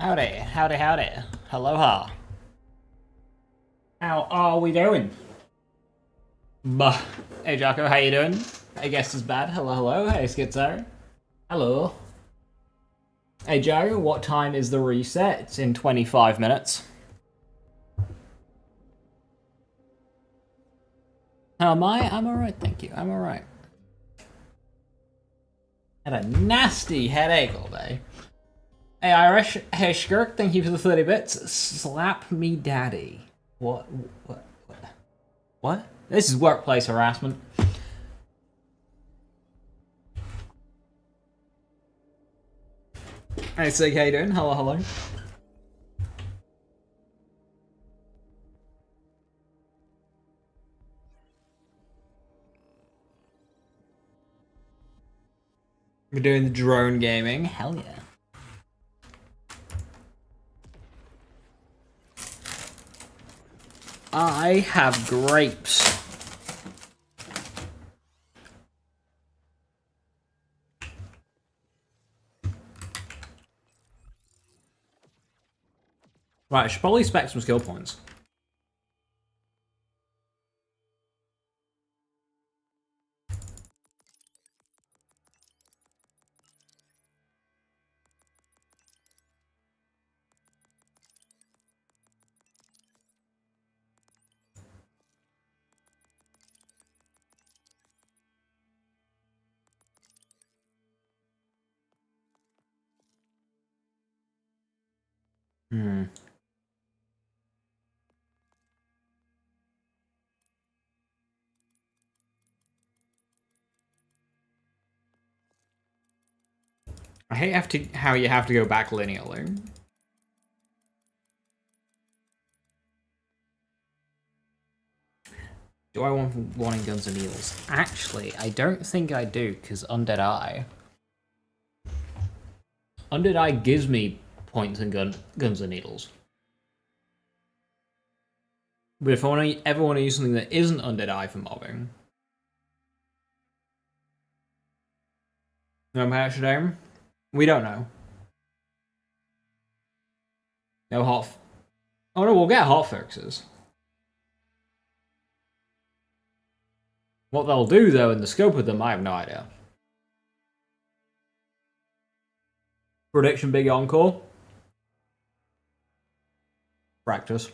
Howdy, howdy, howdy. Aloha. How are we doing? Bah. Hey Jocko, how you doing? I guess it's bad. Hello, hello. Hey Schizo. Hello. Hey Joe, what time is the reset? It's in 25 minutes. How am I? I'm alright, thank you. I'm alright. Had a nasty headache all day. Hey Irish, hey Skirk, thank you for the 30 bits. Slap me daddy. What? What? This is workplace harassment. Hey Sig, how you doing? Hello, hello. We're doing the drone gaming. Hell yeah. I have grapes. Right, I should probably spec some skill points. I hate how you have to go back linearly. Do I want wanting guns and needles? Actually, I don't think I do, because Undead Eye. Undead Eye gives me points and guns and needles. But if I ever want to use something that isn't Undead Eye for mobbing, no match today. We don't know. No hot. Oh no, we'll get hot fixes. What they'll do though, in the scope of them, I have no idea. Prediction: Big Encore. Practice.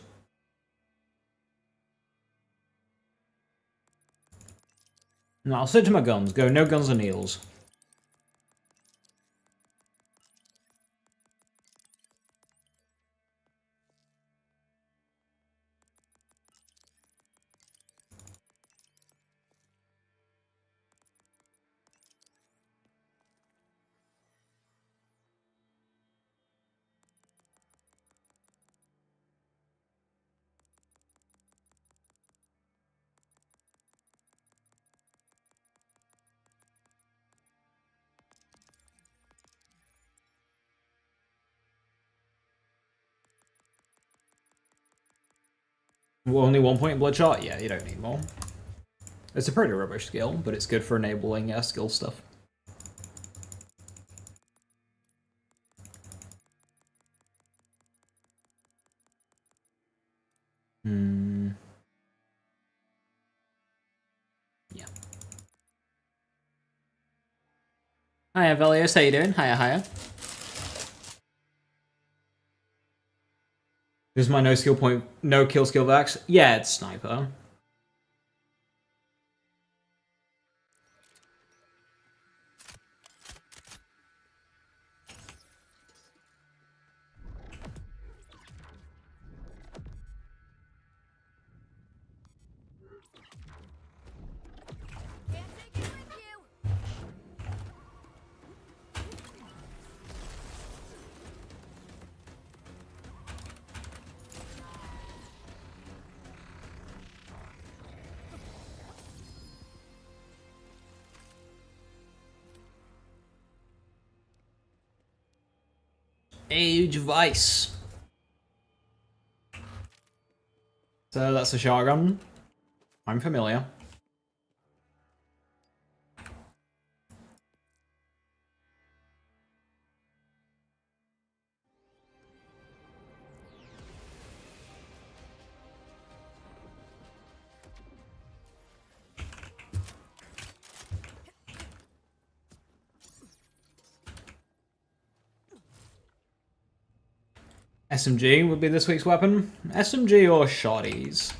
No, I'll stick to my guns. Go no guns and needles. Only 1 point in Bloodshot? Yeah, you don't need more. It's a pretty rubbish skill, but it's good for enabling skill stuff. Yeah. Hiya, Velios, how you doing? Hiya, hiya. This is my no skill point, no kill skill vax. Yeah, it's sniper. Age of Ice. So that's a shotgun. I'm familiar. SMG would be this week's weapon. SMG or shotties.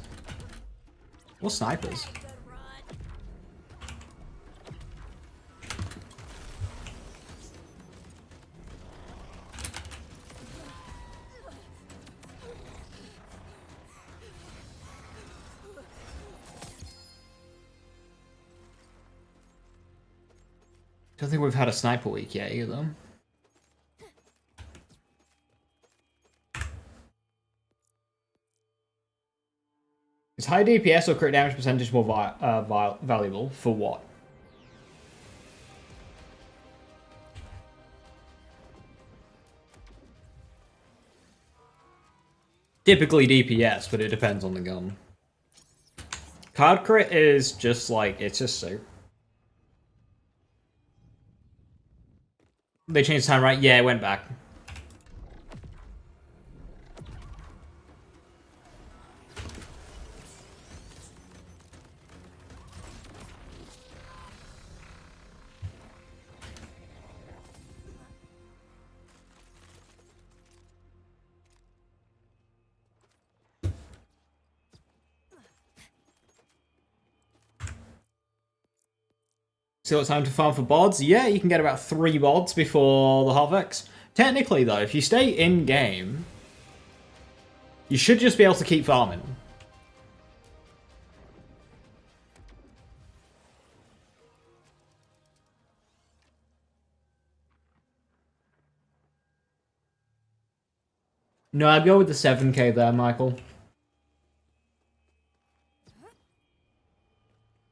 Or snipers. Don't think we've had a sniper week yet either. Is high DPS or crit damage percentage more valuable? For what? Typically DPS, but it depends on the gun. Card crit is just like, it's just so. They changed the time, right? Yeah, it went back. Still time to farm for bods? Yeah, you can get about 3 bods before the Harvex. Technically, though, if you stay in-game, you should just be able to keep farming. No, I'd go with the 7k there, Michael.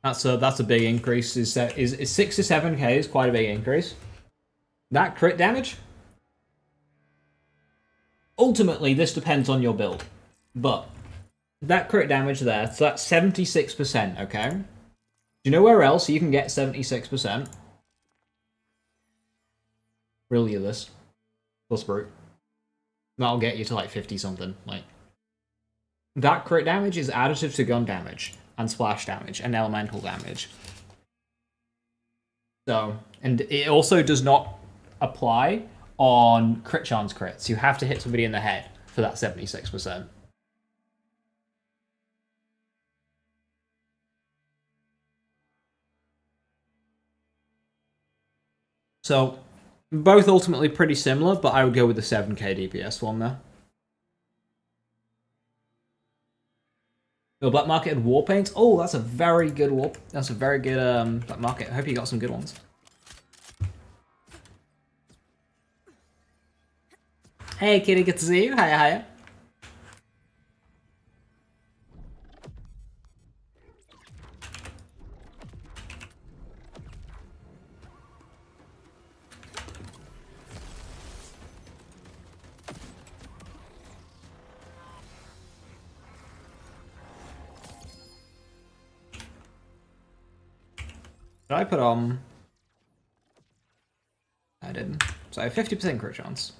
That's a big increase. Is 6 to 7k is quite a big increase. That crit damage? Ultimately, this depends on your build. But that crit damage there, so that's 76%, okay? Do you know where else you can get 76%? Really, this. Plus brute. That'll get you to like 50 something. Like, that crit damage is additive to gun damage and splash damage and elemental damage. So, and it also does not apply on crit chance crits. You have to hit somebody in the head for that 76%. So, both ultimately pretty similar, but I would go with the 7k DPS one there. Your black market war paints. Oh, that's a very good That's a very good black market. I hope you got some good ones. Hey, kitty, good to see you. Hiya, hiya. Did I put on? I didn't. So I have 50% crit chance.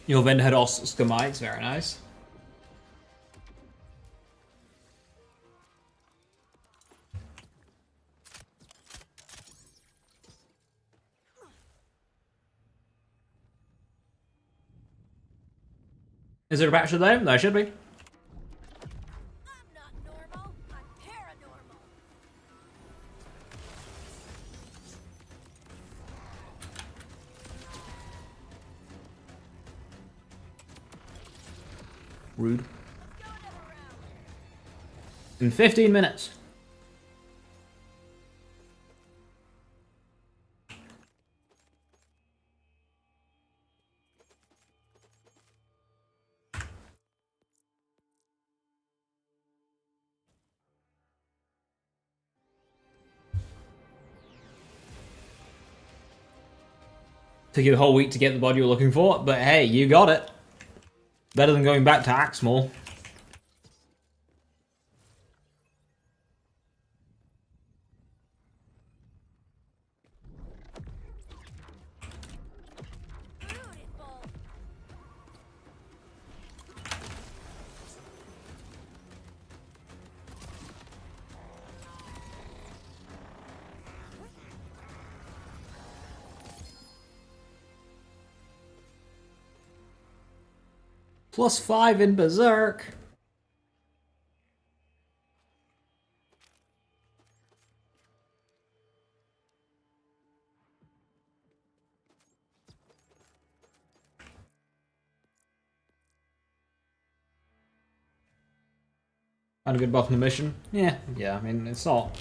Your vendor had Oscar mics, very nice. Is there a batch of them? There should be. I'm not normal, I'm paranormal. Rude. In 15 minutes. Took you the whole week to get the bod you were looking for, but hey, you got it. Better than going back to Axmal. +5 in Berserk. And a good buff in the mission. Yeah, I mean, it's not...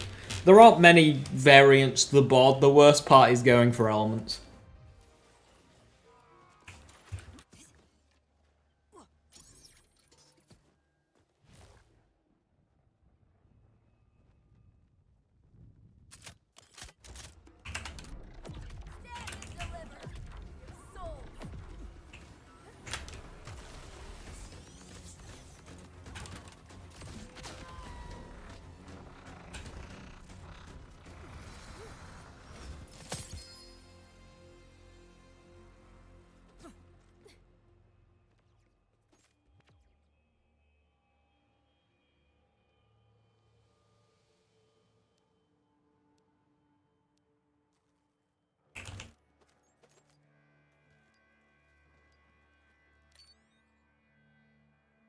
There aren't many variants to the board. The worst part is going for elements.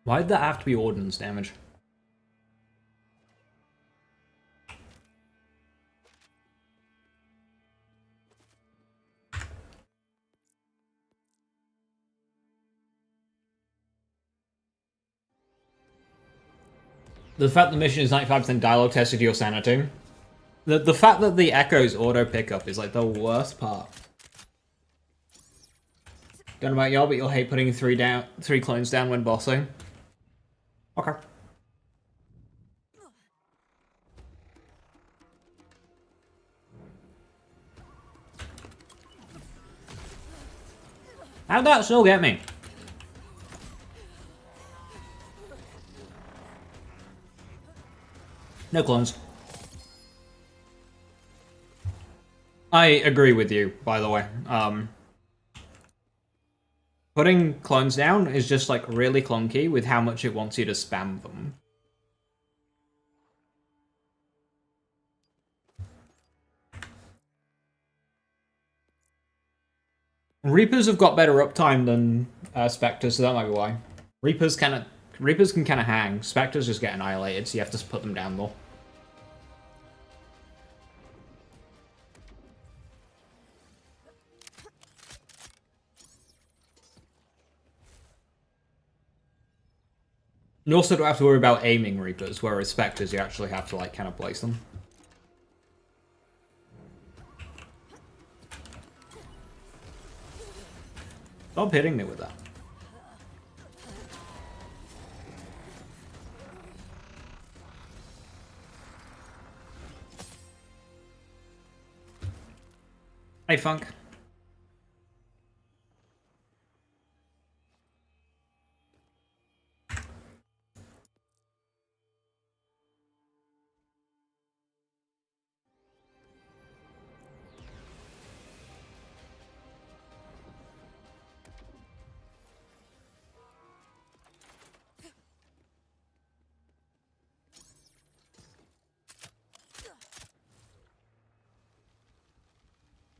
Why did that have to be ordnance damage? The fact the mission is 95% dialogue tested your sanity. The fact that the echoes auto pickup is like the worst part. Don't know about y'all, but you'll hate putting three clones down when bossing. Okay. How'd that still get me? No clones. I agree with you, by the way. Putting clones down is just like really clunky with how much it wants you to spam them. Reapers have got better uptime than Spectres, so that might be why. Reapers can kind of hang. Spectres just get annihilated, so you have to put them down more. You also don't have to worry about aiming Reapers, whereas Spectres you actually have to like kind of place them. Stop hitting me with that. Hey, Funk.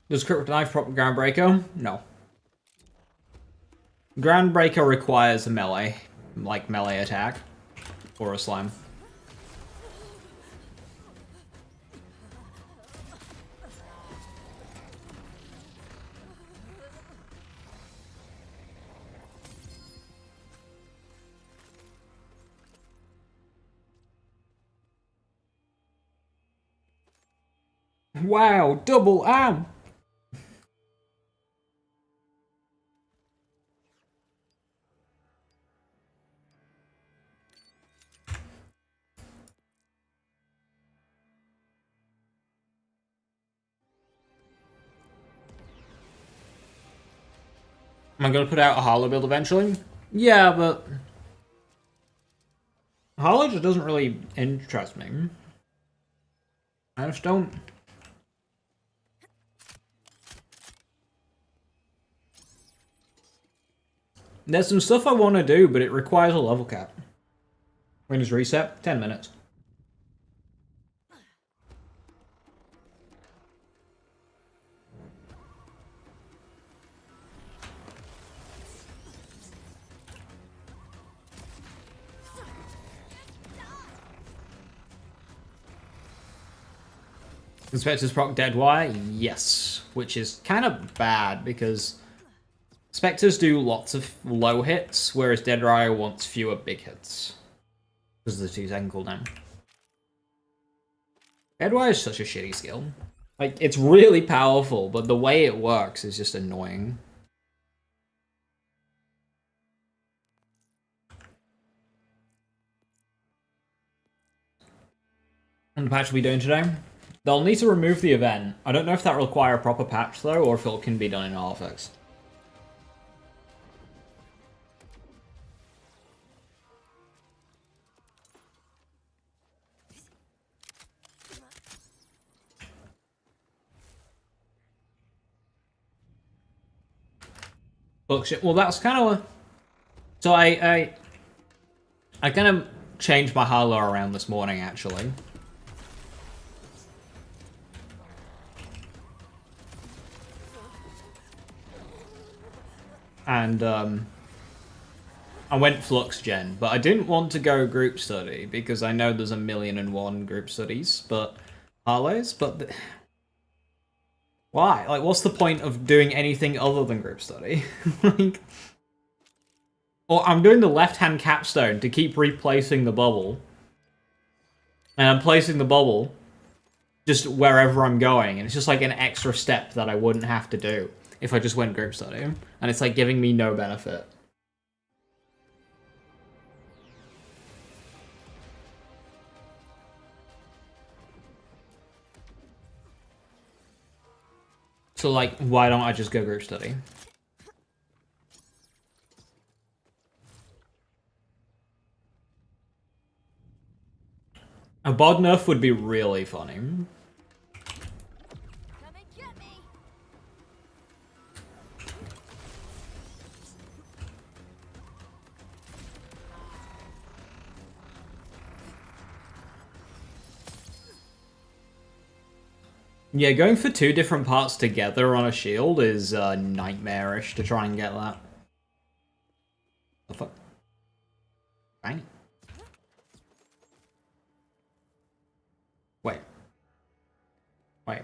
Does Cryptic Knife prop Groundbreaker? No. Groundbreaker requires a melee attack. Or a slime. Wow, double am! Am I gonna put out a Harlow build eventually? Yeah, but... Harlow just doesn't really interest me. I just don't... There's some stuff I want to do, but it requires a level cap. When does reset? 10 minutes. Spectres proc Deadwire? Yes. Which is kind of bad because Spectres do lots of low hits, whereas Deadwire wants fewer big hits. Because of the 2-second cooldown. Deadwire is such a shitty skill. Like, it's really powerful, but the way it works is just annoying. And the patch we'll be doing today? They'll need to remove the event. I don't know if that will require a proper patch, though, or if it can be done in RFX. Look, well, that's kind of a... So I kind of changed my high-low around this morning, actually. And I went Flux Gen, but I didn't want to go group study because I know there's 1,000,001 group studies, but Harlows, but why? Like, what's the point of doing anything other than group study? Like, or I'm doing the left-hand capstone to keep replacing the bubble, and I'm placing the bubble just wherever I'm going, and it's just like an extra step that I wouldn't have to do if I just went group study, and it's like giving me no benefit. So, like, why don't I just go group study? A bod nerf would be really funny. Come and get me. Yeah, going for 2 different parts together on a shield is nightmarish to try and get that. The fuck? Bang. Wait. Wait.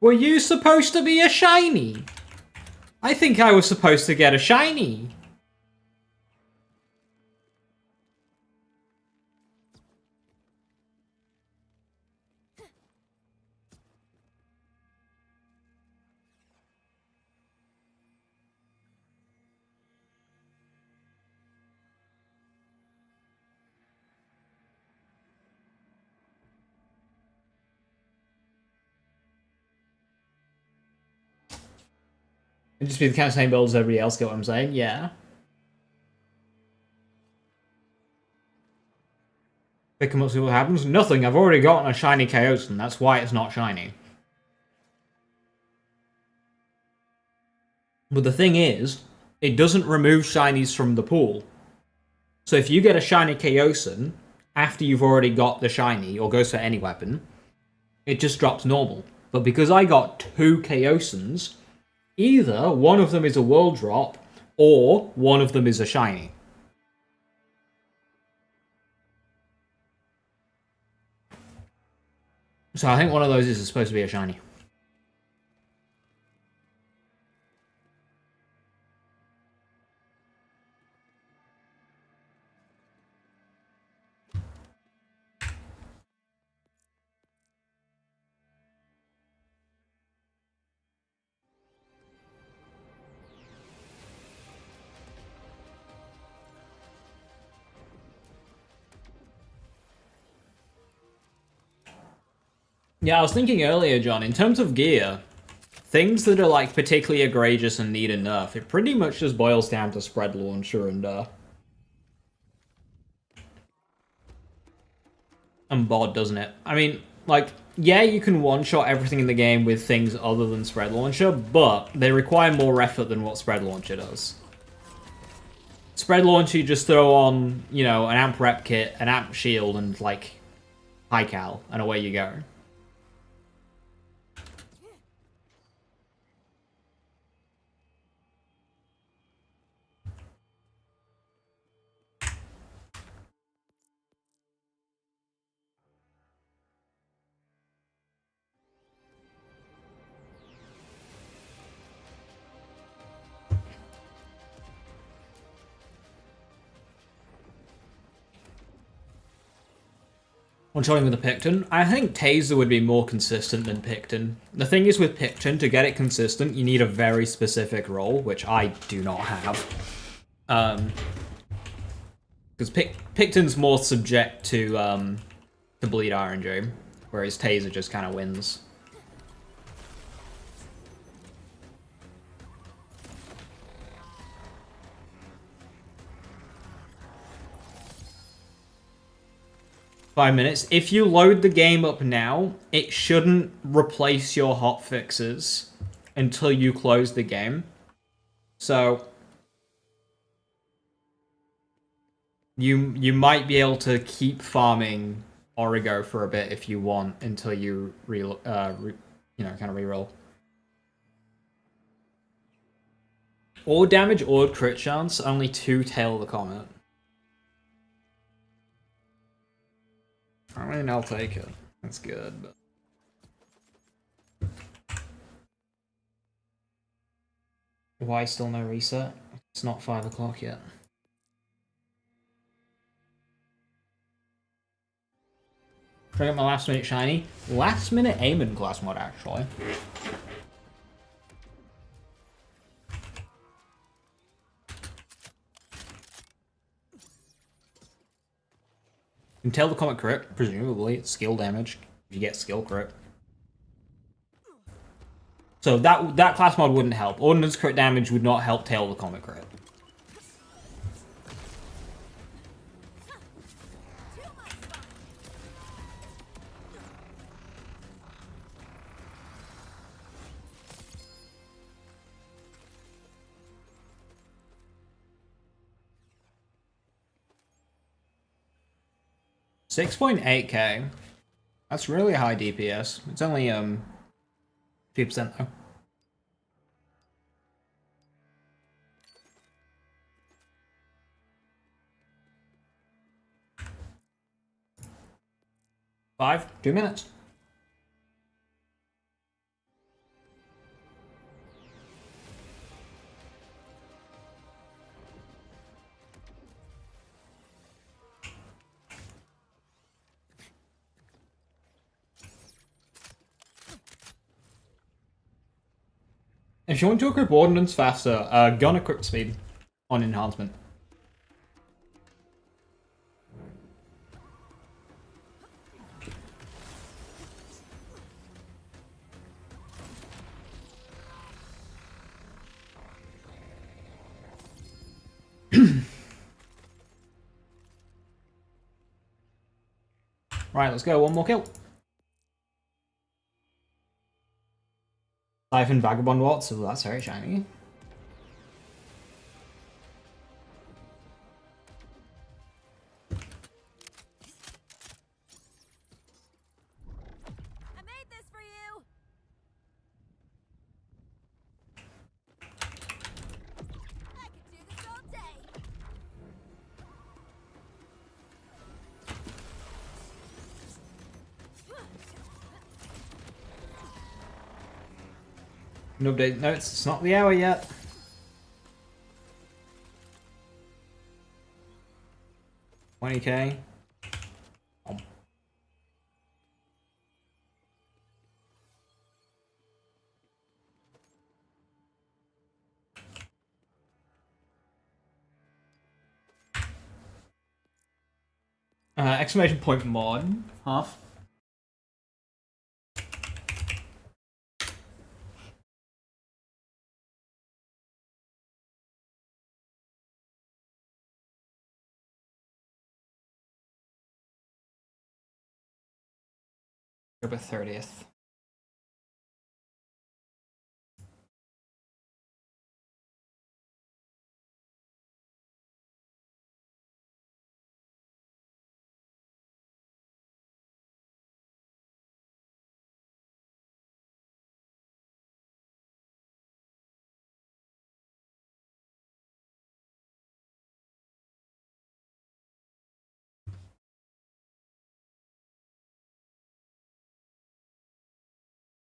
Were you supposed to be a shiny? I think I was supposed to get a shiny. It'd just be the kind of same build as everybody else, get what I'm saying? Yeah. Pick them up, see what happens. Nothing, I've already gotten a shiny Chaosan, that's why it's not shiny. But the thing is, it doesn't remove shinies from the pool. So if you get a shiny Chaosan after you've already got the shiny, or goes for any weapon, it just drops normal. But because I got 2 Chaosans, either one of them is a world drop, or one of them is a shiny. So I think one of those is supposed to be a shiny. Yeah, I was thinking earlier, John, in terms of gear, things that are like particularly egregious and need a nerf, it pretty much just boils down to spread launcher and bod, doesn't it? I mean, like, yeah, you can one-shot everything in the game with things other than spread launcher, but they require more effort than what spread launcher does. Spread launcher, you just throw on, you know, an amp rep kit, an amp shield, and like high cal, and away you go. One-shotting with a Picton. I think Taser would be more consistent than Picton. The thing is with Picton, to get it consistent, you need a very specific role, which I do not have. Because Picton's more subject to bleed RNG, whereas Taser just kind of wins. Five minutes. If you load the game up now, it shouldn't replace your hotfixes until you close the game. So you might be able to keep farming Origo for a bit if you want until you kind of reroll. Or damage or crit chance, only 2 Tail of the Comet. I mean, I'll take it. That's good, but... Why still no reset? It's not 5 o'clock yet. Try to get my last minute shiny. Last minute Aemon class mod, actually. You can tell the Comet crit, presumably it's skill damage if you get skill crit. So that class mod wouldn't help. Ordnance crit damage would not help tail the Comet crit. $6.8k. That's really high DPS. It's only 2% though. Five, 2 minutes. If you want to equip Ordnance faster, gun equip speed on enhancement. Right, let's go. One more kill. Siphon Vagabond Watts, so that's very shiny. I made this for you. I could do this all day. No update notes, it's not the hour yet. $20k. Exclamation point mod, half. October 30th.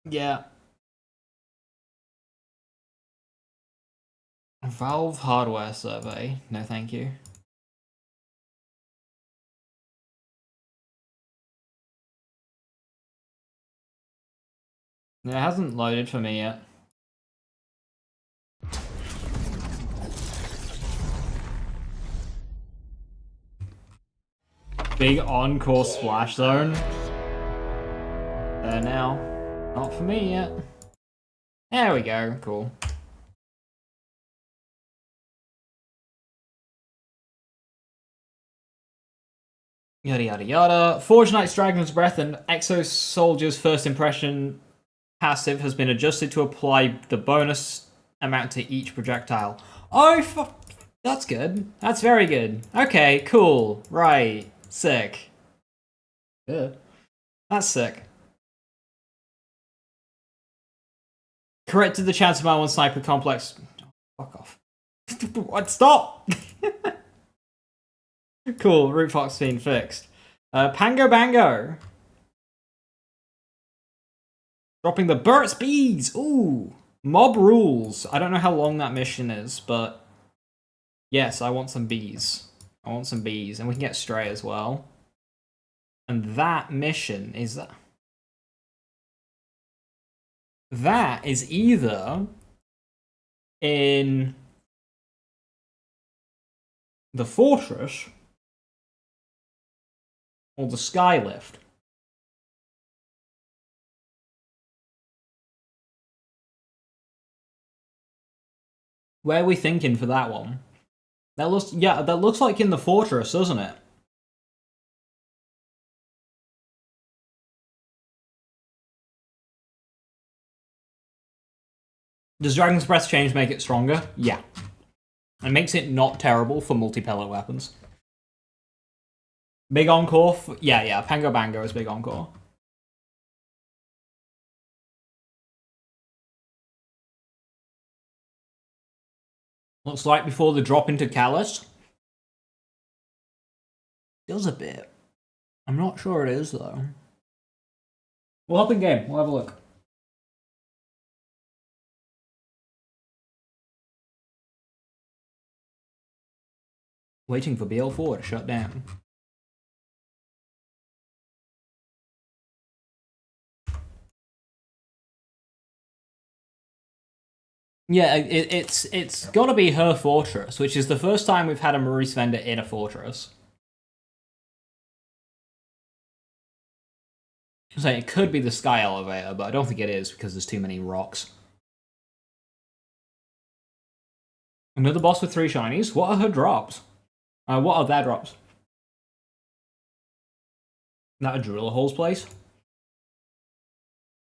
Yeah. Valve hardware survey. No, thank you. It hasn't loaded for me yet. Big Encore splash zone. There now. Not for me yet. There we go. Cool. Yada yada yada. Forge Knight's Dragon's Breath and Exo Soldier's First Impression passive has been adjusted to apply the bonus amount to each projectile. Oh, that's good. That's very good. Okay, cool. Right. Sick. Good. That's sick. Corrected the chance of my one sniper complex. Fuck off. What? Stop! Cool, Root Fox being fixed. Pango Bango. Dropping the Burt's Bees! Ooh! Mob Rules. I don't know how long that mission is, but... Yes, I want some bees. I want some bees. And we can get Stray as well. And that mission is... That is either... in... the Fortress... or the Skylift. Where are we thinking for that one? That looks like in the Fortress, doesn't it? Does Dragon's Breath change make it stronger? Yeah. It makes it not terrible for multi-pellet weapons. Big Encore? Yeah, Pango Bango is Big Encore. Looks like before the drop into Callus. Feels a bit. I'm not sure it is, though. We'll hop in game. We'll have a look. Waiting for BL4 to shut down. Yeah, it's got to be her fortress, which is the first time we've had a Maurice vendor in a fortress. So it could be the sky elevator, but I don't think it is because there's too many rocks. Another boss with 3 shinies. What are her drops? What are their drops? Is that a Driller Hole's place?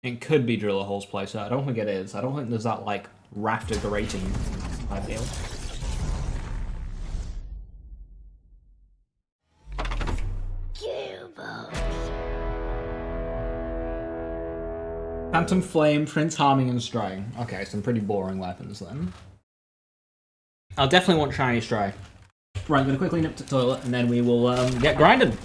It could be Driller Hole's place. I don't think it is. I don't think there's that, like, rafter grating type deal. Phantom Flame, Prince Harming, and Stray. Okay, some pretty boring weapons then. I'll definitely want Shiny Stray. Right, I'm gonna quickly nip to the toilet and then we will get grinded.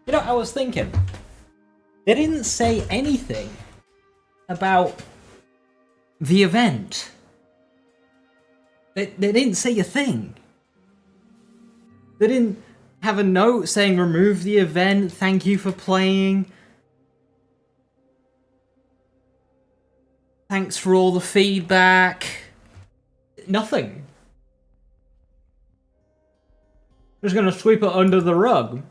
You know, I was thinking, they didn't say anything about the event. They didn't say a thing. They didn't have a note saying remove the event, thank you for playing. Thanks for all the feedback. Nothing. Just gonna sweep it under the rug.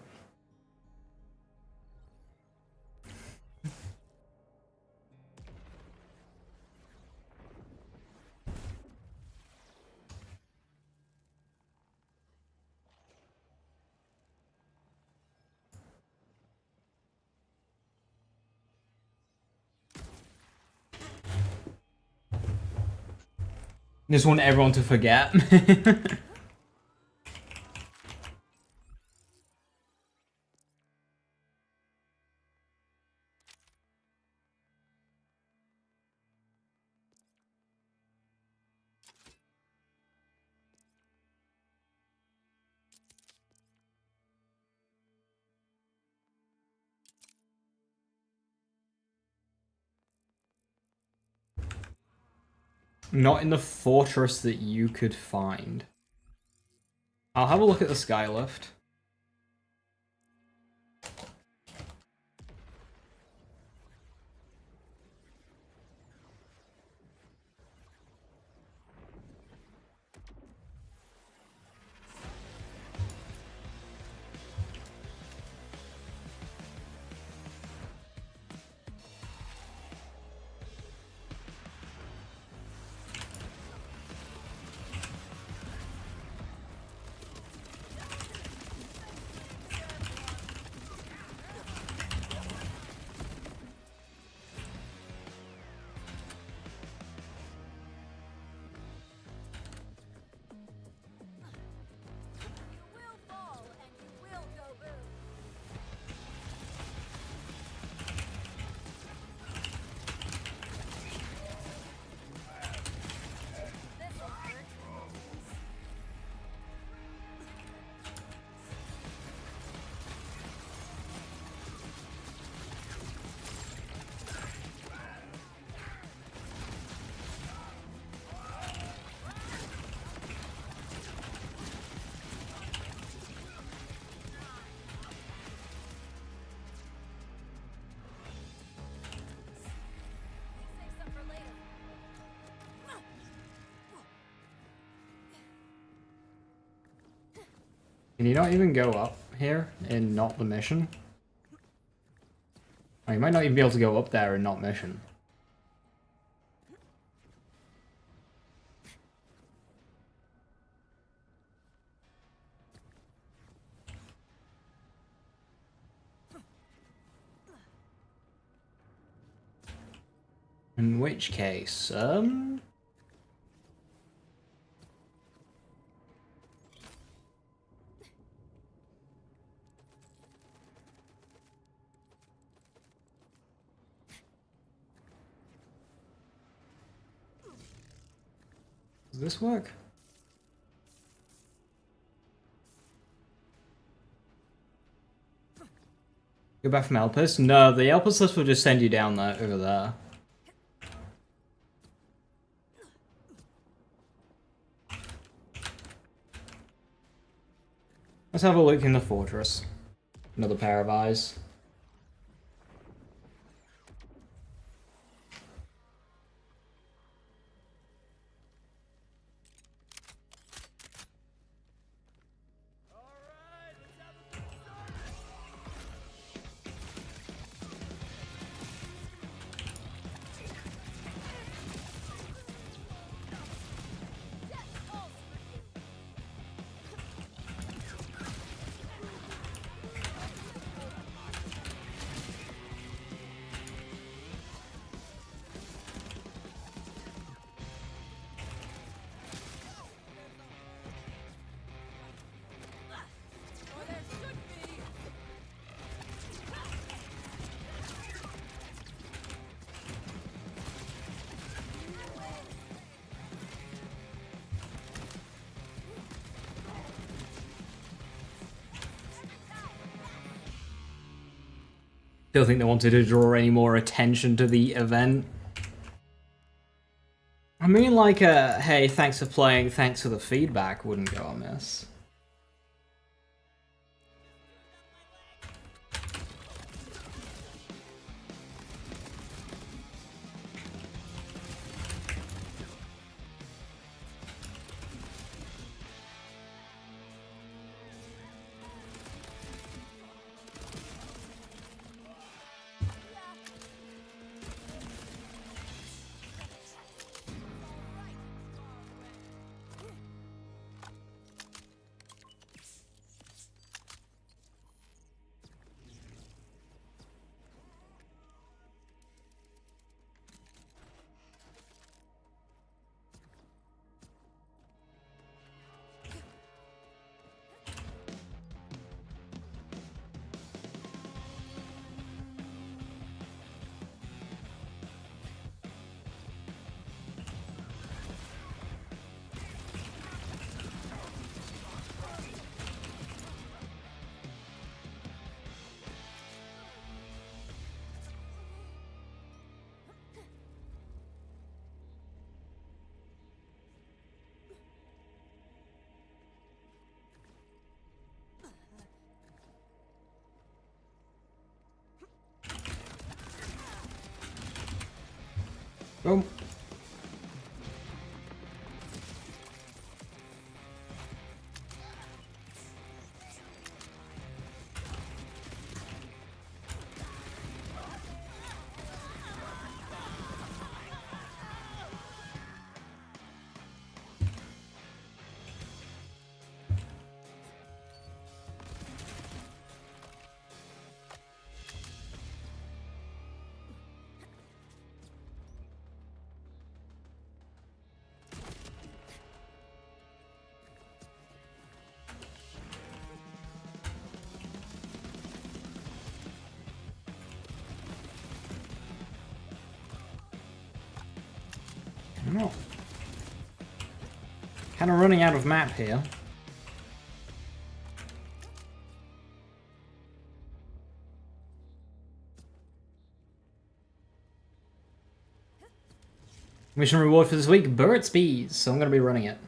Just want everyone to forget. Not in the fortress that you could find. I'll have a look at the skylift. You will fall and you will go boom. This'll hurt. Save some for later. Can you not even go up here in not the mission? Oh, you might not even be able to go up there in not mission. In which case, does this work? Go back from Elpis? No, the Elpis list will just send you down there, over there. Let's have a look in the fortress. Another pair of eyes. Or there should be. Don't think they wanted to draw any more attention to the event. I mean, like hey, thanks for playing, thanks for the feedback wouldn't go amiss. Boom. No. Kind of running out of map here. Mission reward for this week, Burt's Bees, so I'm going to be running it.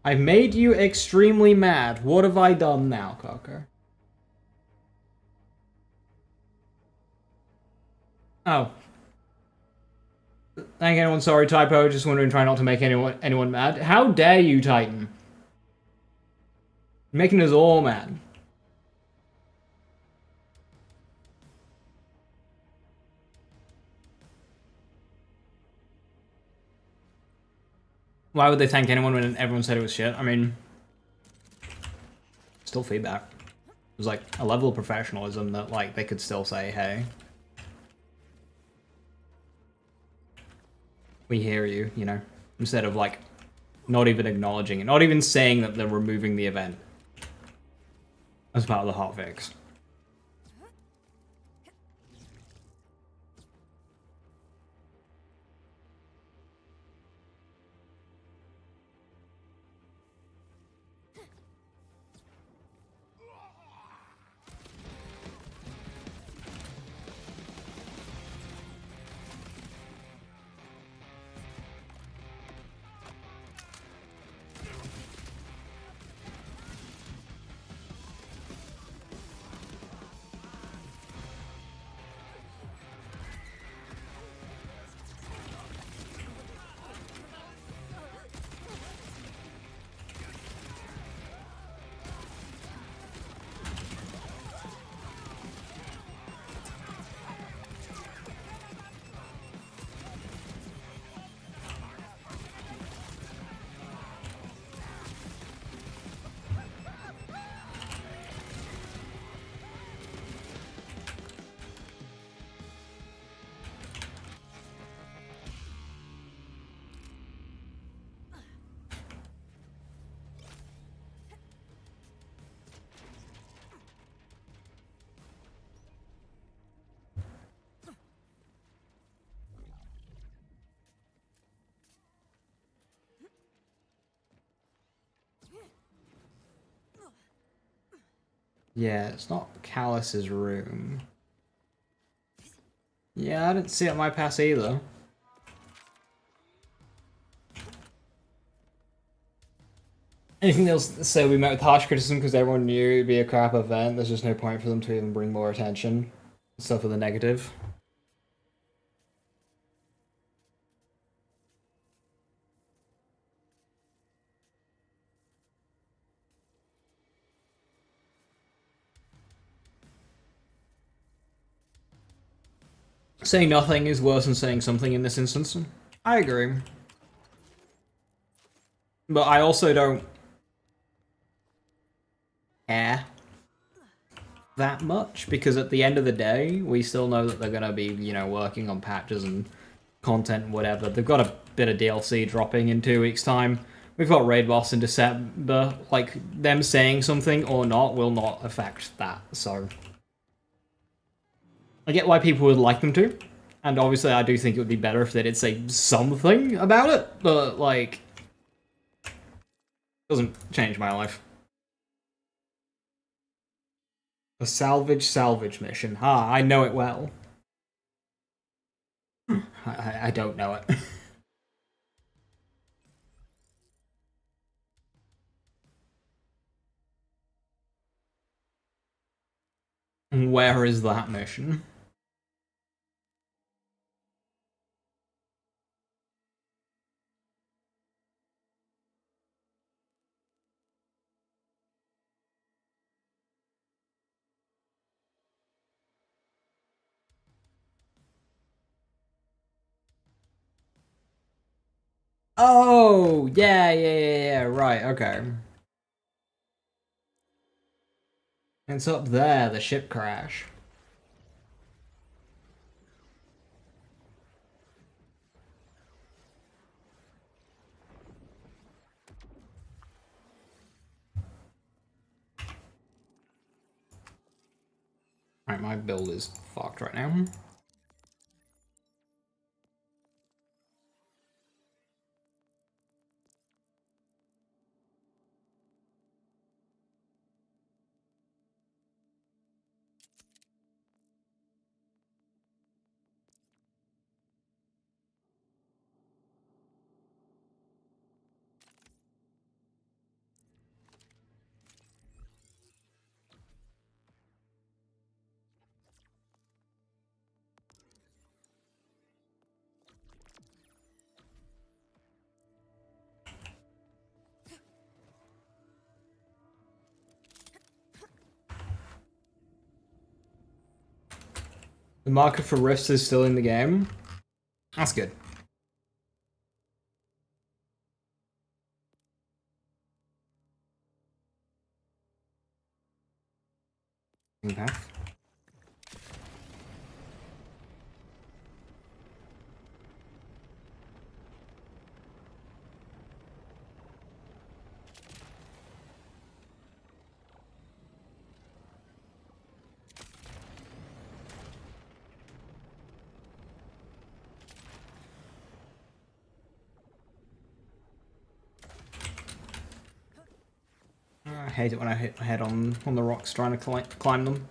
I've made you extremely mad. What have I done now, Cocker? Oh. Thank anyone, sorry, typo, just wondering, try not to make anyone mad. How dare you, Titan? You're making us all mad. Why would they thank anyone when everyone said it was shit? I mean, still feedback. It was like a level of professionalism that like they could still say, hey, we hear you, you know, instead of like not even acknowledging it, not even saying that they're removing the event as part of the hotfix. Yeah, it's not Callus's room. Yeah, I didn't see it on my pass either. Anything else to say? We met with harsh criticism because everyone knew it'd be a crap event. There's just no point for them to even bring more attention. Stuff for the negative. Saying nothing is worse than saying something in this instance. I agree. But I also don't care that much, because at the end of the day, we still know that they're going to be, you know, working on patches and content and whatever. They've got a bit of DLC dropping in 2 weeks' time. We've got Raid Boss in December. Like, them saying something or not will not affect that, so... I get why people would like them to, and obviously I do think it would be better if they did say something about it, but, like... doesn't change my life. A salvage mission. Ah, I know it well. I don't know it. Where is that mission? Oh, yeah, right, okay. It's up there, the ship crash. Right, my build is fucked right now. The marker for rifts is still in the game. That's good. Path. I hate it when I hit my head on the rocks trying to climb them.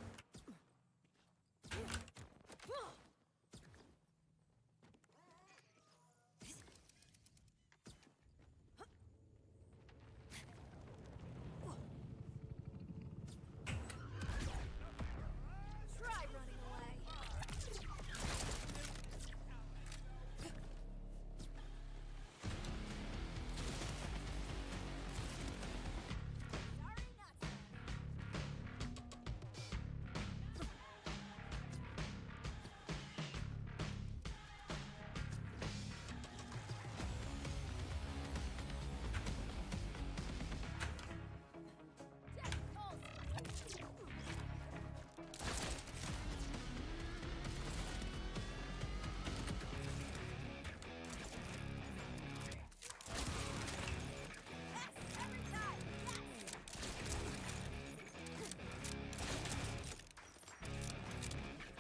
Try running away. Sorry, not sorry. Jack calls. Every time. Yes.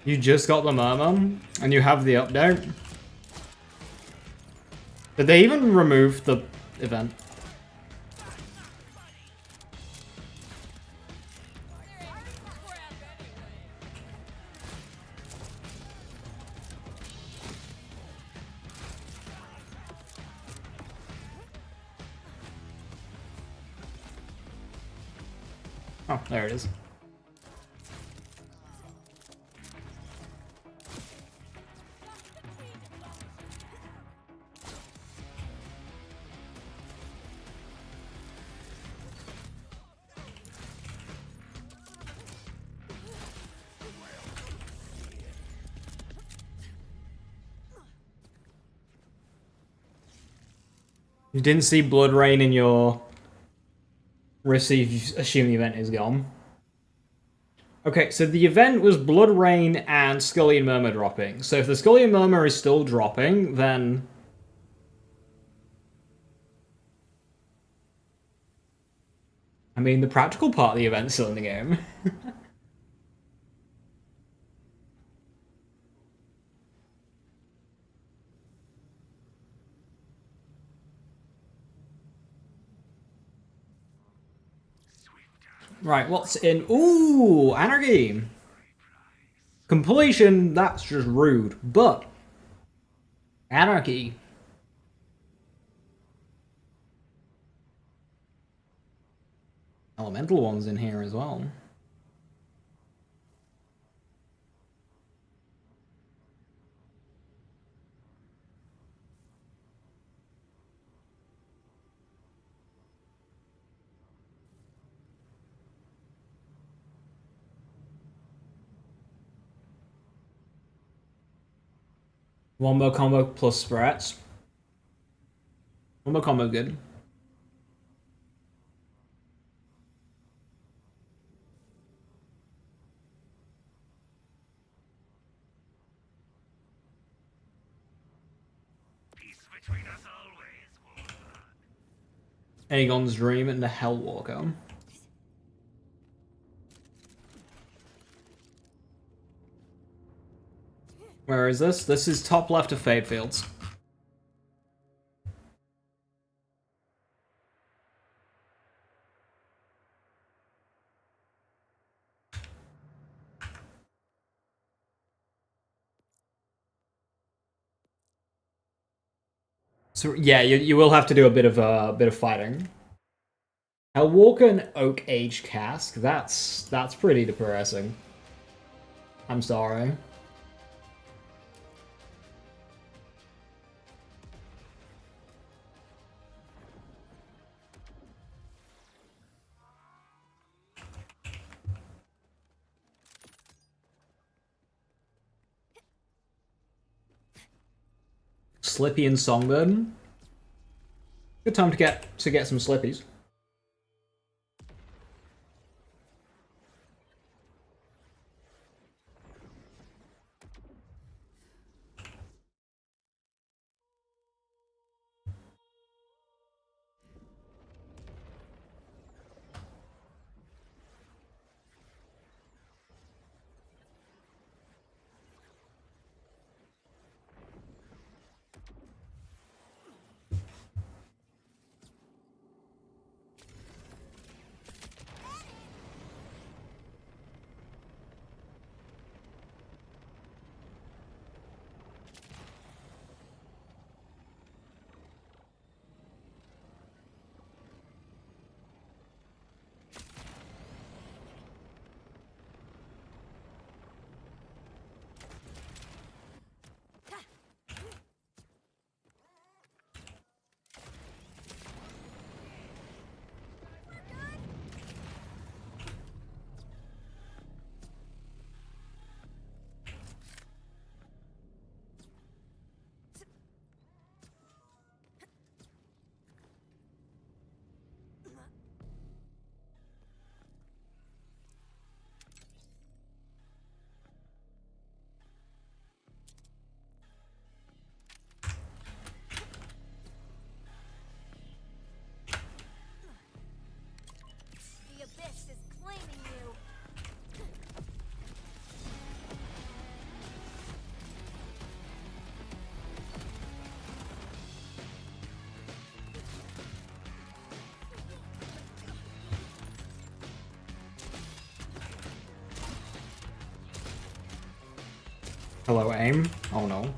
You just got the murmur, and you have the update. Did they even remove the event? Oh, there it is. You didn't see Blood Rain in your receive, you assume the event is gone. Okay, so the event was Blood Rain and Scullion Murmur dropping. So if the Scullion Murmur is still dropping, then... I mean, the practical part of the event's still in the game. Right, what's in... Ooh, Anarchy! Completion, that's just rude, but... Anarchy. Elemental ones in here as well. Wombo combo plus spreads. Combo good. Aegon's Dream and the Hellwalker. Where is this? This is top left of Fade Fields. So yeah, you will have to do a bit of fighting. Hellwalker and Oak Age Cask. That's pretty depressing. I'm sorry. Slippy and Songbird. Good time to get some Slippies. The abyss is claiming you. Hello, aim. Oh no.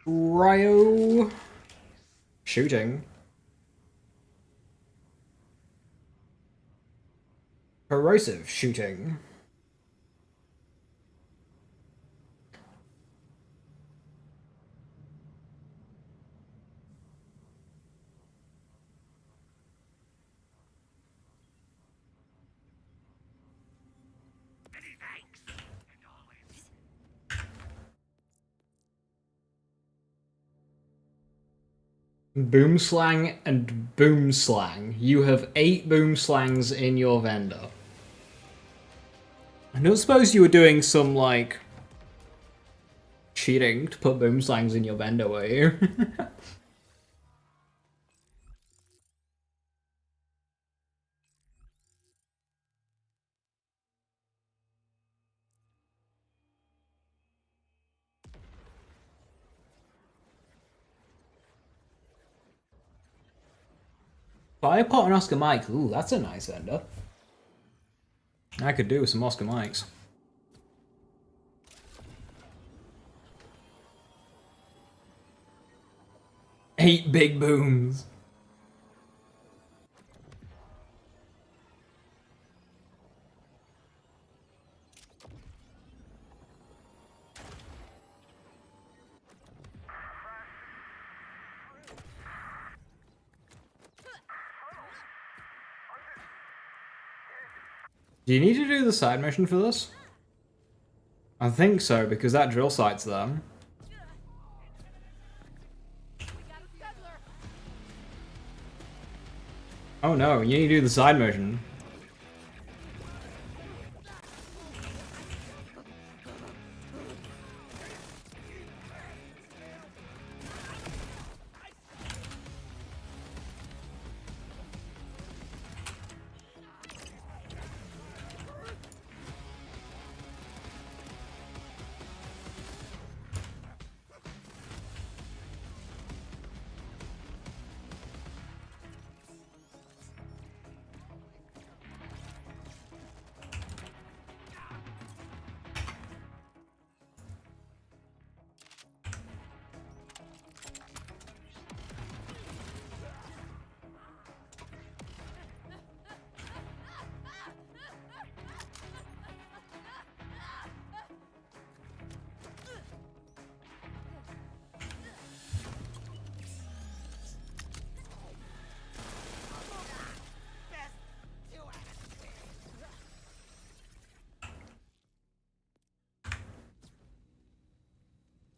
Ryo shooting. Corrosive shooting. Boomslang and Boomslang. You have 8 Boomslangs in your vendor. I don't suppose you were doing some, like, cheating to put Boomslangs in your vendor, were you? Firepot and Oscar Mike. Ooh, that's a nice ender. I could do with some Oscar Mikes. 8 big booms. Do you need to do the side mission for this? I think so, because that drill site's there. Oh no, you need to do the side mission.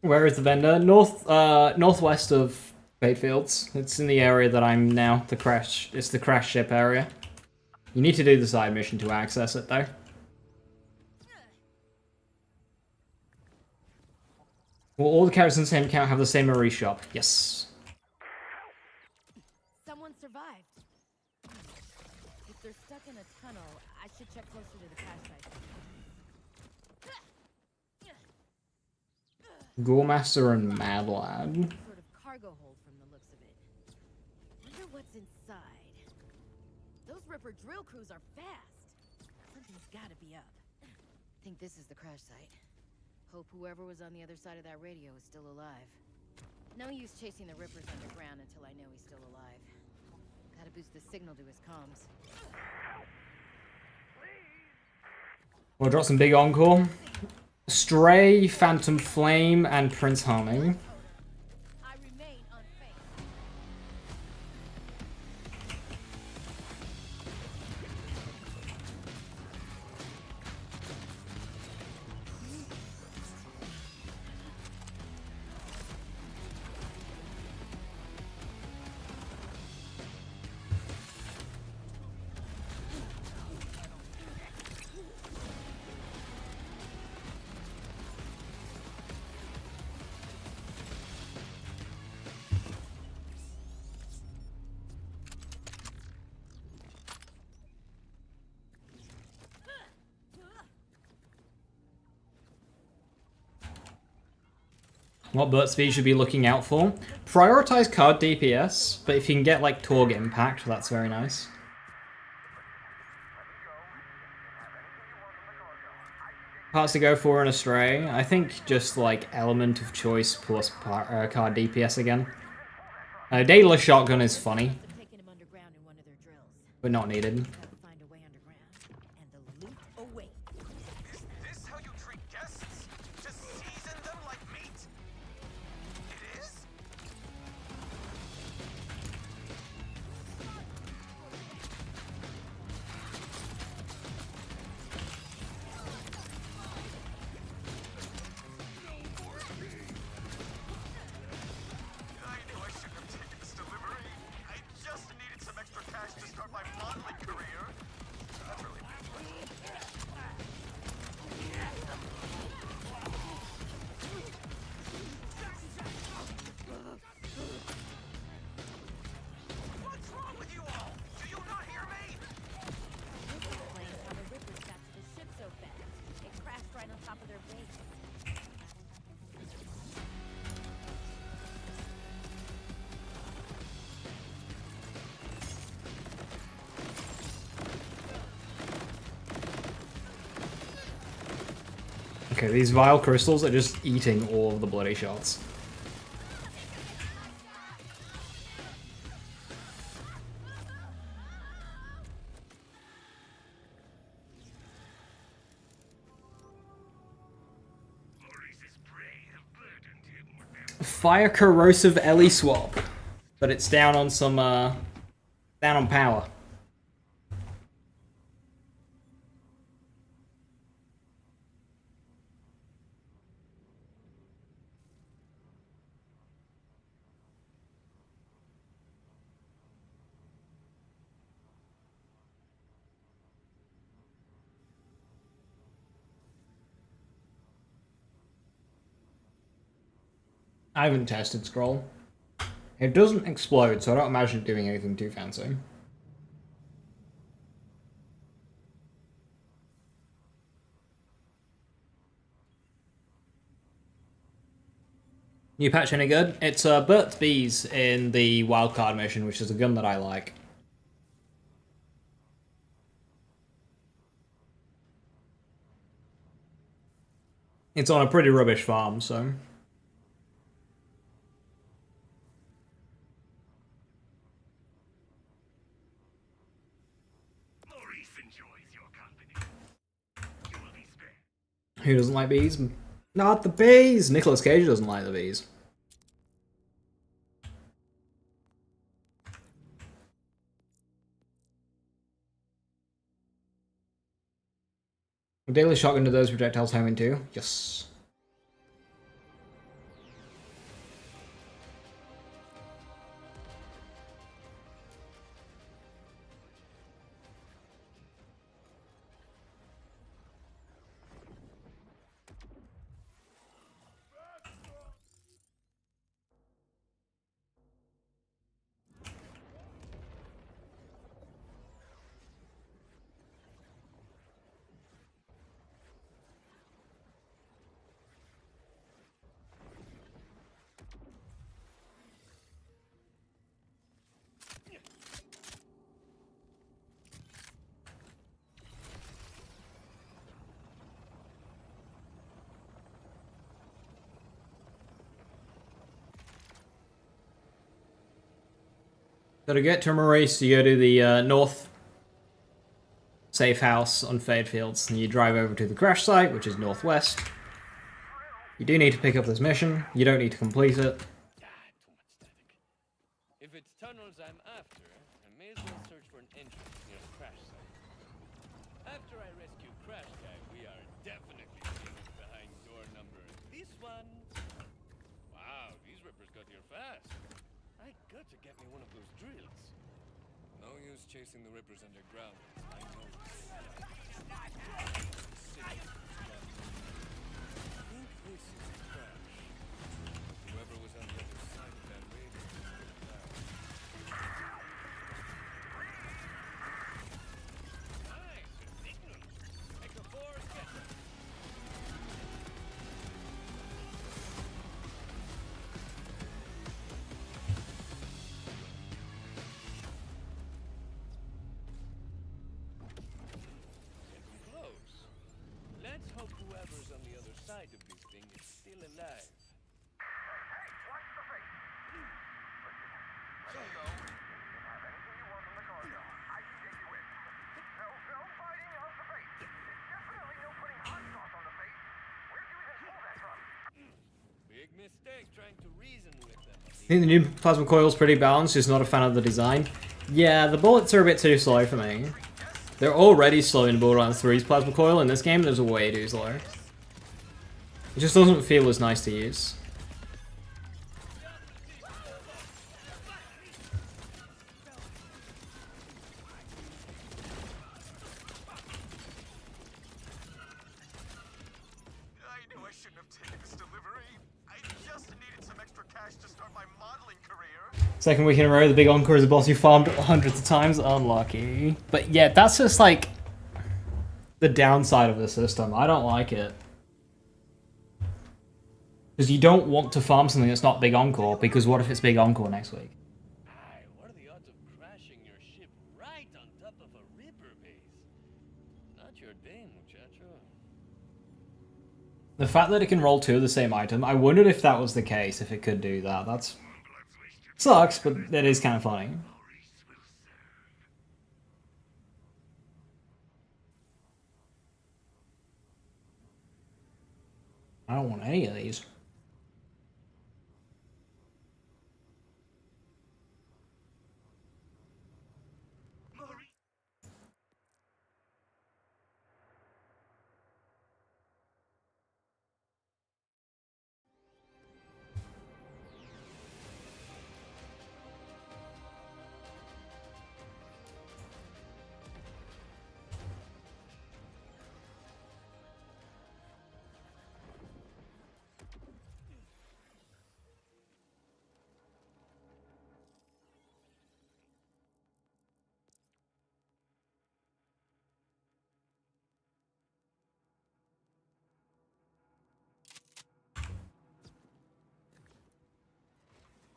Where is the vendor? Northwest of Baitfields. It's in the area that I'm now. It's the crash ship area. You need to do the side mission to access it, though. Will all the characters in the same account have the same Marie shop? Yes. Someone survived. If they're stuck in a tunnel, I should check closer to the crash site. Ghoulmaster and Mad Lad. Sort of cargo hold from the looks of it. Wonder what's inside. Those Ripper drill crews are fast. Something's gotta be up. Think this is the crash site. Hope whoever was on the other side of that radio is still alive. No use chasing the Rippers underground until I know he's still alive. Gotta boost the signal to his comms. We'll drop some Big Encore. Stray, Phantom Flame, and Prince Harming. I remain unfazed. What burst speed should be looking out for? Prioritize card DPS, but if you can get like Torg Impact, that's very nice. Parts to go for in a Stray. I think just like Element of Choice plus card DPS again. Daedalus Shotgun is funny, Taking him underground in one of their drills. but not needed. Gotta find a way underground, and the loot awaits. Is this how you treat guests? Just season them like meat? It is? I knew I shouldn't have taken this delivery. I just needed some extra cash to start my modeling career. Okay, these vile crystals are just eating all of the bloody shots. Fire corrosive Ellie swap, but it's down on some down on power. I haven't tested scroll. It doesn't explode, so I don't imagine it doing anything too fancy. New patch any good? It's Burt's Bees in the wildcard mission, which is a gun that I like. It's on a pretty rubbish farm, so... Who doesn't like bees? Not the bees! Nicolas Cage doesn't like the bees. Daily shotgun to those projectiles homing too? Yes. So to get to Maurice, you go to the north safe house on Fade Fields, and you drive over to the crash site, which is northwest. You do need to pick up this mission. You don't need to complete it. Too much static. If it's tunnels I'm after, I may as well search for an entrance near the crash site. After I rescue Crash Guy, we are definitely getting behind door number this one. Wow, these rippers got here fast. I got to get me one of those drills. No use chasing the rippers underground. I know this. I think this is the crash. Whoever was on the other side of that radio is still alive. Nice! Signal! Echo 4, set. Getting close. Let's hope whoever's on the other side of this thing is still alive. Watch the face. Let's go. You have anything you want from the cargo. I can get you in. No fighting off the face. Definitely no putting hot sauce on the face. Where'd you even pull that from? Big mistake trying to reason with them. I think the new plasma coil's pretty balanced, just not a fan of the design. Yeah, the bullets are a bit too slow for me. They're already slow in Borderlands 3's plasma coil. In this game, there's way too slow. It just doesn't feel as nice to use. I knew I shouldn't have taken this delivery. I just needed some extra cash to start my modeling career. Second week in a row, the Big Encore is a boss you farmed hundreds of times. Unlucky. But yeah, that's just like the downside of the system. I don't like it. Because you don't want to farm something that's not Big Encore, because what if it's Big Encore next week? Hi, what are the odds of crashing your ship right on top of a ripper base? Not your day, muchacho. The fact that it can roll 2 of the same item, I wondered if that was the case, if it could do that. That's sucks, but it is kind of funny. I don't want any of these.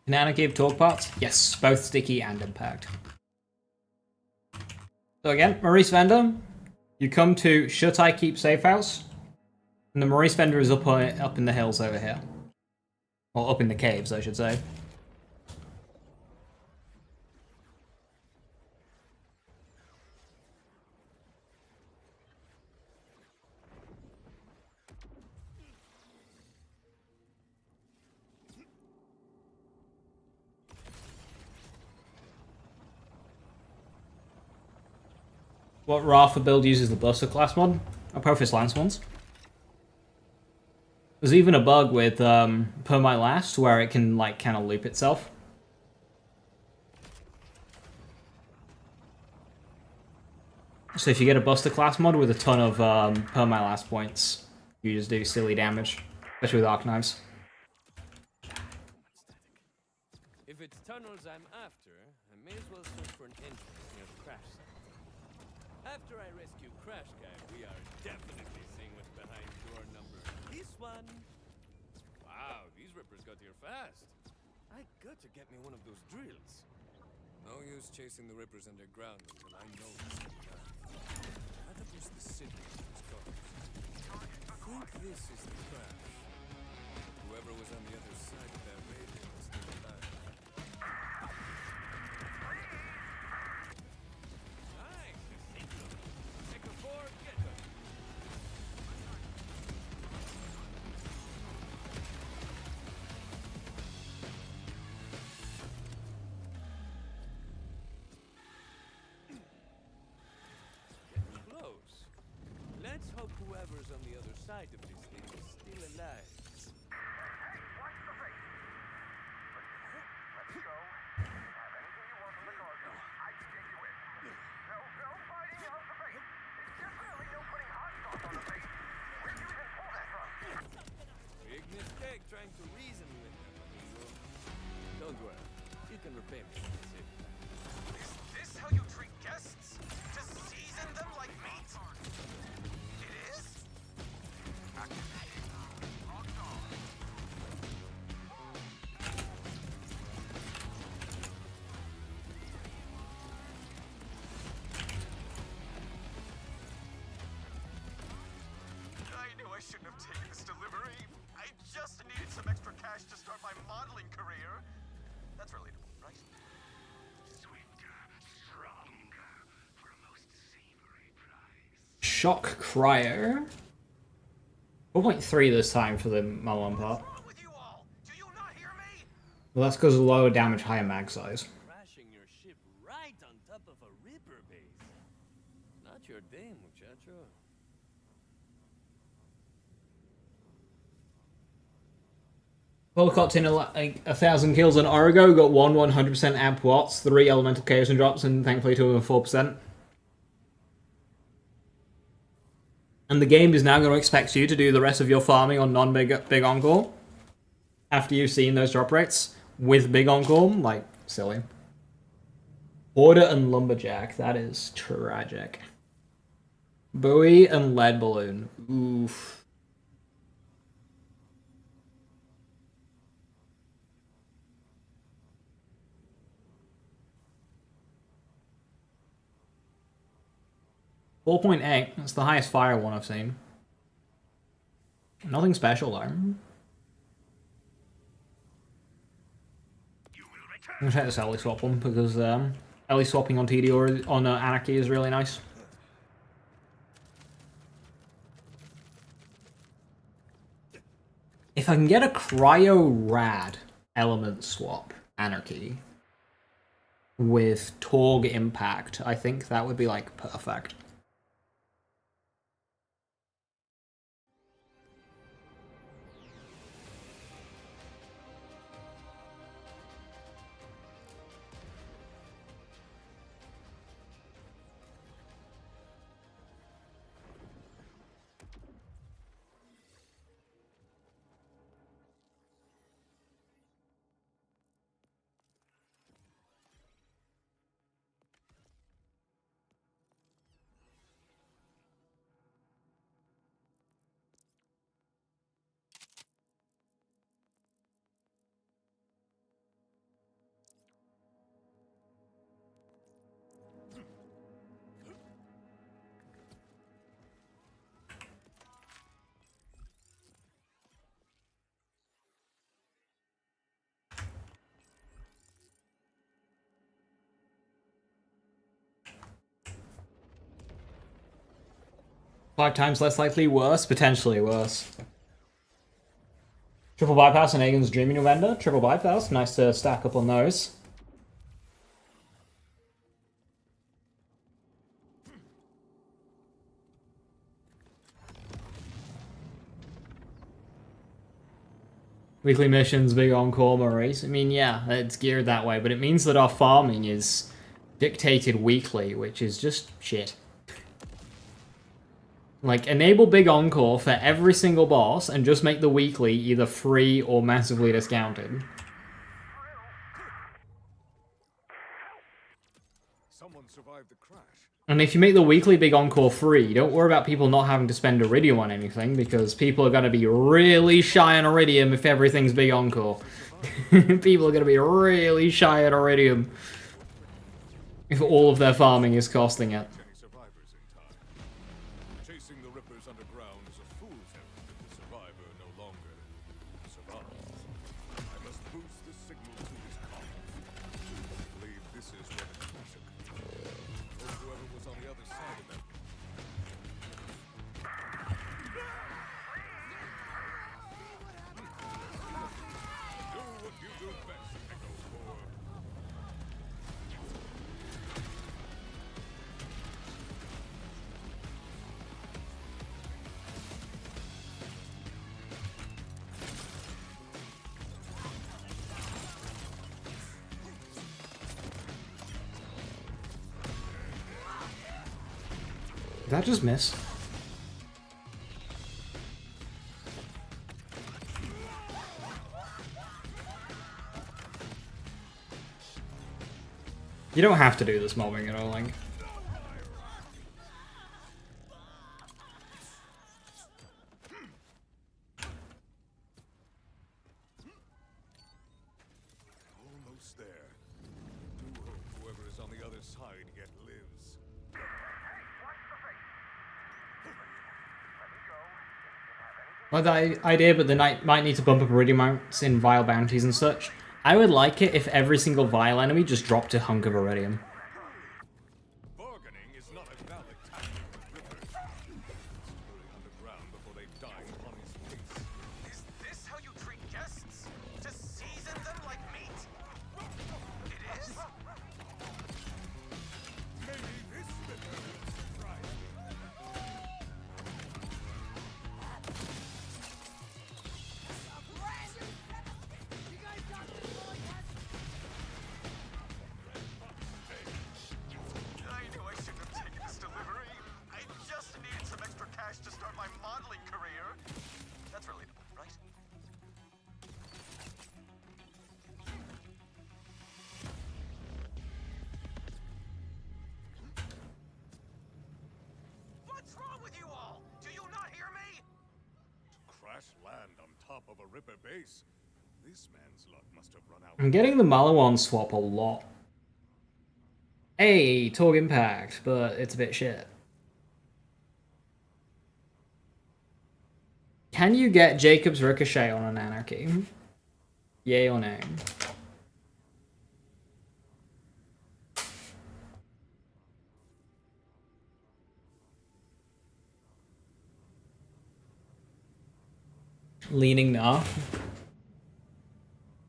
Banana Cave talk parts? Yes, both sticky and impact. So again, Maurice Vendor, you come to Should I Keep Safe House? And the Maurice Vendor is up in the hills over here. Or up in the caves, I should say. What Rafa build uses the Buster class mod? Apophis Lance ones. There's even a bug with Per My Last where it can like kind of loop itself. So if you get a Buster class mod with a ton of Per My Last points, you just do silly damage, especially with Arc Knives. If it's tunnels I'm after, I may as well search for an entrance near the crash site. After I rescue Crash Guy, we are definitely seeing what's behind door number this one. Wow, these rippers got here fast. I got to get me one of those drills. No use chasing the rippers underground until I know what's going on. That was the city of these cars. I think this is the crash. Whoever was on the other side of that radio is still alive. Nice! Take a four, get them! Getting close. Let's hope whoever's on the other side of this thing is still alive. Watch the face. Let's go. Have anything you want from the cargo. I can get you in. No fighting out the face. Definitely no putting hot sauce on the face. Where'd you even pull that from? Big mistake trying to reason with them, amigo. Don't worry. You can repay me. Is this how you treat guests? To season them like meat? It is? Locked on. I knew I shouldn't have taken this delivery. I just needed some extra cash to start my modeling career. That's relatable, right? Sweeter, stronger, for a most savory price. Shock Cryo. 4.3 this time for the Malone part. What's wrong with you all? Do you not hear me? Well, that's because of lower damage, higher mag size. Crashing your ship right on top of a ripper base. Not your day, muchacho. Polcott in 1,000 kills on Origo, got 100% amp watts, 3 elemental chaos and drops, and thankfully 2 of 4%. And the game is now going to expect you to do the rest of your farming on non-Big Encore after you've seen those drop rates with Big Encore. Like, silly. Order and Lumberjack, that is tragic. Buoy and Lead Balloon, oof. .8, that's the highest fire one I've seen. Nothing special though. I'm gonna take this Ellie swap one because Ellie swapping on TD or on Anarchy is really nice. If I can get a Cryo Rad element swap Anarchy with Torg Impact, I think that would be like perfect. Five times less likely, worse? Potentially worse. Triple bypass and Aegon's Dreaming of Ender. Triple bypass, nice to stack up on those. Weekly missions, Big Encore, Maurice. I mean, yeah, it's geared that way, but it means that our farming is dictated weekly, which is just shit. Like, enable Big Encore for every single boss and just make the weekly either free or massively discounted. Someone survived the crash. And if you make the weekly Big Encore free, don't worry about people not having to spend Iridium on anything, because people are going to be really shy on Iridium if everything's Big Encore. People are going to be really shy on Iridium if all of their farming is costing it. Any survivors in time. Chasing the Rippers underground is a fool's errand if the survivor no longer survives. I must boost the signal to his comms. I believe this is where the crash occurred. Or whoever was on the other side of that. Do what you do best, Big Encore. Did that just miss? You don't have to do this mobbing at all, Link. Almost there. Do hope whoever is on the other side yet lives. Like that idea, but the knight might need to bump up Iridium amounts in Vile bounties and such. I would like it if every single Vile enemy just dropped a hunk of Iridium. Bargaining is not a valid tactic with Rippers. Scurry underground before they die upon his face. Is this how you treat guests? To season them like meat? It is? Maybe this Ripper will surprise me. I knew I shouldn't have taken this delivery. I just needed some extra cash to start my modeling career. That's relatable, right? What's wrong with you all? Do you not hear me? To crash land on top of a Ripper base. This man's luck must have run out. I'm getting the Malawan swap a lot. Hey, Torg Impact, but it's a bit shit. Can you get Jacob's Ricochet on an Anarchy? Yay or nay? Leaning nah.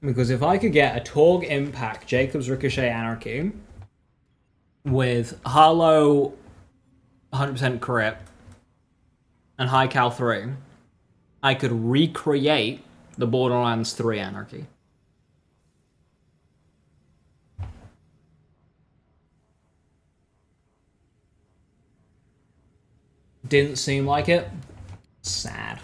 Because if I could get a Torg Impact Jacob's Ricochet Anarchy with Harlow 100% crit and High Cal 3, I could recreate the Borderlands 3 Anarchy. Didn't seem like it. Sad.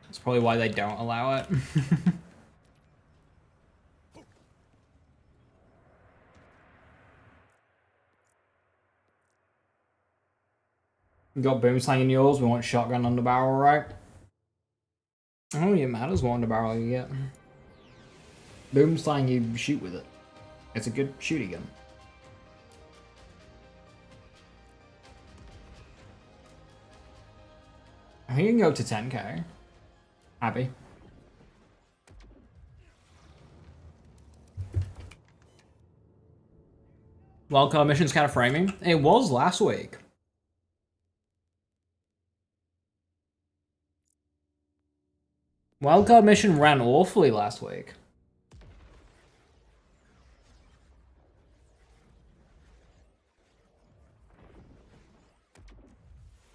That's probably why they don't allow it. You got boomslang in yours, we want shotgun under barrel, right? I don't think it matters what under barrel you get. Boomslang, you shoot with it. It's a good shooting gun. I think you can go to 10k. Happy. Wildcard mission's kind of framing. It was last week. Wildcard mission ran awfully last week.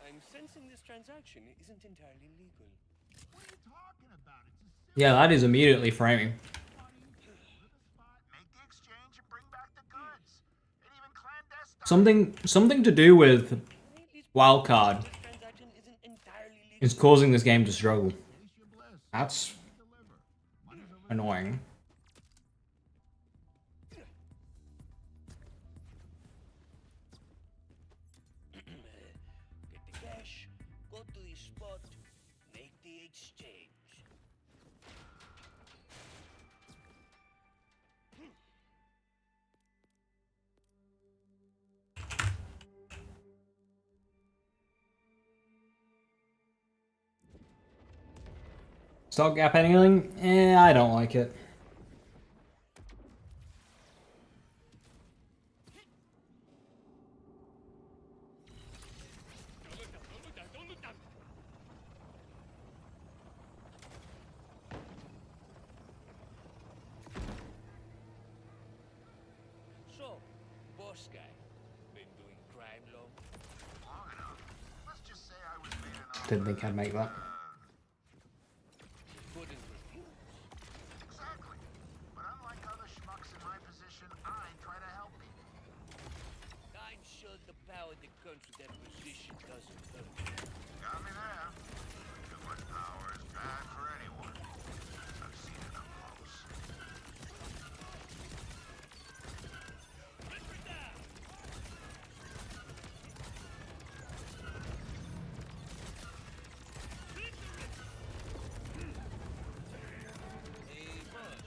I'm sensing this transaction isn't entirely legal. What are you talking about? It's a Yeah, that is immediately framing. make the exchange and bring back the goods. And even clandestine. Something to do with wildcard This transaction isn't entirely legal. is causing this game to struggle. That's annoying. Get the cash, go to the spot, make the exchange. Stock gap anything? I don't like it. So, boss guy, been doing crime long? Long enough. Let's just say I was made an Didn't think I'd make that. Couldn't refuse. Exactly. But unlike other schmucks in my position, I try to help people. I'm sure the power that comes with that position doesn't hurt. Got me there. Too much power is bad for anyone. I've seen it up close. Hey, boss,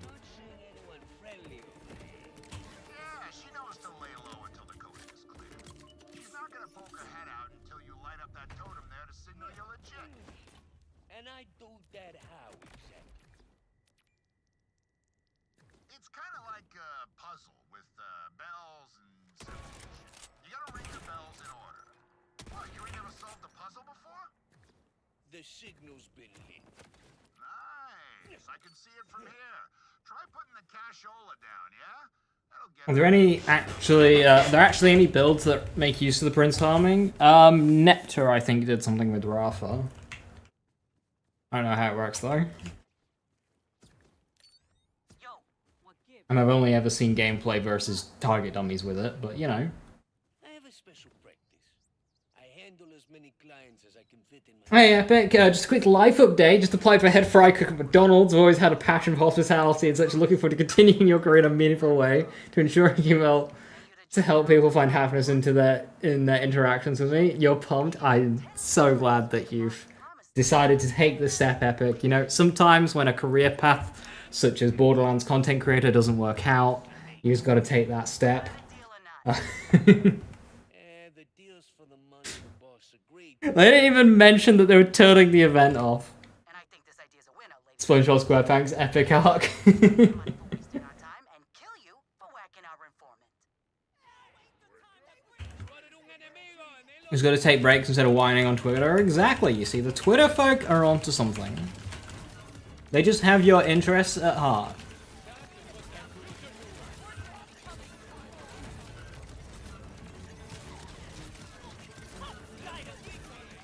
not seeing anyone friendly over there. Yeah, she knows to lay low until the coast is clear. She's not gonna poke her head out until you light up that totem there to signal you're legit. And I do that how exactly? It's kind of like a puzzle with bells and symbols. You gotta ring the bells in order. What, you ain't never solved a puzzle before? The signal's been lit. Nice, I can see it from here. Try putting the cashola down, yeah? That'll get Are there any actually, are there actually any builds that make use of the Prince Harming? Nepta, I think, did something with Rafa. I don't know how it works though. And I've only ever seen gameplay versus target dummies with it, but you know. I have a special practice. I handle as many clients as I can fit in my... Hey Epic, just a quick life update. Just applied for head fry cook at McDonald's. I've always had a passion for hospitality and such. Looking forward to continuing your career in a meaningful way to ensure you will to help people find happiness in their interactions with me. You're pumped. I'm so glad that you've decided to take this step, Epic. You know, sometimes when a career path such as Borderlands content creator doesn't work out, you just got to take that step. The deals for the money the boss agreed. They didn't even mention that they were turning the event off. And I think this idea's a winner, ladies. SpongeBob SquarePants Epic Arc. Money for wasting our time and kill you for whacking our informant. Who's got to take breaks instead of whining on Twitter? Exactly. You see, the Twitter folk are onto something. They just have your interests at heart.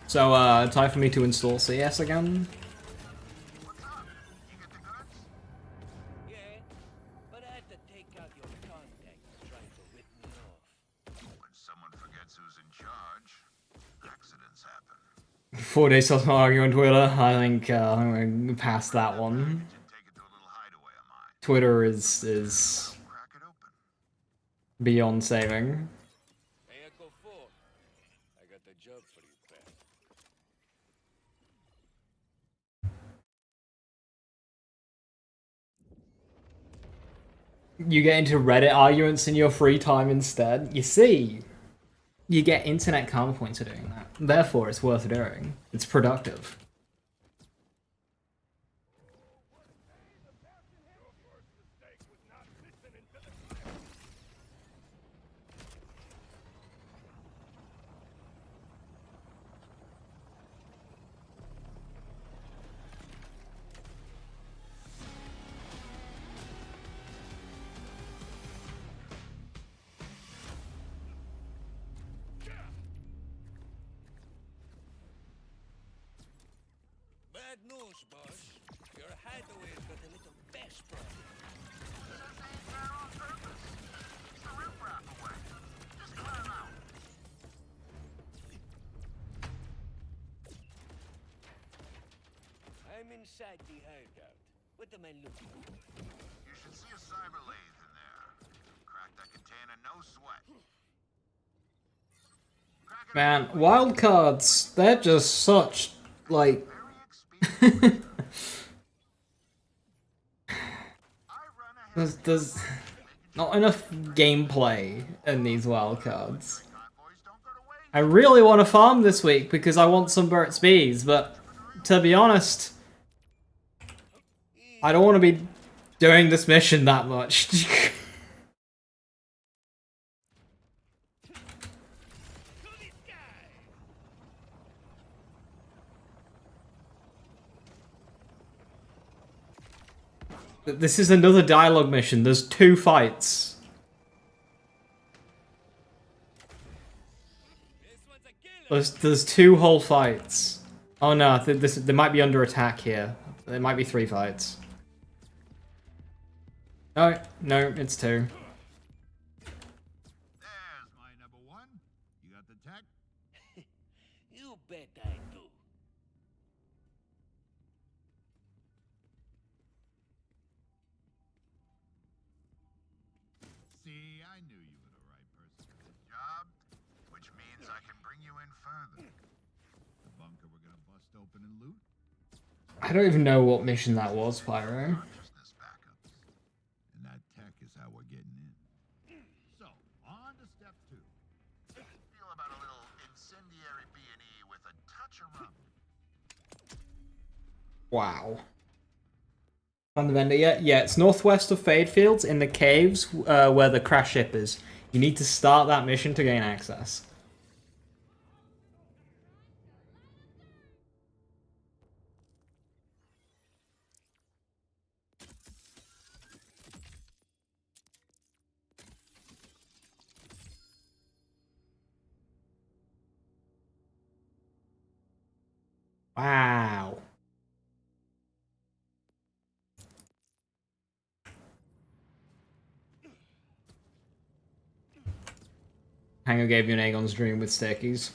So, time for me to install CS again. What's up? You get the goods? Yeah, but I had to take out your contacts trying to rip me off. When someone forgets who's in charge, accidents happen. 4 days till arguing on Twitter. I think I'm going to pass that one. And take it to a little hideaway of mine. Twitter is Crack it open. beyond saving. Hey, Echo 4. I got the job for you, pal. You get into Reddit arguments in your free time instead. You see, you get internet karma points for doing that. Therefore, it's worth doing. It's productive. Bad news, boss. Your hideaway's got a little pest problem. I'm inside the hideout. What am I looking for? You should see a cyber lathe in there. Crack that container, no sweat. Crack it Man, open. wildcards, they're just such, like... Very expedient. I run ahead. there's not enough gameplay in these wildcards. Convoys don't go to waste. I really want to farm this week because I want some Burt's Bees, but to be honest, I don't want to be doing this mission that much. This is another dialogue mission. There's 2 fights. This one's a killer. There's 2 whole fights. Oh no, they might be under attack here. There might be 3 fights. No, no, it's 2. There's my number one. You got the tech? You bet I do. See, I knew you were the right person for this job, which means I can bring you in further. The bunker we're gonna bust open and loot. I don't even know what mission that was, Pyro. Consciousness backups. And that tech is how we're getting in. So, on to step 2. Feel about a little incendiary B&E with a touch of rum. Wow. On the vendor yet? Yeah, it's northwest of Fade Fields in the caves where the crash ship is. You need to start that mission to gain access. Wow. Hango gave you an Aegon's dream with stickies.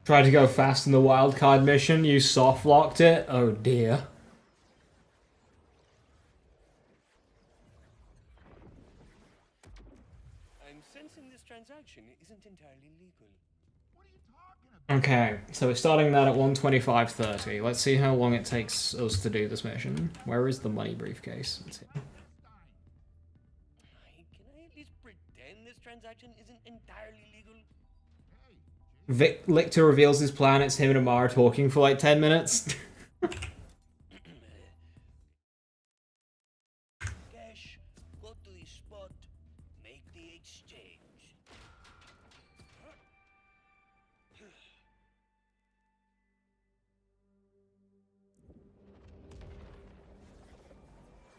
Tried to go fast in the wildcard mission, you soft locked it? Oh dear. I'm sensing this transaction isn't entirely legal. Okay, so we're starting that at 125.30. Let's see how long it takes us to do this mission. Where is the money briefcase? It's here. Can I at least pretend this transaction isn't entirely legal? Lictor reveals his plan. It's him and Amara talking for like 10 minutes. Cash, go to the spot, make the exchange.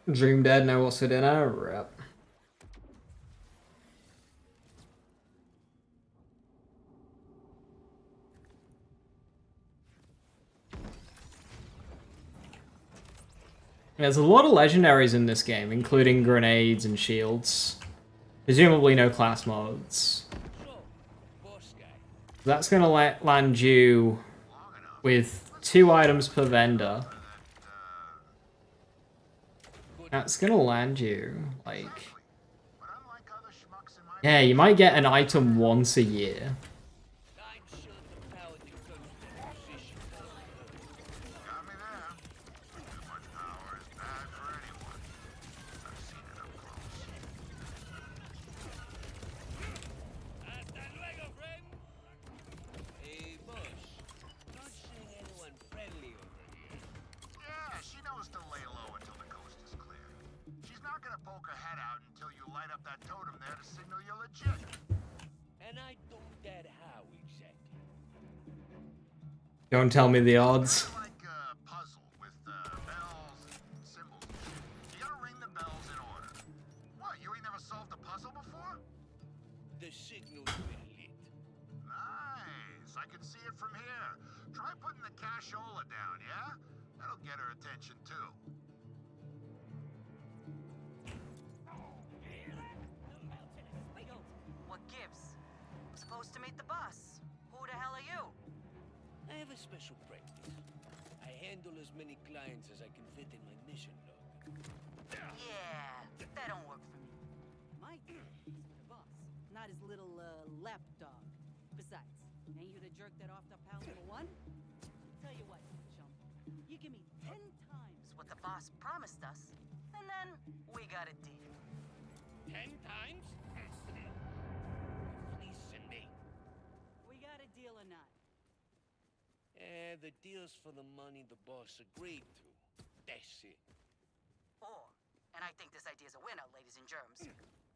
Dream Dead, know what's for dinner? Rip. There's a lot of legendaries in this game, including grenades and shields. Presumably no class mods. So, boss guy, That's gonna land you with 2 items per vendor. That's gonna land you, like... But unlike other schmucks in my Yeah, you might get an item once a year. I'm sure the paladin comes to that position. got me there. Too much power is bad for anyone. I've seen it up close. Hasta luego, friend. Hey, boss. Not seeing anyone friendly over here. Yeah, she knows to lay low until the coast is clear. She's not gonna poke her head out until you light up that totem there to signal you're legit. And I do that how exactly? Don't tell me the odds. Like a puzzle with bells and symbols and shit. You gotta ring the bells in order. What, you ain't never solved a puzzle before? The signal's been lit. Nice. I can see it from here. Try putting the cashola down, yeah? That'll get her attention too. What gives? I'm supposed to meet the boss. Who the hell are you? I have a special practice. I handle as many clients as I can fit in my mission log. Yeah, that don't work for me. My deal is for the boss, not his little, lapdog. Besides, ain't you the jerk that offed up pal number 1? Tell you what, chump. You give me 10 times It's what the boss promised us. And then we got a deal. 10 times? Fleecing me. we got a deal or not. The deal's for the money the boss agreed to. That's it. Or, and I think this idea's a winner, ladies and germs.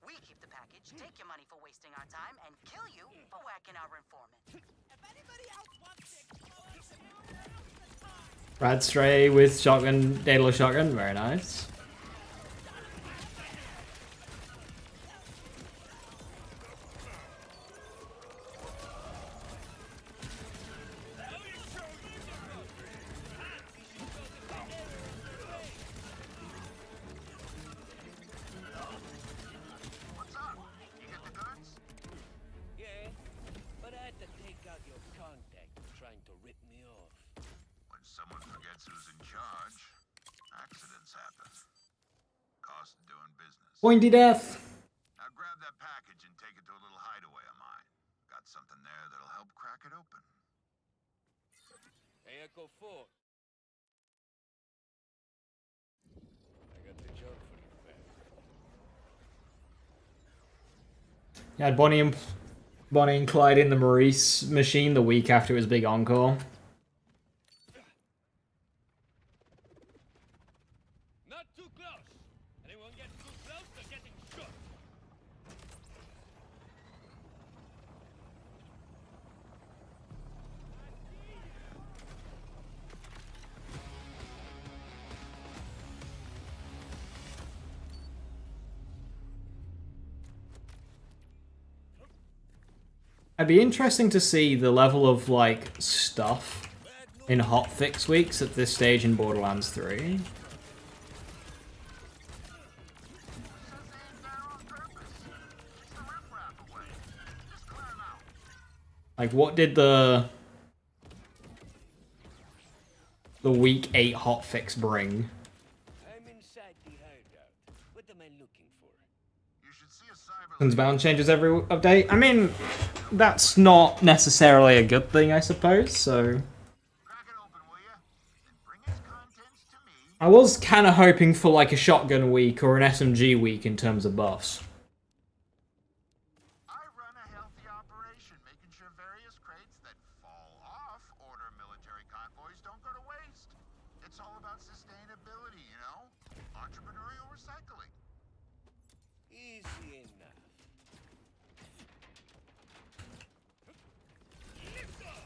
We keep the package, take your money for wasting our time, and kill you for whacking our informant. If anybody else wants to explode, Rad Stray with shotgun, Daedalus shotgun, very nice. What's up? You get the goods? Yeah, but I had to take out your contact trying to rip me off. When someone forgets who's in charge, accidents happen. Cost of doing business. Pointy death. Now grab that package and take it to a little hideaway of mine. Got something there that'll help crack it open. Hey, Echo 4. I got the job for you, man. You had Bonnie and Clyde in the Maurice machine the week after it was Big Encore. Not too close. Anyone gets too close, they're getting shot. It'd be interesting to see the level of, like, stuff in hotfix weeks at this stage in Borderlands 3. Says they ain't there on purpose. It's the riffraff away. Just clear 'em out. Like, what did the the week 8 hotfix bring? I'm inside the hideout. What am I looking for? You should see a cyber Sunbound changes every update. I mean, that's not necessarily a good thing, I suppose, so... Crack it open, will ya? And bring its contents to me. I was kind of hoping for like a shotgun week or an SMG week in terms of buffs. I run a healthy operation, making sure various crates that fall off order military convoys don't go to waste. It's all about sustainability, you know? Entrepreneurial recycling. Easy enough. Lift off!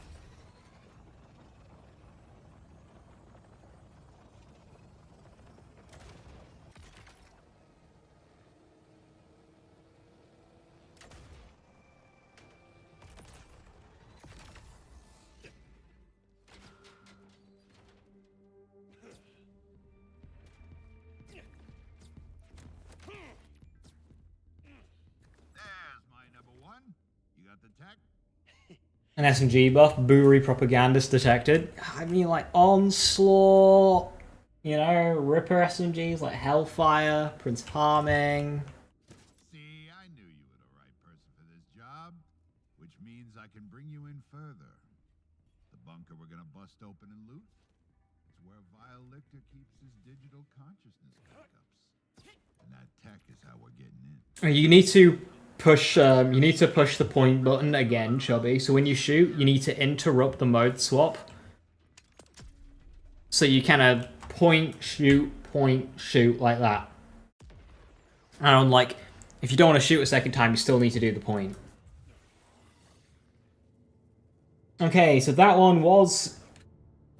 1. You got the tech? An SMG buff, Buri propagandist detected. I mean, like, Onslaught, you know, Ripper SMGs like Hellfire, Prince Harming. See, I knew you were the right person for this job, which means I can bring you in further. The bunker we're gonna bust open and loot. It's where Vile Lictor keeps his digital consciousness backups. And that tech is how we're getting in. You need to push the point button again, Chubby. So when you shoot, you need to interrupt the mode swap. So you kind of point, shoot, like that. And like, if you don't want to shoot a second time, you still need to do the point. Okay, so that one was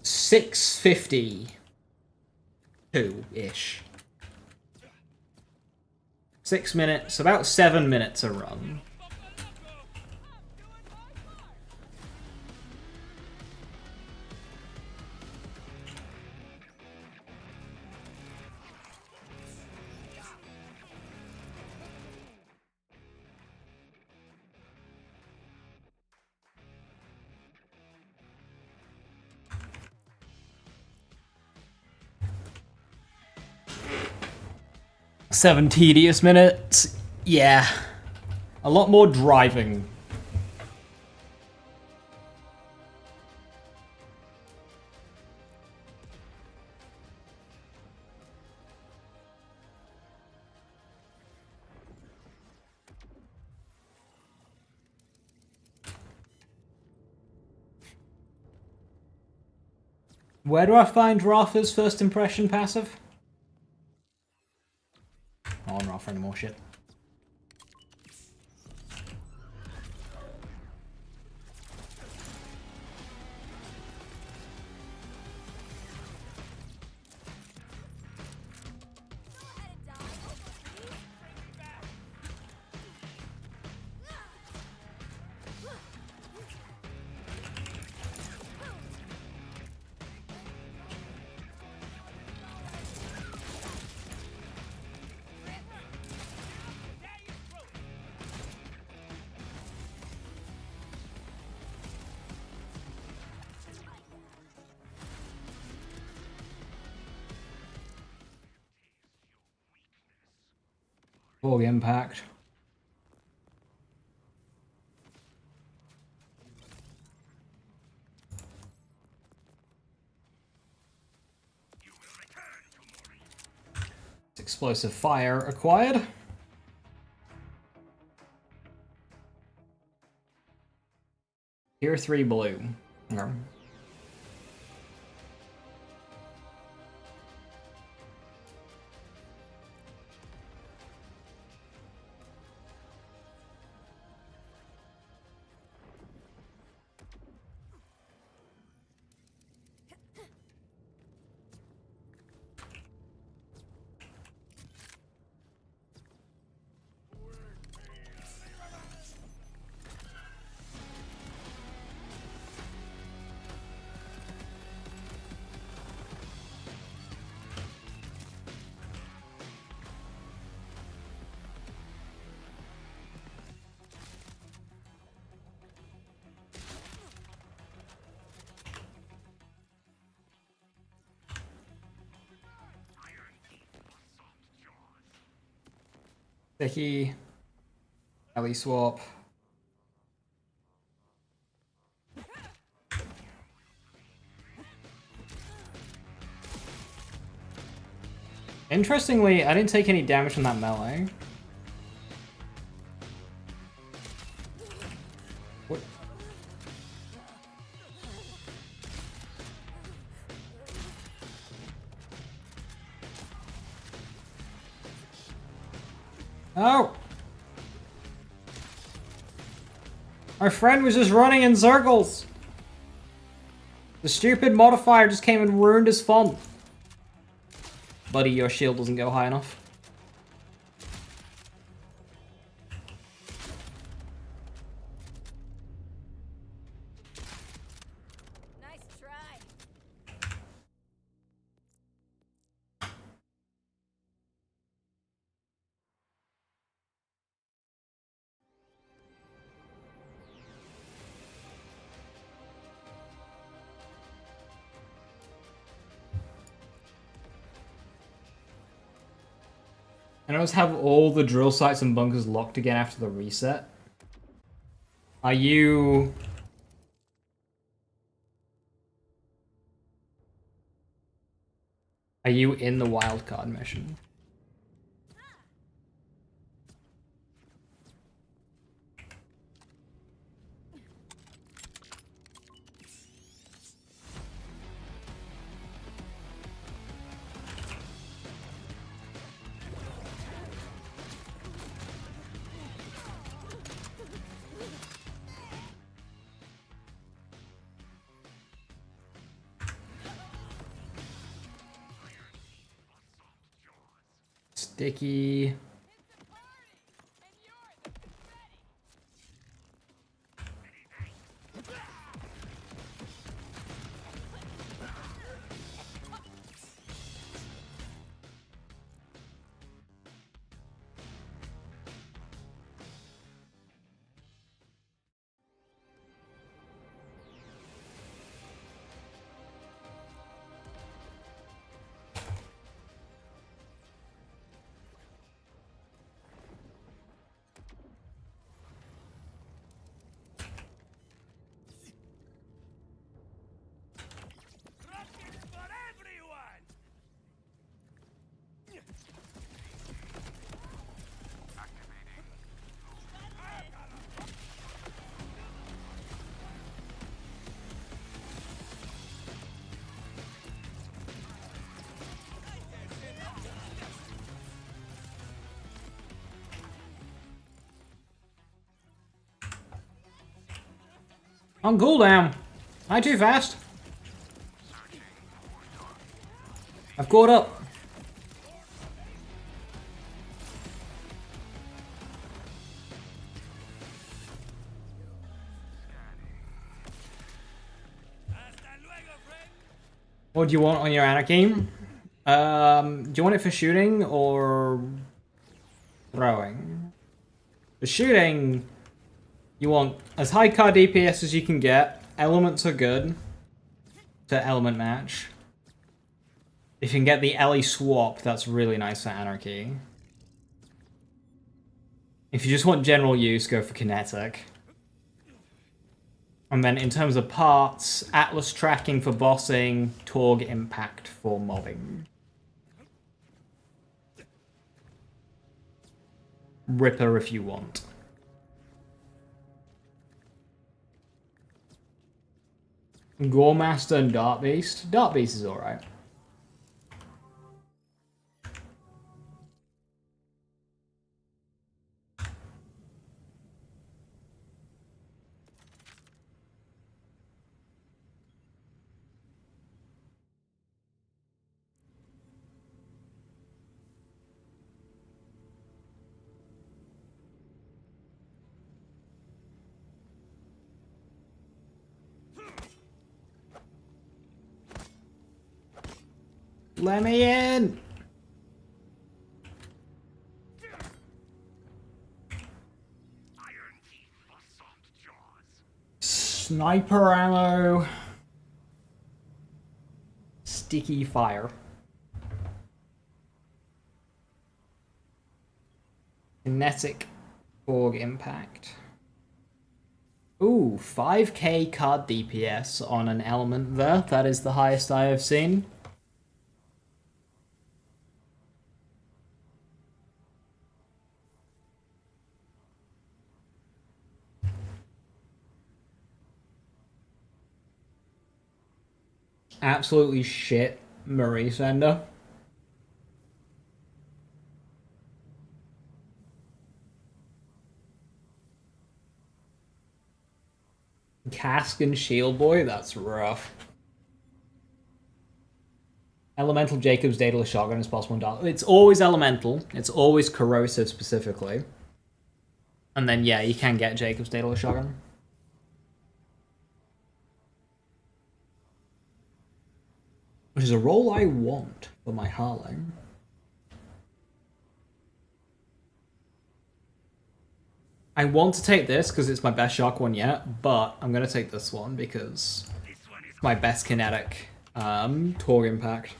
6:52-ish. 6 minutes, about 7 minutes a run. Seven tedious minutes. Yeah. A lot more driving. Where do I find Rafa's first impression passive? I don't offer any more shit. Big impact. Explosive fire acquired. Tier 3 blue. No. Sticky. Ellie swap. Interestingly, I didn't take any damage from that melee. What? Oh! My friend was just running in circles! The stupid modifier just came and ruined his fun. Buddy, your shield doesn't go high enough. Nice try. And I always have all the drill sites and bunkers locked again after the reset. Are you... Are you in the wildcard mission? Sticky. On cooldown. Am I too fast? I've caught up. What do you want on your anarchy? Do you want it for shooting or throwing? For shooting, you want as high card DPS as you can get. Elements are good to element match. If you can get the Ellie swap, that's really nice for anarchy. If you just want general use, go for kinetic. And then in terms of parts, Atlas tracking for bossing, Torg impact for mobbing. Ripper if you want. Goremaster and Dart Beast. Dart Beast is alright. Let me in! Sniper ammo. Sticky fire. Kinetic org impact. Ooh, 5k card DPS on an element there. That is the highest I have seen. Absolutely shit, Marie Sender. Cask and Shield Boy, that's rough. Elemental Jacob's Daedalus Shotgun is +1. It's always elemental. It's always corrosive specifically. And then yeah, you can get Jacob's Daedalus Shotgun. Which is a role I want for my Harlow. I want to take this because it's my best shock one yet, but I'm gonna take this one because it's my best kinetic Torg impact.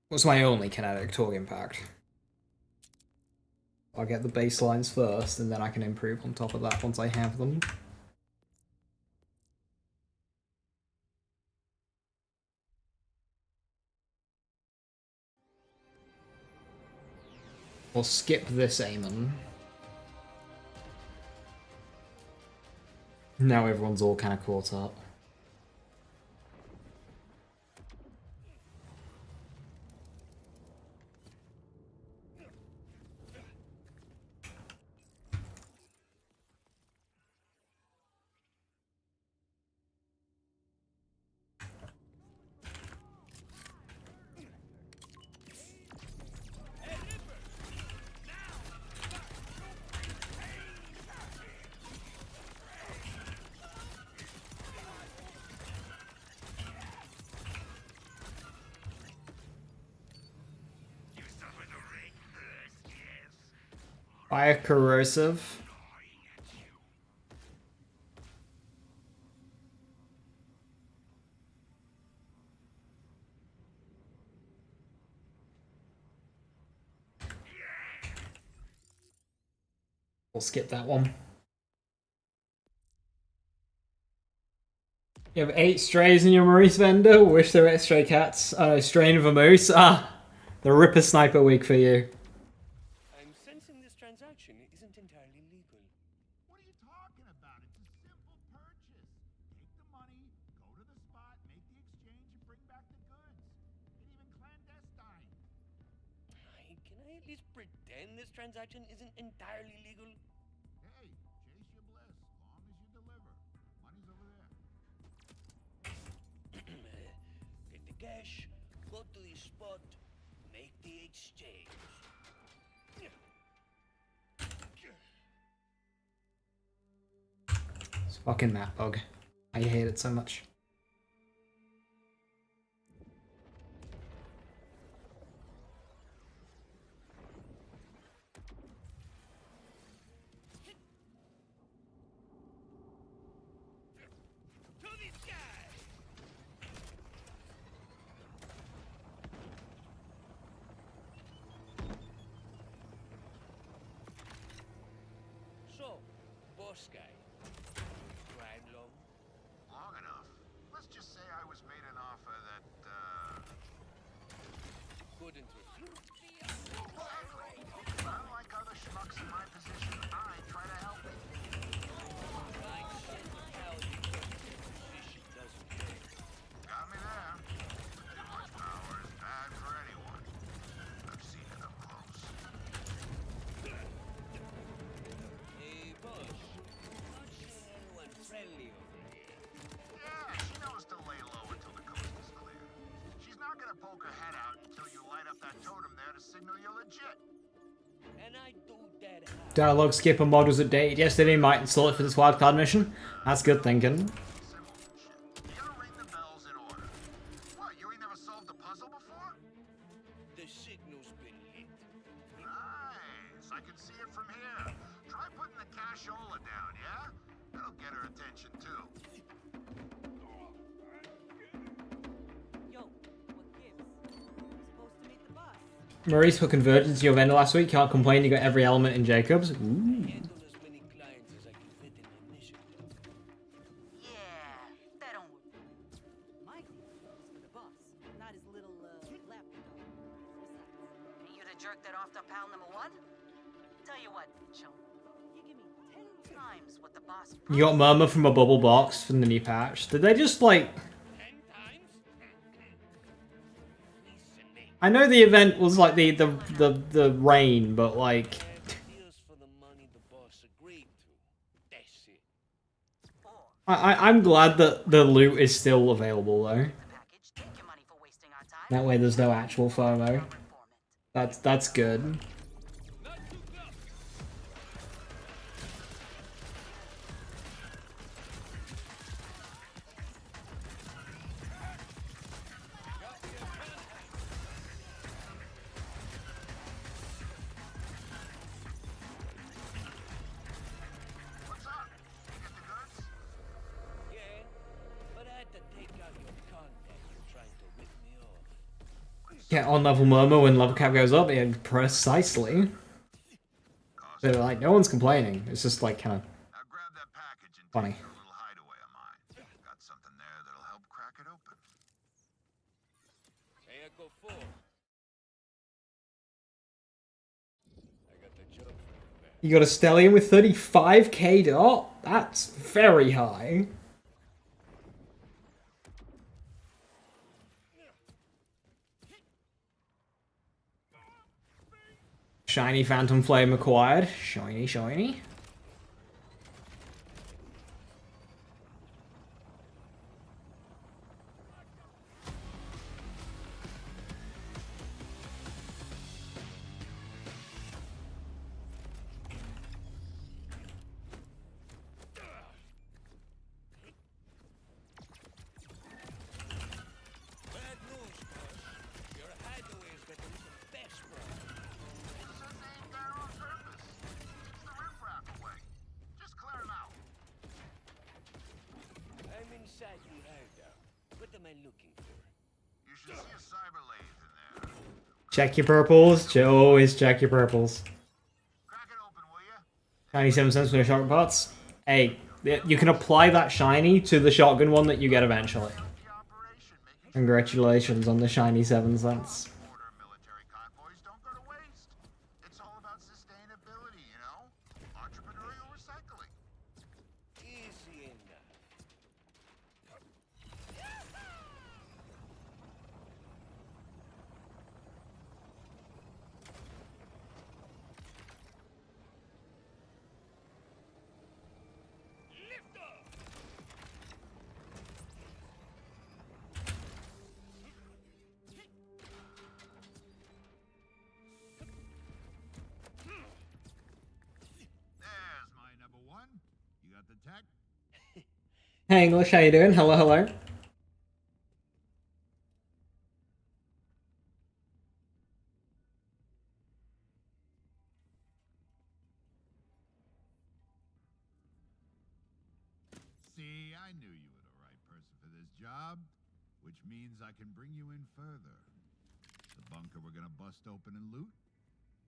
What's my only kinetic Torg impact? I'll get the baselines first, and then I can improve on top of that once I have them. We'll skip this Amon. Now everyone's all kind of caught up. Fire corrosive. We'll skip that one. You have 8 strays in your Maurice vendor. Wish there were stray cats. Strain of a moose. Ah, the Ripper Sniper week for you. I'm sensing this transaction isn't entirely legal. What are you talking about? It's a simple purchase. Take the money, go to the spot, make the exchange, and bring back the goods. Ain't even clandestine. Can I at least pretend this transaction isn't entirely legal? Hey, chase your bliss, long as you deliver. Money's over there. Get the cash, go to the spot, make the exchange. It's fucking map bug. I hate it so much. To the sky! So, boss guy, crime long? Long enough. Let's just say I was made an offer that, Couldn't refuse. unlike other schmucks in my position, I try to help it. Like how the position doesn't pay. Got me there. Too much power is bad for anyone. I've seen it up close. Hey, boss, not seeing anyone friendly over here. Yeah, she knows to lay low until the coast is clear. She's not gonna poke her head out until you light up that totem there to signal you're legit. And I do that how? Dialogue skipper mod was updated yesterday. Might install it for this wildcard mission. That's good thinking. Simple shit. You gotta ring the bells in order. What, you ain't never solved a puzzle before? The signal's been hit. Nice. I can see it from here. Try putting the cashola down, yeah? That'll get her attention, too. Yo, what gives? We're supposed to meet the boss. Maurice put convergence in your vendor last week. Can't complain. You got every element in Jacobs. Ooh. Handle as many clients as I can fit in my mission. Yeah, that don't work. My deal is for the boss, not his little, lap dog. Ain't you the jerk that offed up pal number one? Tell you what, chump. You give me 10 Times what the boss You got Murmur from a bubble box from the new patch. Did they just like? 10 times? Listen, mate. I know the event was like the rain, but like Deals for the money the boss agreed to. That's it. I'm glad that the loot is still available though. Package, take your money for wasting our time. That way there's no actual FOMO. Informant. That's good. Not too close. What's up? You get the goods? Yeah, but I had to take out your contact for trying to rip me off. Yeah, on level Murmur when level cap goes up, yeah, precisely. So like no one's complaining. It's just like kind of Now grab that package and funny. take it to a little hideaway of mine. Got something there that'll help crack it open. Hey, Echo 4. I got the joke for you there. You got a Stellium with 35k dot? That's very high. Shiny Phantom Flame acquired. Shiny, shiny. Bad news, boss. Your hideaway's got a little best friend. It says they ain't there on purpose. Keeps the riffraff away. Just clear him out. I'm inside your hideout. What am I looking for? You should see a cyber lathe in there. Check your purples. Always check your purples. Crack it open, will ya? 97 cents for the shotgun parts. Hey, you can apply that shiny to the shotgun one that you get eventually. The operation making Congratulations on the shiny 7 cents. border military convoys don't go to waste. It's all about sustainability, you know? Entrepreneurial recycling. Easy enough. Lift off! There's my number one. You got the tech? Hey English, how you doing? Hello, hello. See, I knew you were the right person for this job, which means I can bring you in further. The bunker we're gonna bust open and loot.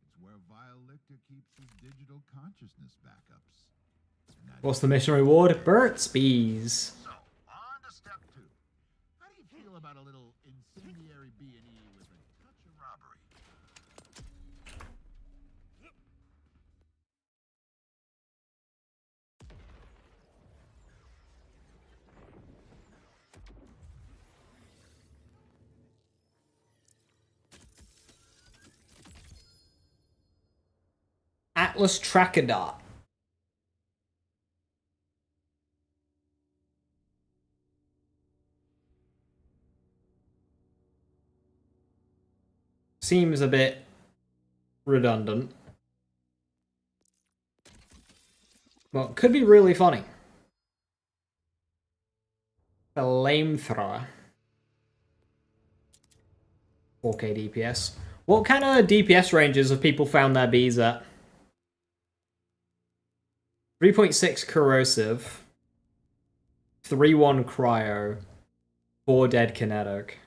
It's where Vile Lictor keeps his digital consciousness backups. And that What's the mission reward? Burt's Bees. So, on to step two. How do you feel about a little incendiary B&E with a touch of robbery? Atlas Tracker Dot. Seems a bit redundant. Well, it could be really funny. A flamethrower. 4k DPS. What kind of DPS ranges have people found their bees at? 3.6 corrosive. 3-1 cryo. 4 dead kinetic.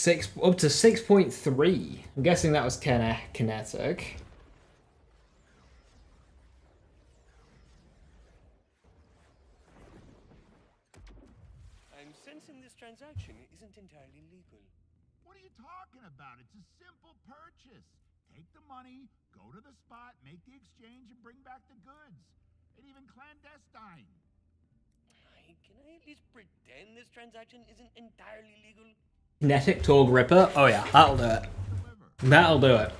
up to 6.3. I'm guessing that was kinetic. I'm sensing this transaction isn't entirely legal. What are you talking about? It's a simple purchase. Take the money, go to the spot, make the exchange, and bring back the goods. It even clandestine. Can I at least pretend this transaction isn't entirely legal? Kinetic Torg Ripper? Oh yeah, that'll do it. That'll do it.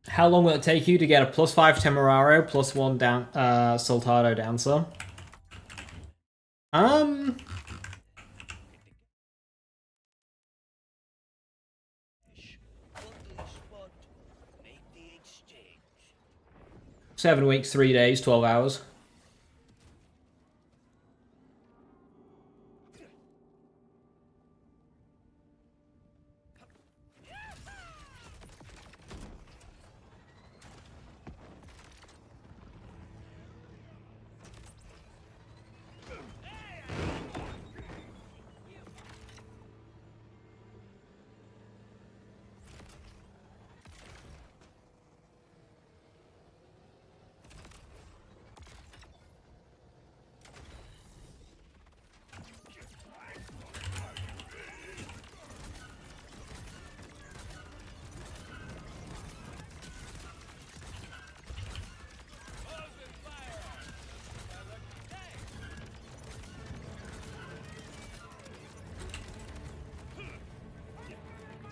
How long will it take you to get a +5 Temerario, +1 down Soltado Dancer? Go to the spot, make the exchange. 7 weeks, 3 days, 12 hours.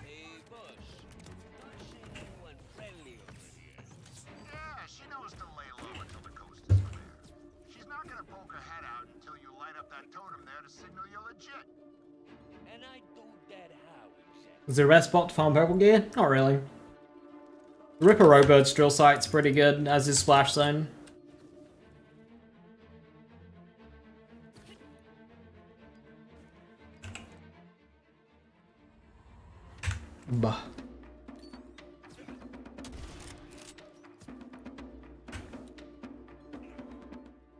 Hey, boss. Not seeing anyone friendly over here. Yeah, she knows to lay low until the coast is clear. She's not gonna poke her head out until you light up that totem there to signal you're legit. And I do that how exactly? Is there a best spot to farm purple gear? Not really. Ripper Robird's drill site's pretty good, as is Splash Zone. Bah.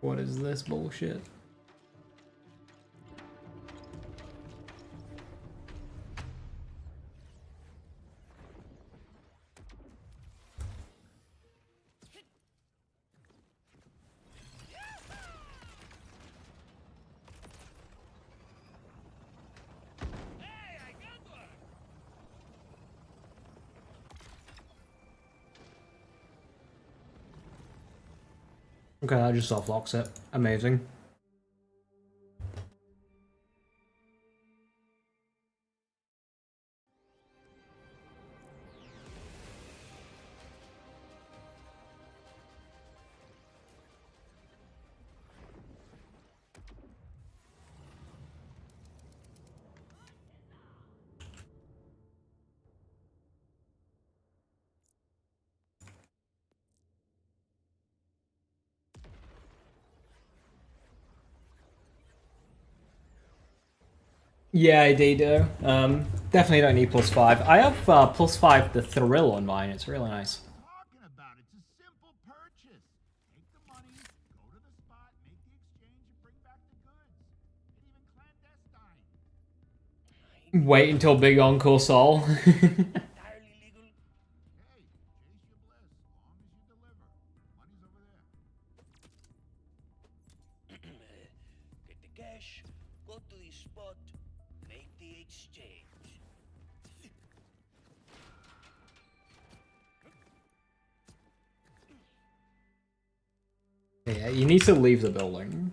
What is this bullshit? Okay, I just soft locks it. Amazing. Yeah, I do. Definitely don't need +5. I have +5 the thrill on mine. It's really nice. Talking about it's a simple purchase. Take the money, go to the spot, make the exchange, and bring back the goods. It even clandestine. Wait until Big Encore Sol. Entirely legal? Hey, chase your bliss, long as you deliver. Money's over there. Get the cash, go to the spot, make the exchange. Yeah, you need to leave the building.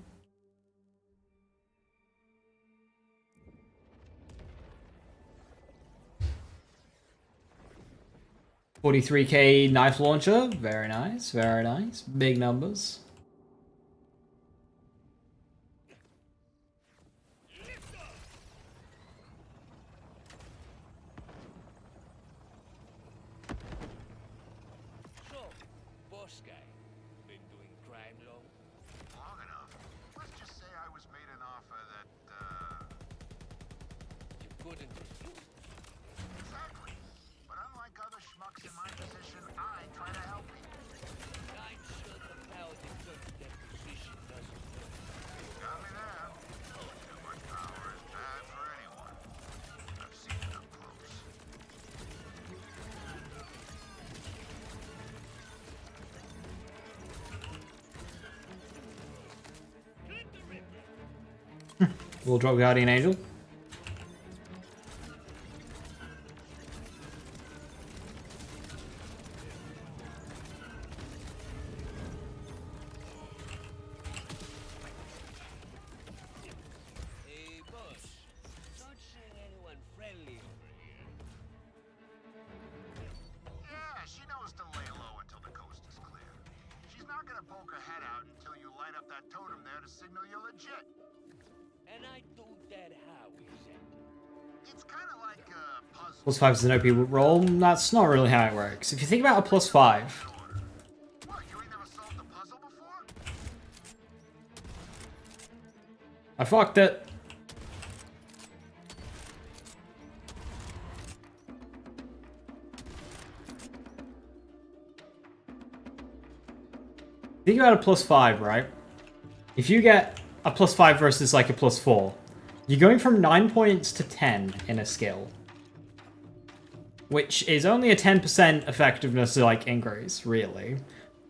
$43K knife launcher. Very nice, very nice. Big numbers. So, boss guy, been doing crime long? Long enough. Let's just say I was made an offer that, You couldn't refuse. Exactly. But unlike other schmucks in my position, I try to help people. I'm sure the power that comes with that position doesn't work. Got me there. Too much power is bad for anyone. We'll drop Guardian Angel. Hey, boss. Not seeing anyone friendly over here. Yeah, she knows to lay low until the coast is clear. She's not gonna poke her head out until you light up that totem there to signal you're legit. And I do that how, is it? It's kind of like a puzzle. Plus 5 is an OP roll. That's not really how it works. If you think about a plus 5, What, you ain't never solved a puzzle before? I fucked it. Think about a plus 5, right? If you get a plus 5 versus like a plus 4, you're going from 9 points to 10 in a skill. Which is only a 10% effectiveness like increase, really.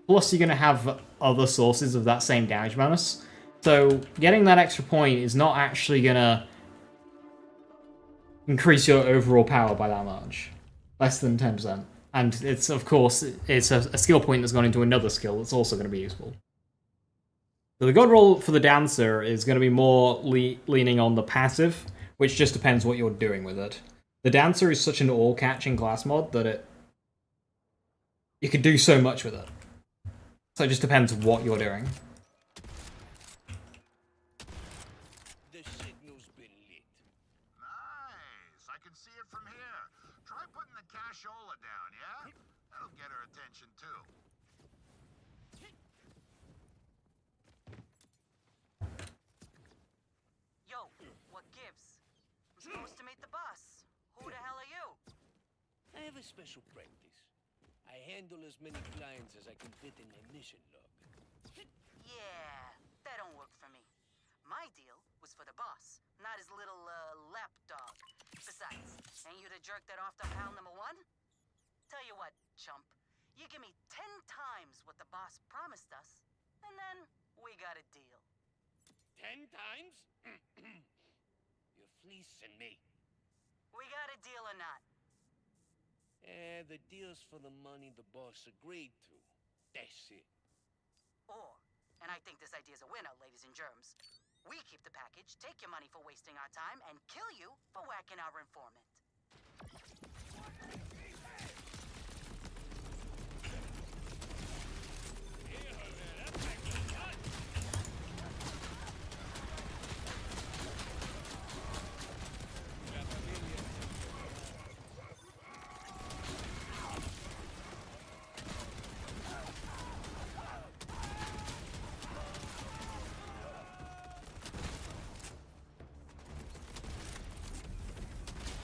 Plus you're going to have other sources of that same damage bonus. So getting that extra point is not actually going to increase your overall power by that much. Less than 10%. And it's, of course, it's a skill point that's gone into another skill that's also going to be useful. So the god roll for the Dancer is going to be more leaning on the passive, which just depends what you're doing with it. The Dancer is such an all-catching class mod that you can do so much with it. So it just depends what you're doing. The signal's been lit. Nice. I can see it from here. Try putting the cashola down, yeah? That'll get her attention too. Yo, what gives? I'm supposed to meet the boss. Who the hell are you? I have a special practice. I handle as many clients as I can fit in my mission log. Yeah, that don't work for me. My deal was for the boss, not his little, lapdog. Besides, ain't you the jerk that offed up pal number 1? Tell you what, chump. You give me 10 times what the boss promised us, and then we got a deal. 10 times? You're fleecing me. We got a deal or not? The deal's for the money the boss agreed to. That's it. Or, and I think this idea's a winner, ladies and germs, we keep the package, take your money for wasting our time, and kill you for whacking our informant.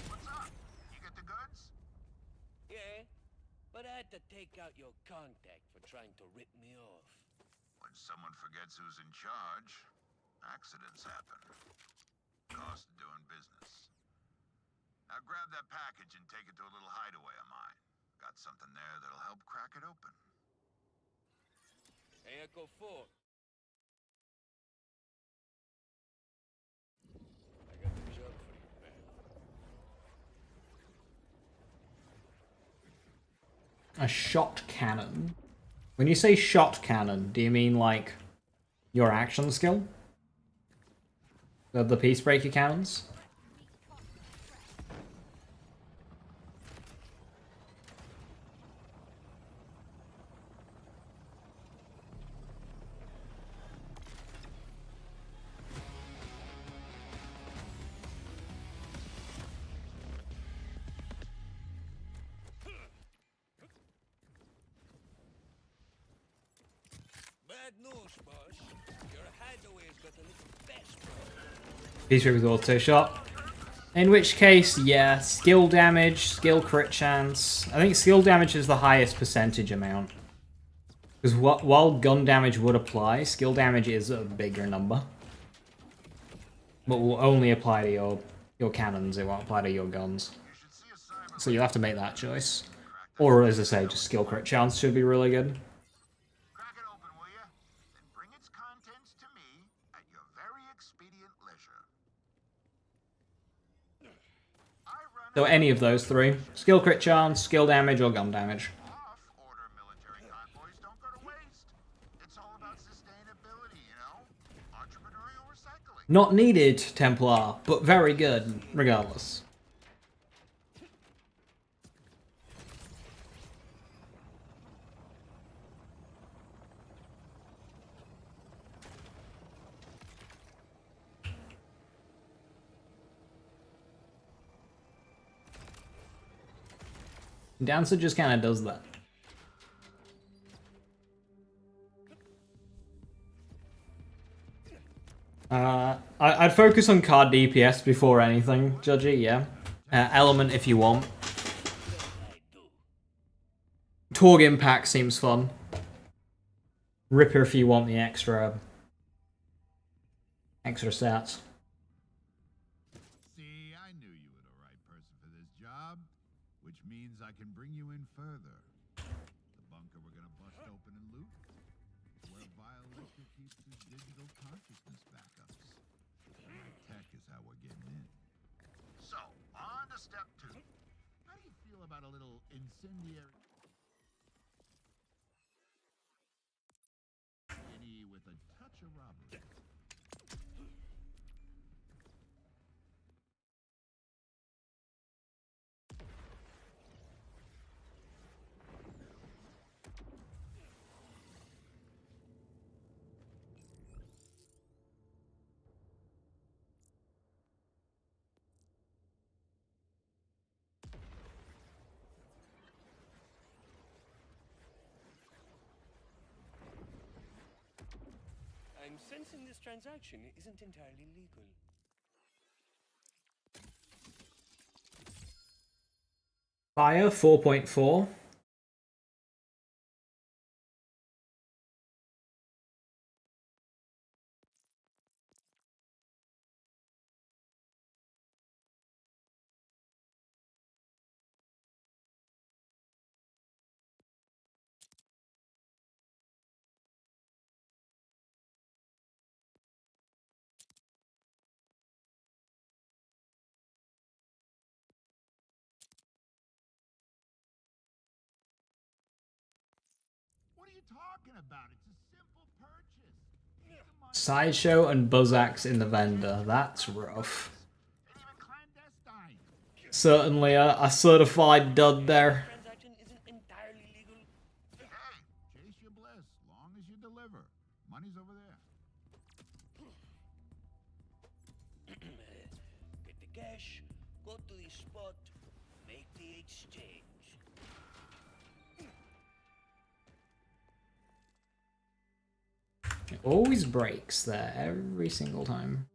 What's up? You get the goods? Yeah, but I had to take out your contact for trying to rip me off. When someone forgets who's in charge, accidents happen. Cost of doing business. Now grab that package and take it to a little hideaway of mine. Got something there that'll help crack it open. Hey, Echo 4. I got a job for you, man. A shot cannon. When you say shot cannon, do you mean like your action skill? The Peacebreaker cannons? Bad news, boss. Your hideaway's got a little fast. Peacebreaker with auto shot. In which case, yeah, skill damage, skill crit chance. I think skill damage is the highest percentage amount. Because while gun damage would apply, skill damage is a bigger number. But will only apply to your cannons, it won't apply to your guns. So you'll have to make that choice. Or, as I say, just skill crit chance should be really good. Crack it open, will you? Then bring its contents to me at your very expedient leisure. So any of those three. Skill crit chance, skill damage, or gun damage. Off-order military convoys don't go to waste. It's all about sustainability, you know? Entrepreneurial recycling. Not needed, Templar, but very good, regardless. Dancer just kind of does that. I'd focus on card DPS before anything, Judgy, yeah. Element if you want. Torg Impact seems fun. Ripper if you want the extra stats. See, I knew you were the right person for this job, which means I can bring you in further. The bunker we're gonna bust open and loot, where Violator keeps his digital consciousness backups. My tech is how we're getting in. So, on to step 2. How do you feel about a little incendiary with a touch of robbery? I'm sensing this transaction isn't entirely legal. Fire 4.4. What are you talking about? It's a simple purchase. Sideshow and Buzzax in the vendor. That's rough. And even clandestine. Certainly a certified dud there. Transaction isn't entirely legal. Hey, chase your bliss, long as you deliver. Money's over there. Get the cash, go to the spot, make the exchange. It always breaks there every single time.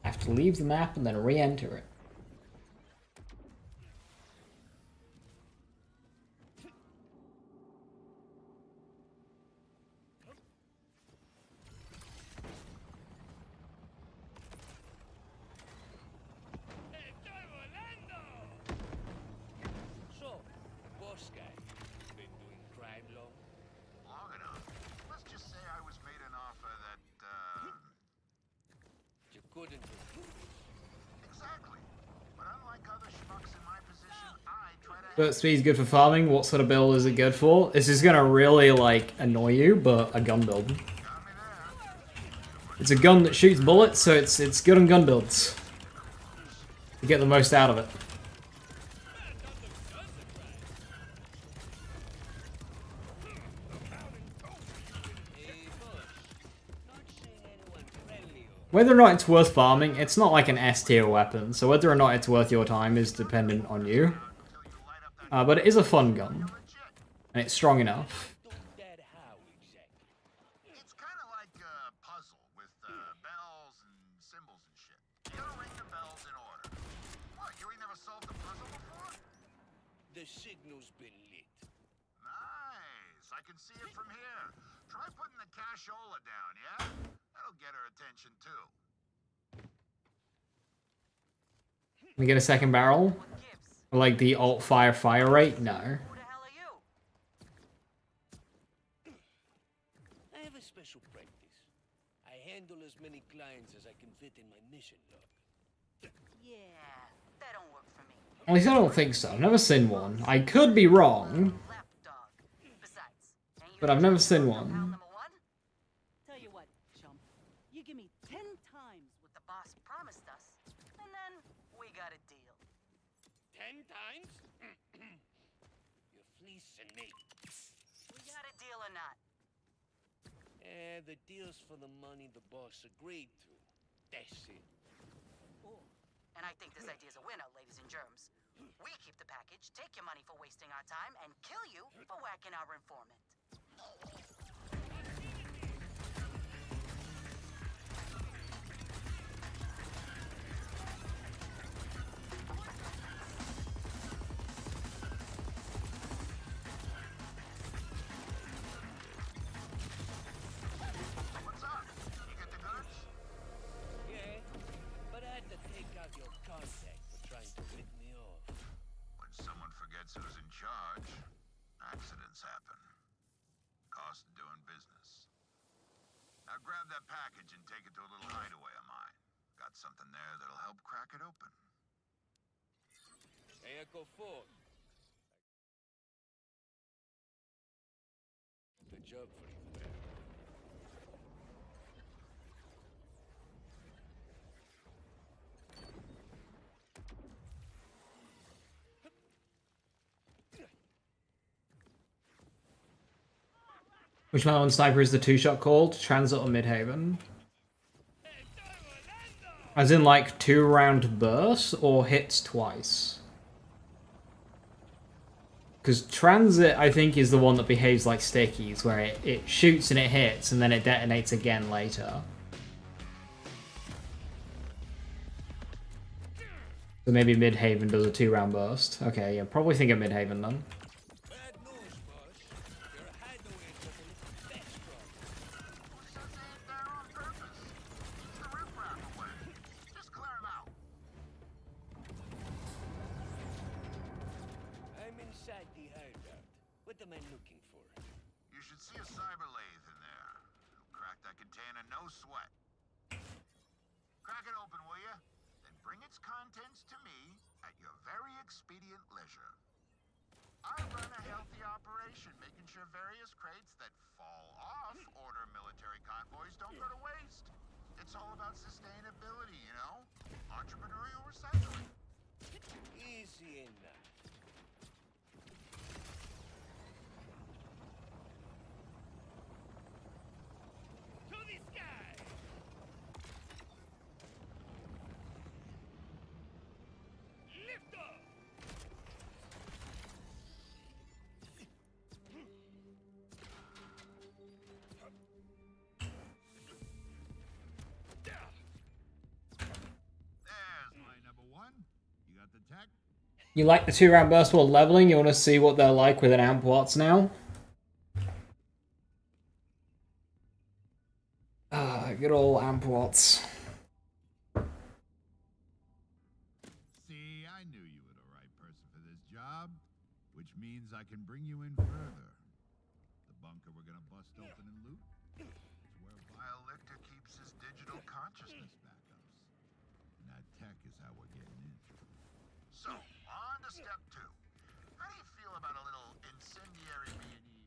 I have to leave the map and then re-enter it. So, boss guy, been doing crime long? Long enough. Let's just say I was made an offer that, You couldn't refuse. Exactly. But unlike other schmucks in my position, I try to... But speed's good for farming. What sort of build is it good for? This is gonna really, like, annoy you, but a gun build. Got me there. It's a gun that shoots bullets, so it's good on gun builds. You get the most out of it. Hey, boss. Not seeing anyone friendly or... Whether or not it's worth farming, it's not like an S tier weapon, so whether or not it's worth your time is dependent on you. But it is a fun gun, and it's strong enough. Do that how exactly? It's kind of like a puzzle with bells and symbols and shit. You gotta ring the bells in order. What, you ain't never solved a puzzle before? The signal's been lit. Nice. I can see it from here. Try putting the cashola down, yeah? That'll get her attention too. We get a second barrel? What gives? Like the alt fire rate? No. Who the hell are you? I have a special practice. I hand handle as many clients as I can fit in my mission log. Yeah, that don't work for me. At least I don't think so. I've never seen one. I could be wrong, Lapdog. Besides, ain't you but the I've never jerk seen off to pal one. number one? Tell you what, chump. You give me 10 times what the boss promised us, and then we got a deal. 10 times? You're fleecing me. We got a deal or not? The deal's for the money the boss agreed to. That's it. Ooh. And I think this idea's a winner, ladies and germs. We keep the package, take your money for wasting our time, and kill you for whacking our informant. What's up? You get the goods? Yeah, but I had to take out your contact for trying to rip me off. When someone forgets who's in charge, accidents happen. Cost of doing business. Now grab that package and take it to a little hideaway of mine. Got something there that'll help crack it open. Hey, Echo 4. The job for you. Which one sniper is the 2-shot called? Transit or Midhaven? As in like 2-round bursts or hits twice? Because Transit, I think, is the one that behaves like stickies, where it shoots and it hits, and then it detonates again later. So maybe Midhaven does a 2-round burst. Okay, yeah, probably think of Midhaven then. Bad news, boss. Your hideaway is looking that strong. Who said they ain't there on purpose? Keep the riffraff away. Just clear them out. I'm inside the hideout. What am I looking for? You should see a cyber lathe in there. Crack that container, no sweat. Crack it open, will you? Then bring its contents to me at your very expedient leisure. I run a healthy operation, making sure various crates that fall off order military convoys don't go to waste. It's all about sustainability, you know? Entrepreneurial recycling. Easy enough. To the sky! Lift off! There's my number one. You got the tech? You like the 2-round burst while leveling? You want to see what they're like with an amp watts now? Good old amp watts. See, I knew you were the right person for this job, which means I can bring you in further. The bunker we're gonna bust open and loot. It's where Vile Lictor keeps his digital consciousness backups. And that tech is how we're getting in. So, on to step 2. How do you feel about a little incendiary B&E?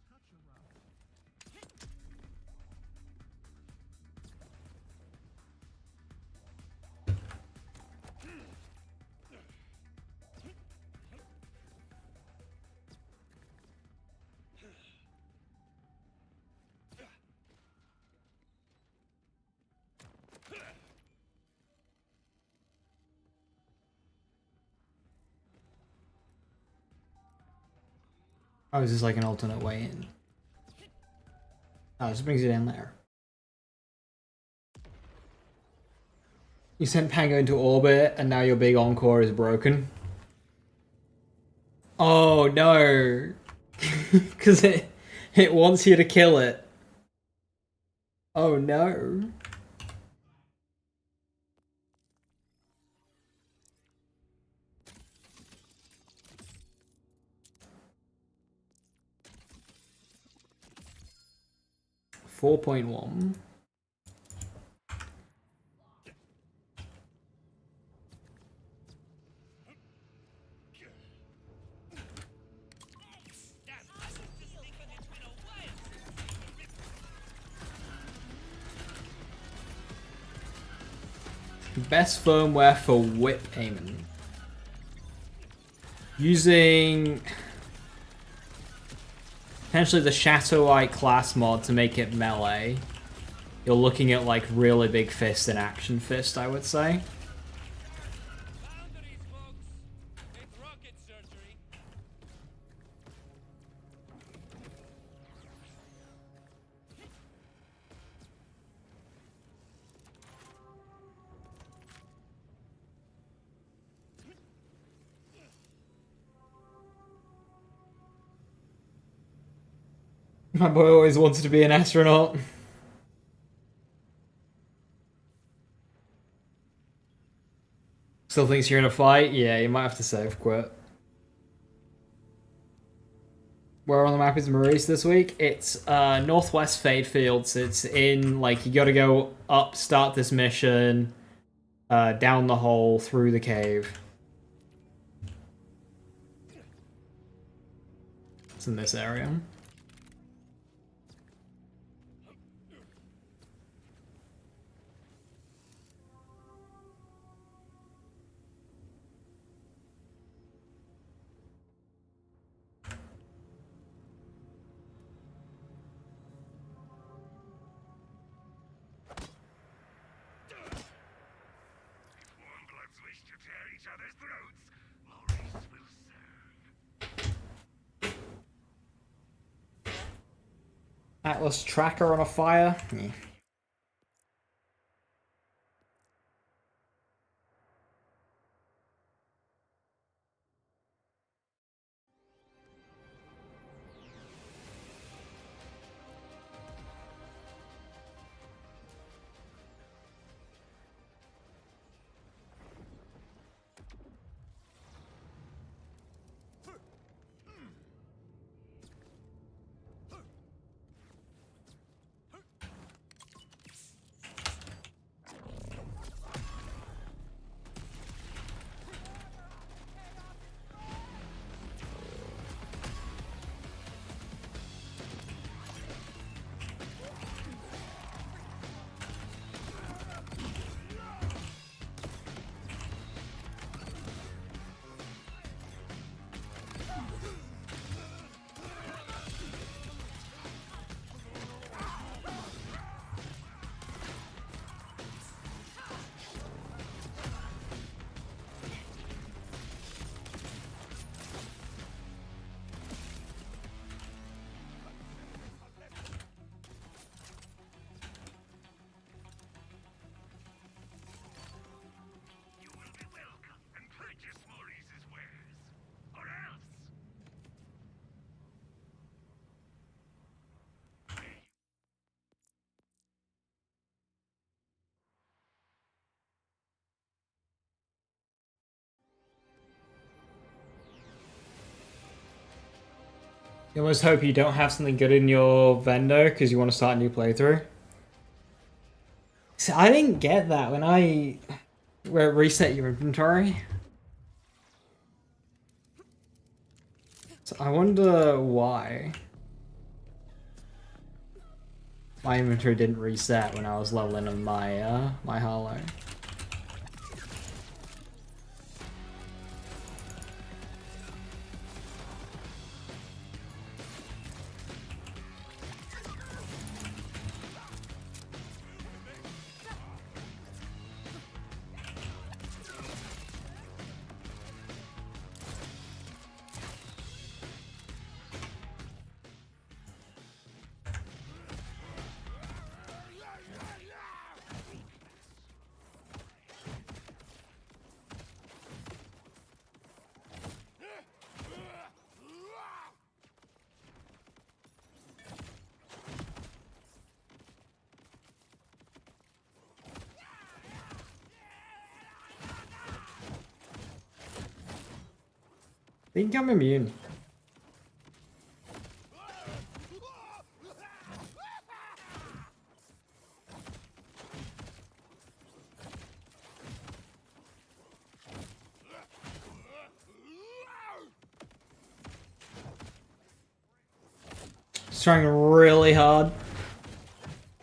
Touch around. Oh, is this like an alternate way in? Oh, this brings you down there. You sent Pango into orbit, and now your Big Encore is broken. Oh no! Because it wants you to kill it. Oh no. 4.1. Best firmware for whip aiming. Using potentially the Shatterlight class mod to make it melee. You're looking at like really big fist and action fist, I would say. Boundaries, folks. It's rocket surgery. My boy always wanted to be an astronaut. Still thinks you're in a fight? Yeah, you might have to save quit. Where on the map is Maurice this week? It's northwest Fade Fields. It's in, like, you gotta go up, start this mission, down the hole, through the cave. It's in this area. Atlas tracker on a fire? Yeah. You almost hope you don't have something good in your vendor because you want to start a new playthrough. See, I didn't get that when I reset your inventory. So I wonder why my inventory didn't reset when I was leveling up my my Harlow. They can come immune. He's trying really hard.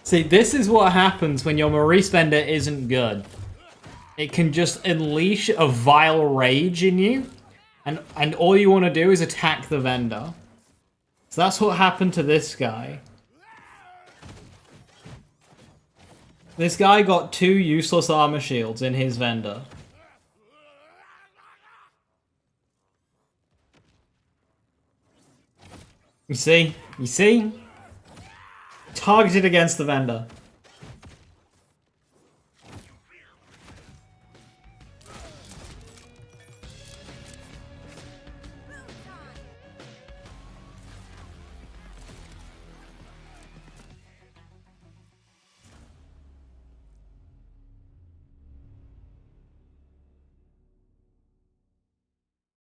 See, this is what happens when your Maurice vendor isn't good. It can just unleash a vile rage in you, and all you want to do is attack the vendor. So that's what happened to this guy. This guy got 2 useless armor shields in his vendor. You see? You see? Targeted against the vendor.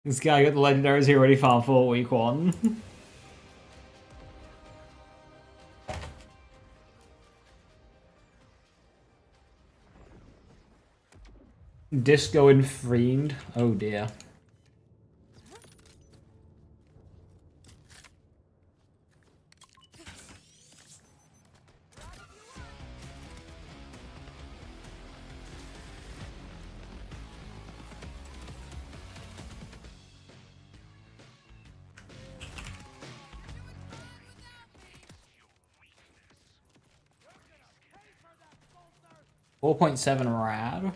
This guy got the legendaries he already farmed for week 1. Disco and Fiend. Oh dear. .7 rad.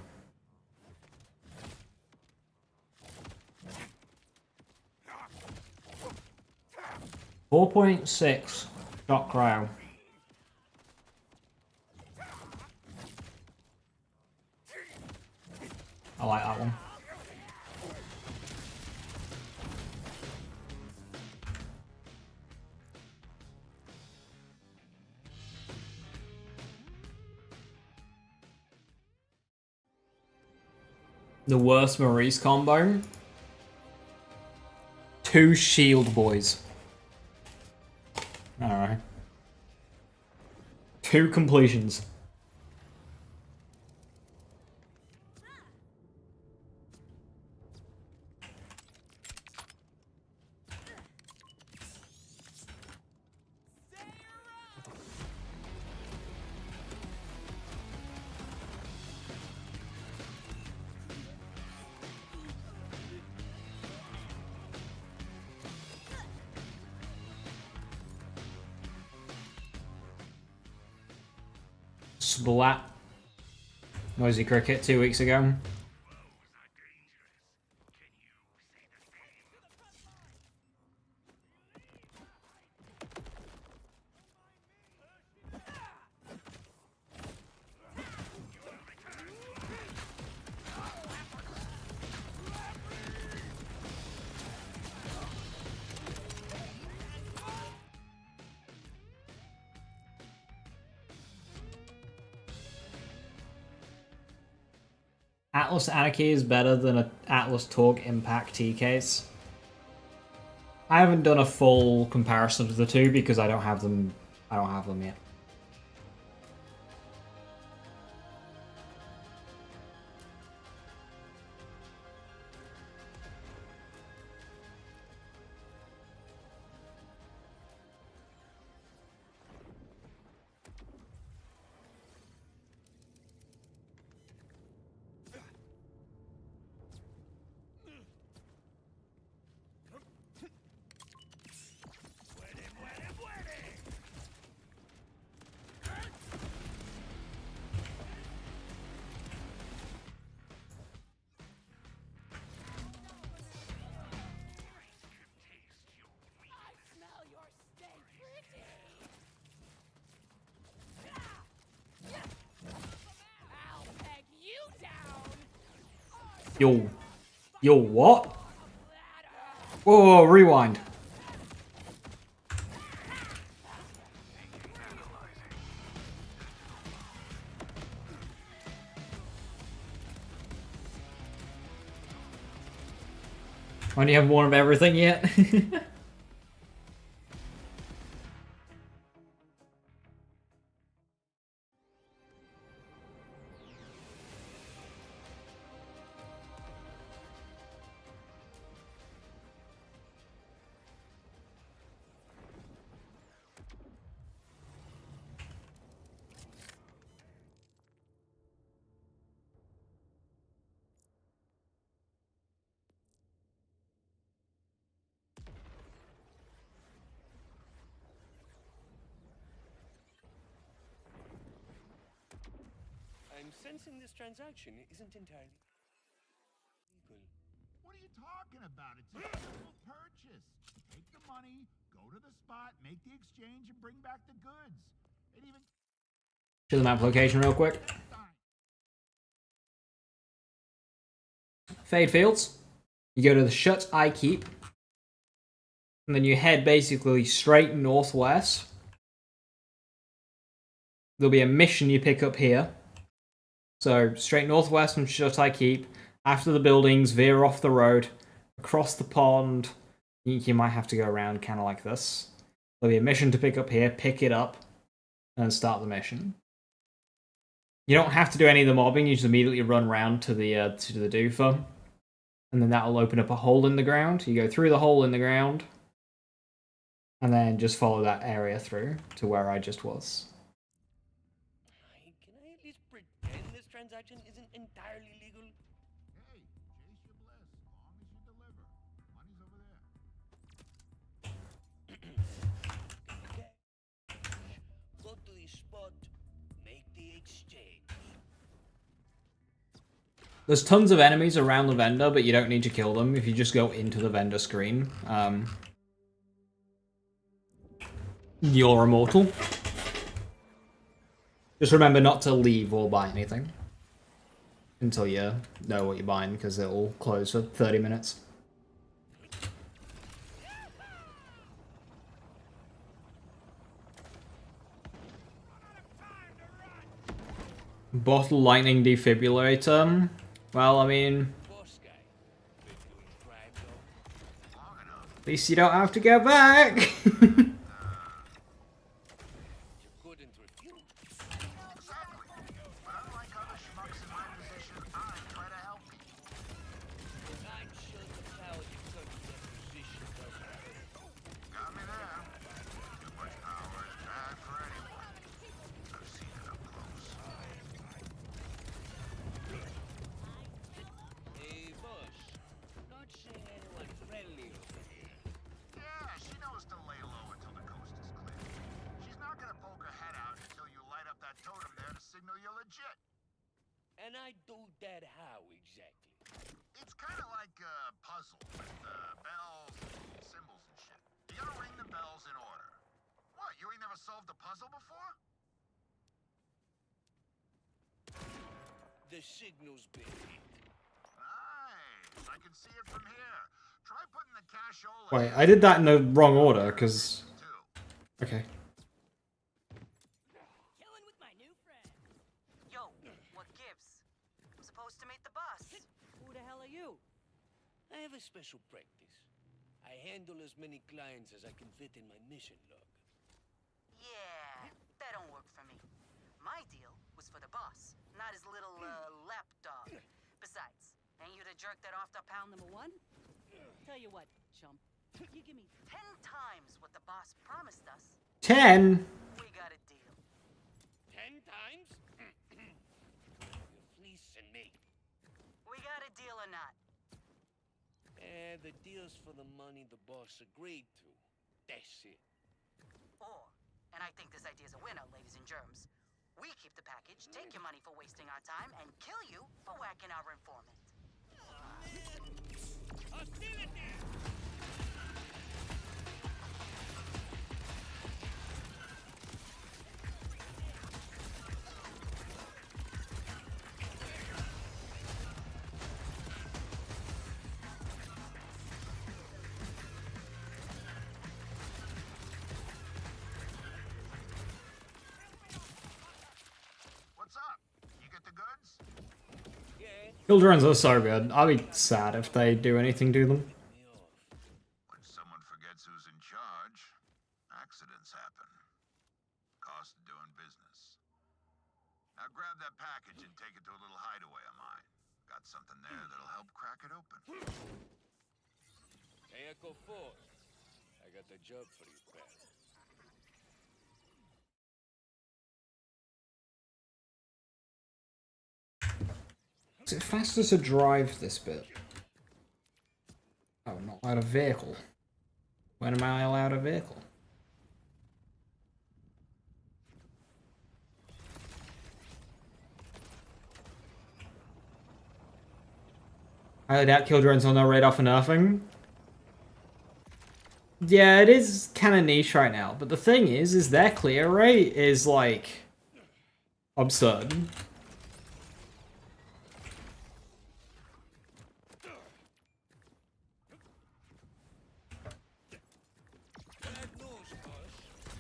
4.6 shot cryo. I like that one. The worst Maurice combo. 2 shield boys. Alright. 2 completions. Splat. Noisy Cricket 2 weeks ago. Atlas Anarchy is better than an Atlas Torque Impact T case. I haven't done a full comparison of the two because I don't have them. I don't have them yet. Yo. Yo, what? Whoa, whoa, rewind. Why do you have one of everything yet? sensing this transaction isn't entirely legal. What are you talking about? It's a simple purchase. Take the money, go to the spot, make the exchange, and bring back the goods. It even... To the map location real quick. Fade Fields. You go to the Shut Eye Keep. And then you head basically straight northwest. There'll be a mission you pick up here. So straight northwest from Shut Eye Keep. After the buildings, veer off the road. Across the pond. You might have to go around kind of like this. There'll be a mission to pick up here. Pick it up. And start the mission. You don't have to do any of the mobbing. You just immediately run around to the doofer. And then that'll open up a hole in the ground. You go through the hole in the ground. And then just follow that area through to where I just was. Can I at least pretend this transaction isn't entirely legal? Hey, chase your bliss, long as you deliver. Money's over there. Go to the spot, make the exchange. There's tons of enemies around the vendor, but you don't need to kill them if you just go into the vendor screen. You're immortal. Just remember not to leave or buy anything until you know what you're buying, because it'll close for 30 minutes. Bottle lightning defibrillator. Well, I mean, Boss guy, been doing crime though. Long enough. at least you don't have to go back. You couldn't refuse. Exactly. But unlike other schmucks in my position, I try to help people. I'm sure the power you took in that position doesn't hurt. Got me there. Too much power is bad for anyone. I've seen it up close. Hey, boss. Not seeing anyone friendly over here. Yeah, she knows to lay low until the coast is clear. She's not gonna poke her head out until you light up that totem there to signal you're legit. And I do that how exactly? It's kind of like a puzzle with bells and symbols and shit. You gotta ring the bells in order. What, you ain't never solved a puzzle before? The signal's been hit. Nice, I can see it from here. Try putting the cashola... Wait, I did that in the wrong order, because... too. Okay. Killing with my new friend. Yo, what gives? I'm supposed to meet the boss. Who the hell are you? I have a special practice. I handle as many clients as I can fit in my mission log. Yeah, that don't work for me. My deal was for the boss, not his little lapdog. Besides, ain't you the jerk that offed up pound number one? Tell you what, chump. You give me 10 times what the boss promised us. 10! We got a deal. 10 times? You're fleecing me. We got a deal or not? The deal's for the money the boss agreed to. That's it. Or, and I think this idea's a winner, ladies and germs, we keep the package, take your money for wasting our time, and kill you for whacking our informant. Hostility! What's up? You get the goods? Yeah, Kill drones are so good. I'll be sad if they do anything to them. me off. When someone forgets who's in charge, accidents happen. Cost of doing business. Now grab that package and take it to a little hideaway of mine. Got something there that'll help crack it open. Hey, Echo 4. I got the job for you, pal. Is it faster to drive this bit? Oh, not allowed a vehicle. When am I allowed a vehicle? I doubt kill drones on no radar for nerfing. Yeah, it is kind of niche right now, but the thing is their clear rate is like absurd. Bad news, boss.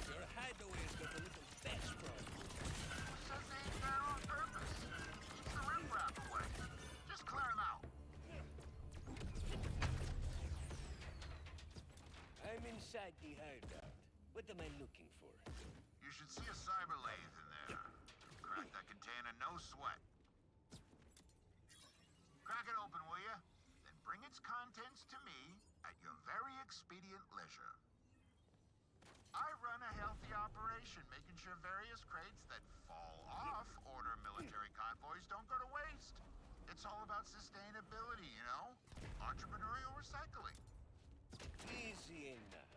Your hideaway's got a little pest problem. Says they ain't there on purpose. Keeps the riffraff away. Just clear him out. I'm inside the hideout. What am I looking for? You should see a cyber lathe in there. Crack that container, no sweat. Crack it open, will you? Then bring its contents to me at your very expedient leisure. I run a healthy operation, making sure various crates that fall off order military convoys don't go to waste. It's all about sustainability, you know? Entrepreneurial recycling. Easy enough.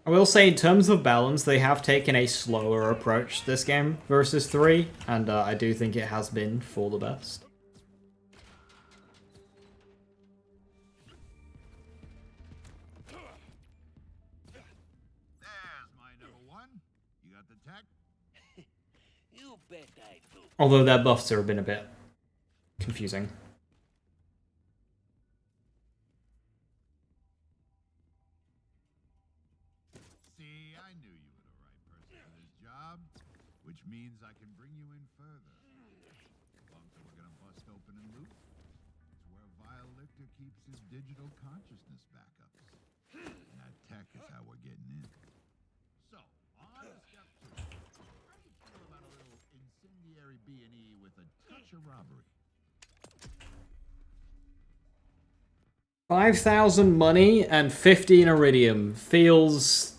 I will say, in terms of balance, they have taken a slower approach this game versus 3, and I do think it has been for the best. There's my number one. You got the tech? You bet I do. Although their buffs have been a bit confusing. See, I knew you were the right person for this job, which means I can bring you in further. Bunker, we're gonna bust open and loot. It's where Vile Lictor keeps his digital consciousness backups. And that tech is how we're getting in. So, on to step 2. How do you feel about a little incendiary B&E with a touch of robbery? 5,000 money and 15 iridium feels...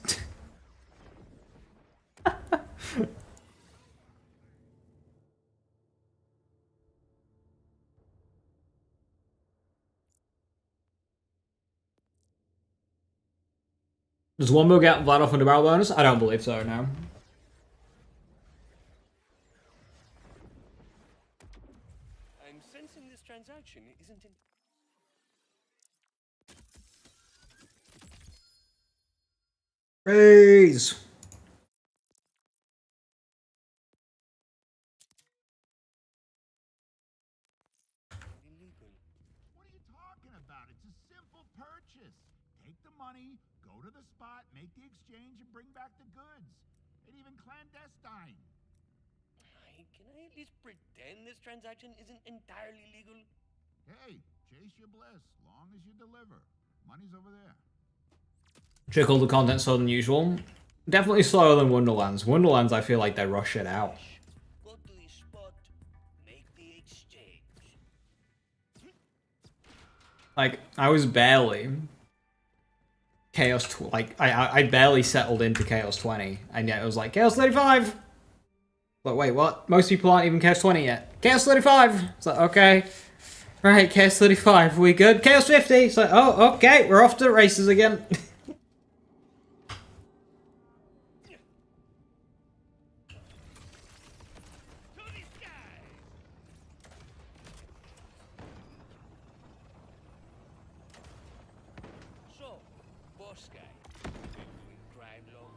Does Wombo get Vlad off on the barrel bonus? I don't believe so, no. I'm sensing this transaction isn't in. Raise! Illegal. What are you talking about? It's a simple purchase. Take the money, go to the spot, make the exchange, and bring back the goods. And even clandestine. Can I at least pretend this transaction isn't entirely legal? Hey, chase your bliss, long as you deliver. Money's over there. Trickle the content slower than usual. Definitely slower than Wonderlands. Wonderlands, I feel like they rush it out. Go to the spot, make the exchange. Like, I was barely... I barely settled into Chaos 20, and yet it was like, Chaos 35! But wait, what? Most people aren't even Chaos 20 yet. Chaos 35! It's like, okay. Right, Chaos 35, we good? Chaos 50! It's like, oh, okay, we're off to the races again. So, boss guy, been doing crime long?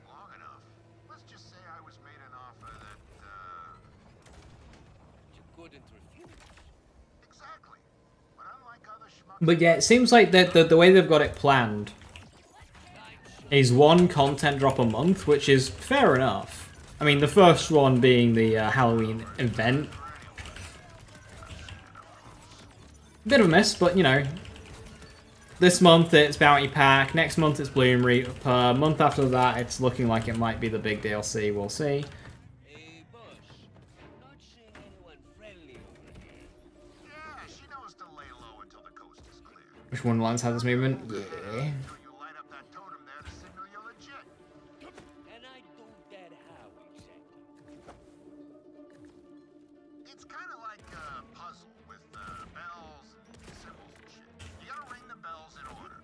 Long enough. Let's just say I was made an offer that, You couldn't refuse. Exactly. But unlike other schmucks... But yeah, it seems like that the way they've got it planned is one content drop a month, which is fair enough. I mean, the first one being the Halloween event. Bit of a miss, but you know. This month it's Bounty Pack, next month it's Bloom Reaper, month after that it's looking like it might be the big DLC, we'll see. Hey, boss, I'm not seeing anyone friendly over here. Yeah, she knows to lay low until the coast is clear. Which Wonderlands has this movement? Yeah. Until you light up that totem there to signal you're legit. And I do that how exactly? It's kind of like a puzzle with bells and symbols and shit. You gotta ring the bells in order.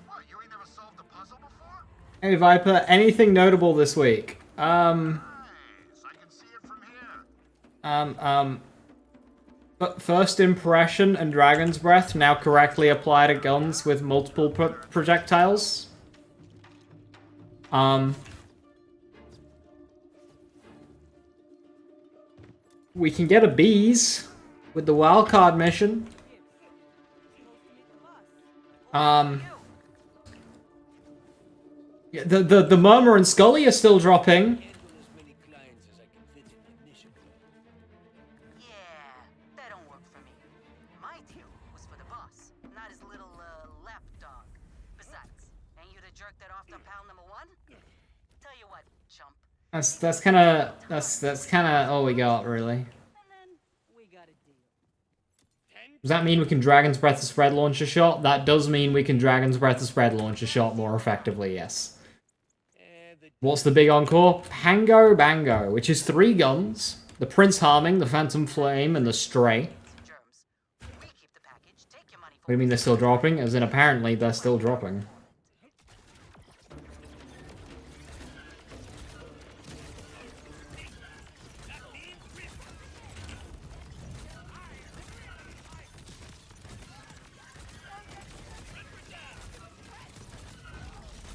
What? What, you ain't never solved a puzzle before? Hey Viper, anything notable this week? Nice, I can see it from here. First Impression and Dragon's Breath now correctly apply to guns with multiple projectiles. We can get a bees with the wildcard mission. Yeah, the Murmur and Scully are still dropping. Handle as many clients as I can fit in my mission plan. Yeah, that don't work for me. My deal was for the boss, not his little, lapdog. Besides, ain't you the jerk that off to pal number one? Tell you what, chump. That's kind of all we got, really. And then we got a deal. Does that mean we can Dragon's Breath the spread launcher shot? That does mean we can Dragon's Breath the spread launcher shot more effectively, yes. What's the big encore? Pango Bango, which is 3 guns. The Prince Harming, the Phantom Flame, and the Stray. Germs. We keep the package, take your money What do you mean they're still dropping? As in, apparently they're still dropping.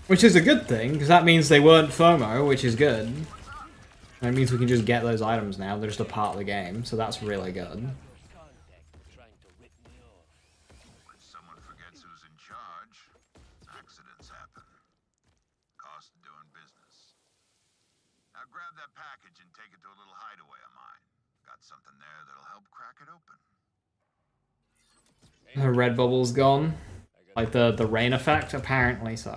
Which is a good thing, because that means they weren't FOMO, which is good. And it means we can just get those items now, they're just a part of the game, so that's really good. Trying to rip me off. When someone forgets who's in charge, accidents happen. Cost of doing business. Now grab that package and take it to a little hideaway of mine. Got something there that'll help crack it open. Her red bubble's gone. Like the rain effect? Apparently so.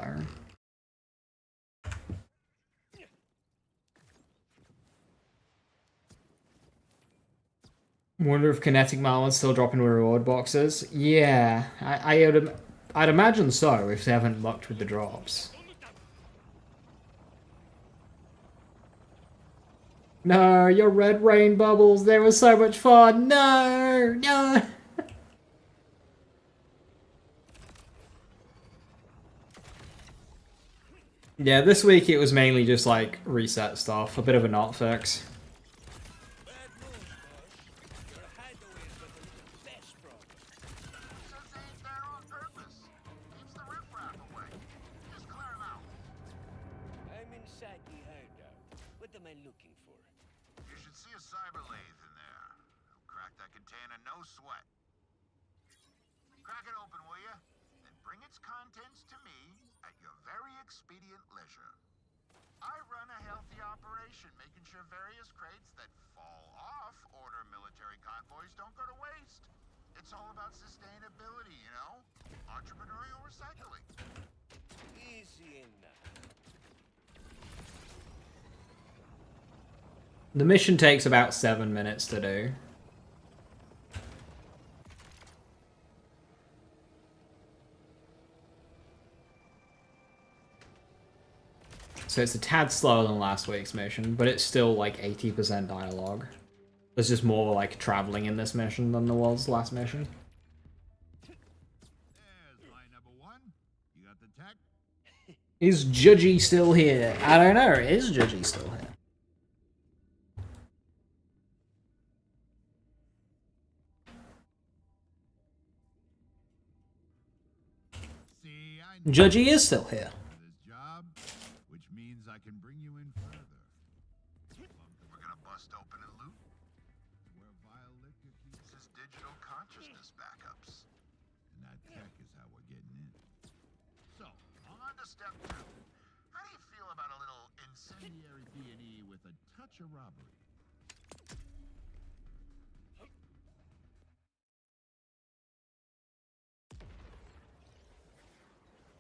Wonder if Kinetic Marlin's still dropping reward boxes? Yeah, I'd imagine so if they haven't mucked with the drops. No, your red rain bubbles, they were so much fun! No! No! Yeah, this week it was mainly just like reset stuff, a bit of a not fix. Bad news, boss. Your hideaway is but a little less strong. Says they ain't there on purpose. Keeps the riffraff away. Just clear 'em out. I'm inside the hideout. What am I looking for? You should see a cyber lathe in there. It'll crack that container, no sweat. Crack it open, will you? Then bring its contents to me at your very expedient leisure. I run a healthy operation, making sure various crates that fall off order military convoys don't go to waste. It's all about sustainability, you know? Entrepreneurial recycling. Easy enough. The mission takes about 7 minutes to do. So it's a tad slower than last week's mission, but it's still like 80% dialogue. There's just more like traveling in this mission than there was last mission. There's line number 1. You got the tech? Is Judgy still here? I don't know, is Judgy still here? See, I Judgy is still here. this job, which means I can bring you in further. We're gonna bust open and loot. Where Vile Liquor keeps his digital consciousness backups. And that tech is how we're getting in. So, on to step 2. How do you feel about a little incendiary B&E with a touch of robbery?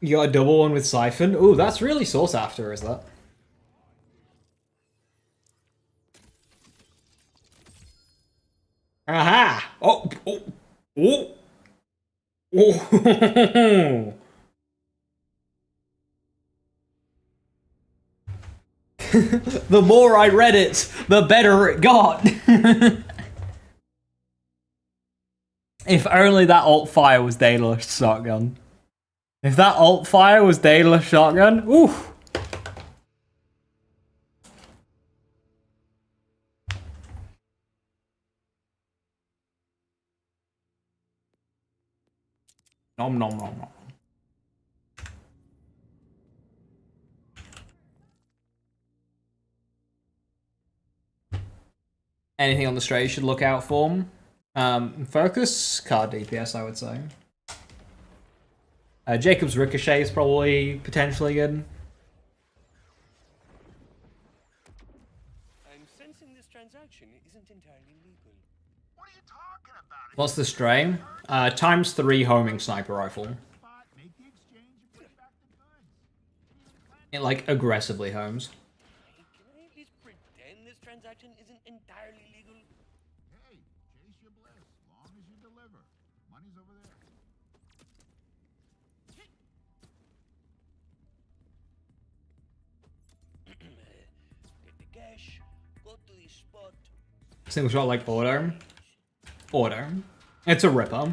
You got a double one with Siphon? Ooh, that's really sought after, is that? Aha! Oh! Oh! Oh! Oh! The more I read it, the better it got! If only that alt fire was Daedalus shotgun. If that alt fire was Daedalus shotgun, oof. Nom nom nom nom. Anything on the stray you should look out for? Focus, card DPS, I would say. Jacob's Ricochet is probably potentially good. I'm sensing this transaction isn't entirely legal. What are you talking about? What's the stray? ×3 homing sniper rifle. Make the exchange and bring back the goods. It like aggressively homes. Hey, can I at least pretend this transaction isn't entirely legal? Hey, chase your bliss, long as you deliver. Money's over there. Get the cash, go to the spot. Single shot like auto. Auto. It's a ripper.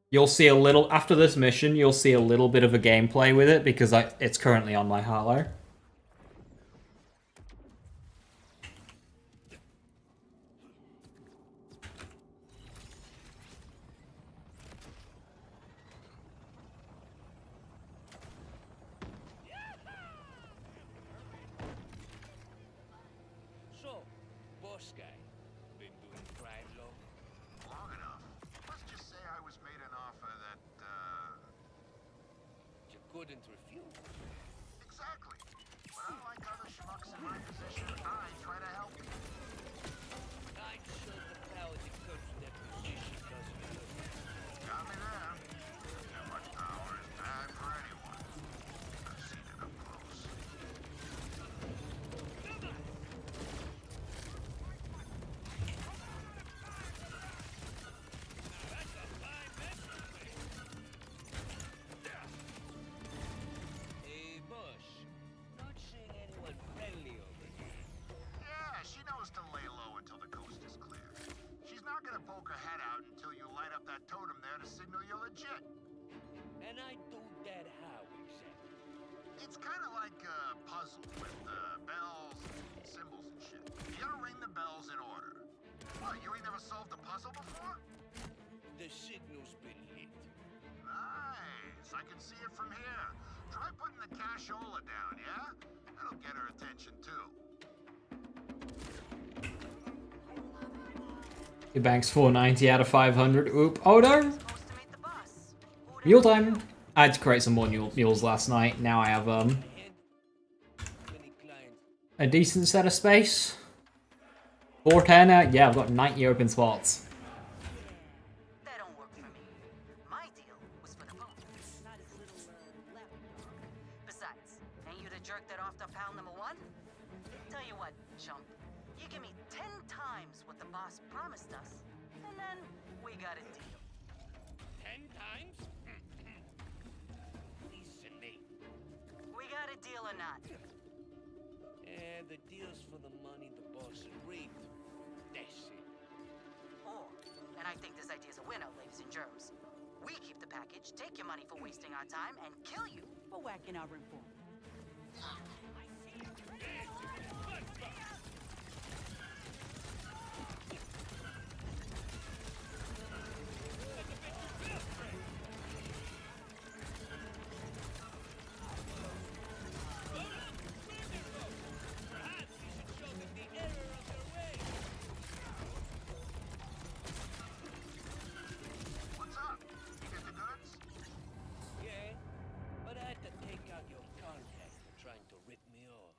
You'll see a little, after this mission, you'll see a little bit of a gameplay with it because it's currently on my Harlow. So, boss guy, been doing crime long? Long enough. Let's just say I was made an offer that, You couldn't refuse. Exactly. But unlike other schmucks in my position, I try to help you. I'd show the power that comes with that position, doesn't it? Got me there. Too much power is bad for anyone. I've seen it up close. Hey, boss. Not seeing anyone friendly over here. Yeah, she knows to lay low until the coast is clear. She's not gonna poke her head out until you light up that totem there to signal you're legit. And I do that how, exactly? It's kind of like a puzzle with bells, symbols and shit. You gotta ring the bells in order. What, you ain't never solved a puzzle before? The signal's been hit. Nice, I can see it from here. Try putting the cashola down, yeah? That'll get her attention too. He banks 490 out of 500. Oop. Oh no! Supposed to meet the boss. Who'da Mule thought? time. I had to create some more mules last night. Now I have And many clients. a decent set of space. 410 out. Yeah, I've got 90 open spots. That don't work for me. My deal was for the phone, not his little lapdog. Besides, ain't you the jerk that offed up pal number one? Tell you what, chump, you give me 10 times what the boss promised us, and then we got a deal. 10 times? Listen, mate. We got a deal or not? The deal's for the money the boss agreed to. That's it. Or, and I think this idea's a winner, ladies and germs, we keep the package, take your money for wasting our time, and kill you for whacking our inform. What's up? You get the goods? Yeah, but I had to take out your contact for trying to rip me off.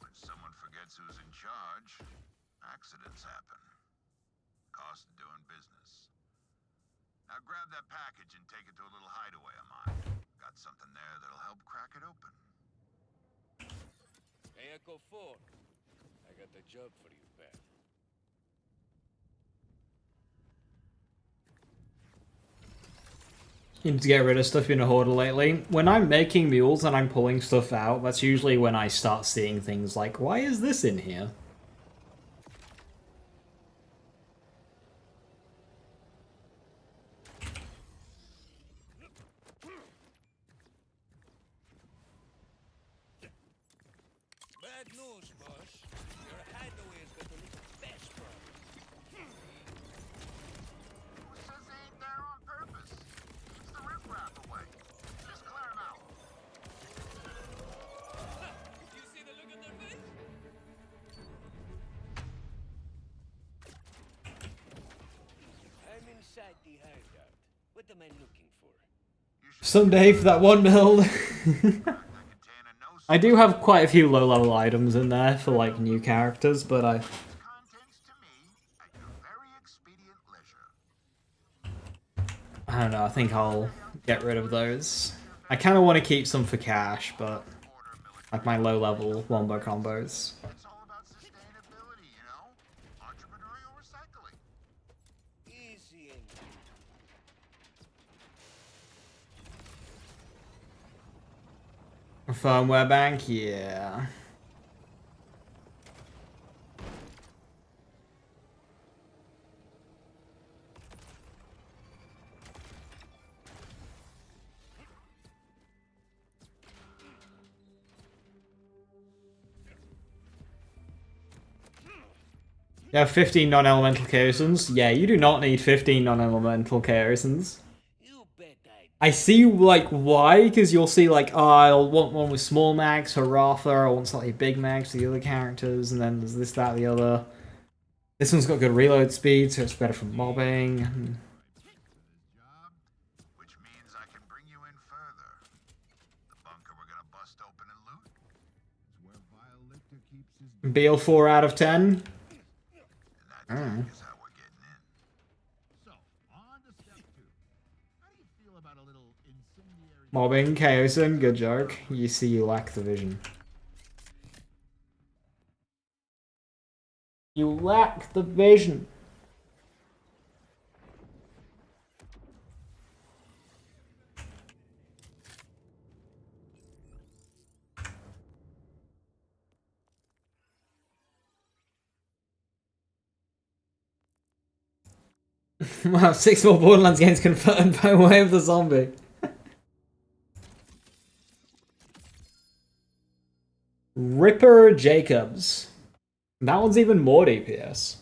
When someone forgets who's in charge, accidents happen. Cost of doing business. Now grab that package and take it to a little hideaway of mine. Got something there that'll help crack it open. Hey, Echo 4. I got the job for you, pal. You need to get rid of stuff in a hoarder lately. When I'm making mules and I'm pulling stuff out, that's usually when I start seeing things like, why is this in here? bad news, boss. Your hideaway's got a little fast problem. Who says they ain't there on purpose? Keeps the riffraff away. Just clear him out. You see the look on their face? I'm inside the hideout. What am I looking for? Someday for that one build. That contain a no I do have quite a few low-level items in there for like new characters, but contents to me at your very expedient leisure. I don't know, I think I'll get rid of those. I kind of want to keep some for cash, but like my low-level wombo combos. It's all about sustainability, you know? Entrepreneurial recycling. Easy and Firmware bank, yeah. You have 15 non-elemental chaosons? Yeah, you do not need 15 non-elemental chaosons. you bet I I see, like, why, because you'll see, like, oh, I'll want one with small mags for Ratha, I want slightly big mags for the other characters, and then there's this, that, the other. This one's got good reload speed, so it's better for mobbing. Job, which means I can bring you in further. The bunker we're gonna bust open and loot. It's where Vile Lictor keeps his Beal 4 out of 10. and that is how we're getting in. So, on to step 2. How do you feel about a little incendiary Mobbing, Chaosin, good joke. You see you lack the vision. You lack the vision. Wow, 6 more Borderlands games confirmed by way of the zombie. Ripper Jacobs. That one's even more DPS.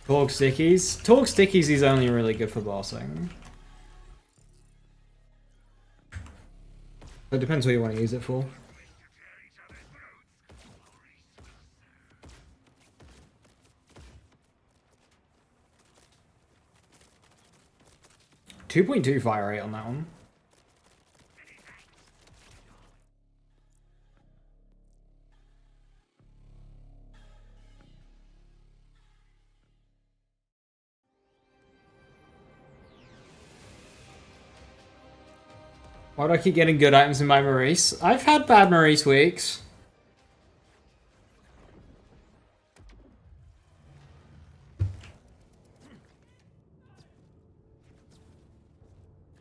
Torque Stickies. Torque Stickies is only really good for bossing. It depends what you want to use it for. .2 fire rate on that one. Why do I keep getting good items in my Maurice? I've had bad Maurice weeks.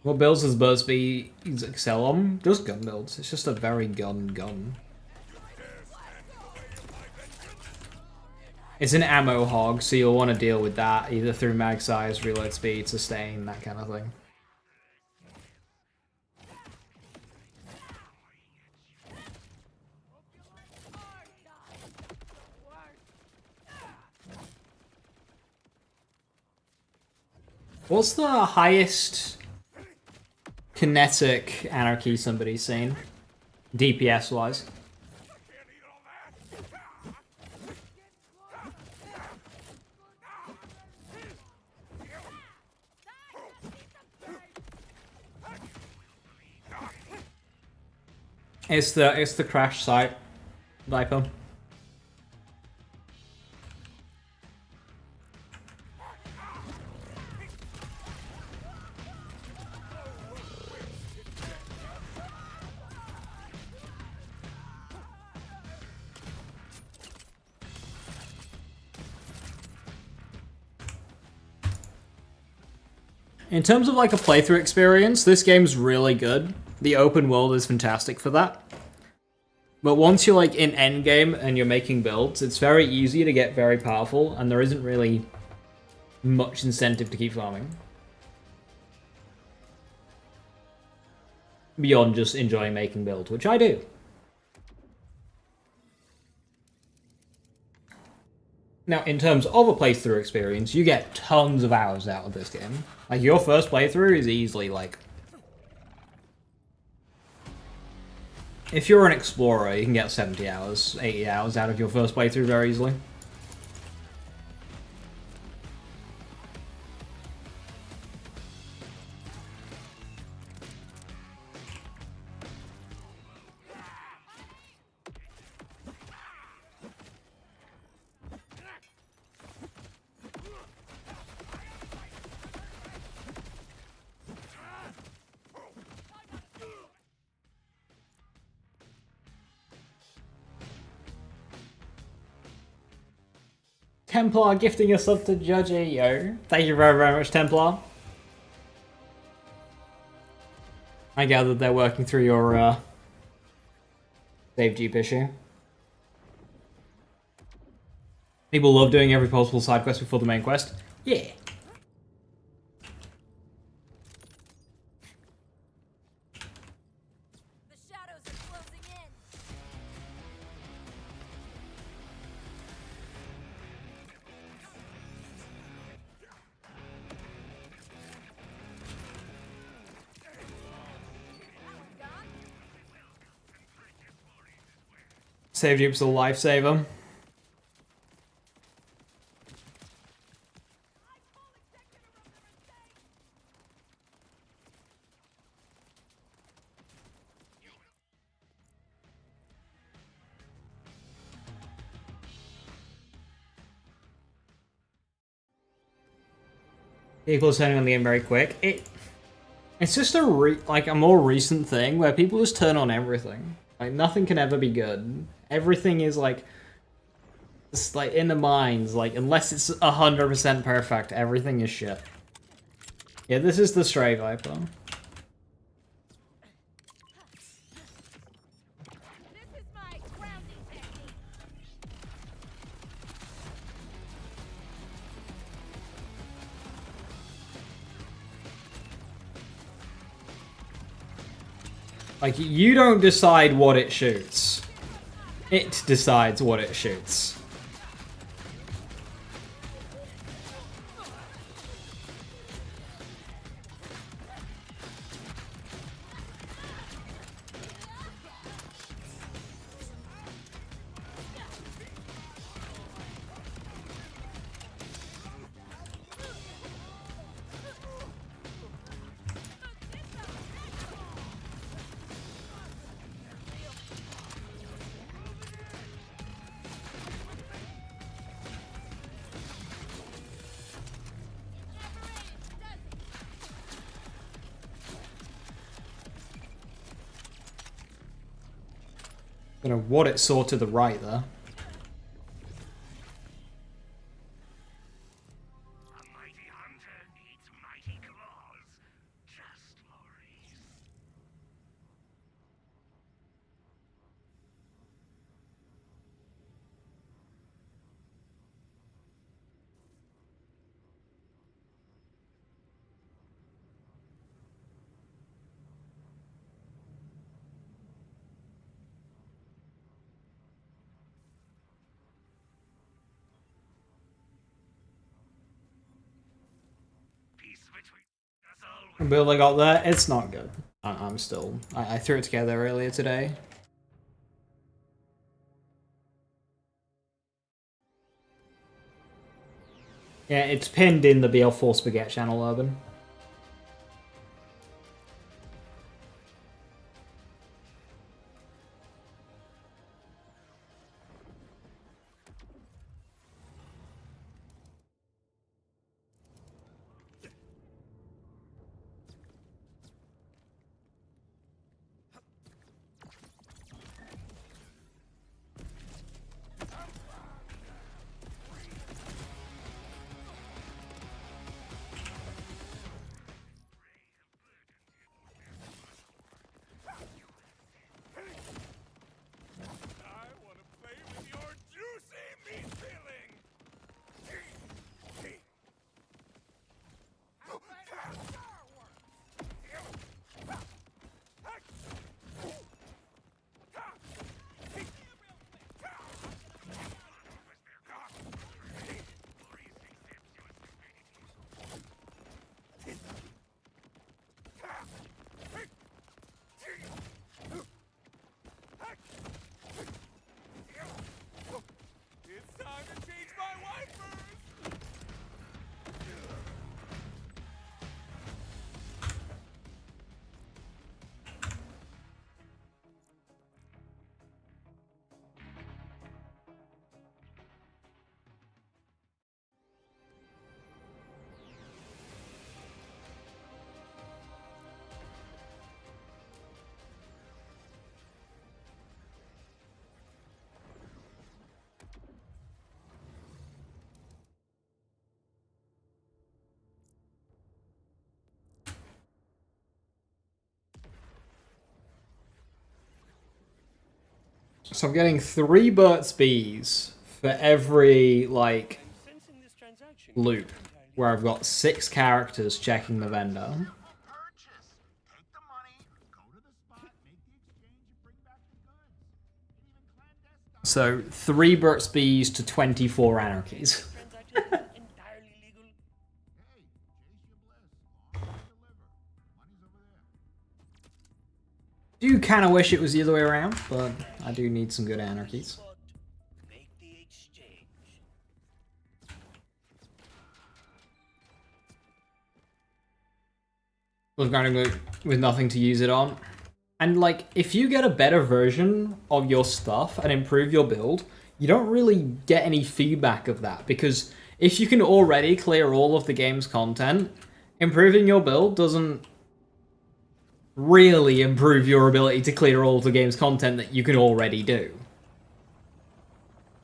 What builds does Buzzbee excel on? Just gun builds. It's just a very gun. It's an ammo hog, so you'll want to deal with that either through mag size, reload speed, sustain, that kind of thing. What's the highest kinetic anarchy somebody's seen? DPS wise. It's the crash site, Viper. In terms of like a playthrough experience, this game's really good. The open world is fantastic for that. But once you're like in endgame and you're making builds, it's very easy to get very powerful, and there isn't really much incentive to keep farming. Beyond just enjoying making builds, which I do. Now, in terms of a playthrough experience, you get tons of hours out of this game. Like, your first playthrough is easily, like... If you're an explorer, you can get 70 hours, 80 hours out of your first playthrough very easily. Templar gifting a sub to Judge Yo. Thank you very, very much, Templar. I gather they're working through your save Jeep issue. People love doing every possible side quest before the main quest. Yeah. The shadows are closing in. Save Jeep's a lifesaver. People are turning on the game very quick. It's just a more recent thing where people just turn on everything. Like, nothing can ever be good. Everything is like, it's like in the minds. Like, unless it's 100% perfect, everything is shit. Yeah, this is the Stray Viper. This is my grounding technique. Like, you don't decide what it shoots. It decides what it shoots. Don't know what it saw to the right there. A mighty hunter needs mighty claws. Just Lorries. Peace between us all. The build I got there, it's not good. I'm still... I threw it together earlier today. Yeah, it's pinned in the BL4 Spaghetti channel, Urban. So I'm getting 3 Burt's Bees for every, like, Sensing this transaction loop where I've got 6 characters checking the vendor. Purchase. Take the money, go to the spot, make the exchange, and bring back the goods. And even clandestine. So 3 Burt's Bees to 24 anarchies. transaction is entirely legal. Hey, chase your bliss. Long as you deliver. Money's over there. Do kind of wish it was the other way around, but I do need some good anarchies. Spot, make the exchange. Was going with nothing to use it on. And like, if you get a better version of your stuff and improve your build, you don't really get any feedback of that, because if you can already clear all of the game's content, improving your build doesn't really improve your ability to clear all of the game's content that you can already do.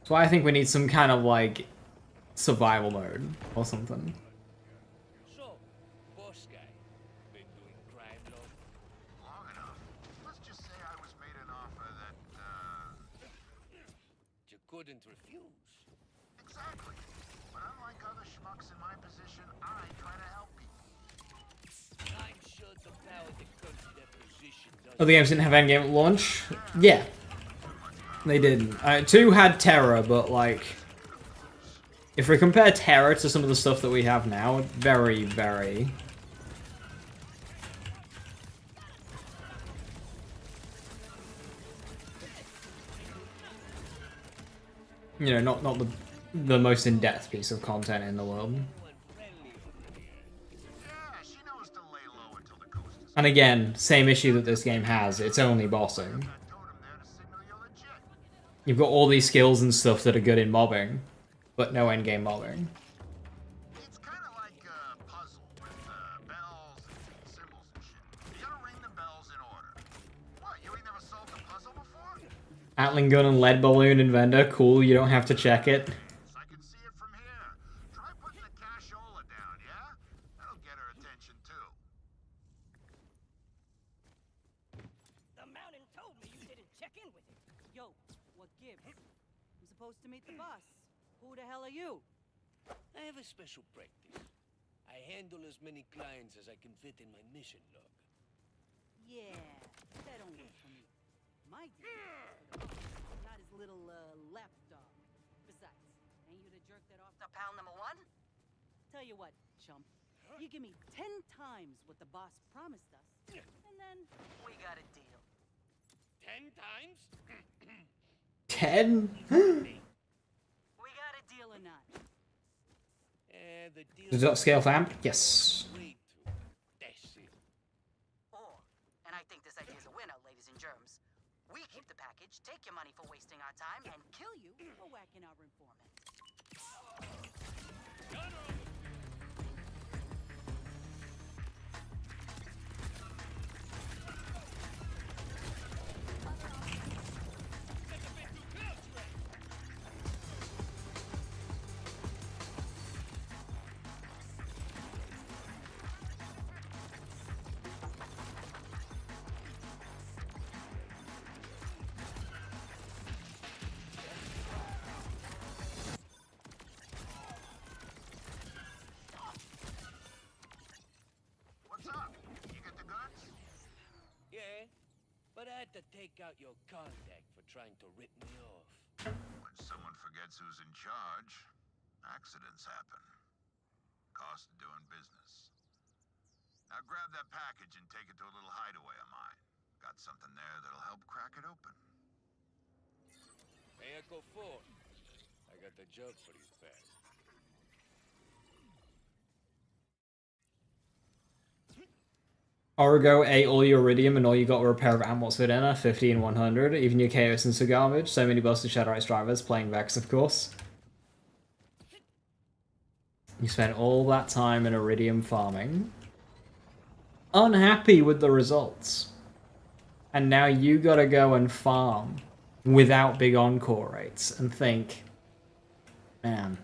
So I think we need some kind of like survival mode or something. So, boss guy, been doing crime long? Long enough. Let's just say I was made an offer that, You couldn't refuse. Exactly. But unlike other schmucks in my position, I try to help people. I'm sure the power that comes to that position does. Other games didn't have endgame at launch? Yeah. They didn't. 2 had Terror, but like, if we compare Terror to some of the stuff that we have now, very, very... You know, not the most in-depth piece of content in the world. Yeah, she knows to lay low until the coast is And again, same issue that this game has, it's only bossing. totem there to signal you're legit. You've got all these skills and stuff that are good in mobbing, but no endgame mobbing. It's kind of like a puzzle with bells and symbols and shit. You gotta ring the bells in order. What, you ain't never solved a puzzle before? Atling gun and lead balloon and vendor, cool, you don't have to check it. I can see it from here. Try putting the cashola down, yeah? That'll get her attention too. The mountain told me you didn't check in with it. Yo, what gives? I'm supposed to meet the boss. Who the hell are you? I have a special practice. I handle as many clients as I can fit in my mission log. Yeah, that don't work for me. My deal, not his little lapdog. Besides, ain't you the jerk that off the pal number 1? Tell you what, chump. You give me 10 times what the boss promised us, and then we got a deal. 10 times? 10? We got a deal or not? The deal. Does that scale fam? Yes. Way too. That's it. Or, and I think this idea's a winner, ladies and germs. We keep the package, take your money for wasting our time, and kill you for whacking our informant. What's up? You get the goods? Yeah, but I had to take out your contact for trying to rip me off. When someone forgets who's in charge, accidents happen. Cost of doing business. Now grab that package and take it to a little hideaway of mine. Got something there that'll help crack it open. Hey, Echo 4. I got the job for these bags. Origo ate all your iridium and all you got were a pair of Amwats for dinner, 50 and 100. Even your chaos and garbage. So many busted Shadow Ice drivers, playing Vex of course. You spent all that time in iridium farming. Unhappy with the results. And now you gotta go and farm without big encore rates and think, man.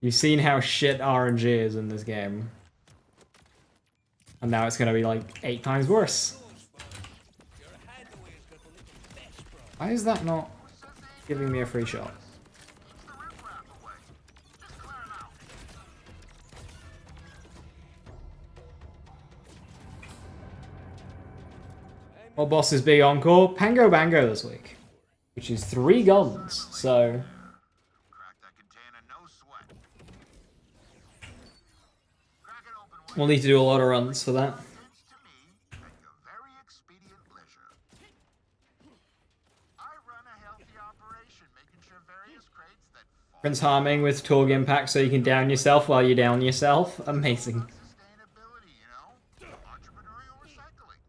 You've seen how shit RNG is in this game. And now it's gonna be like 8 times worse. Your hideaway is Why is that not giving me a free shot? Keeps the riffraff away. Just clear him out. What boss is Big Encore? Pango Bango this week. Which is 3 guns, so... Crack that container, no sweat. Crack it open We'll need to do a lot of runs for that. Contents to me at your very expedient leisure. I run a healthy operation, making sure various crates that fall Prince Harming with Torg Impact so you can down yourself while you down yourself. Amazing. on sustainability, you know? Entrepreneurial recycling.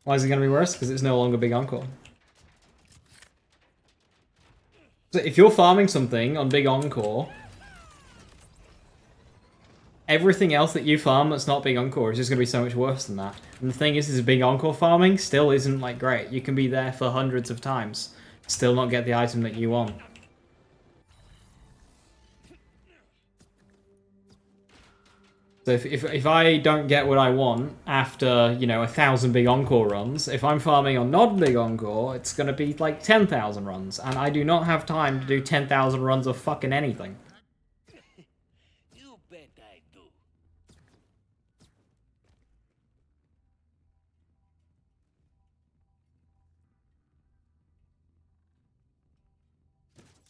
Why is it going to be worse? Because it's no longer Big Encore. So if you're farming something on Big Encore, everything else that you farm that's not Big Encore is just going to be so much worse than that. And the thing is Big Encore farming still isn't like great. You can be there for hundreds of times, still not get the item that you want. So if I don't get what I want after, you know, 1,000 Big Encore runs, if I'm farming on not Big Encore, it's going to be like 10,000 runs. And I do not have time to do 10,000 runs of fucking anything. You bet I do.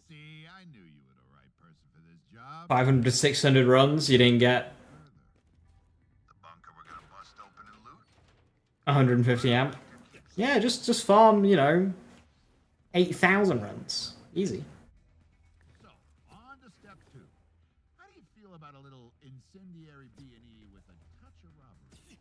See, I knew you were the right person for this job. 500 to 600 runs, you didn't get The bunker we're gonna bust open and loot. 150 amp. Yeah, just farm, you know, 8,000 runs. Easy. So, on to step 2. How do you feel about a little incendiary B&E with a touch of robbery?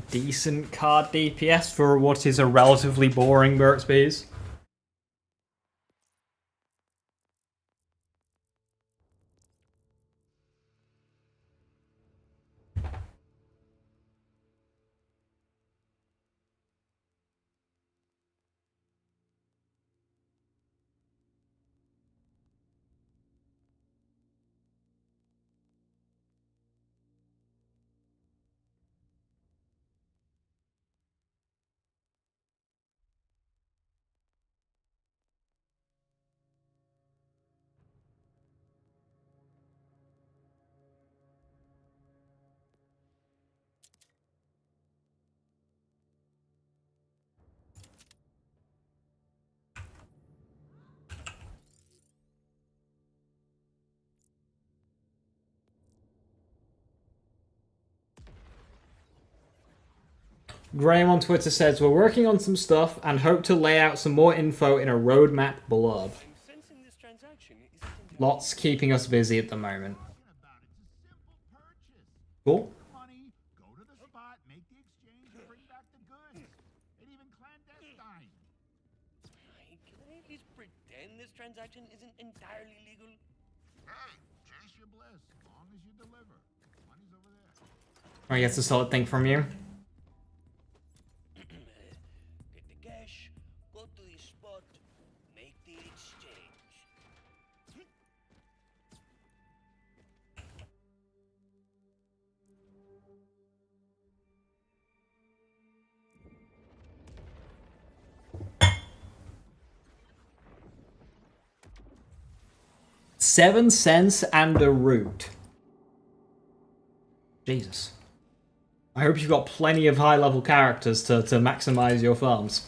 Decent card DPS for what is a relatively boring Burt's Bees. Graham on Twitter says, we're working on some stuff and hope to lay out some more info in a roadmap blurb. I'm sensing this transaction isn't entirely Lots keeping us busy at the moment. Talking about it's a simple purchase. Cool. Money, go to the spot, make the exchange, and bring back the goods. And even clandestine. Can I at least pretend this transaction isn't entirely legal? Hey, chase your bliss, as long as you deliver. Money's over there. I guess a solid thing from you. Get the cash, go to the spot, make the exchange. 7 cents and a root. Jesus. I hope you've got plenty of high-level characters to maximize your farms.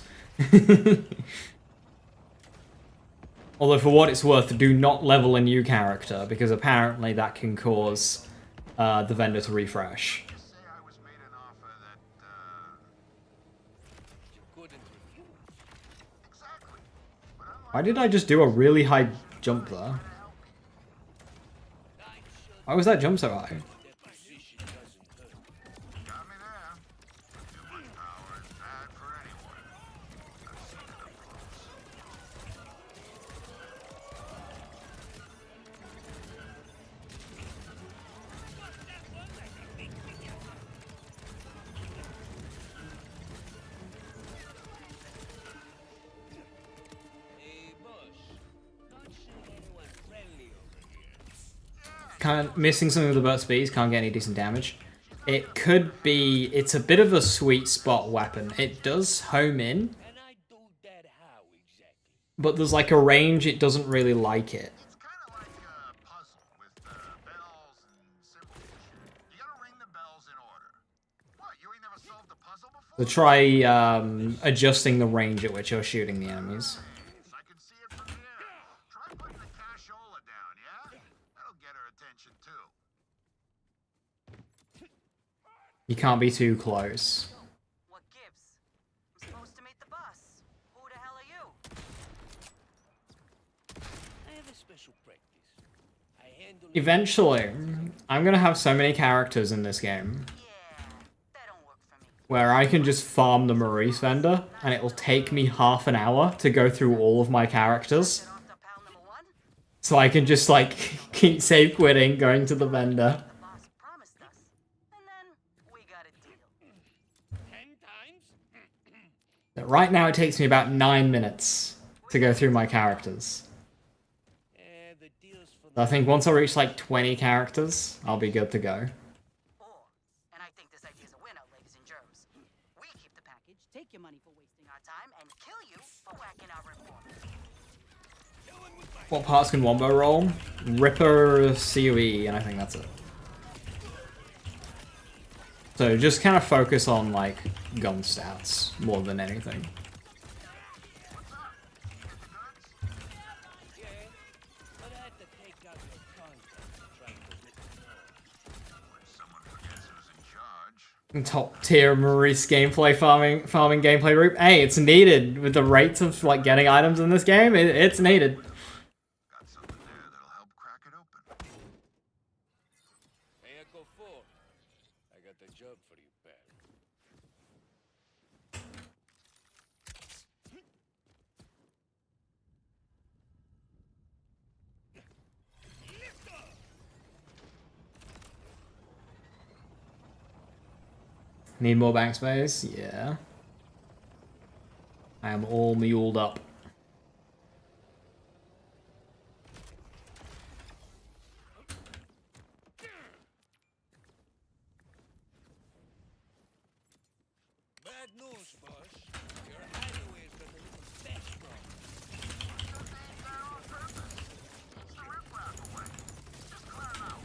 Although for what it's worth, do not level a new character, because apparently that can cause the vendor to refresh. Just say I was made an offer that, You couldn't refuse. exactly. But unlike Why did I just do a really high jump there? to help me, I'm sure Why was that jump so high? that position doesn't hurt. got me there. Too much power is bad for anyone. missing some of the burst speeds, can't get any decent damage. It could be, it's a bit of a sweet spot weapon. It does home in, And I do that how exactly? but there's like a range it doesn't really like it. It's kind of like a puzzle with bells and symbols. You gotta ring the bells in order. What, you ain't never solved a puzzle before? So try adjusting the range at which you're shooting the enemies. I can see it from here. Try putting the cashola down, yeah? That'll get her attention too. You can't be too close. What gives? I'm supposed to meet the boss. Who the hell are you? I have a special practice. I handle Eventually, I'm gonna have so many characters in this game Yeah, that don't work for me. where I can just farm the Maurice vendor, and it will take me half an hour to go through all of my characters. Get off to pal number 1? So I can just like keep save quitting, going to the vendor. The boss promised us. And then we got a deal. 10 times? But right now it takes me about 9 minutes to go through my characters. The deal's for So I think once I reach like 20 characters, I'll be good to go. Or, and I think this idea's a winner, ladies and germs. We keep the package, take your money for wasting our time, and kill you for whacking our reformers. What parts can Wombo roll? Ripper, COE, and I think that's it. So just kind of focus on like gun stats more than anything. Yeah, but I had to take out your contacts trying to rip it off. When someone forgets who's in charge. Top tier Maurice gameplay farming gameplay group. Hey, it's needed with the rates of like getting items in this game. It's needed. Got something there that'll help crack it open. Hey, Echo 4. I got the job for you, pal. Need more bank space? Yeah. I am all muled up. Bad news, boss. Your hideaway's got a little stash bomb. It's the riffraff away. Just clear it out.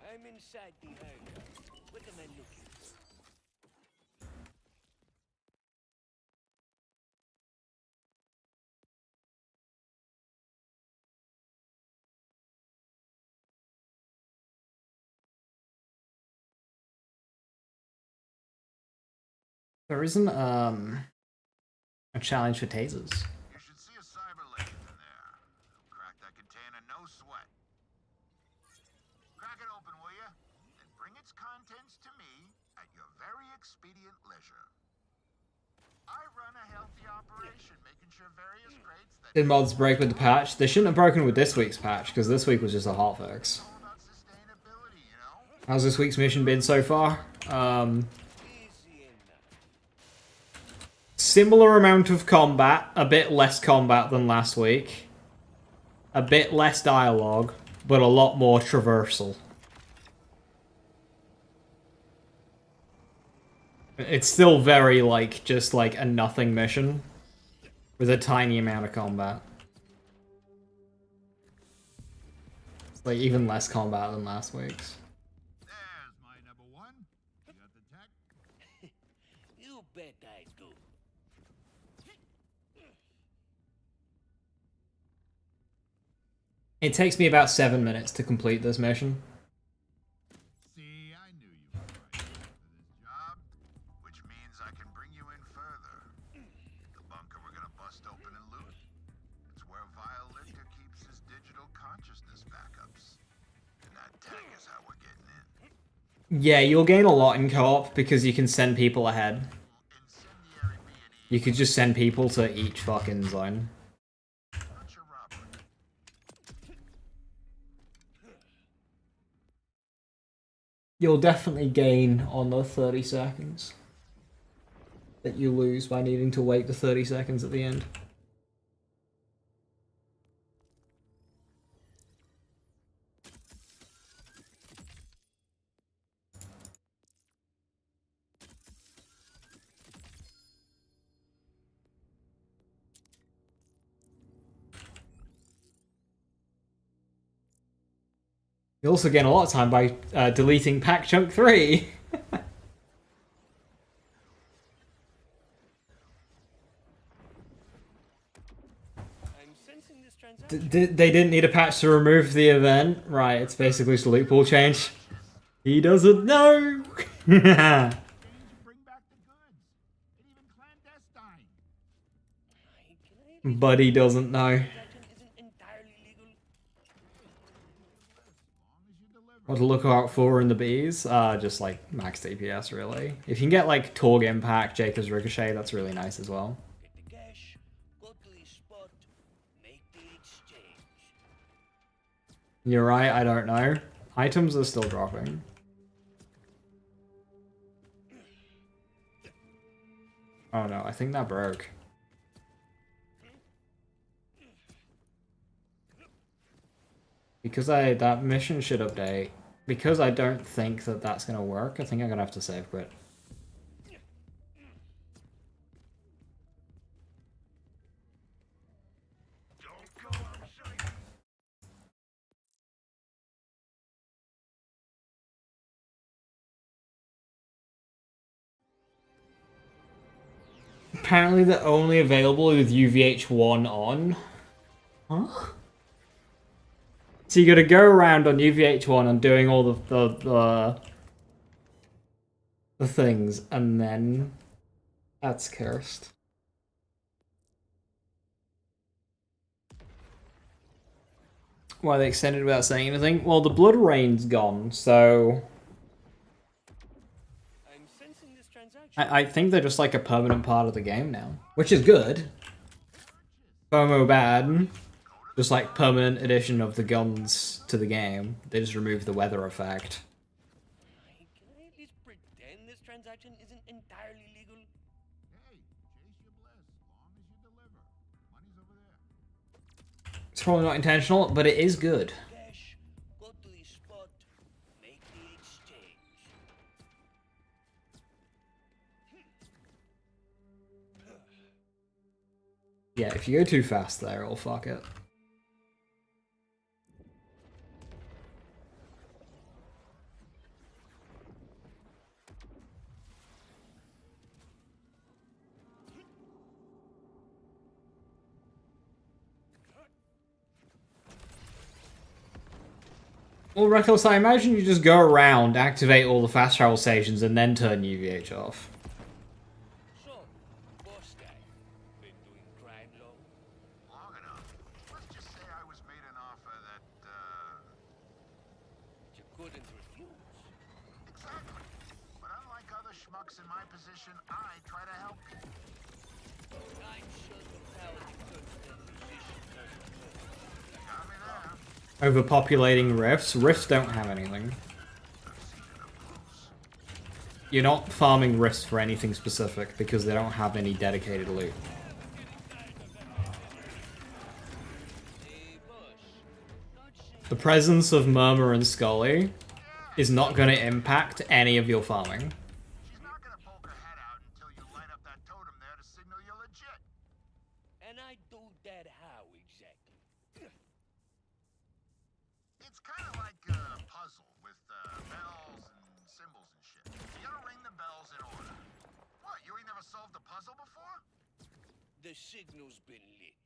I'm inside the hangar. What am I looking for? There isn't a challenge for tasers. You should see a cyber lathe in there. It'll crack that container, no sweat. Crack it open, will you? And bring its contents to me at your very expedient leisure. I run a healthy operation, making sure various grades that Did mods break with the patch? They shouldn't have broken with this week's patch, because this week was just a hotfix. all about sustainability, you know? How's this week's mission been so far? Easy enough. Similar amount of combat, a bit less combat than last week. A bit less dialogue, but a lot more traversal. It's still very, like, just like a nothing mission. With a tiny amount of combat. It's like even less combat than last week's. There's my number one. You got the tech? You bet I do. It takes me about 7 minutes to complete this mission. See, I knew you were right for this job. Which means I can bring you in further. The bunker we're gonna bust open and loot. It's where Vile Lifter keeps his digital consciousness backups. And that tech is how we're getting in. Yeah, you'll gain a lot in co-op because you can send people ahead. Incendiary B&E. You could just send people to each fucking zone. Not your robbery. You'll definitely gain on the 30 seconds. that you lose by needing to wait the 30 seconds at the end. You also gain a lot of time by deleting pack chunk 3. I'm sensing this transaction. They didn't need a patch to remove the event. Right, it's basically just a loot pool change. He doesn't know! Bring back the goods. And even clandestine. Can I But he doesn't know. transaction isn't entirely legal? What to look out for in the bees? Just like max DPS really. If you can get like Torg Impact, Jacob's Ricochet, that's really nice as well. Get the cash, go to the spot, make the exchange. You're right, I don't know. Items are still dropping. Oh no, I think that broke. Because that mission should update. Because I don't think that that's gonna work, I think I'm gonna have to save quit. Apparently they're only available with UVH1 on. Huh? So you gotta go around on UVH1 and doing all the things, and then that's cursed. Why they extended without saying anything? Well, the blood rain's gone, so I'm sensing this transaction. I think they're just like a permanent part of the game now, which is good. FOMO bad. Just like permanent addition of the guns to the game. They just remove the weather effect. Can I at least pretend this transaction isn't entirely legal? Hey, chase your bliss. Long as you deliver. Money's over there. It's probably not intentional, but it is good. Cash, go to the spot, make the exchange. Yeah, if you go too fast there, it'll fuck it. Well, Reckless, I imagine you just go around, activate all the fast travel stations, and then turn UVH off. So, boss guy, been doing crime long? Long enough. Let's just say I was made an offer that, You couldn't refuse. Exactly. But unlike other schmucks in my position, I try to help people. I'm sure the power to constant musician doesn't work. Got me there. Overpopulating rifts. Rifts don't have anything. You're not farming rifts for anything specific because they don't have any dedicated loot. Hey, boss, not saying The presence of Murmur and Scully is not going to impact any of your farming. She's not gonna poke her head out until you light up that totem there to signal you're legit. and I do that how exactly? It's kind of like a puzzle with bells and symbols and shit. You gotta ring the bells in order. What, you ain't never solved a puzzle before? The signal's been lit.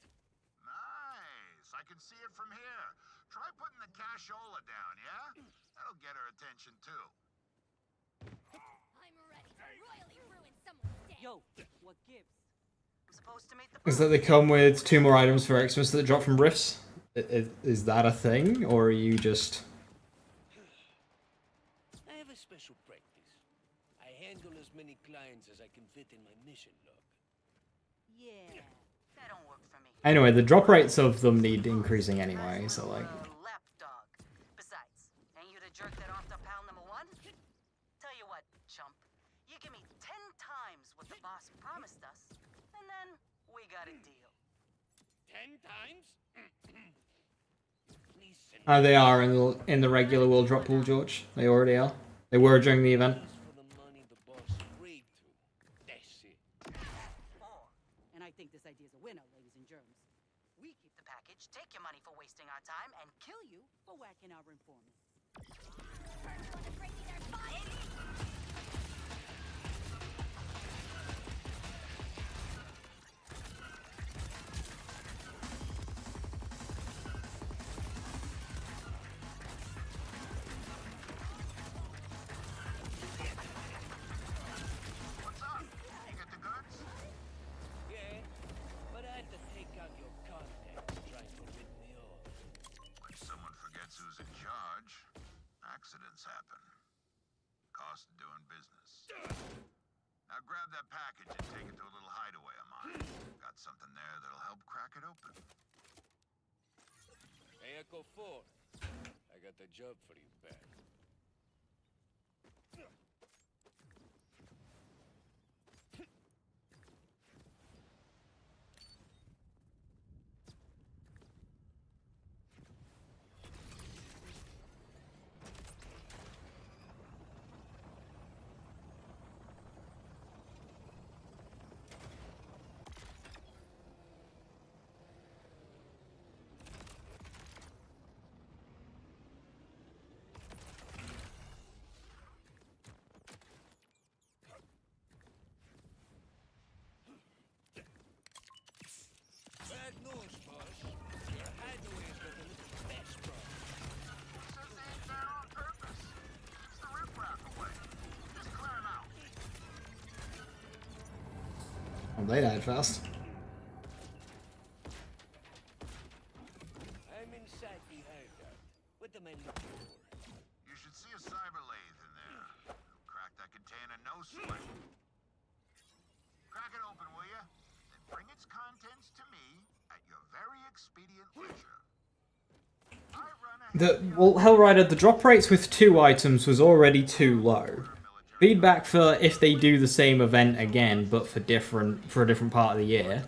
Nice. I can see it from here. Try putting the cashola down, yeah? That'll get her attention too. I'm ready to royally ruin someone's day. Yo, what gives? I'm supposed to meet the Is that they come with 2 more items for Xmas that drop from rifts? Is that a thing, or are you just... I have a special practice. I handle as many clients as I can fit in my mission log. Yeah, that don't work for me. Anyway, the drop rates of them need increasing anyway, so like... Lapdog. Besides, ain't you the jerk that off to pal number 1? Tell you what, chump. You give me 10 times what the boss promised. got a deal. 10 times? Please send Oh, they are in the regular world drop pool, George. They already are. They were during the event. us for the money the boss agreed to. That's it. 4. And I think this idea's a winner, ladies and germs. We keep the package, take your money for wasting our time, and kill you for whacking our informant. What's up? You get the goods? Yeah, but I had to take out your contacts trying to rip me off. When someone forgets who's in charge, accidents happen. Cost of doing business. Now grab that package and take it to a little hideaway of mine. Got something there that'll help crack it open. Hey, Echo 4. I got the job for you back. Bad news, boss. Your hideaway's got a little fast problem. Says they ain't there on purpose. Keeps the riffraff away. Just clear 'em out. Oh, they died fast. I'm inside the hideout. What am I looking for? You should see a cyber lathe in there. It'll crack that container, no sweat. Crack it open, will you? Then bring its contents to me at your very expedient leisure. I run ahead Well, Hellrider, the drop rates with 2 items was already too low. Feedback for if they do the same event again, but for a different part of the year,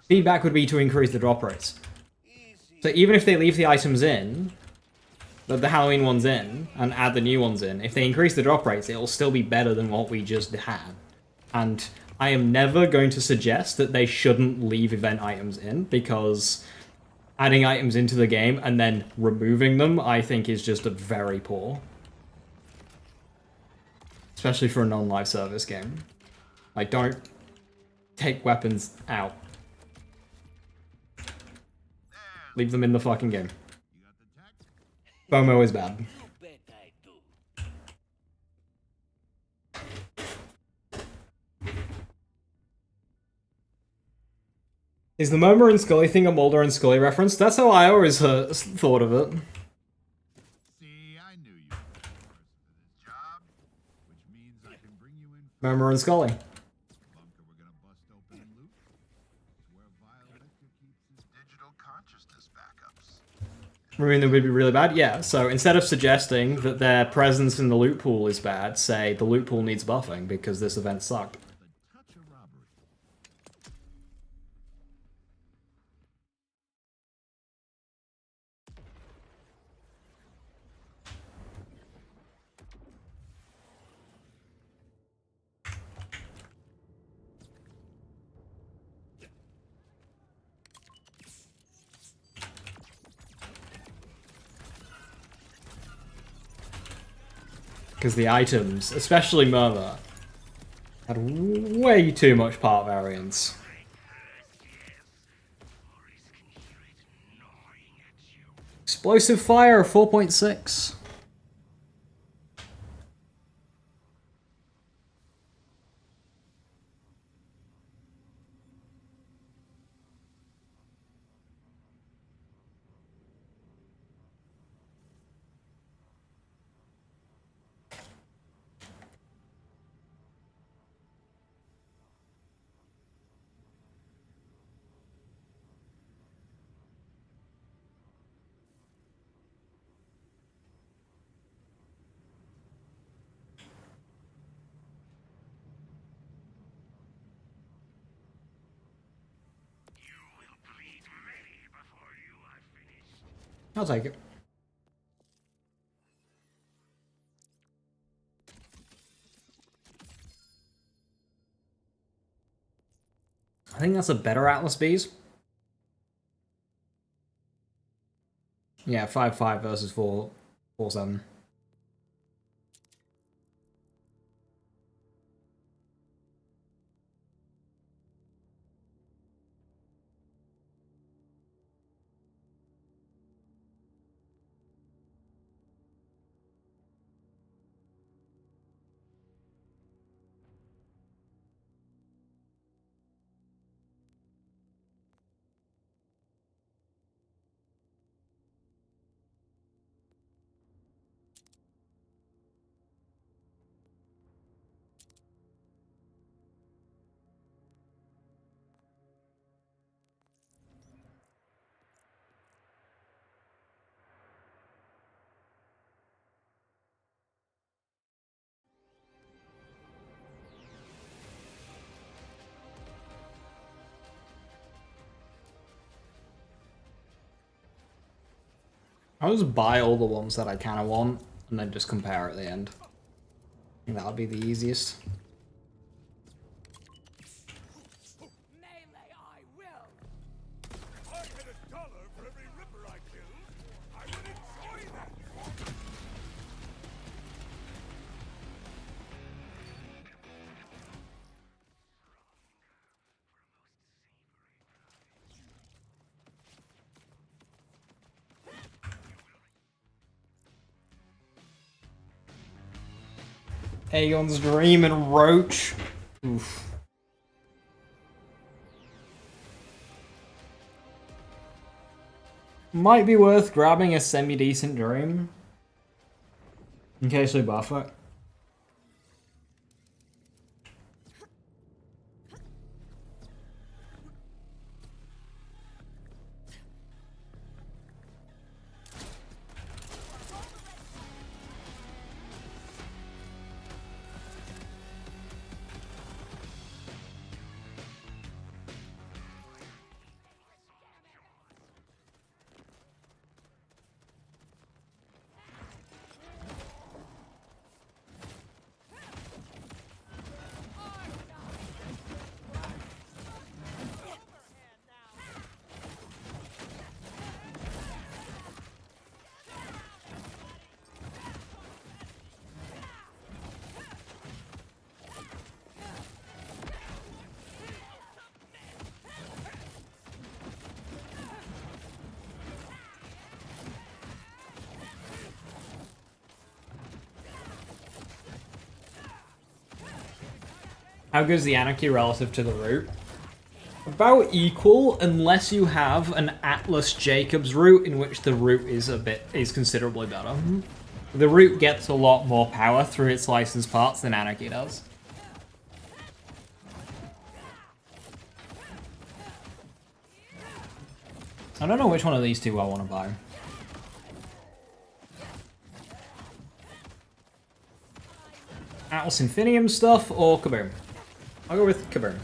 feedback would be to increase the drop rates. Easy. So even if they leave the items in, the Halloween ones in, and add the new ones in, if they increase the drop rates, it'll still be better than what we just had. And I am never going to suggest that they shouldn't leave event items in, because adding items into the game and then removing them, I think, is just a very poor. Especially for a non-live service game. Like, don't take weapons out. Leave them in the fucking game. You got the tech? FOMO is bad. You bet I do. Is the Murmur and Scully thing a Mulder and Scully reference? That's how I always thought of it. See, I knew you were the person for this job, which means I can bring you in for Murmur and Scully. bunker we're gonna bust open and loot. It's where Violector keeps his digital consciousness backups. I mean, that would be really bad? Yeah, so instead of suggesting that their presence in the loot pool is bad, say the loot pool needs buffing because this event sucked. The touch of robbery. Because the items, especially Murmur, had way too much part variance. Explosive fire, 4.6. I'll take it. I think that's a better Atlas Bees. Yeah, 5-5 versus 4-7. I'll just buy all the ones that I kind of want, and then just compare at the end. I think that'll be the easiest. Melee, I will! If I had $1 for every Ripper I killed, I would enjoy that! Aegon's Dream and Roach. Oof. Might be worth grabbing a semi-decent Dream. In case we buff it. How good is the Anarchy relative to the root? About equal, unless you have an Atlas Jacobs root in which the root is considerably better. The root gets a lot more power through its licensed parts than Anarchy does. I don't know which one of these two I want to buy. Atlas Infinium stuff or Kaboom? I'll go with Kaboom.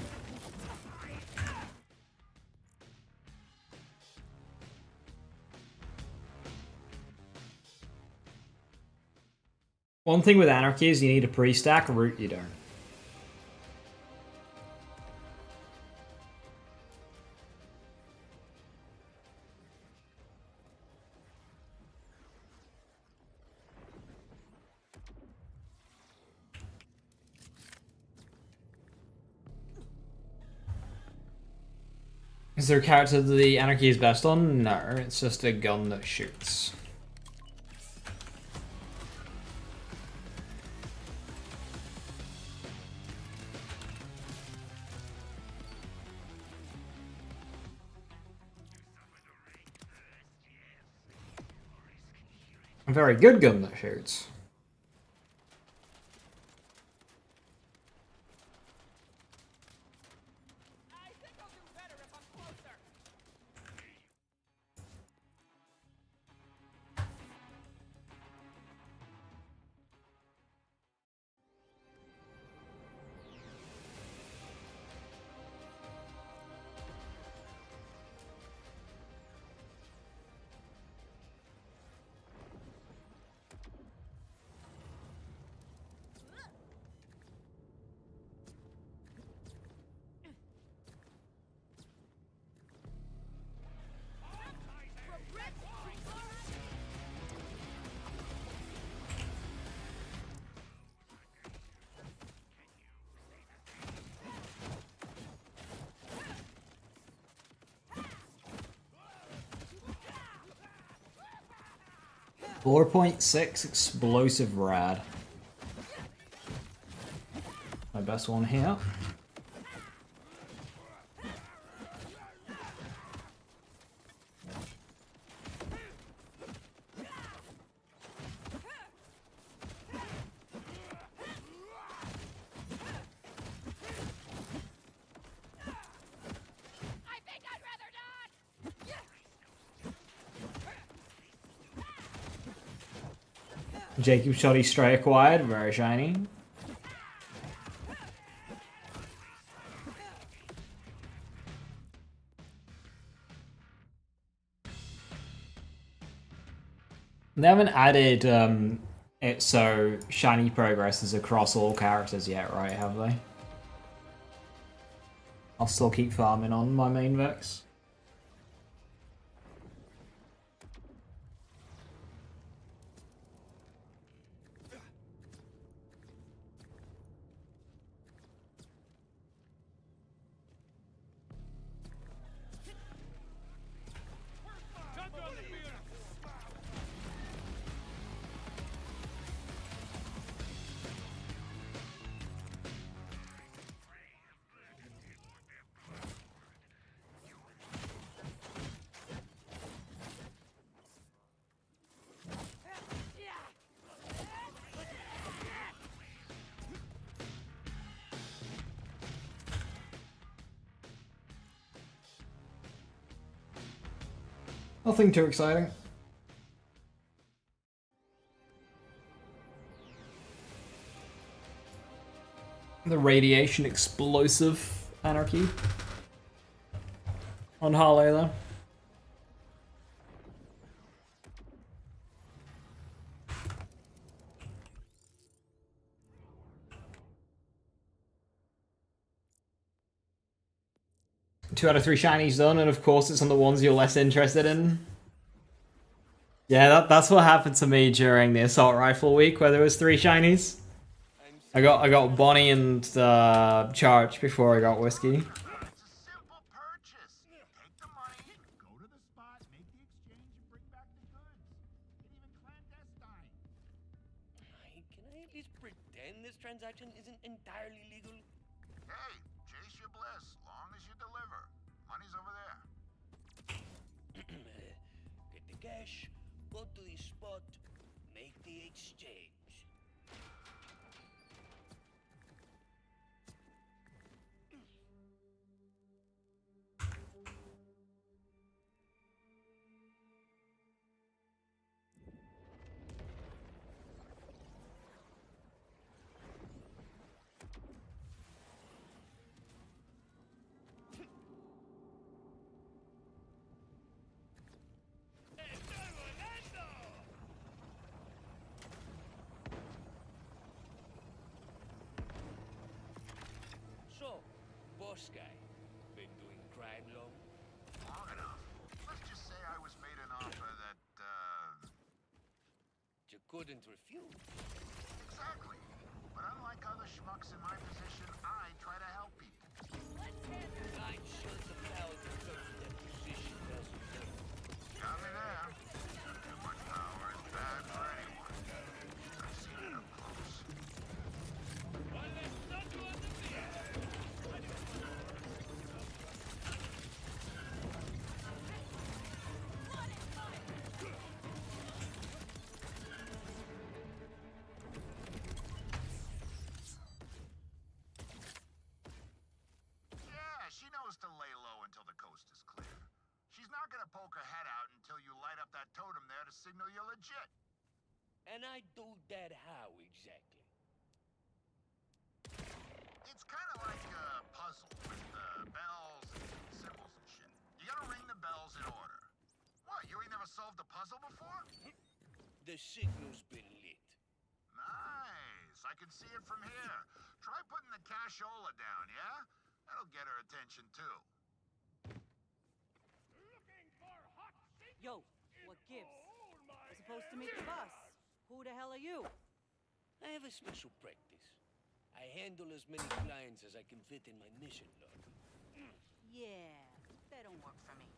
One thing with Anarchy is you need a pre-stack, root you don't. Is there a character that the Anarchy is best on? No, it's just a gun that shoots. A very good gun that shoots. 4.6 explosive rad. My best one here. Jacob Shoddy Stray acquired, very shiny. They haven't added it so shiny progress is across all characters yet, right? Have they? I'll still keep farming on my main Vex. Nothing too exciting. The radiation explosive anarchy on Harley though. Two out of three shinies done, and of course it's on the ones you're less interested in. Yeah, that's what happened to me during the assault rifle week where there was 3 shinies. I got Bonnie and Charge before I got Whiskey. It's a simple purchase. Take the money, go to the spot, make the exchange, and bring back the goods. And even clandestine. Can I at least pretend this transaction isn't entirely legal? Hey, chase your bliss, long as you deliver. Money's over there. Get the cash, go to the spot, make the exchange. So, boss guy, been doing crime long? Long enough. Let's just say I was made an offer that, You couldn't refuse. Exactly. But unlike other schmucks in my position, I try to help people. I'm sure the power to touch that position doesn't work. Got me there. Too much power is bad for anyone. I've seen it up close. Well, let's not do on the Yeah, she knows to lay low until the coast is clear. She's not gonna poke her head out until you light up that totem there to signal you're legit. And I do that how exactly? It's kind of like a puzzle with bells and symbols and shit. You gotta ring the bells in order. What, you ain't never solved a puzzle before? The signal's been lit. Nice. I can see it from here. Try putting the cashola down, yeah? That'll get her attention too. Yo, what gives? We're supposed to meet the boss. Who the hell are you? I have a special practice. I handle as many clients as I can fit in my mission log. Yeah, that don't work for me.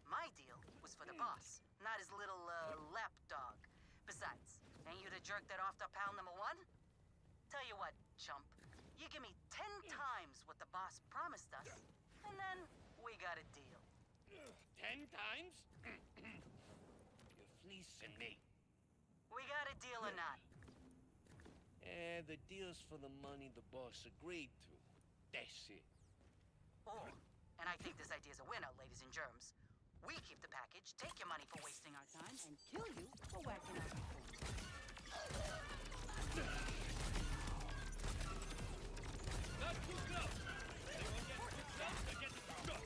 My deal was for the boss, not his little lapdog. to jerk that off to pal number one? Tell you what, chump. You give me 10 times what the boss promised us, and then we got a deal. 10 times? You're fleecing me. We got a deal or not? The deal's for the money the boss agreed to. That's it. Oh, and I think this idea's a winner, ladies and germs. We keep the package, take your money for wasting our time, and kill you for whacking out your phone. Not too close! Anyone get too close, they get shot!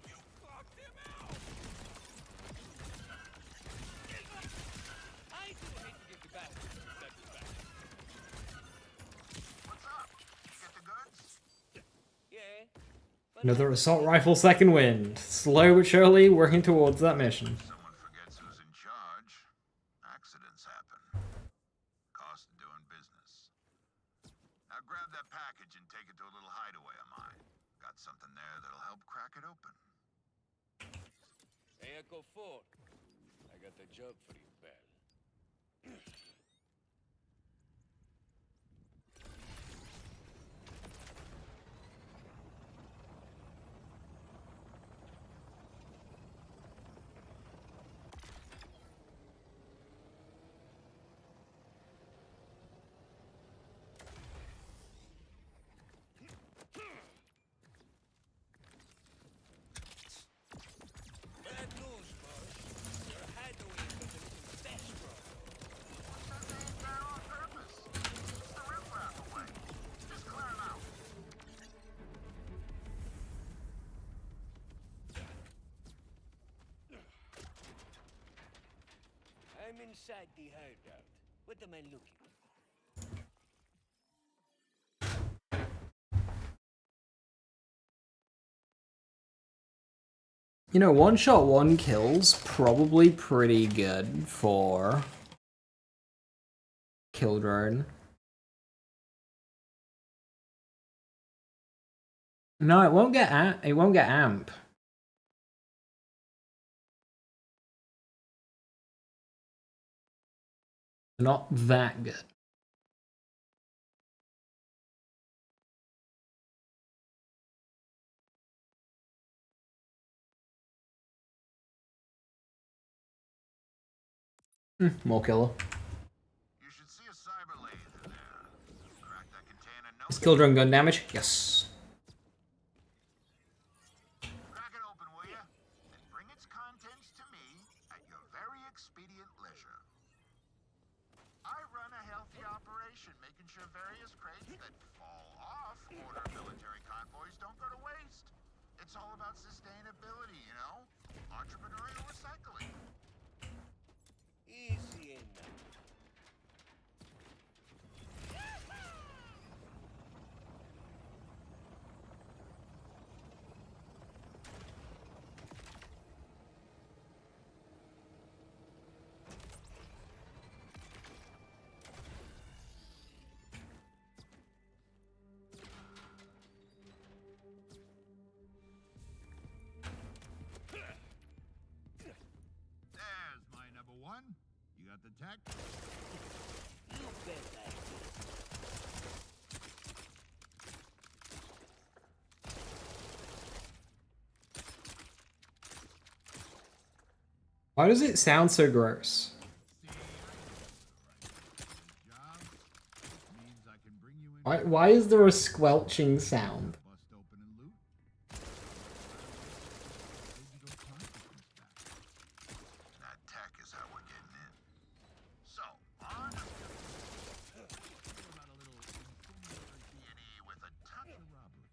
You fucked him out! I do hate to give you back satisfaction. What's up? You get the goods? Yeah. But Another assault rifle second wind. Slow but surely working towards that mission. Someone forgets who's in charge. Accidents happen. Cost of doing business. Now grab that package and take it to a little hideaway of mine. Got something there that'll help crack it open. Hey, Echo 4. I got the job for you, pal. Bad news, boss. Your hideaway is looking catastrophe. That on purpose. It's the riffraff away. Just clear him out. I'm inside the hideout. What am I looking for? You know, one shot, one kills, probably pretty good for kill drone. No, it won't get amp. Not that good. More killer. You should see a cyber lathe in there. Crack that container. No. Is kill drone gun damage? Yes. Crack it open, will ya? And bring its contents to me at your very expedient leisure. I run a healthy operation, making sure various crates that fall off order military convoys don't go to waste. It's all about sustainability, you know? Entrepreneurial recycling. Easy enough. There's my number one. You got the tech? You bet I do. Why does it sound so gross? Job. Means I can bring you in. Why is there a squelching sound? Bust open and loot. Digital consciousness back. That tech is how we're getting in. So, on. How about a little incendiary DNA with a touch of robbery?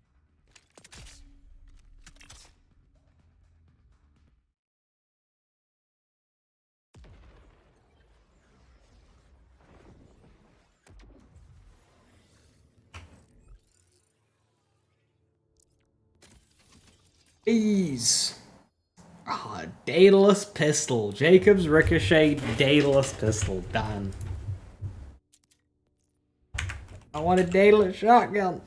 Ease. Ah, Daedalus pistol. Jacob's ricochet Daedalus pistol. Done. I want a Daedalus shotgun.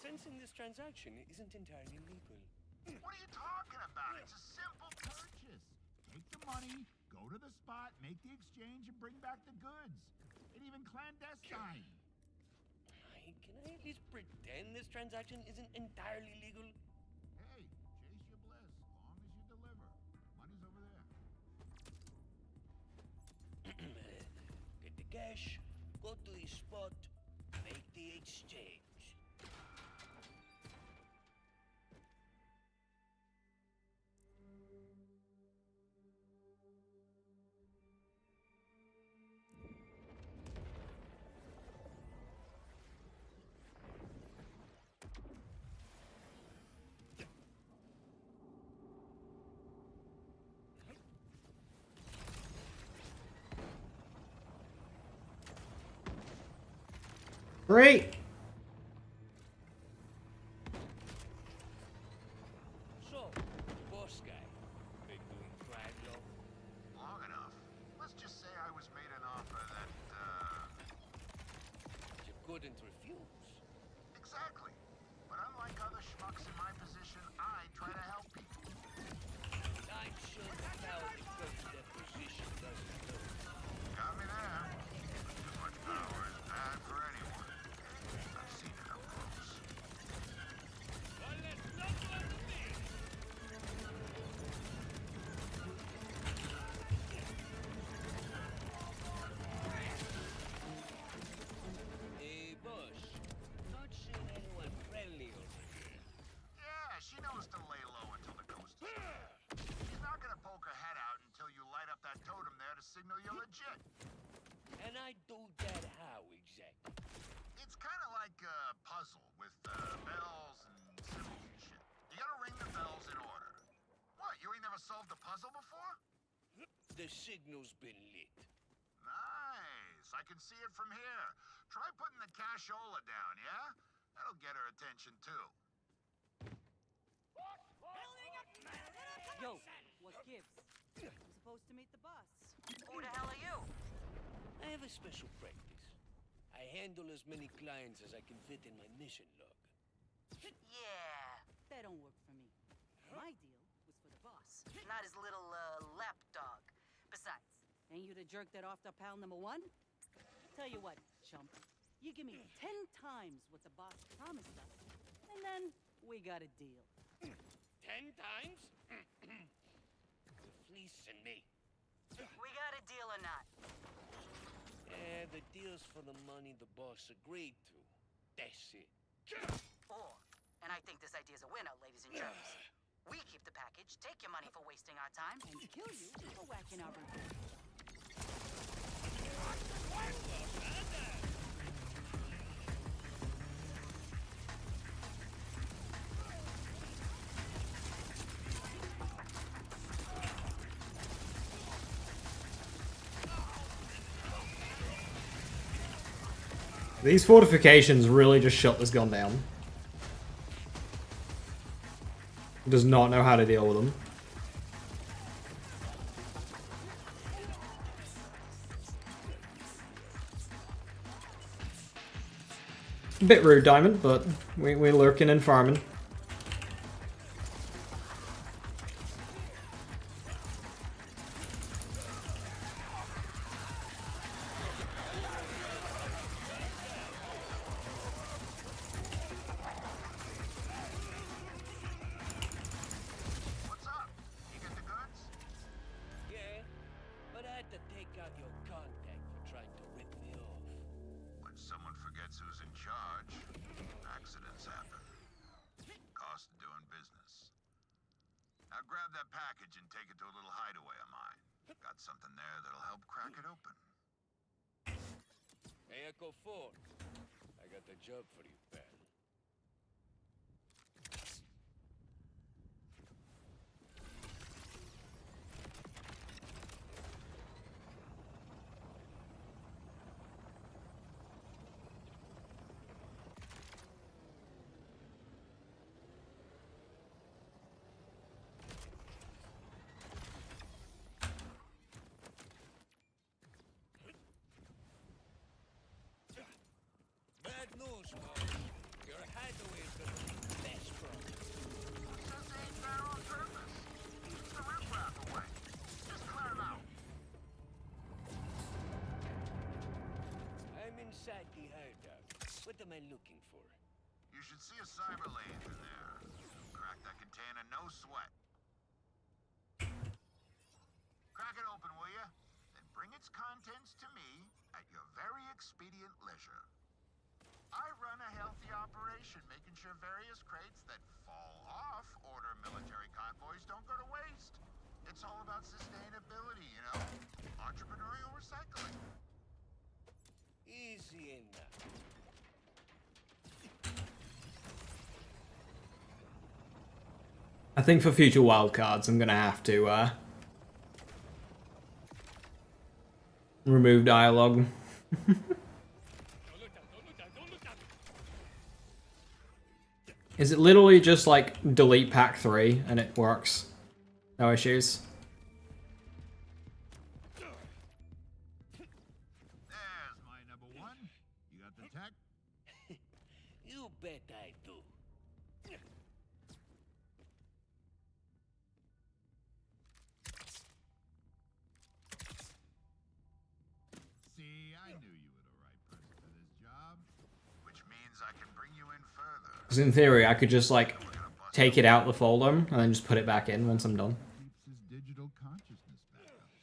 sensing this transaction isn't entirely legal. What are you talking about? It's a simple purchase. Take the money, go to the spot, make the exchange, and bring back the goods. And even clandestine. Can I at least pretend this transaction isn't entirely legal? Hey, chase your bliss, long as you deliver. Money's over there. Get the cash, go to the spot, make the exchange. Great! So, boss guy, been doing crime law? Long enough. Let's just say I was made an offer that, You couldn't refuse. Exactly. But unlike other schmucks in my position, I try to help people. I'm sure the power that comes with that position doesn't know. Got me there. Too much power is bad for anyone. I've seen it up close. Well, let's not let them in. Hey, boss. Not seeing anyone friendly over here. Yeah, she knows to lay low until the coast is clear. She's not gonna poke her head out until you light up that totem there to signal you're legit. And I do that how exactly? It's kind of like a puzzle with bells and symbols and shit. You gotta ring the bells in order. What, you ain't never solved a puzzle before? The signal's been lit. Nice. I can see it from here. Try putting the cashola down, yeah? That'll get her attention too. Yo, what gives? I'm supposed to meet the boss. Who the hell are you? I have a special practice. I handle as many clients as I can fit in my mission log. Yeah, that don't work for me. My deal was for the boss, not his little lapdog. Besides, ain't you the jerk that offed up pal number one? Tell you what, chump, you give me 10 times what the boss promised us, and then we got a deal. 10 times? The fleece and me. We got a deal or not? Yeah, the deal's for the money the boss agreed to. That's it. Or, and I think this idea's a winner, ladies and germs. We keep the package, take your money for wasting our time, and kill you for whacking our routine. These fortifications really just shut this gun down. Does not know how to deal with them. A bit rude, Diamond, but we're lurking and farming. What's up? You get the goods? Yeah, but I had to take out your contact for trying to rip me off. When someone forgets who's in charge, accidents happen. Cost of doing business. Now grab that package and take it to a little hideaway of mine. Got something there that'll help crack it open. Hey, Echo 4. I got the job for you, pal. Bad news, boss. What am I looking for? You should see a cyber lathe in there. Crack that container, no sweat. Crack it open, will you? Then bring its contents to me at your very expedient leisure. I run a healthy operation, making sure various crates that fall off order military convoys don't go to waste. It's all about sustainability, you know? Entrepreneurial recycling. Easy enough. I think for future wildcards, I'm gonna have to remove dialogue. Is it literally just like delete pack 3 and it works? No issues. There's my number one. You got the tech? You bet I do. See, I knew you were the right person for this job. Which means I can bring you in further. Because in theory, I could just like take it out the folder and then just put it back in once I'm done. Keeps his digital consciousness backups.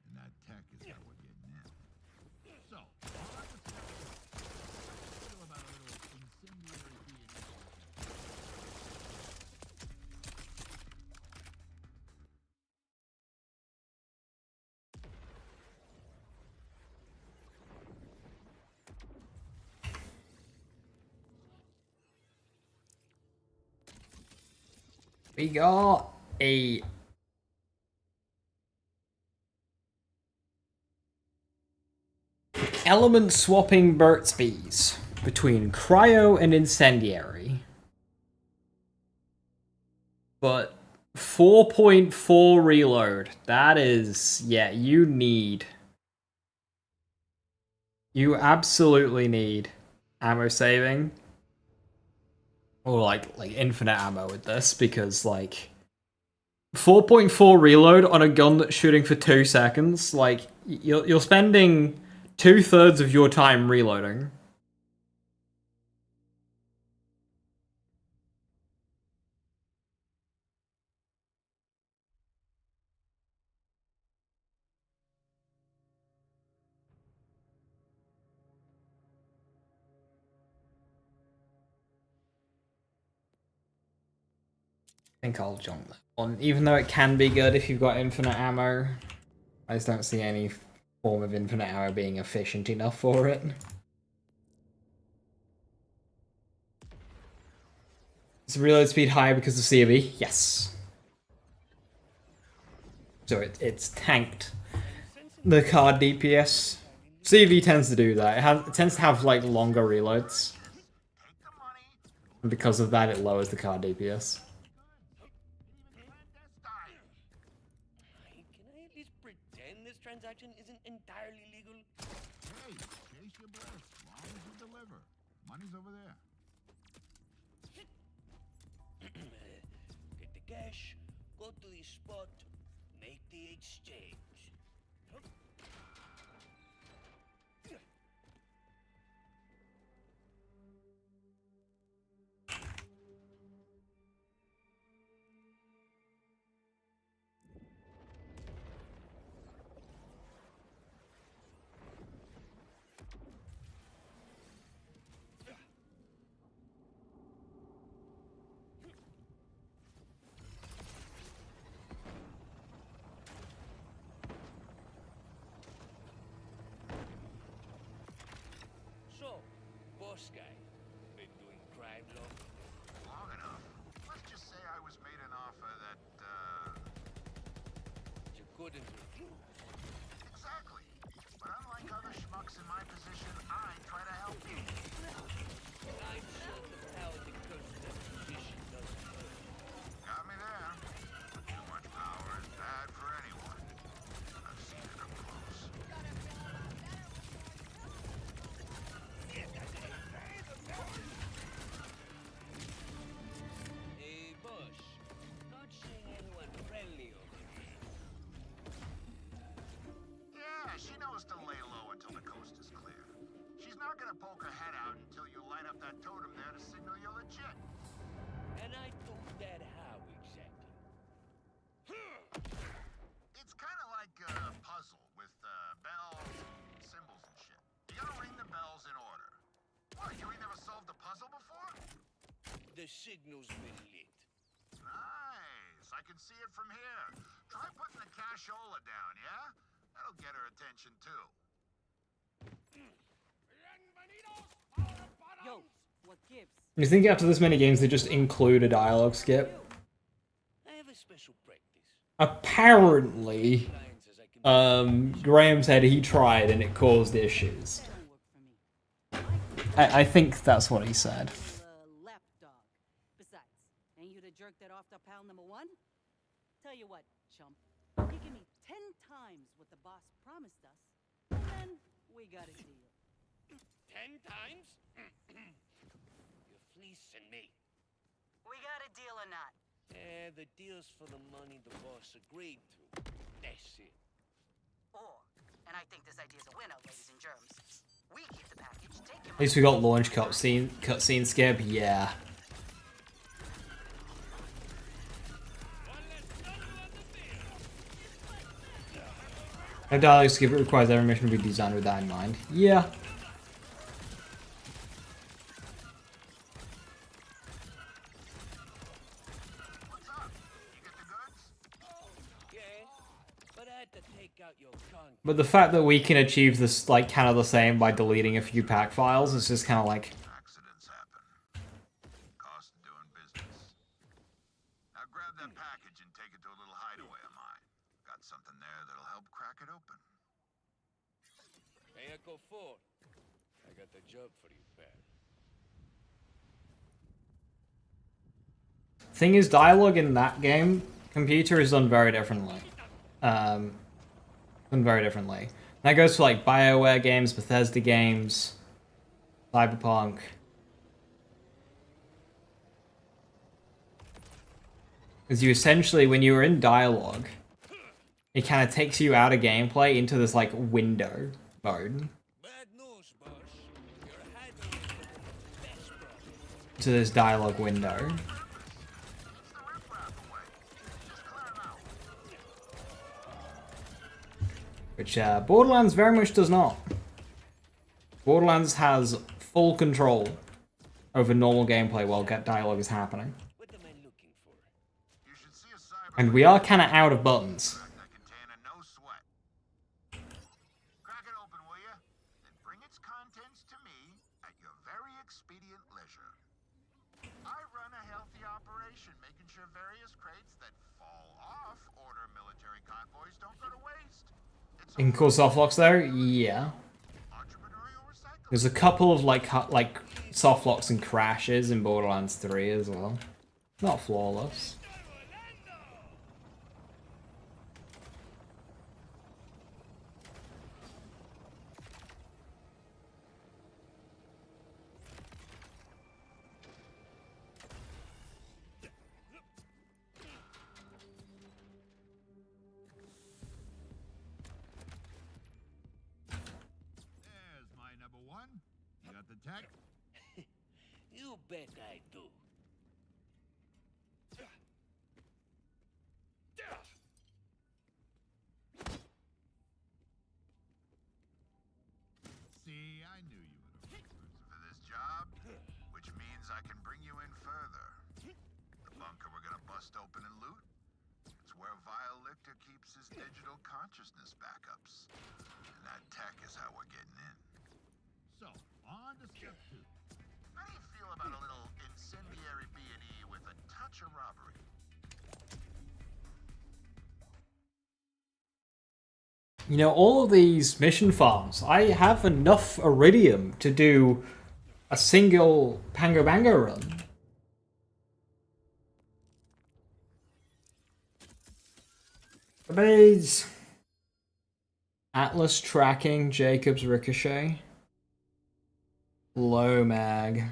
And that tech is how we're getting in. So, all right, let's go. Feel about a little incendiary DNA. We got a element swapping Burtsby's between cryo and incendiary. But 4.4 reload. That is, yeah, you absolutely need ammo saving. Or like infinite ammo with this, because like 4.4 reload on a gun that's shooting for 2 seconds, like you're spending 2/3 of your time reloading. I think I'll jump that one, even though it can be good if you've got infinite ammo. I just don't see any form of infinite ammo being efficient enough for it. Is reload speed higher because of COV? Yes. So it's tanked the card DPS. CV tends to do that. It tends to have like longer reloads. And because of that, it lowers the card DPS. Can I at least pretend this transaction isn't entirely legal? Hey, chase your bliss. As long as you deliver. Money's over there. Get the cash, go to the spot, make the exchange. So, boss guy, been doing crime Long enough. Let's just say I was made an offer that, you couldn't refuse. Exactly. But unlike other schmucks in my position, I try to help you. I'm sure the power that goes to that position doesn't hurt. Got me there. But too much power is bad for anyone. I've seen it up close. Hey, boss, not seeing anyone friendly over here. Yeah, she knows to lay low until the coast is clear. She's not gonna poke her head out until the signal's been lit. Nice. I can see it from here. Try putting the cashola down, yeah? That'll get her attention too. Yo, what gives? You think after this many games they just include a dialogue skip? I have a special practice. Apparently, Lines as I can Graham said he tried and it caused issues. That don't work for me. I think that's what he said. Lapdog. Besides, ain't you the jerk that off to pal number one? Tell you what, chump. You give me 10 times what the boss promised us, then we got a deal. 10 times? You're fleecing me. We got a deal or not? The deal's for the money the boss agreed to. That's it. Or, and I think this idea's a winner, ladies and germs. We keep the package, take your At least we got launch cutscene skip, yeah. No dialogue skip, it requires every mission to be designed with that in mind. Yeah. What's up? You get the goods? Yeah, but I had to take out your con. But the fact that we can achieve this, like, kind of the same by deleting a few pack files is just kind of like... Accidents happen. Cost of doing business. Now grab that package and take it to a little hideaway of mine. Got something there that'll help crack it open. Hey, Echo 4. I got the job for you, pal. Thing is, dialogue in that game, computer is done very differently. Done very differently. That goes for like BioWare games, Bethesda games, Cyberpunk. Because you essentially, when you're in dialogue, it kind of takes you out of gameplay into this like window mode. Bad news, boss. You're hiding the best problem. To this dialogue window. It's the riffraff away. Just clear 'em out. Which Borderlands very much does not. Borderlands has full control over normal gameplay while dialogue is happening. What am I looking for? You should see a cyber And we are kind of out of buttons. that contain a no sweat. Crack it open, will you? Then bring its contents to me at your very expedient leisure. I run a healthy operation, making sure various crates that fall off order military convoys don't go to waste. It's In cool softlocks though, yeah. entrepreneurial recycling. There's a couple of like softlocks and crashes in Borderlands 3 as well. Not flawless. There's my number one. You got the tech? You bet I do. See, I knew you would have. For this job, which means I can bring you in further. The bunker we're gonna bust open and loot. It's where Vile Lictor keeps his digital consciousness backups. And that tech is how we're getting in. So, on to step 2. How do you feel about a little incendiary B&E with a touch of robbery? You know, all of these mission farms, I have enough iridium to do a single Pango Bango run. Base. Atlas tracking, Jacobs ricochet. Low mag.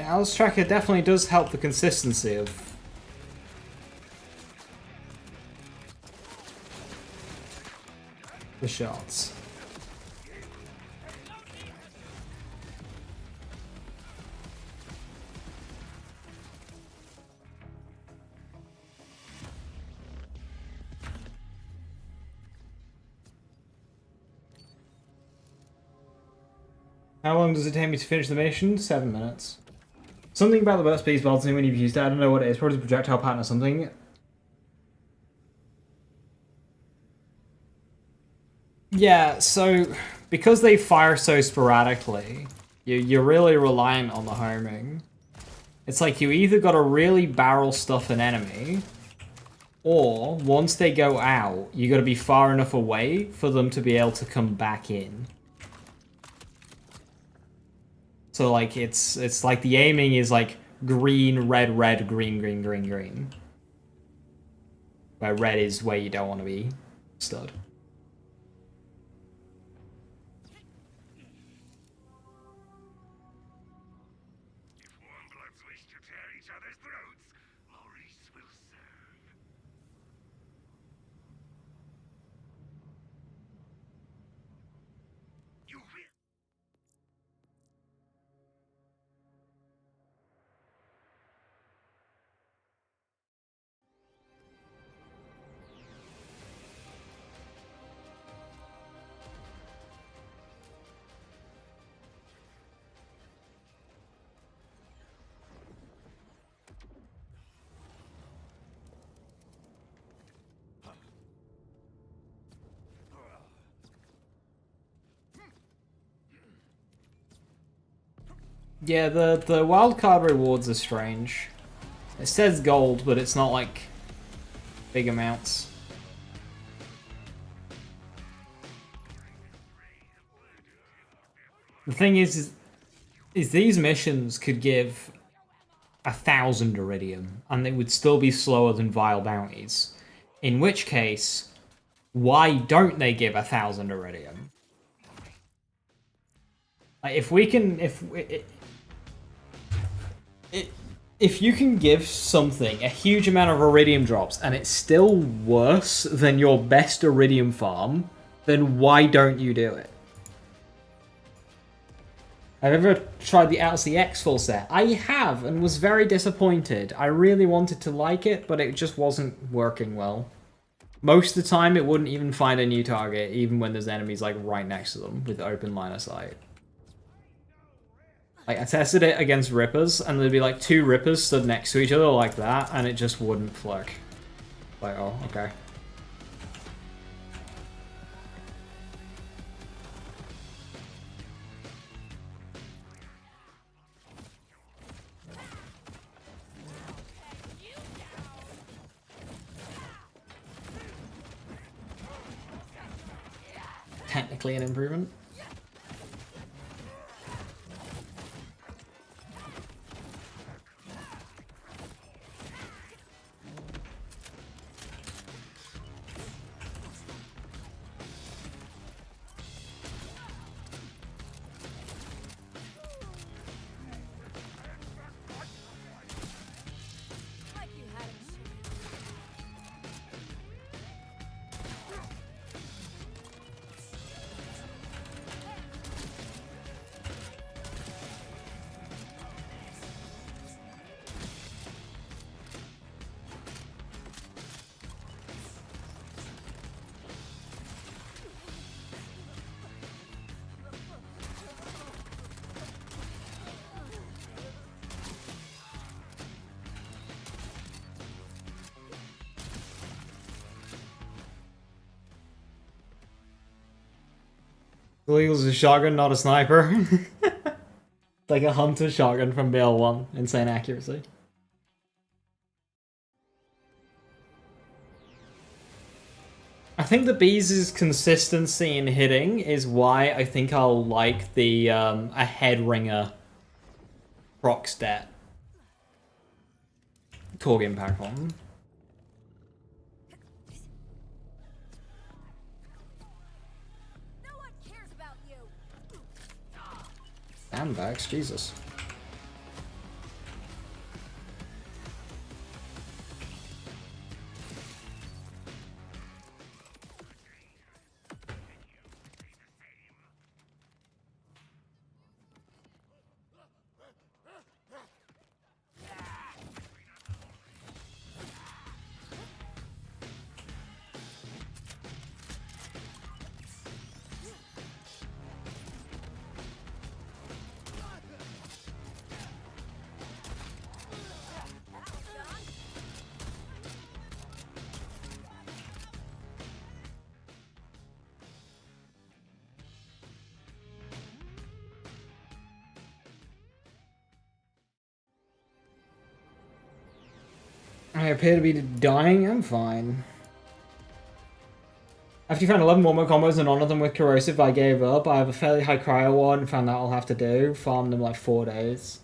Yeah, Alice Tracker definitely does help the consistency of the shots. How long does it take me to finish the mission? 7 minutes. Something about the burst speed bothers me when you've used it. I don't know what it is. Probably the projectile pattern or something. Yeah, so because they fire so sporadically, you're really reliant on the homing. It's like you either got to really barrel stuff an enemy, or once they go out, you got to be far enough away for them to be able to come back in. So like it's like the aiming is like green, red, red, green, green, green, green. Where red is where you don't want to be stood. Yeah, the wildcard rewards are strange. It says gold, but it's not like big amounts. The thing is these missions could give 1,000 iridium, and they would still be slower than vile bounties. In which case, why don't they give 1,000 iridium? Like, if you can give something a huge amount of iridium drops and it's still worse than your best iridium farm, then why don't you do it? I've ever tried the LCX full set. I have, and was very disappointed. I really wanted to like it, but it just wasn't working well. Most of the time, it wouldn't even find a new target, even when there's enemies like right next to them with open line of sight. Like, I tested it against Rippers, and there'd be like 2 Rippers stood next to each other like that, and it just wouldn't flick. Like, oh, okay. Technically an improvement. Illegal's a shotgun, not a sniper. Like a hunter shotgun from BL1. Insane accuracy. I think the Bees' consistency in hitting is why I think I'll like the a head ringer proc stat Korg impact one. Sandbags, Jesus. I appear to be dying. I'm fine. After you found 11 warm-up combos and none of them with corrosive, I gave up. I have a fairly high cryo one and found that I'll have to do. Farmed them like 4 days.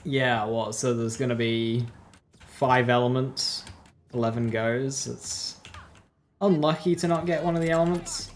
Yeah, what? So there's gonna be 5 elements, 11 goes. It's unlucky to not get one of the elements.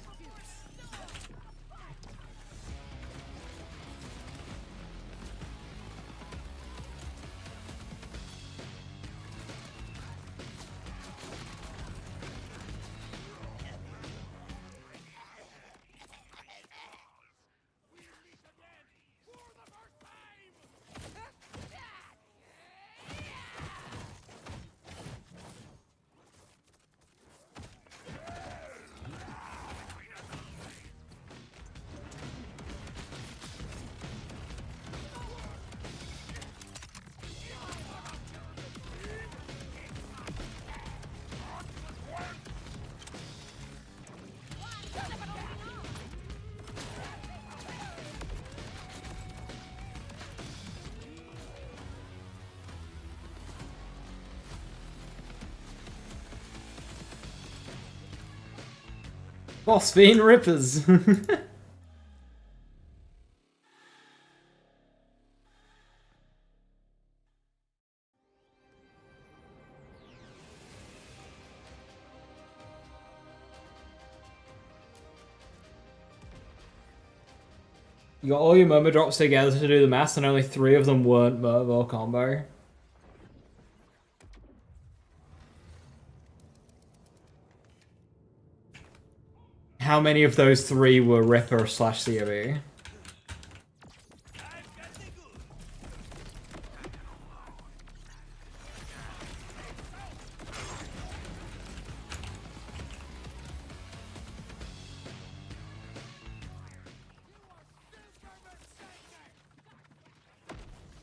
Phosphine Rippers! You got all your Murmur drops together to do the math, and only 3 of them weren't Murmur combo. How many of those 3 were Ripper slash COE?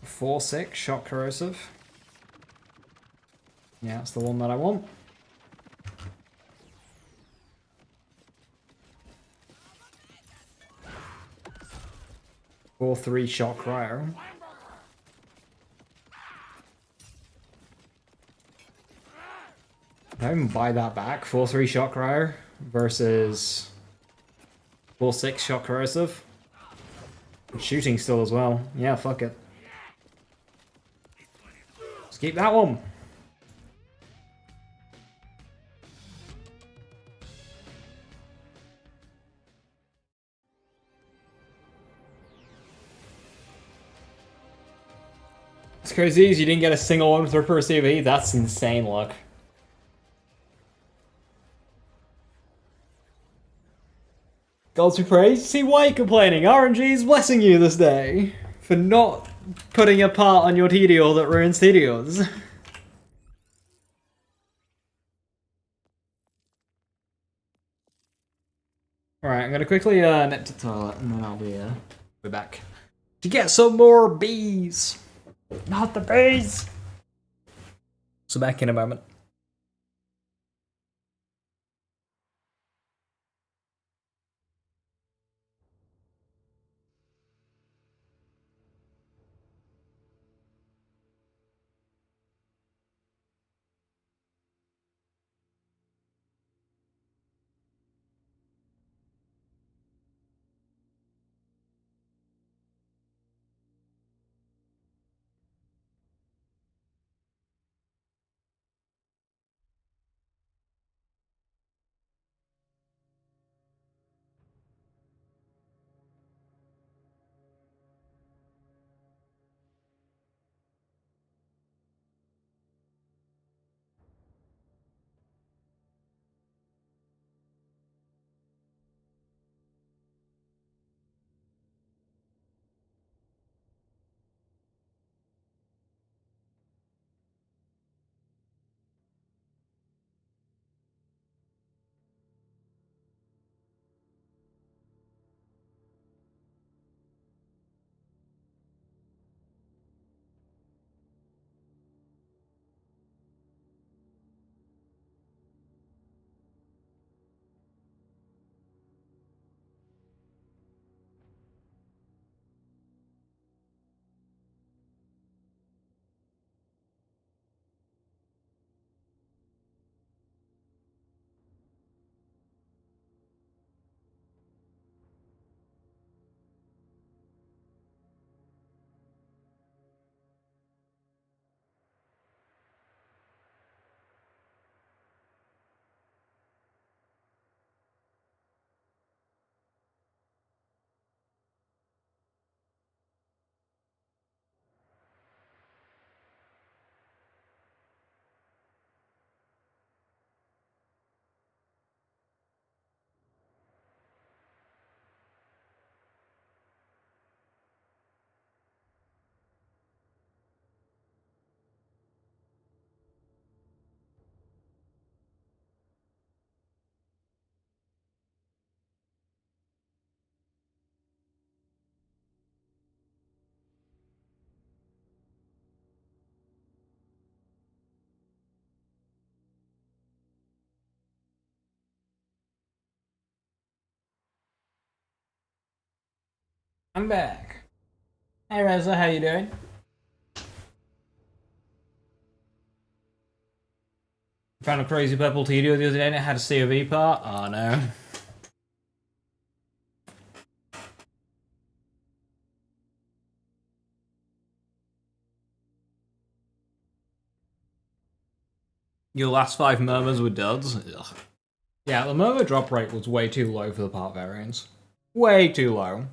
Four, 6, shock corrosive. Yeah, that's the one that I want. 4-3 shock cryo. I even buy that back. 4-3 shock cryo versus 4-6 shock corrosive. Shooting still as well. Yeah, fuck it. Let's keep that one. It's crazy you didn't get a single one with Ripper or CV. That's insane luck. Gods be praised. See why you're complaining. RNG is blessing you this day for not putting a part on your TDO that ruins TDOs. Alright, I'm gonna quickly nip to the toilet and then I'll be back. To get some more bees! Not the bees! So back in a moment. I'm back. Hey Reza, how you doing? Found a crazy purple TDO the other day and it had a COV part. Oh no. Your last 5 murmurs were duds? Ugh. Yeah, the murmur drop rate was way too low for the part variants. Way too low.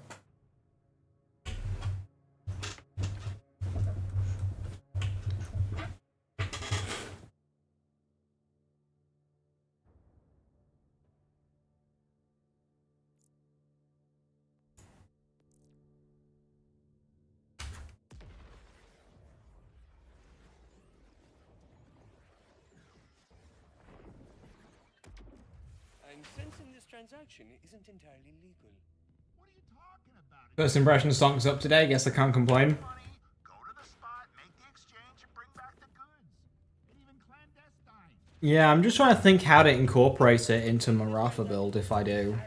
I'm sensing this transaction isn't entirely legal. What are you talking about? First impression song's up today, guess I can't complain. Money, go to the spot, make the exchange, and bring back the goods. And even clandestine. Yeah, I'm just trying to think how to incorporate it into Marafa build if I do.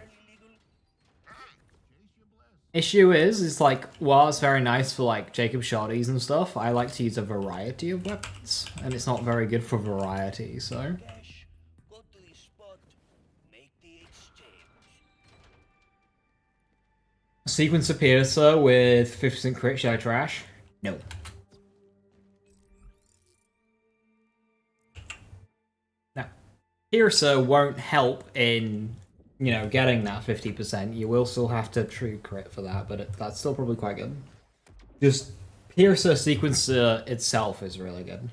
Issue is like, while it's very nice for like Jacob Shotties and stuff, I like to use a variety of weapons, and it's not very good for variety, so... Cash, go to the spot, make the exchange. Sequence appears, sir, with 50% crit, should I trash? No. Now, Piercer won't help in, you know, getting that 50%. You will still have to true crit for that, but that's still probably quite good. Just Piercer sequencer itself is really good.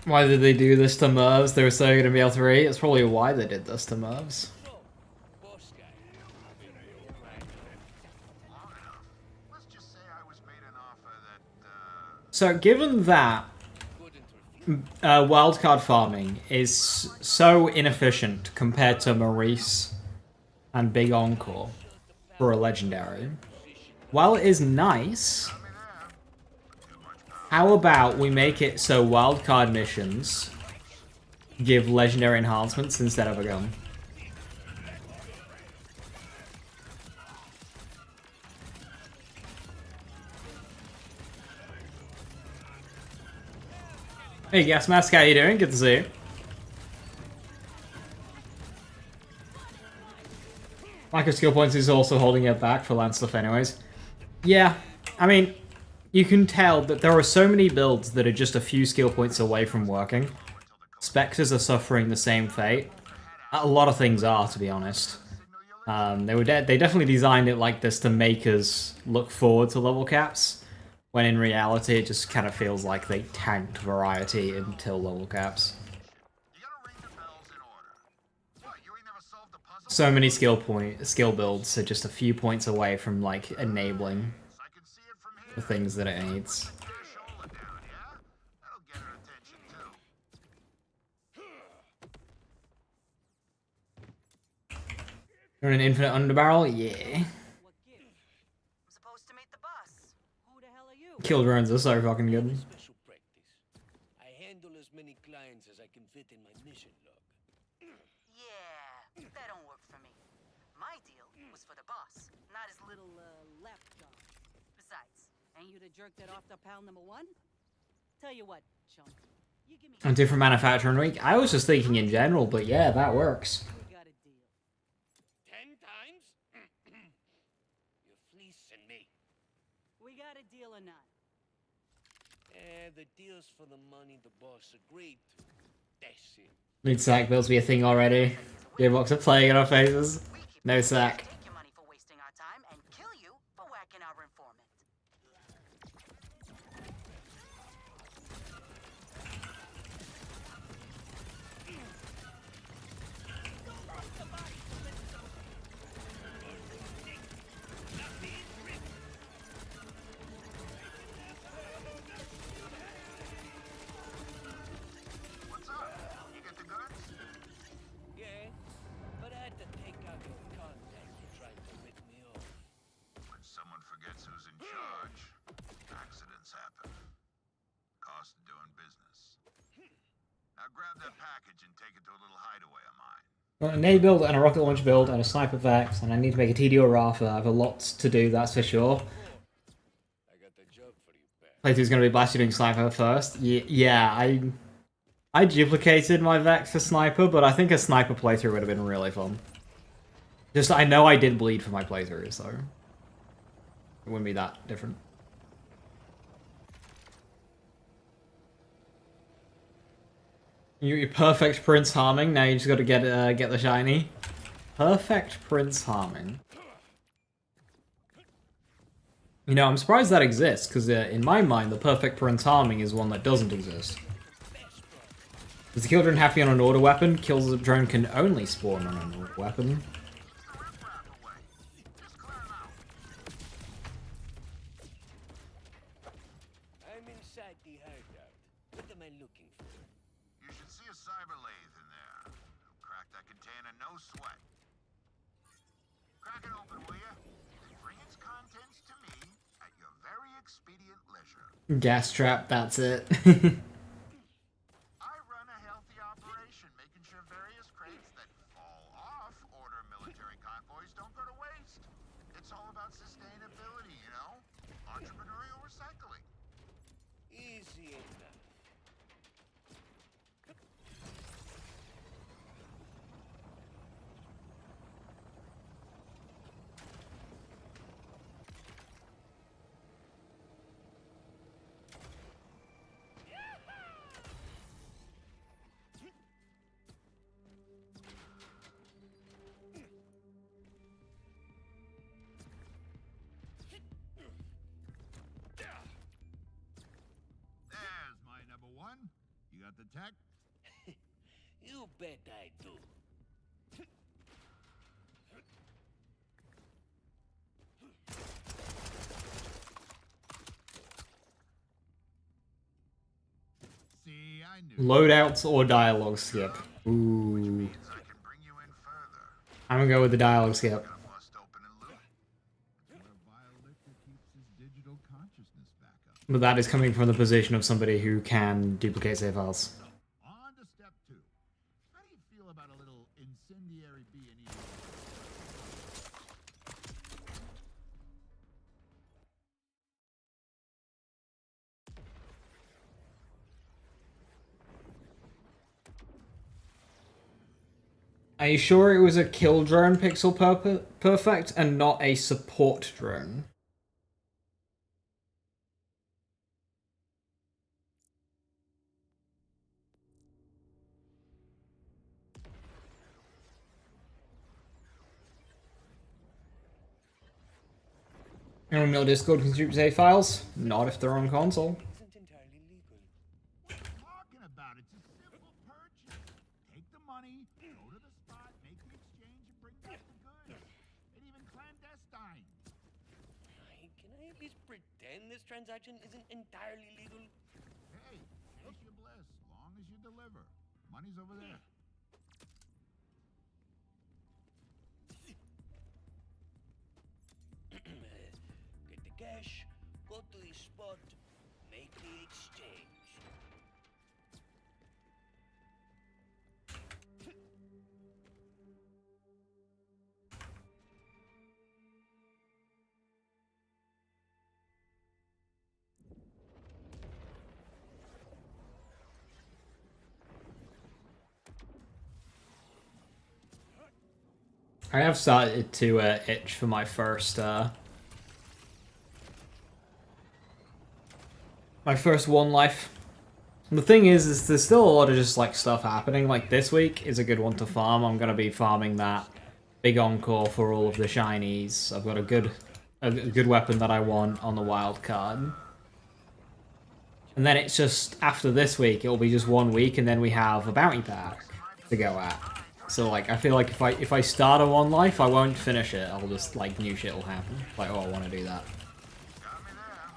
Why did they do this to Mervs? They were so going to be able to read. It's probably why they did this to Mervs. So, boss guy. Long enough. Let's just say I was made an offer that, So given that Good interview. wildcard farming is so inefficient compared to Maurice and Big Encore for a legendary, while it is nice, how about we make it so wildcard missions give legendary enhancements instead of a gun? Hey Gas Mask, how you doing? Good to see you. Lack of skill points is also holding it back for land stuff anyways. Yeah, I mean, you can tell that there are so many builds that are just a few skill points away from working. Spectres are suffering the same fate. A lot of things are, to be honest. They definitely designed it like this to make us look forward to level caps, when in reality it just kind of feels like they tanked variety until level caps. you gotta ring the bells in order. What, you ain't never solved the puzzle? So many skill builds are just a few points away from like enabling I can see it from here. the things that it needs. Put your shoulder down, yeah? That'll get her attention, too. You're an infinite underbarrel? Yeah. What gift? I'm supposed to meet the boss. Who the hell are you? Kill drones are so fucking good. Special practice. I handle as many clients as I can fit in my mission log. Yeah, that don't work for me. My deal was for the boss, not his little, lapdog. Besides, ain't you the jerk that offed up pal number 1? Tell you what, chump. You give me... A different manufacturing week? I was just thinking in general, but yeah, that works. We got a deal. 10 times? You're fleecing me. We got a deal or not? The deal's for the money the boss agreed to. That's it. Need sack builds be a thing already. Gearbox are playing in our faces. We keep No sack. take your money for wasting our time and kill you for whacking our informant. What's up? You get the goods? Yeah, but I had to take out your contact who tried to rip me off. When someone forgets who's in charge, accidents happen. Cost of doing business. Now grab that package and take it to a little hideaway of mine. Got a nade build and a rocket launch build and a sniper vex, and I need to make a TDO Rafa. I have a lot to do, that's for sure. I got the job for you, pal. Playthrough's gonna be Blast doing sniper first. Yeah, I duplicated my vex for sniper, but I think a sniper playthrough would have been really fun. Just, I know I did bleed for my playthrough, so it wouldn't be that different. You're perfect Prince Harming. Now you just got to get the shiny. Perfect Prince Harming. You know, I'm surprised that exists because in my mind, the perfect Prince Harming is one that doesn't exist. Does the kill drone have to be on an order weapon? Kills of drone can only spawn on an order weapon. I'm inside the hideout. What am I looking for? You should see a cyber lathe in there. Crack that container, no sweat. Crack it open, will you? Bring its contents to me at your very expedient leisure. Gas trap, that's it. I run a healthy operation, making sure various crates that fall off order military convoys don't go to waste. It's all about sustainability, you know? Entrepreneurial recycling. Easy enough. There's my number one. You got the tech? You bet I do. See, I knew. Loadouts or dialogue skip. Ooh. Means I can bring you in further. I'm gonna go with the dialogue skip. Gonna bust open and loot. Where Vile Liquor keeps his digital consciousness back up. But that is coming from the position of somebody who can duplicate save files. On to step 2. How do you feel about a little incendiary B&E? Are you sure it was a kill drone pixel perfect and not a support drone? Anyone know Discord can contribute save files? Not if they're on console. Isn't entirely legal. What are you talking about? It's a simple purchase. Take the money, go to the spot, make the exchange, and bring back the goods. And even clandestine. Can I at least pretend this transaction isn't entirely legal? Hey, chase your bliss, long as you deliver. Money's over there. Get the cash, go to the spot, make the exchange. I have started to itch for my first one life. And the thing is there's still a lot of just like stuff happening. Like this week is a good one to farm. I'm gonna be farming that Big Encore for all of the shinies. I've got a good weapon that I want on the wild card. And then it's just after this week, it'll be just 1 week, and then we have a bounty pack to go at. So like I feel like if I start a one life, I won't finish it. I'll just like new shit will happen. Like, oh, I want to do that. Got me there.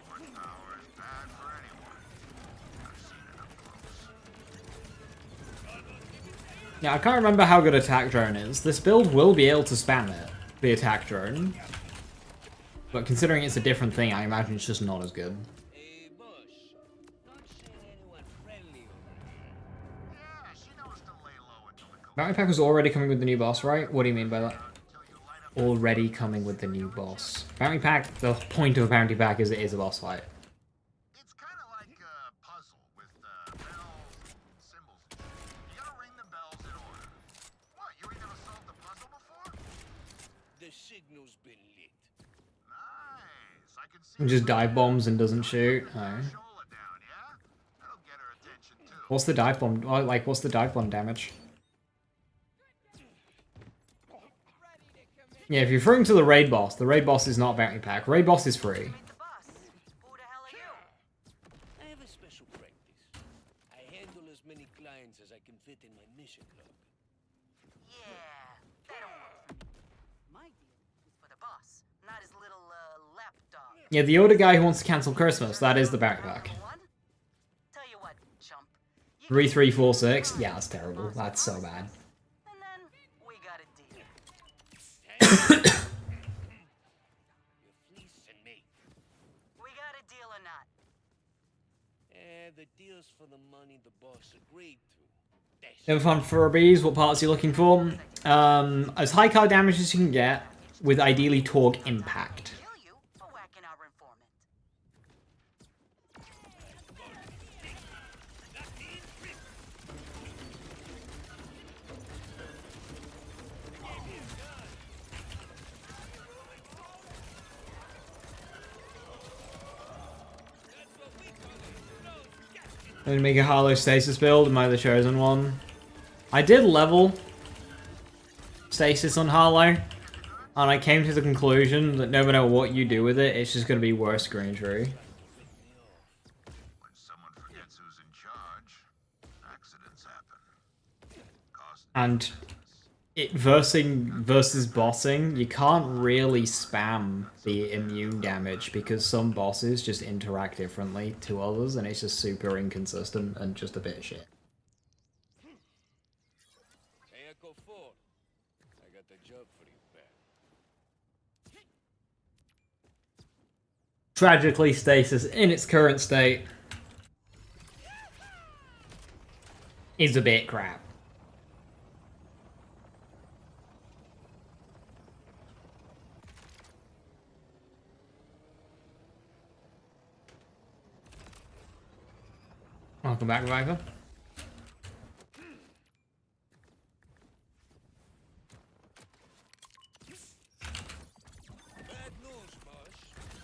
Too much power is bad for anyone. I've seen it up close. Yeah, I can't remember how good attack drone is. This build will be able to spam it, the attack drone. But considering it's a different thing, I imagine it's just not as good. Hey, boss. Not seeing anyone friendly over here. Bounty pack was already coming with the new boss, right? What do you mean by that? Already coming with the new boss. Bounty pack, the point of a bounty pack is it is a boss fight. It's kind of like a puzzle with bells and symbols. You gotta ring the bells in order. What, you ain't never solved the puzzle before? The signal's been lit. Nice. I can see It just dive bombs and doesn't shoot. Alright. Shola down, yeah? That'll get her attention too. What's the dive bomb? Like, what's the dive bomb damage? Yeah, if you're referring to the raid boss is not bounty pack. Raid boss is free. Meet the boss. Who the hell are you? I have a special practice. I handle as many clients as I can fit in my mission log. Yeah, that don't work for me. My deal is for the boss, not his little lapdog. Yeah, the older guy who wants to cancel Christmas, that is the bounty pack. Tell you what, chump. 3346. Yeah, that's terrible. That's so bad. And then we got a deal. You're fleecing me. We got a deal or not? The deal's for the money the boss agreed to. That's Never found Furbies. What parts are you looking for? As high card damage as you can get, with ideally torque impact. Kill you for whacking our informant. I'm gonna make a Harlow Stasis build. Am I the chosen one? I did level Stasis on Harlow, and I came to the conclusion that no matter what you do with it, it's just gonna be worse green tree. When someone forgets who's in charge, accidents happen. Cost And it versus bossing, you can't really spam the immune damage because some bosses just interact differently to others, and it's just super inconsistent and just a bit shit. Hey, Echo 4. I got the job for you back. Tragically, Stasis in its current state is a bit crap. Welcome back, Viper. Bad news, boss.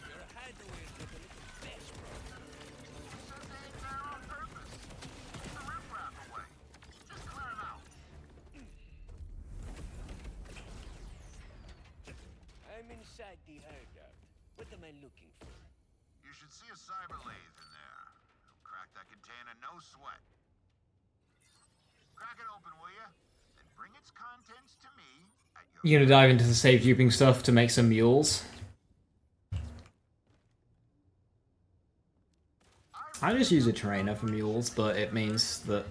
Your hideaway is like a little fast road. says they ain't there on purpose. Keep the riffraff away. Just clear it out. I'm inside the hideout. What am I looking for? You should see a cyber lathe in there. It'll crack that container, no sweat. Crack it open, will ya? Then bring its contents to me at your... You gonna dive into the save duping stuff to make some mules? I just use a trainer for mules, but it means that...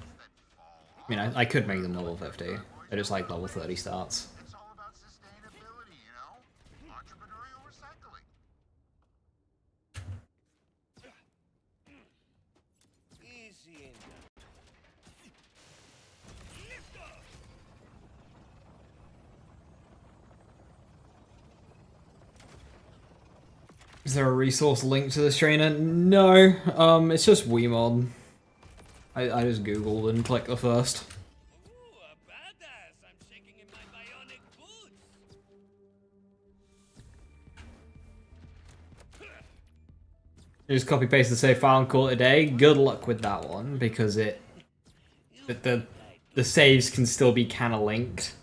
I mean, I could make them level 50. They're just like level 30 starts. It's all about sustainability, you know? Entrepreneurial recycling. Easy enough. Lift off! Is there a resource linked to this trainer? No, it's just Wiimod. I just googled and clicked the first. Ooh, a badass! I'm shaking in my bionic boots! Just copy paste the save file and call it a day. Good luck with that one, because the saves can still be kinda linked.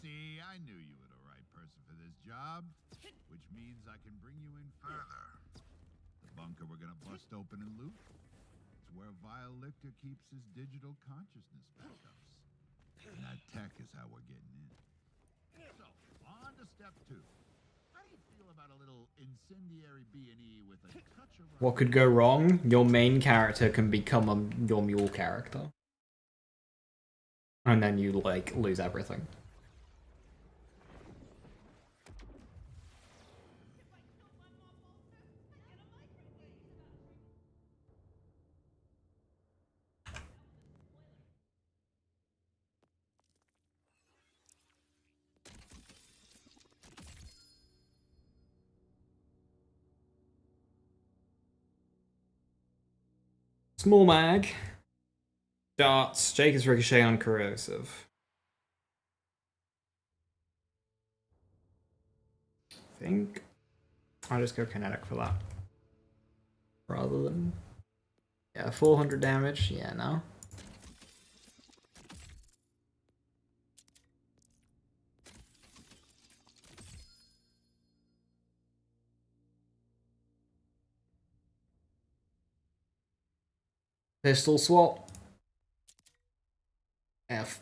See, I knew you were the right person for this job, which means I can bring you in further. The bunker we're gonna bust open and loot. It's where Vile Lictor keeps his digital consciousness backups. And that tech is how we're getting in. So, on to step 2. How do you feel about a little incendiary B&E with a touch of... What could go wrong? Your main character can become your mule character. And then you, like, lose everything. Small mag. Darts. Jake is ricochet on corrosive. I think I'll just go kinetic for that. Rather than... Yeah, 400 damage. Yeah, no. Pistol swap. F.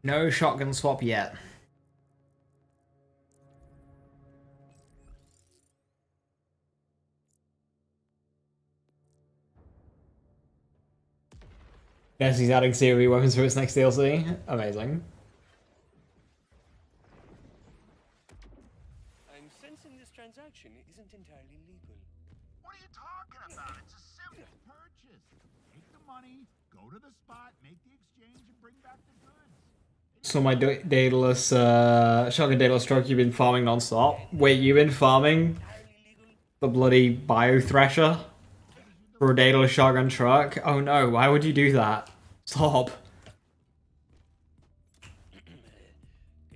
No shotgun swap yet. Yes, he's adding COV weapons for its next DLC. Amazing. I'm sensing this transaction isn't entirely legal. What are you talking about? It's a simple Purchase. Take the money, go to the spot, make the exchange, and bring back the goods. So my Daedalus, shotgun Daedalus truck, you've been farming non-stop? Wait, you've been farming the bloody bio thresher for a Daedalus shotgun truck? Oh no, why would you do that? Stop. Get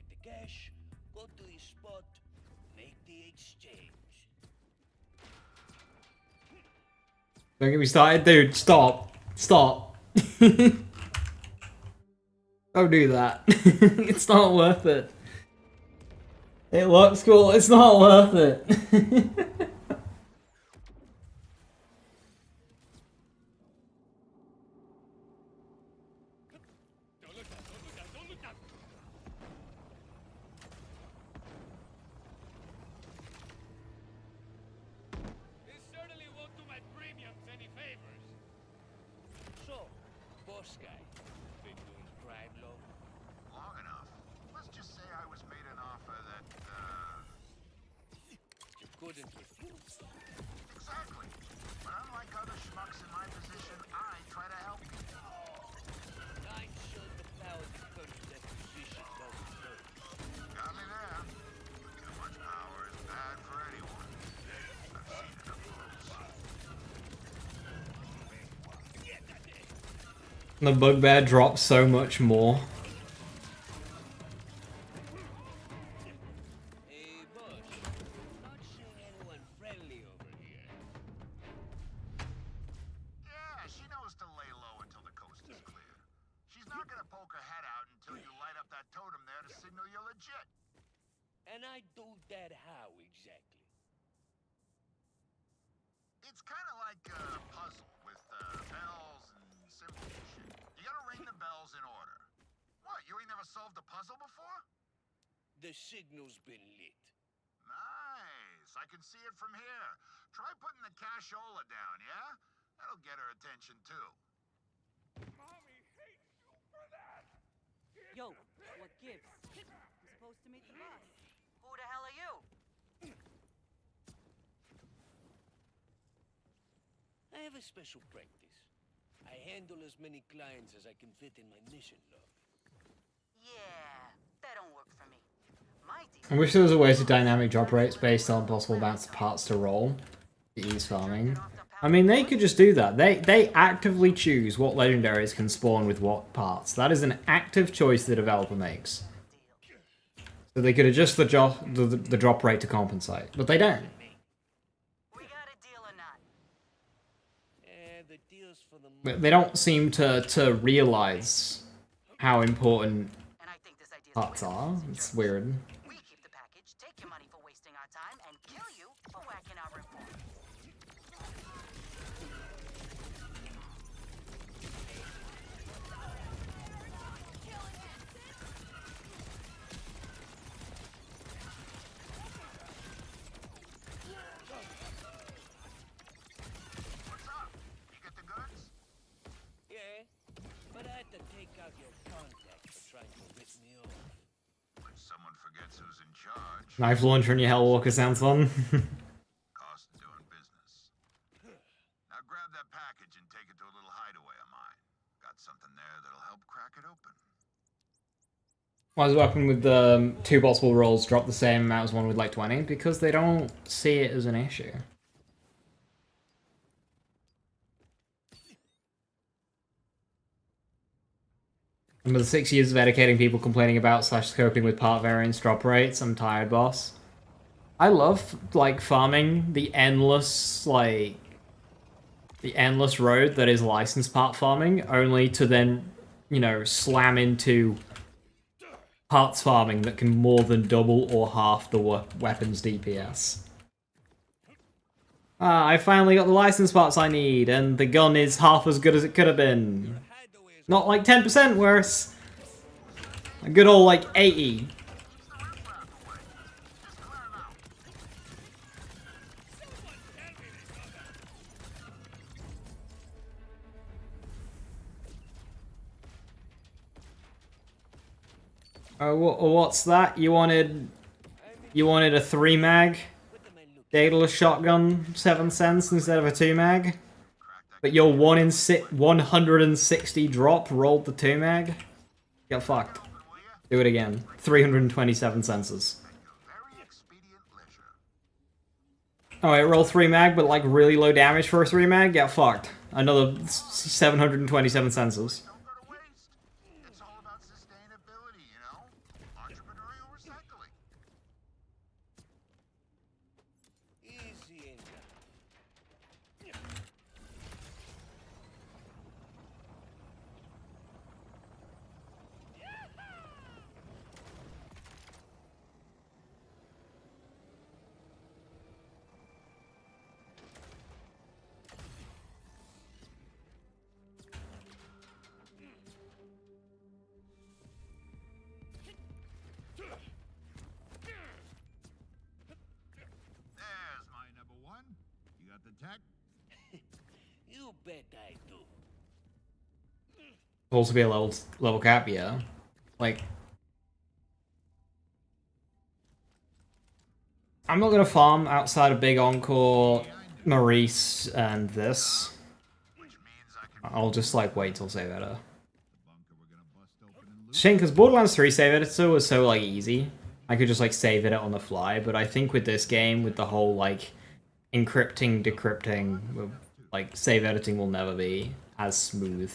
the cash, go to the spot, make the exchange. Don't get me started, dude. Stop. Stop. Don't do that. It's not worth it. It looks cool. It's not worth it. This certainly won't do my premiums any favors. So, boss guy, been doing crime long? long enough. Let's just say I was made an offer that, You couldn't refuse. Exactly. But unlike other schmucks in my position, I try to help people. I'm sure the power to purchase that position doesn't hurt. Got me there. Too much power is bad for anyone. I've seen it up close. The bugbear drops so much more. Hey, boss. Not seeing anyone friendly over here. Yeah, she knows to lay low until the coast is clear. She's not gonna poke her head out until you light up that totem there to signal you're legit. And I do that how exactly? It's kind of like a puzzle with bells and symbols and shit. You gotta ring the bells in order. What, you ain't never solved a puzzle before? The signal's been lit. Nice. I can see it from here. Try putting the cashola down, yeah? That'll get her attention too. Yo, what gives? We're supposed to meet the boss. Who the hell are you? I have a special practice. I handle as many clients as I can fit in my mission log. Yeah, that don't work for me. My deal. I wish there was a way to dynamic drop rates based on possible amounts of parts to roll. Ease farming. I mean, they could just do that. They actively choose what legendaries can spawn with what parts. That is an active choice the developer makes. So they could adjust the drop rate to compensate, but they don't. We got a deal or not? The deal's for the They don't seem to realize how important And I think this idea's parts winner. are. It's weird. We keep the package, take your money for wasting our time, and kill you for whacking our reform. What's up? You get the goods? Yeah, but I had to take out your contact for trying to rip me off. When someone forgets who's in charge, Knife launcher in your Hellwalker sounds fun. cost of doing business. Now grab that package and take it to a little hideaway of mine. Got something there that'll help crack it open. Why does a weapon with two possible rolls drop the same amount as one with like 20? Because they don't see it as an issue. And with 6 years of educating people complaining about / coping with part variance drop rates, I'm tired, boss. I love, like, farming the endless, like, the endless road that is licensed part farming, only to then, you know, slam into parts farming that can more than double or half the weapon's DPS. Ah, I finally got the license parts I need, and the gun is half as good as it could have been. Not like 10% worse. A good old, like, 80. What's that? You wanted a 3 mag daedalus shotgun 7 cents instead of a 2 mag? But your 160 drop rolled the 2 mag? Get fucked. Do it again. 327 senses. Oh, it rolled 3 mag, but like really low damage for a 3 mag? Get fucked. Another 727 senses. Don't go to waste. It's all about sustainability, you know? Entrepreneurial recycling. Easy enough. There's my number one. You got the tech? You bet I do. Also be a level cap, yeah. Like, I'm not gonna farm outside of Big Encore, Maurice, and this. I'll just like wait till save editor. Shame, because Borderlands 3 save editor was so like easy. I could just like save it on the fly, but I think with this game, with the whole like encrypting, decrypting, like save editing will never be as smooth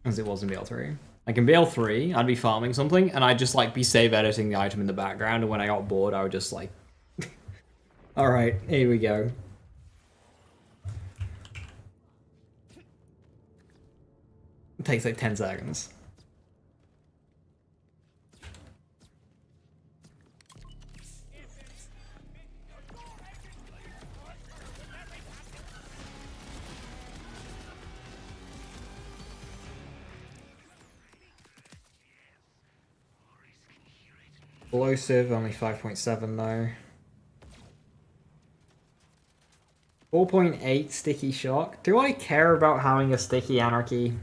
as it was in BL3. Like in BL3, I'd be farming something, and I'd just like be save editing the item in the background, and when I got bored, I would just like, alright, here we go. It takes like 10 seconds. Explosive, only 5.7 though. 4.8 sticky shock. Do I care about having a sticky anarchy?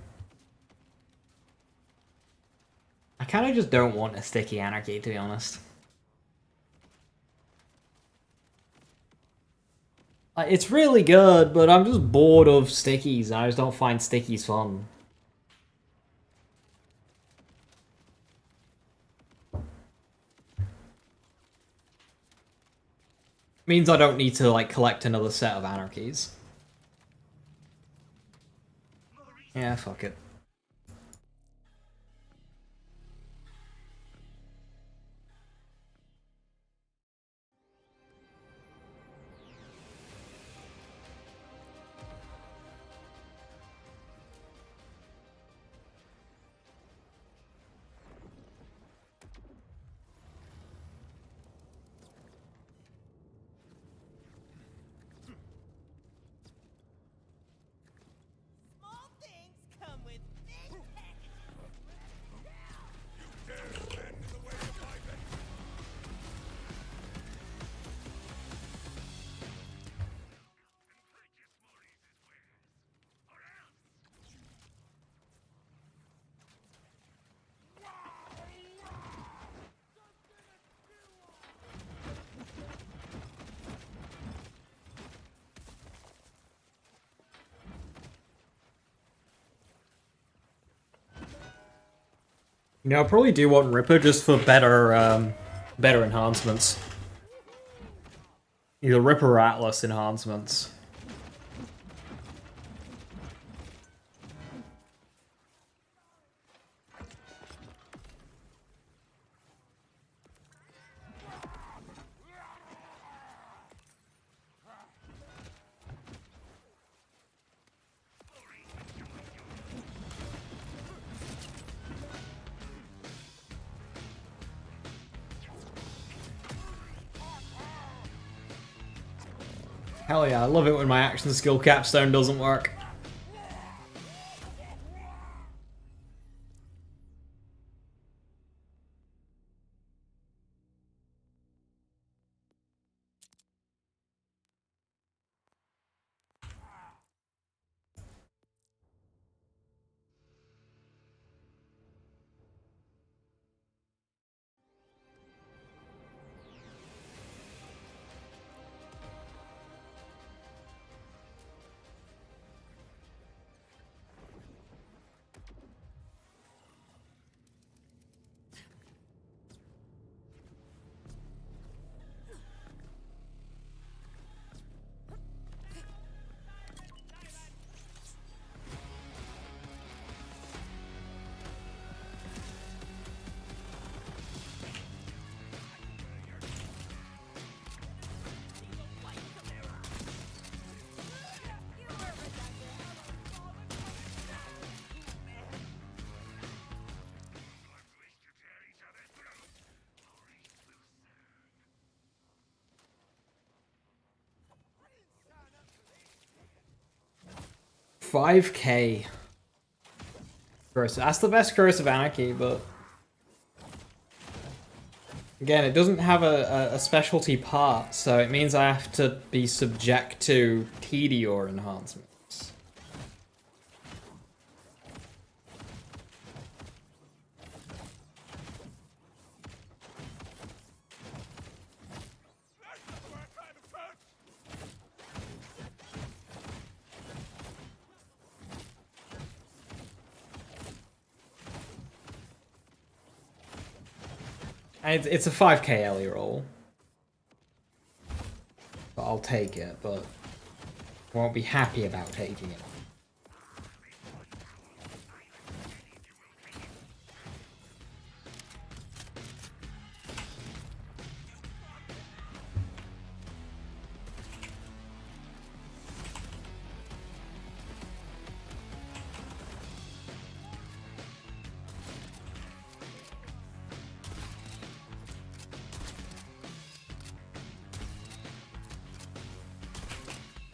I kind of just don't want a sticky anarchy, to be honest. It's really good, but I'm just bored of stickies, and I just don't find stickies fun. Means I don't need to, like, collect another set of anarchies. Yeah, fuck it. Small things come with big packages. You know, I probably do want Ripper just for better, better enhancements. Either Ripper or Atlas enhancements. Hell yeah, I love it when my action skill capstone doesn't work. $5K. Gross. That's the best Curse of Anarchy, but again, it doesn't have a specialty part, so it means I have to be subject to Tediore enhancements. It's a 5K Ellie roll. But I'll take it, but I won't be happy about taking it.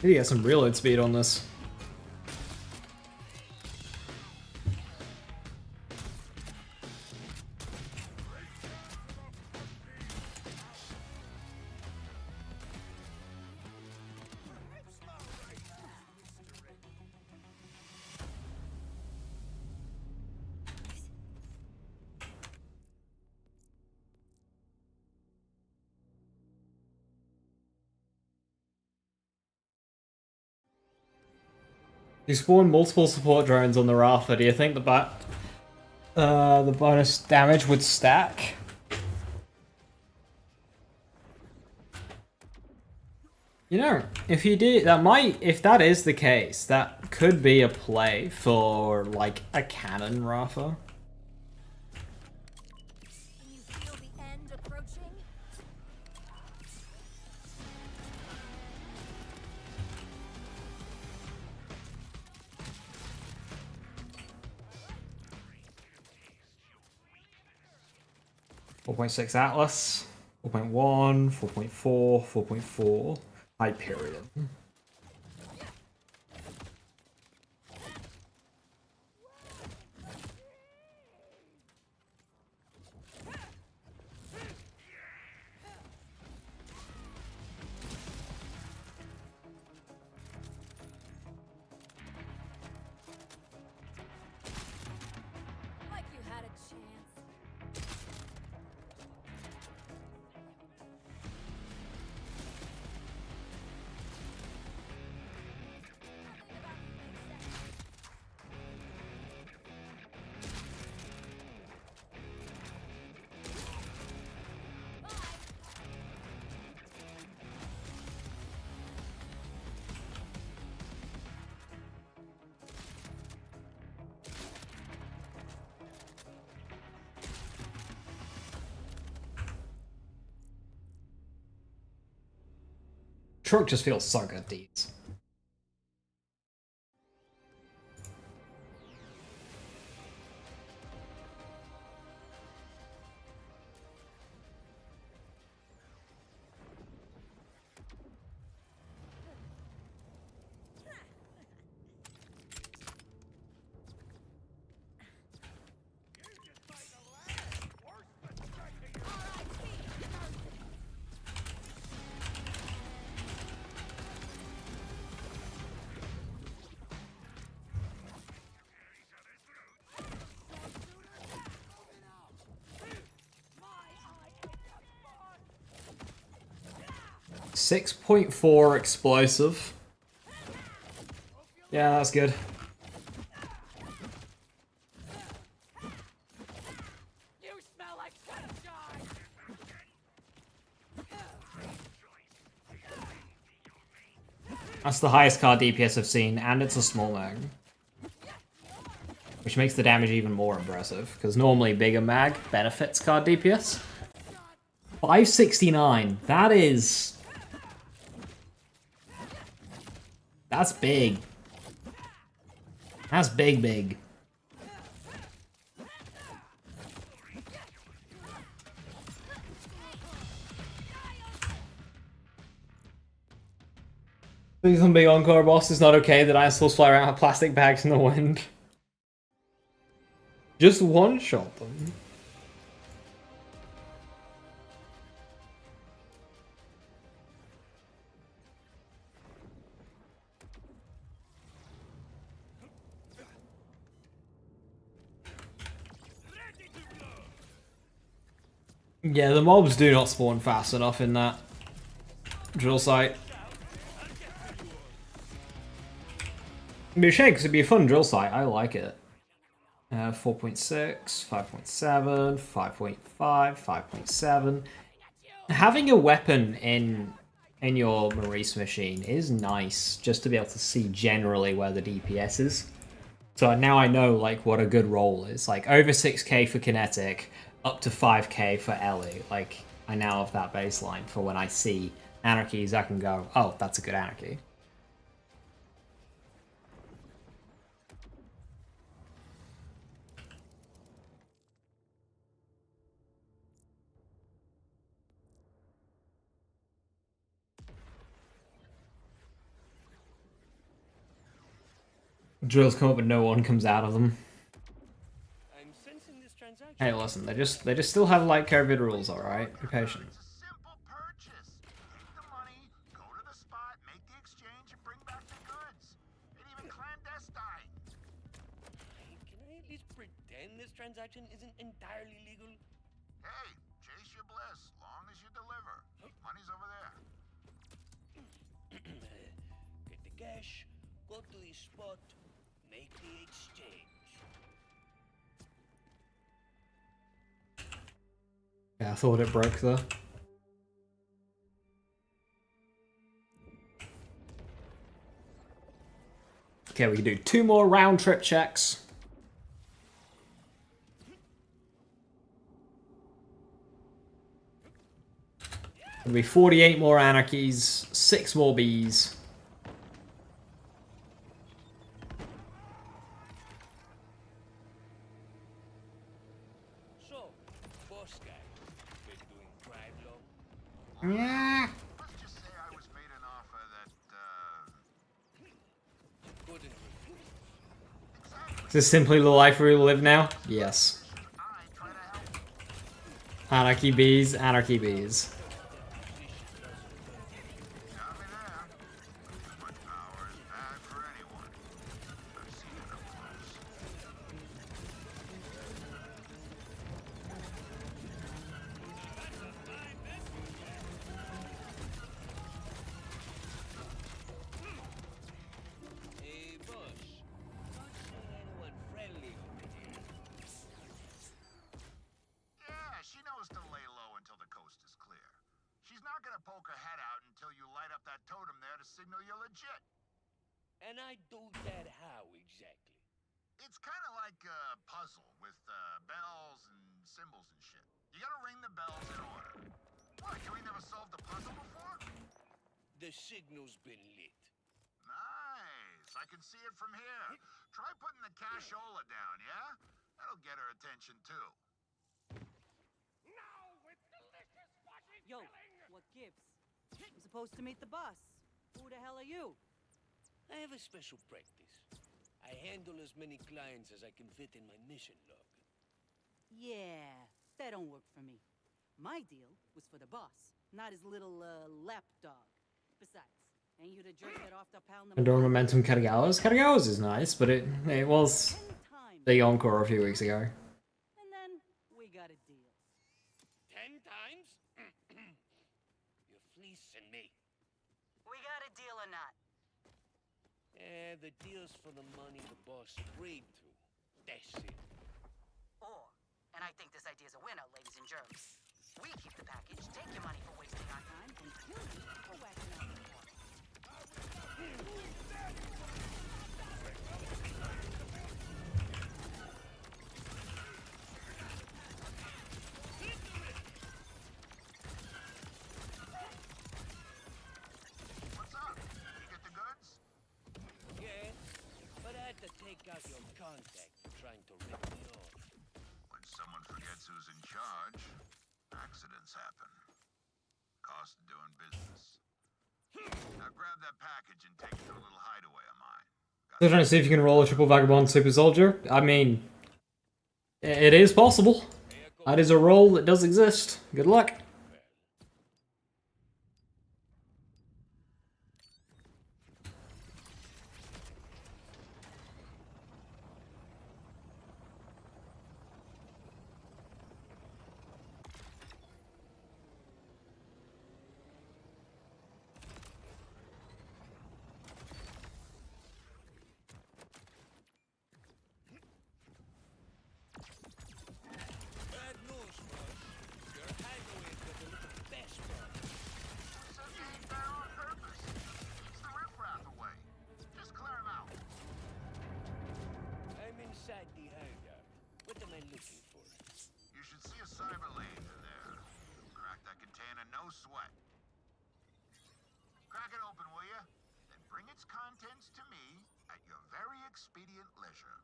Maybe get some reload speed on this. You spawn multiple support drones on the Rafa. Do you think the bonus damage would stack? You know, if you do, if that is the case, that could be a play for like a cannon Rafa. Can you feel the end approaching? .6 Atlas, 4.1, 4.4, 4.4, Hyperion. Like you had a chance. Truck just feels so good, Deeds. 6.4 explosive. Yeah, that's good. You smell like sunshine! That's the highest card DPS I've seen, and it's a small mag. Which makes the damage even more impressive, because normally bigger mag benefits card DPS. 569, that is... That's big. That's big, big. Please on Big Encore boss, it's not okay that dinosaurs fly around with plastic bags in the wind. Just one shot them. Yeah, the mobs do not spawn fast enough in that drill site. It'd be a shame because it'd be a fun drill site. I like it. 4.6, 5.7, 5.5, 5.7. Having a weapon in your Maurice machine is nice, just to be able to see generally where the DPS is. So now I know like what a good roll is. Like over 6k for kinetic, up to 5k for Ellie. Like I now have that baseline for when I see anarchies, I can go, oh, that's a good anarchy. Drills come up but no one comes out of them. I'm sensing this transaction. Hey, listen, they just still have like COVID rules, all right? Be patient. It's a simple purchase. Take the money, go to the spot, make the exchange, and bring back the goods. And even clandestine. Can I at least pretend this transaction isn't entirely legal? Hey, chase your bliss, long as you deliver. Money's over there. Get the cash, go to the spot, make the exchange. Yeah, I thought it broke though. Okay, we can do 2 more round trip checks. It'll be 48 more anarchies, 6 more bees. So, boss guy, been doing crime long? Let's just say I was made an offer that, Couldn't refuse. Is this simply the life we live now? Yes. I try to help. Anarchy bees, anarchy bees. Got me there. Too much power is bad for anyone. I've seen it up close. Hey, boss. Not seeing anyone friendly over here. Yeah, she knows to lay low until the coast is clear. She's not gonna poke her head out until you light up that totem there to signal you're legit. And I do that how exactly? It's kind of like a puzzle with bells and symbols and shit. You gotta ring the bells in order. What, you ain't never solved a puzzle before? The signal's been lit. Nice. I can see it from here. Try putting the cashola down, yeah? That'll get her attention too. Yo, what gives? I'm supposed to meet the boss. Who the hell are you? I have a special practice. I handle as many clients as I can fit in my mission log. Yeah, that don't work for me. My deal was for the boss, not his little lapdog. Besides, ain't you the jerk that off the pound Endure momentum Katagawa's. Katagawa's is nice, but it was 10 times, Big Encore a few weeks ago. and then we got a deal. 10 times? You're fleecing me. deals for the money the boss agreed to. That's it. Or, and I think this idea's a winner, ladies and germs. We keep the package, take your money for wasting our time, and kill you for whacking out the party. What's up? You get the goods? Yeah, but I had to take out your contact for trying to rip me off. When someone forgets who's in charge, accidents happen. Cost of doing business. Now grab that package and take it to a little hideaway of mine. They're trying to see if you can roll a triple vagabond super soldier. I mean, it is possible. That is a role that does exist. Good luck. Bad news, boss. Your hideaway got a little best one. Said you ain't there on purpose. Keeps the riffraff away. Just clear him out. I'm inside the hideout. What am I looking for? You should see a cyber lane in there. Crack that container, no sweat. Crack it open, will you? Then bring its contents to me at your very expedient leisure.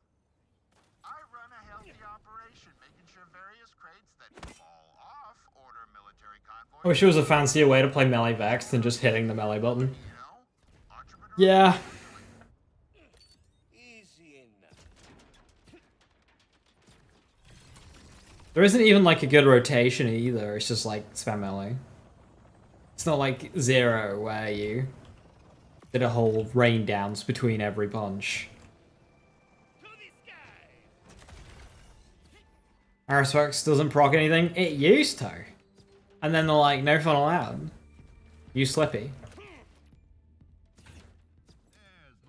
I run a healthy operation, making sure various crates that fall off order military convoys. I wish there was a fancier way to play melee Vex than just hitting the melee button. You know? Entrepreneur. Yeah. Easy enough. There isn't even like a good rotation either. It's just like spam melee. It's not like Zero where you did a whole rain dance between every punch. To the sky! Arispex doesn't proc anything. It used to. And then they're like, no fun allowed. You Slippy. There's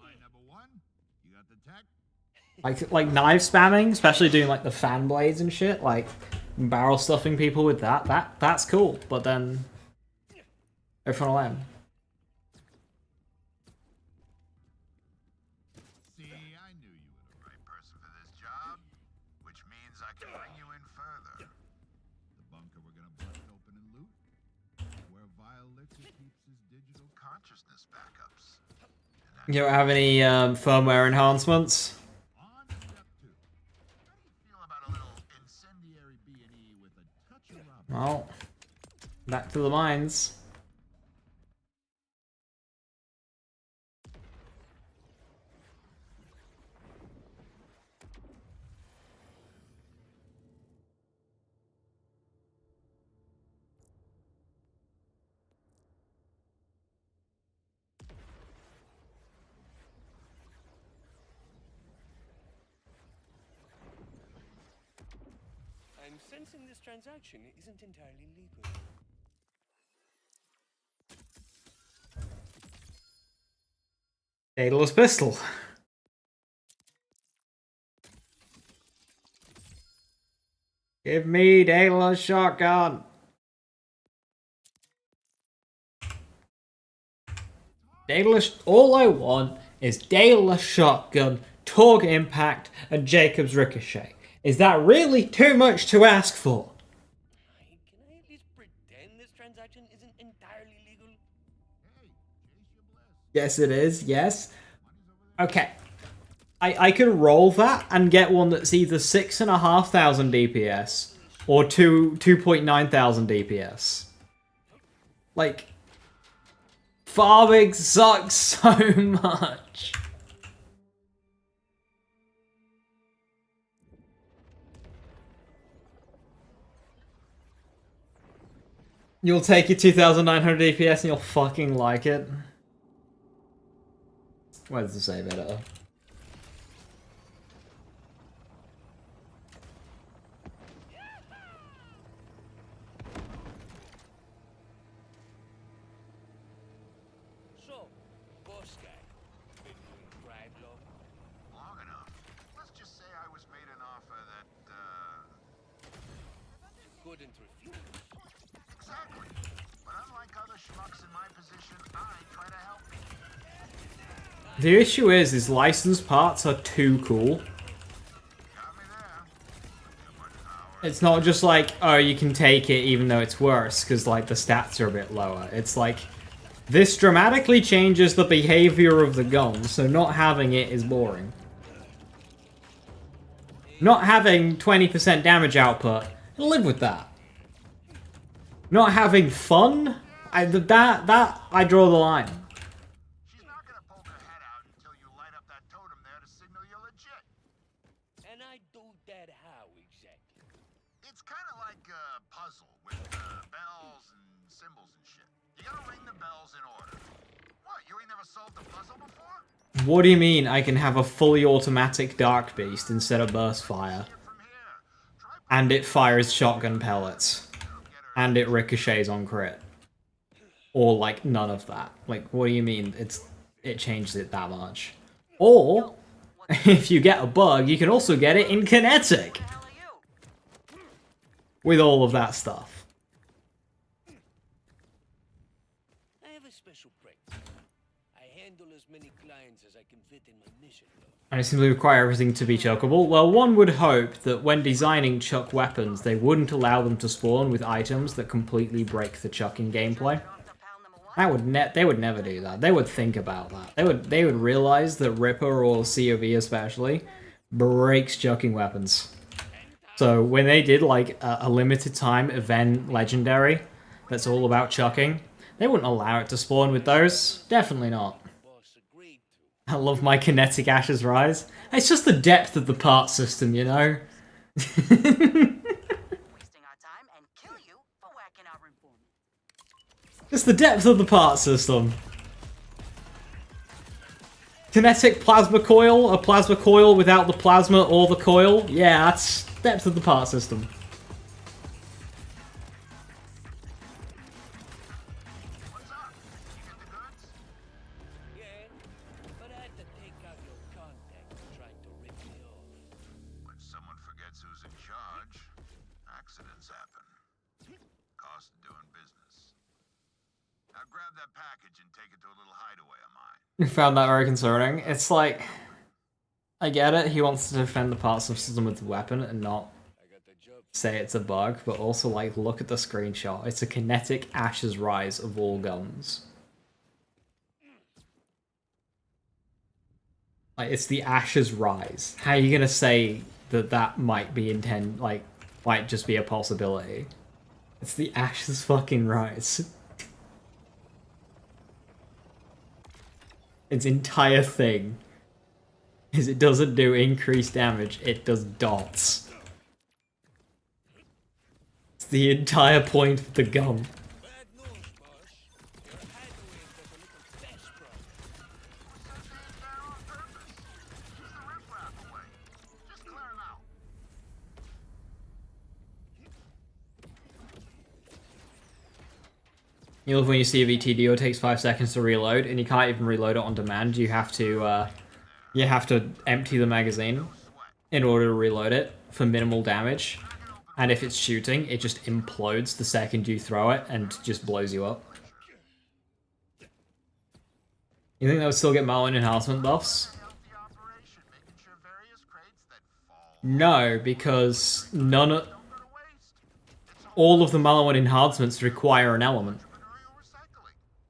my number one. You got the tech? Like knife spamming, especially doing like the fan blades and shit, like barrel stuffing people with that's cool. But then no fun allowed. See, I knew you were the right person for this job, which means I can bring you in further. The bunker we're gonna bust open and loot? Where Vile Liquor keeps his digital Consciousness backups. You don't have any firmware enhancements? On to step 2. How do you feel about a little incendiary B&E with a touch of rubber? Well, back to the mines. I'm sensing this transaction isn't entirely legal. Daedalus pistol. Give me Daedalus shotgun. Daedalus. All I want is Daedalus shotgun, Torg impact, and Jacob's ricochet. Is that really too much to ask for? Can I at least pretend this transaction isn't entirely legal? Hey, chase your bliss. Yes, it is. Yes. Okay. I could roll that and get one that's either 6,500 DPS or 2.9 thousand DPS. Like, farming sucks so much. You'll take your 2,900 DPS and you'll fucking like it. Why does it say better? So, boss guy, been doing crime long? wouldn't refuse. Exactly. But unlike other schmucks in my position, I try to help people. The issue is licensed parts are too cool. Got me there. Too much power. It's not just like, oh, you can take it even though it's worse, because, like, the stats are a bit lower. It's like, this dramatically changes the behavior of the gun, so not having it is boring. Not having 20% damage output, I'll live with that. Not having fun? I draw the line. She's not gonna poke her head out until you light up that totem there to signal you're legit. And I do that how exactly? It's kind of like a puzzle with bells and symbols and shit. You gotta ring the bells in order. What, you ain't never solved a puzzle before? What do you mean I can have a fully automatic Dark Beast instead of Burst Fire? From here. Try And it fires shotgun pellets. And it ricochets on crit. Or, like, none of that. Like, what do you mean it changes it that much? Or, if you get a bug, you can also get it in kinetic! What the hell are you? With all of that stuff. I have a special practice. I handle as many clients as I can fit in my mission log. And it simply require everything to be chuckable. Well, one would hope that when designing chuck weapons, they wouldn't allow them to spawn with items that completely break the chucking gameplay. Off to pal number 1? They would never do that. They would think about that. They would realize that Ripper or COV especially breaks chucking weapons. So when they did like a limited time event legendary that's all about chucking, they wouldn't allow it to spawn with those. Definitely not. Boss agreed to. I love my kinetic Ashes Rise. It's just the depth of the part system, you know? Wasting our time and kill you for whacking our informant. It's the depth of the part system. Kinetic plasma coil, a plasma coil without the plasma or the coil. Yeah, that's depth of the part system. What's up? You get the goods? Yeah, but I had to take out your contact trying to rip me off. When someone forgets who's in charge, accidents happen. Cost of doing business. Now grab that package and take it to a little hideaway of mine. I found that very concerning. It's like, I get it, he wants to defend the part system with the weapon and not I got the job. say it's a bug, but also like, look at the screenshot. It's a kinetic Ashes Rise of all guns. Like, it's the Ashes Rise. How are you gonna say that that might be might just be a possibility? It's the Ashes fucking Rise. Its entire thing is it doesn't do increased damage, it does dots. It's the entire point of the gun. Bad news, boss. Your hideaway got a little desperate. Who said they ain't there on purpose? Keep the riffraff away. Just clear him out. You love when you see a VTDO, it takes 5 seconds to reload, and you can't even reload it on demand. You have to empty the magazine in order to reload it for minimal damage. And if it's shooting, it just implodes the second you throw it and just blows you up. You think that would still get Marlin enhancement buffs? Healthy operation, making sure various crates that fall No, because don't go to waste. It's all of the Malawan enhancements require an element.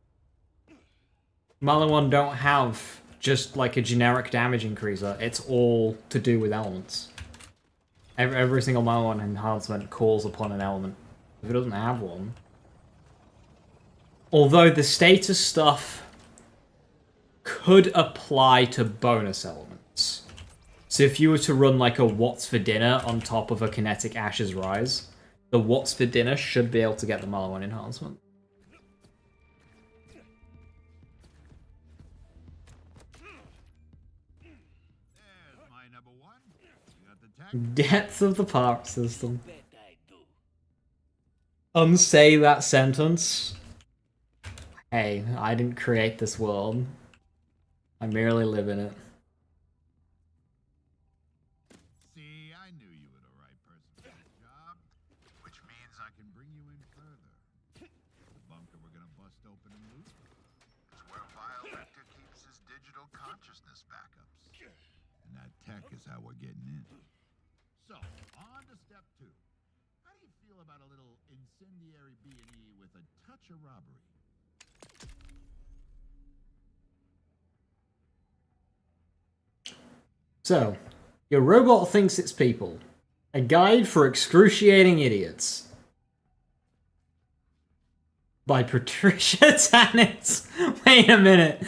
entrepreneurial recycling. Malawan don't have just like a generic damage increaser. It's all to do with elements. Every single Malawan enhancement calls upon an element. If it doesn't have one... Although the status stuff could apply to bonus elements. So if you were to run like a What's for Dinner on top of a Kinetic Ashes Rise, the What's for Dinner should be able to get the Malawan enhancement. There's my number one. You got the tech? Depth of the part system. Bet I do. Unsay that sentence. Hey, I didn't create this world. I merely live in it. See, I knew you were the right person for this job, which means I can bring you in further. The bunker we're gonna bust open and loot. It's where Violetta keeps his digital consciousness backups. And that tech is how we're getting in. So, on to step 2. How do you feel about a little incendiary B&E with a touch of robbery? So, your robot thinks it's people. A guide for excruciating idiots. By Patricia Tanitz. Wait a minute.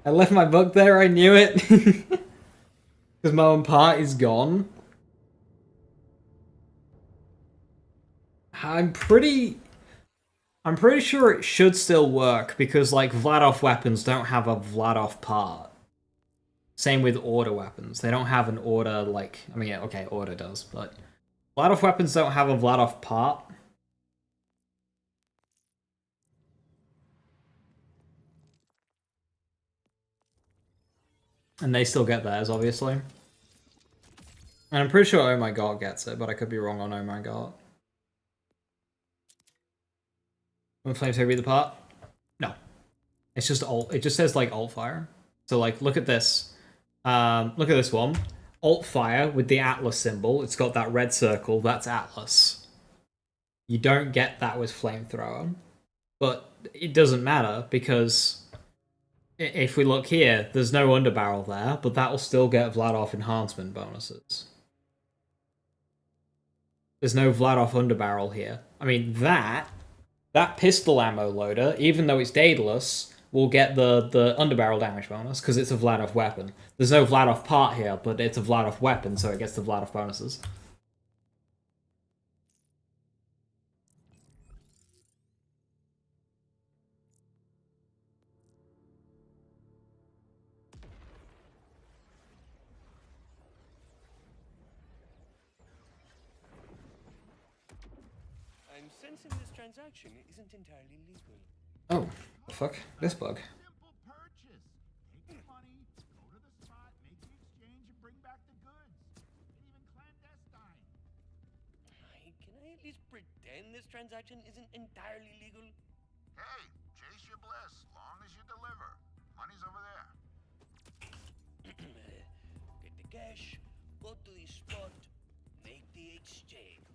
I left my book there, I knew it. Because my own part is gone. I'm pretty sure it should still work because like Vladoff weapons don't have a Vladoff part. Same with order weapons. They don't have an order like, I mean, yeah, okay, order does, but Vladoff weapons don't have a Vladoff part. And they still get theirs, obviously. And I'm pretty sure Oh My God gets it, but I could be wrong on Oh My God. When flames read the part? No. It's just alt. It just says like alt fire. So like, look at this. Look at this one. Alt fire with the Atlas symbol. It's got that red circle. That's Atlas. You don't get that with flamethrower. But it doesn't matter because if we look here, there's no underbarrel there, but that will still get Vladoff enhancement bonuses. There's no Vladoff underbarrel here. I mean, that pistol ammo loader, even though it's Daedalus, will get the underbarrel damage bonus because it's a Vladoff weapon. There's no Vladoff part here, but it's a Vladoff weapon, so it gets the Vladoff bonuses. I'm sensing this transaction isn't entirely legal. Oh, the fuck? This bug. Simple purchase. Take the money, go to the spot, make the exchange, and bring back the goods. And even clandestine. Can I at least pretend this transaction isn't entirely legal? Hey, chase your bliss, long as you deliver. Money's over there. Get the cash, go to the spot, make the exchange.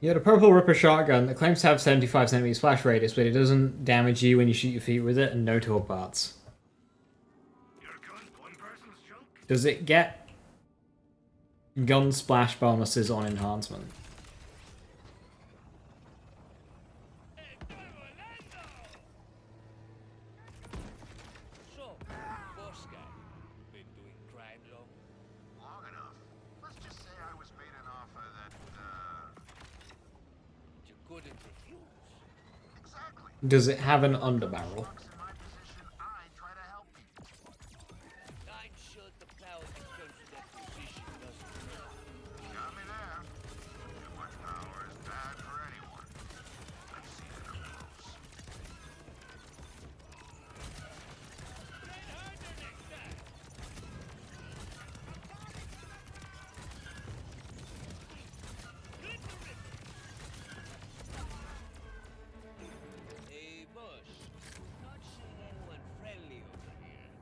You had a purple Ripper shotgun that claims to have 75 centimeters splash radius, but it doesn't damage you when you shoot your feet with it, and no tool parts. Does it get gun splash bonuses on enhancement? So, boss guy, been doing crime long? Long enough. Let's just say I was made an offer that, You couldn't refuse. exactly. Does it have an underbarrel? Folks in my position, I try to help people. I'm sure the power that comes with that position doesn't matter. Got me there. Too much power is bad for anyone. I've seen it up close. Hey, boss. Not seeing anyone friendly over here.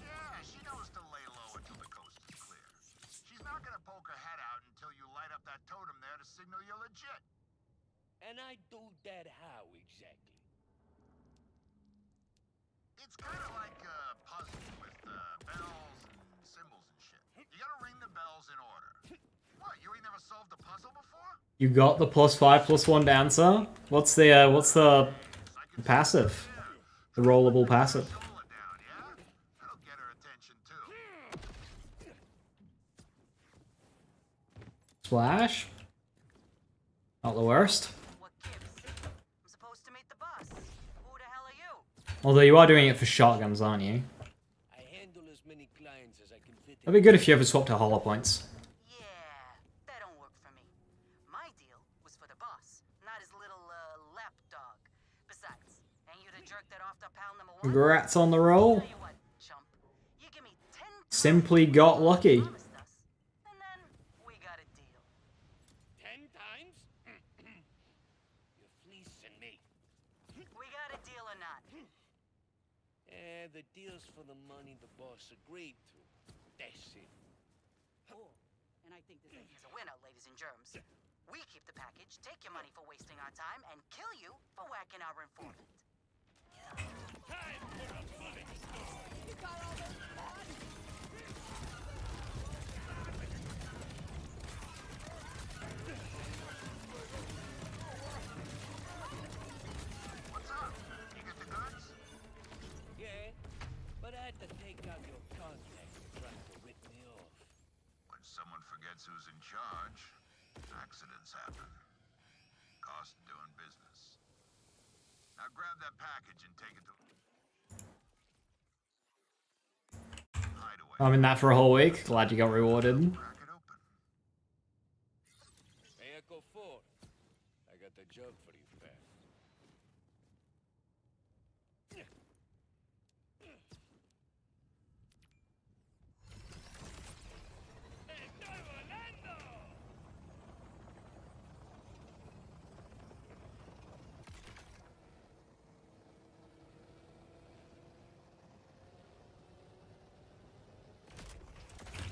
Yeah, she knows to lay low until the coast is clear. She's not gonna poke her head out until you light up that totem there to signal you're legit. And I do that how exactly? It's kind of like a puzzle with bells and symbols and shit. You gotta ring the bells in order. What, you ain't never solved a puzzle before? You got the +5/+1 answer? What's the passive? The rollable passive. Roll it down, yeah? That'll get her attention too. Splash? Not the worst. What gives? Although you are doing it for shotguns, aren't you? I handle as many clients as I can fit in. That'd be good if you ever swapped to hollow points. Yeah, that don't work for me. My deal was for the boss, not his little, lapdog. Besides, ain't you the jerk that off to pound number 1? Congrats on the roll. Tell you what, chump. You give me 10 Simply got lucky. promised us, and then we got a deal. 10 times? You're fleecing me. We got a deal or not? The deal's for the money the boss agreed to. That's it. Cool. And I think this is a winner, ladies and germs. We keep the package, take your money for wasting our time, and kill you for whacking our informant. Time for a money story. What's up? You get the goods? Yeah, but I had to take out your contact trying to rip me off. When someone forgets who's in charge, accidents happen. Cost of doing business. Now grab that package and take it to hideaway. I'm in that for a whole week. Glad you got rewarded. Crack it open. Hey, Echo 4. I got the job for you, fast.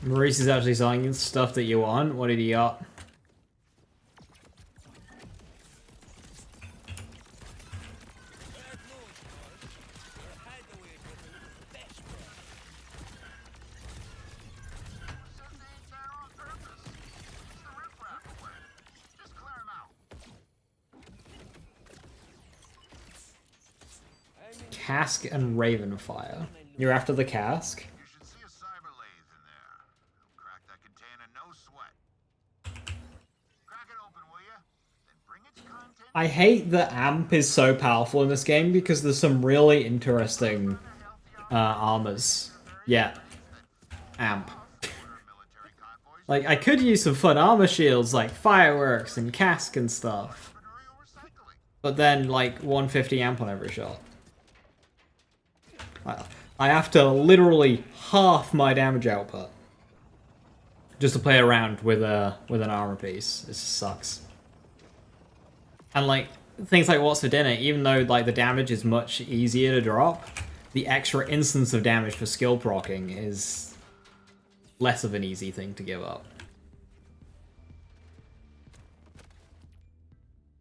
Maurice is actually selling stuff that you want. What did he got? Cask and Ravenfire. You're after the cask? You should see a cyber lathe in there. It'll crack that container, no sweat. Crack it open, will ya? Then bring its contents. I hate that AMP is so powerful in this game because there's some really interesting armors. Yeah. AMP. Like, I could use some fun armor shields like fireworks and cask and stuff. But then, like, 150 amp on every shot. I have to literally half my damage output just to play around with an armor piece. This sucks. And like things like what's for dinner, even though like the damage is much easier to drop, the extra instance of damage for skill proccing is less of an easy thing to give up.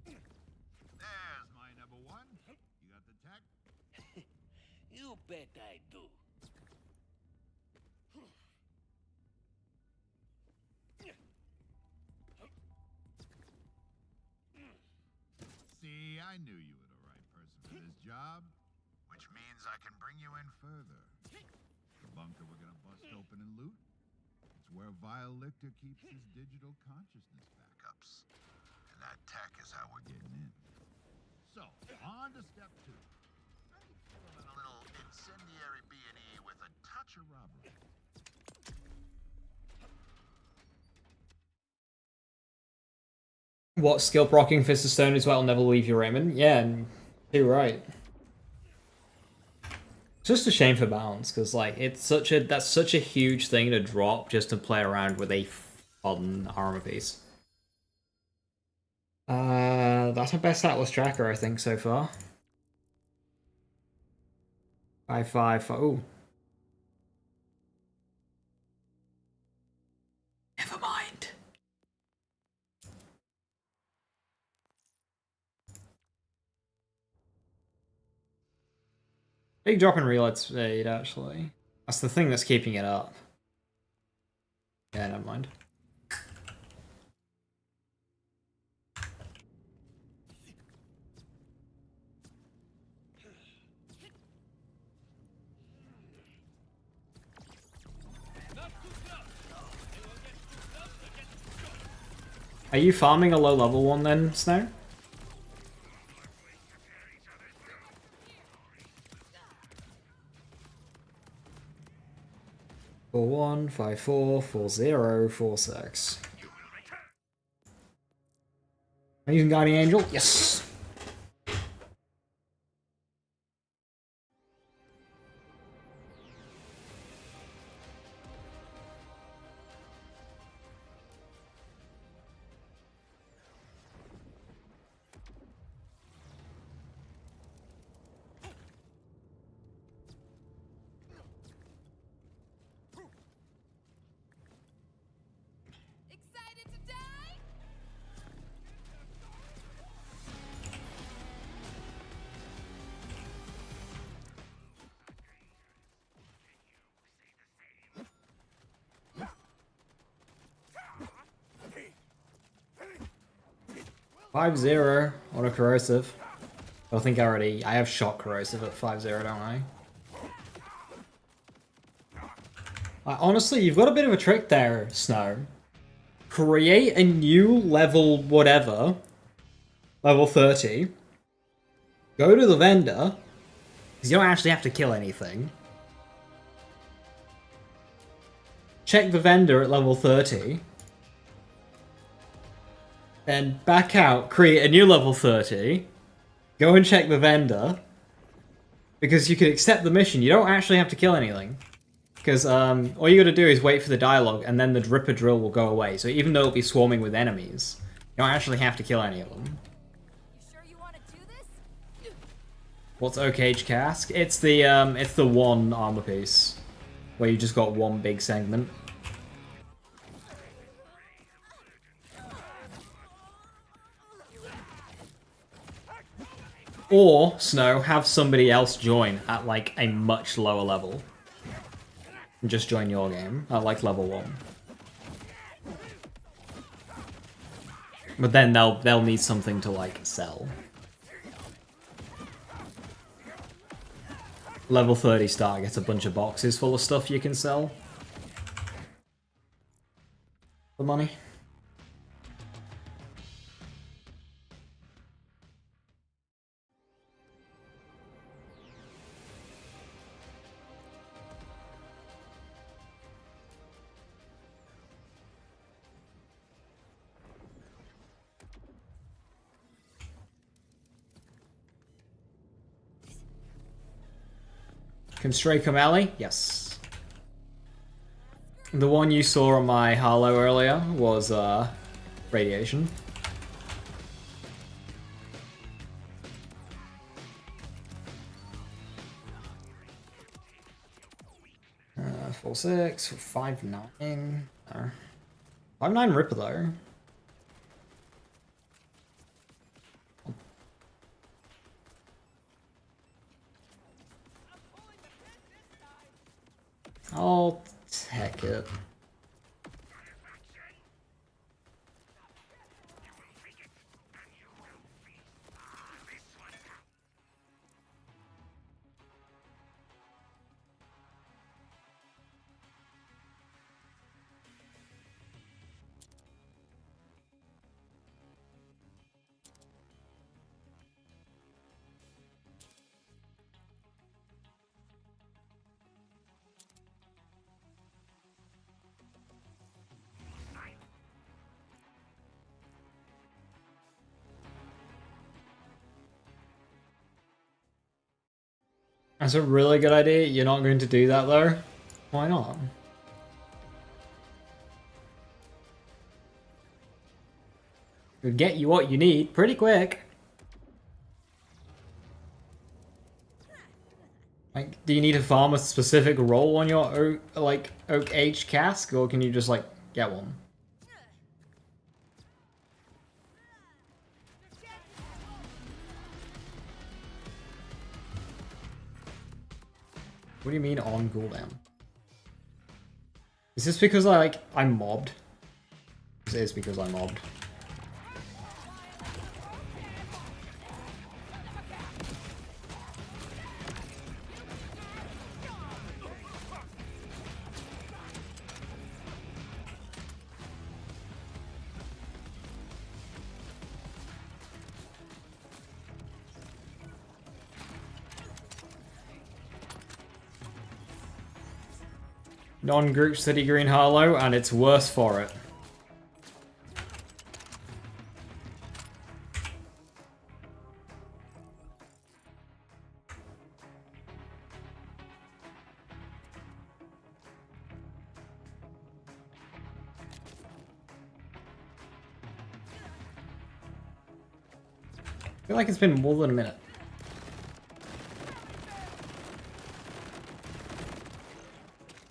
There's my number 1. You got the tech? You bet I do. See, I knew you were the right person for this job, which means I can bring you in further. The bunker we're gonna bust open and loot. It's where Vile Lictor keeps his digital consciousness backups. And that tech is how we're getting in. So, on to step 2. A little incendiary B&E with a touch of robbery. What skill procking Fist of Stone is what will never leave you, Raymond? Yeah, and you're right. It's just a shame for balance, because like that's such a huge thing to drop just to play around with a fun armor piece. That's my best Atlas tracker, I think, so far. 555. Ooh. Never mind. Big drop in reload speed, actually. That's the thing that's keeping it up. Yeah, never mind. Are you farming a low level one then, Snow? 41, 54, 40, 46. I'm using Guardian Angel. Yes. Excited to die? 5-0 on a corrosive. I think I have shot corrosive at 5-0, don't I? Honestly, you've got a bit of a trick there, Snow. Create a new level whatever, level 30. Go to the vendor, because you don't actually have to kill anything. Check the vendor at level 30. Then back out, create a new level 30. Go and check the vendor. Because you can accept the mission, you don't actually have to kill anything. Because all you gotta do is wait for the dialogue, and then the Ripper Drill will go away. So even though it'll be swarming with enemies, you don't actually have to kill any of them. You sure you want to do this? What's Oak Age Cask? It's the one armor piece. Where you just got one big segment. Or, Snow, have somebody else join at like a much lower level. And just join your game at like level 1. But then they'll need something to like sell. Level 30 star gets a bunch of boxes full of stuff you can sell. The money. Can Stray come alley? Yes. The one you saw on my Harlow earlier was radiation. Uh, 4-6, 5-9. 5-9 Ripper though. I'll take it. That's a really good idea. You're not going to do that though? Why not? It'll get you what you need pretty quick. Like, do you need to farm a specific role on your Oak Age cask, or can you just like get one? What do you mean on cooldown? Is this because I'm mobbed? This is because I'm mobbed. Non-group City Green Harlow, and it's worse for it. I feel like it's been more than a minute.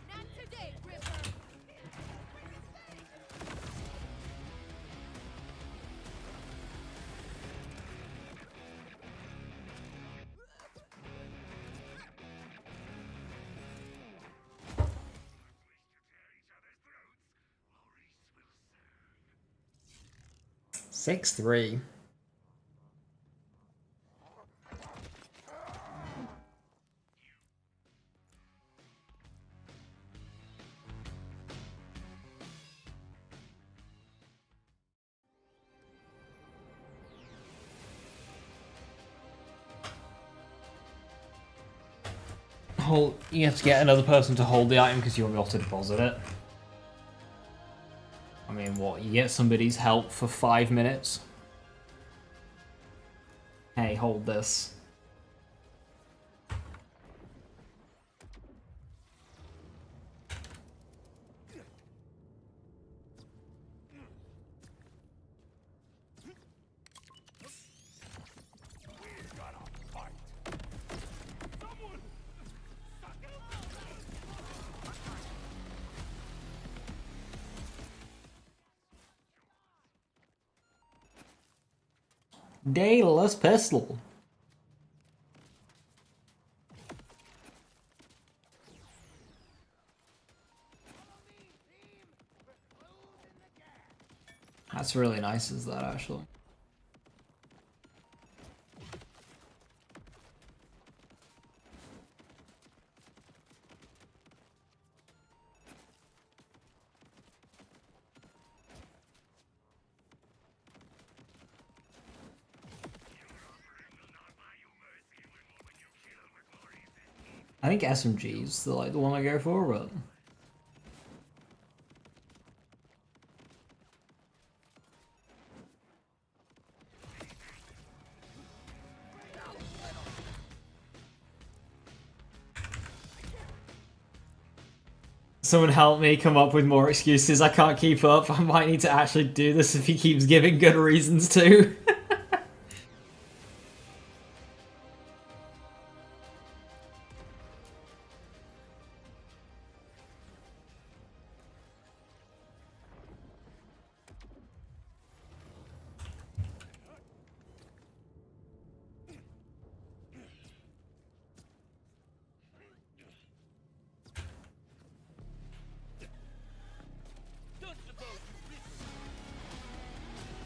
Not today, Ripper. 6-3. You have to get another person to hold the item because you won't be able to deposit it. I mean, what? You get somebody's help for 5 minutes? Hey, hold this. Daedalus pistol. That's really nice, is that actually? I think SMG's the one I go for, but someone help me come up with more excuses. I can't keep up. I might need to actually do this if he keeps giving good reasons to.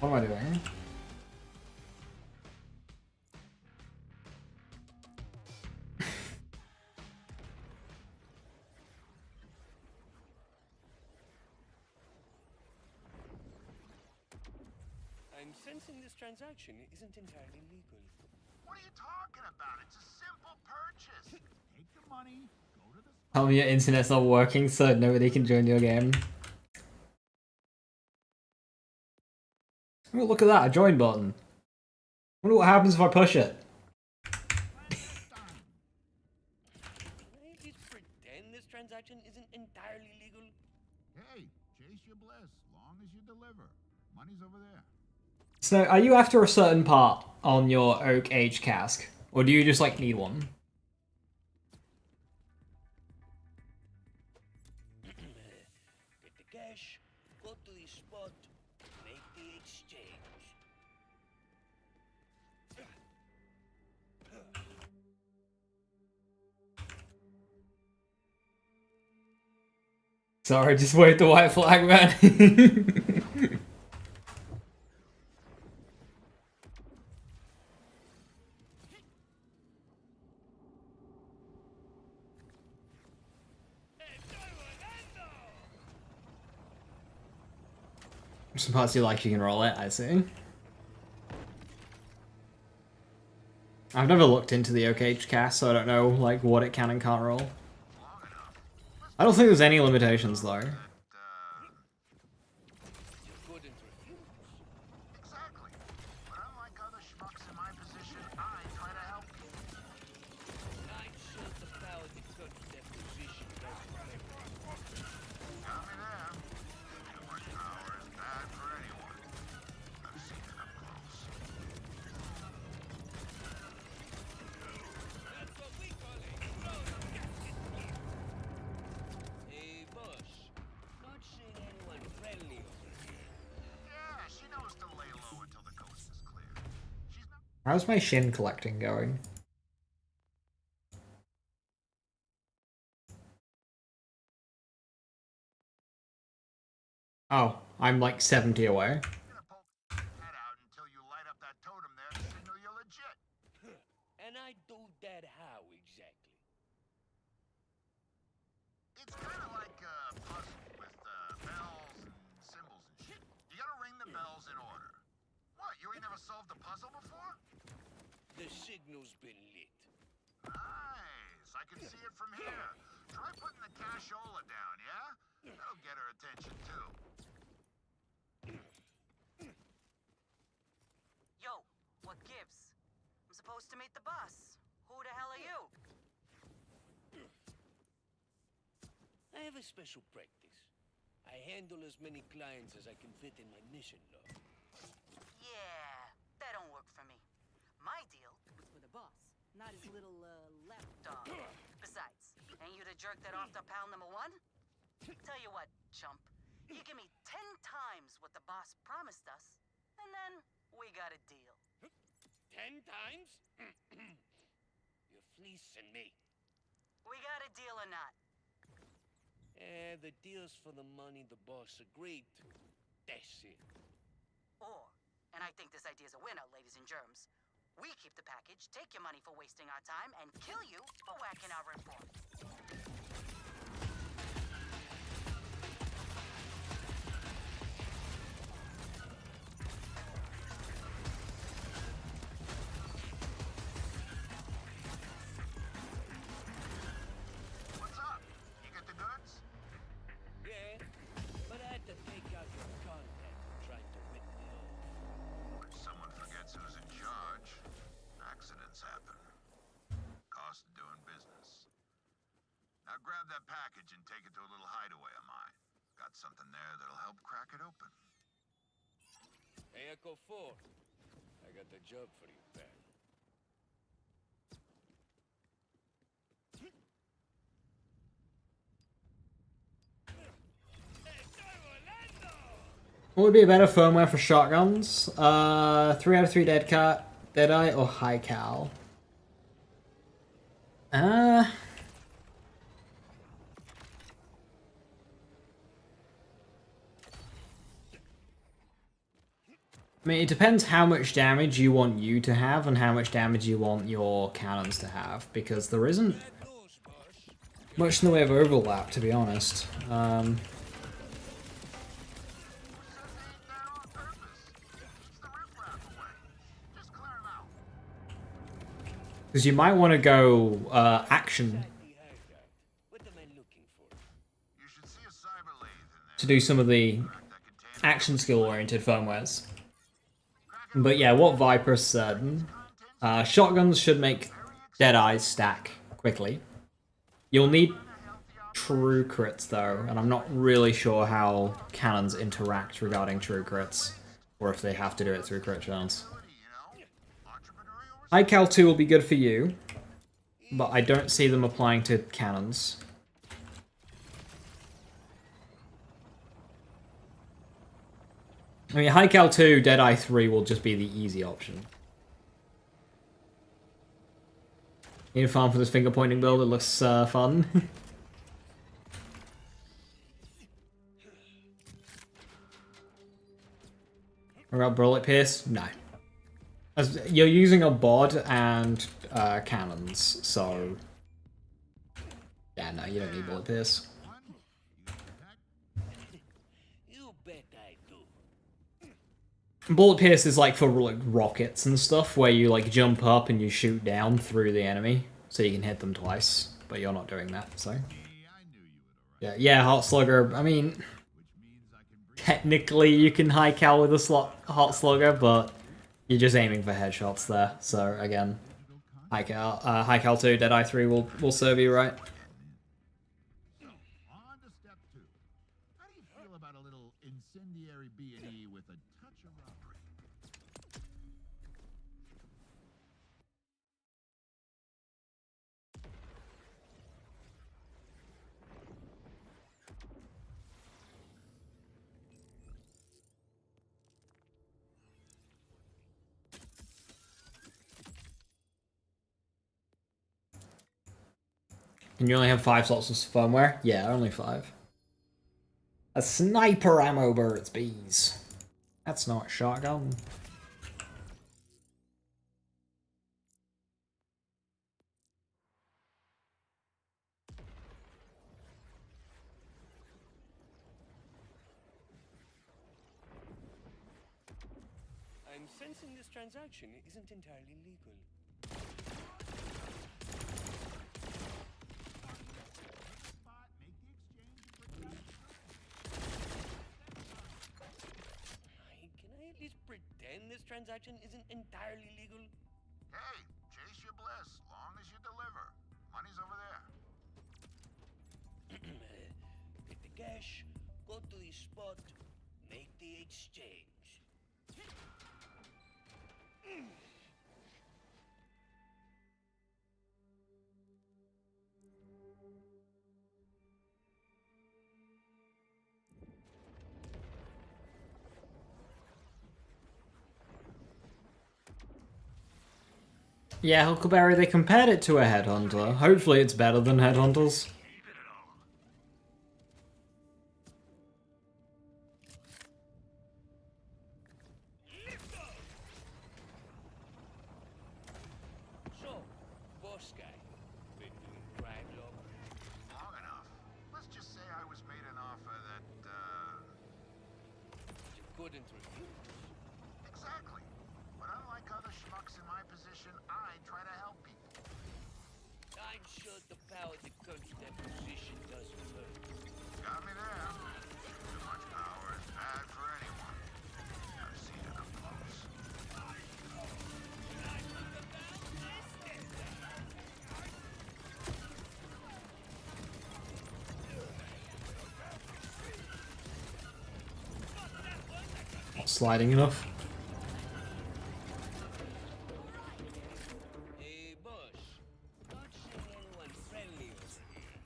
What am I doing? I'm sensing this transaction isn't entirely legal. What are you talking about? It's a simple purchase. Take the money, go to the Tell me your internet's not working so nobody can join your game. Oh, look at that, a join button. I wonder what happens if I push it. Can I at least pretend this transaction isn't entirely legal? Hey, chase your bliss, long as you deliver. Money's over there. So, are you after a certain part on your oak age cask? Or do you just, like, need one? Get the cash, go to the spot, make the exchange. Sorry, just wave the white flag, man. Some parts you like, you can roll it, I see. I've never looked into the oak age cast, so I don't know, like, what it can and can't roll. I don't think there's any limitations though. You couldn't refuse. Exactly. But unlike other schmucks in my position, I try to help you. I'm sure the power that comes to that position doesn't favor you. Got me there. Too much power is bad for anyone. I've seen it up close. That's what we call a closed casket here. Hey, boss. Not seeing anyone friendly over here. Yeah, she knows to lay low until the coast is clear. She's not. How's my shin collecting going? Oh, I'm like 70 away. Gonna poke your head out until you light up that totem there to signal you're legit. And I do that how exactly? It's kind of like a puzzle with bells and symbols and shit. You gotta ring the bells in order. What, you ain't never solved a puzzle before? The signal's been lit. Nice, I can see it from here. Try putting the cashola down, yeah? That'll get her attention too. Yo, what gives? I'm supposed to meet the boss. Who the hell are you? I have a special practice. I handle as many clients as I can fit in my mission log. Yeah, that don't work for me. My deal Was for the boss, not his little, lapdog. dog. Besides, ain't you the jerk that off to pal number one? Tell you what, chump. You give me 10 times what the boss promised us, and then we got a deal. 10 times? You're fleecing me. We got a deal or not? The deal's for the money the boss agreed to. That's it. Or, and I think this idea's a winner, ladies and germs, we keep the package, take your money for wasting our time, and kill you for whacking our report. What's up? You get the goods? Yeah, but I had to take out your contact for trying to rip me off. When someone forgets who's in charge, accidents happen. Cost of doing business. Now grab that package and take it to a little hideaway of mine. Got something there that'll help crack it open. Hey, Echo 4. I got the job for you, pal. What would be a better firmware for shotguns? 3 out of 3 Deadeye or High Cal? I mean, it depends how much damage you want you to have and how much damage you want your cannons to have, because there isn't much in the way of overlap, to be honest. Because you might want to go action What am I looking for? You should see a cyber lathe in there. to do some of the action skill oriented firmwares. But yeah, what Viper said, shotguns should make Deadeyes stack quickly. You'll need true crits though, and I'm not really sure how cannons interact regarding true crits, or if they have to do it through crit chance. High Cal 2 will be good for you, but I don't see them applying to cannons. I mean, High Cal 2, Deadeye 3 will just be the easy option. Need a farm for this finger pointing build, it looks fun. What about Bullet Pierce? No. As you're using a bod and cannons, so... Yeah, no, you don't need Bullet Pierce. You bet I do. Bullet Pierce is like for like rockets and stuff, where you like jump up and you shoot down through the enemy, so you can hit them twice. But you're not doing that, so. See, I knew you were the Yeah, Hot Slugger. I mean, which means I can bring technically you can high cal with a Hot Slugger, but you're just aiming for headshots there. So again, digital content. high cal 2, Deadeye 3 will serve you right. So, on to step 2. How do you feel about a little incendiary B&E with a touch of robbery? And you only have 5 slots of firmware? Yeah, only 5. A sniper ammo birds, bees. That's not a shotgun. I'm sensing this transaction isn't entirely legal. Spot, make the exchange, and bring it up. Can I at least pretend this transaction isn't entirely legal? Hey, chase your bliss, long as you deliver. Money's over there. Get the cash, go to the spot, make the exchange. Yeah, Huckleberry, they compared it to a headhunter. Hopefully it's better than headhunters. So, boss guy, been doing crime log? Long enough. Let's just say I was made an offer that, You couldn't refuse. Exactly. But unlike other schmucks in my position, I try to help people. I'm sure the power that comes with that position doesn't hurt. Got me there. Too much power is bad for anyone. I've seen it up close. Not sliding enough. Hey, boss. Not seeing anyone friendly over here.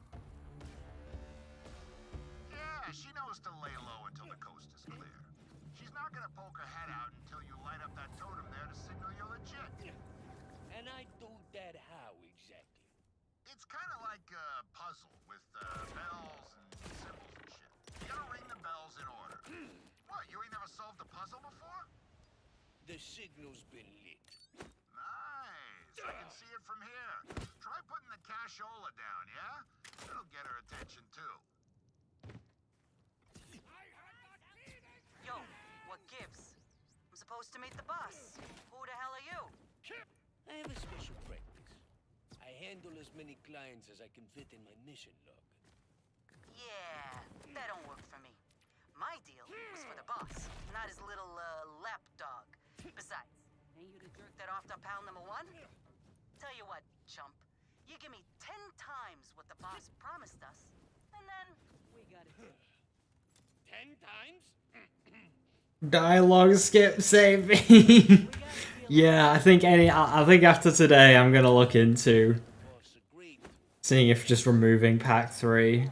Yeah, she knows to lay low until the coast is clear. She's not gonna poke her head out until you light up that totem there to signal you're legit. And I do that how exactly? It's kind of like a puzzle with bells and symbols and shit. You gotta ring the bells in order. What, you ain't never solved a puzzle before? The signal's been lit. Nice. I can see it from here. Try putting the cashola down, yeah? That'll get her attention too. Yo, what gives? I'm supposed to meet the boss. Who the hell are you? I have a special practice. I handle as many clients as I can fit in my mission log. Yeah, that don't work for me. My deal was for the boss, not his little, lapdog. Besides, ain't you the jerk that offed up pal number 1? Tell you what, chump. You give me 10 times what the boss promised us, and then we got it. 10 times? Dialogue skip saving. Yeah, I think after today I'm gonna look into Boss agreed. seeing if just removing pack 3 And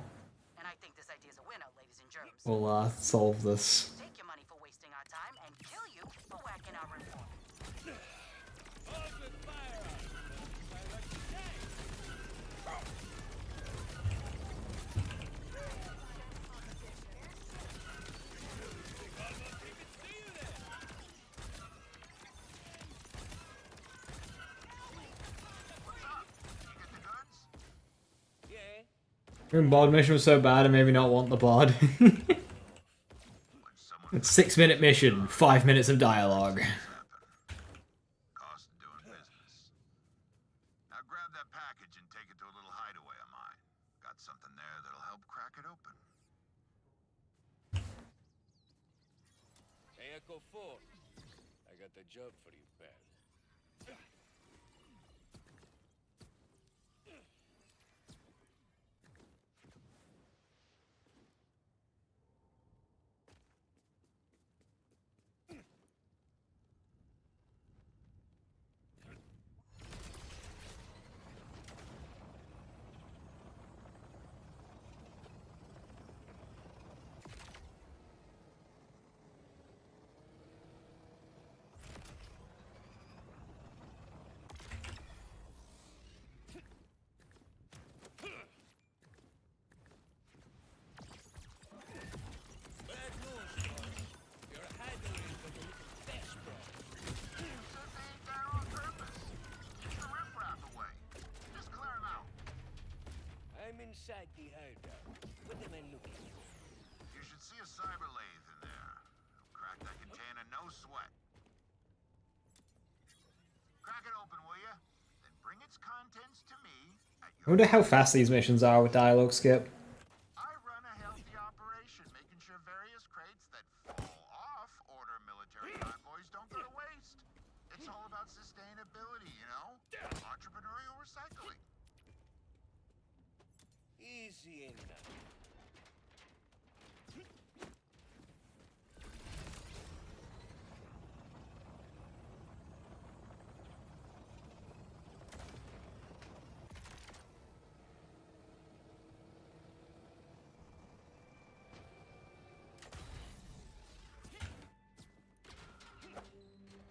I think this idea's a winner, ladies and germs. will solve this. Take your money for wasting our time and kill you for whacking our reform. Open fire! I like to say. Almost even see you there. What's up? You get the goods? Yeah. Bod mission was so bad, I maybe not want the bod. When someone It's 6-minute mission, 5 minutes of dialogue. happen. Cost of doing business. Now grab that package and take it to a little hideaway of mine. Got something there that'll help crack it open. Echo 4. I got the job for you, pal. Bad news, boss. Your hideaway got a little desperate. Ain't that on purpose? Keep the riffraff away. Just clear him out. I'm inside the hideout. What am I looking for? You should see a cyber lathe in there. Crack that container, no sweat. Crack it open, will ya? Then bring its contents to me at I your... wonder how fast these missions are with dialogue skip. I run a healthy operation, making sure various crates that fall off order military convoys don't go to waste. It's all about sustainability, you know? Entrepreneurial recycling. Easy enough.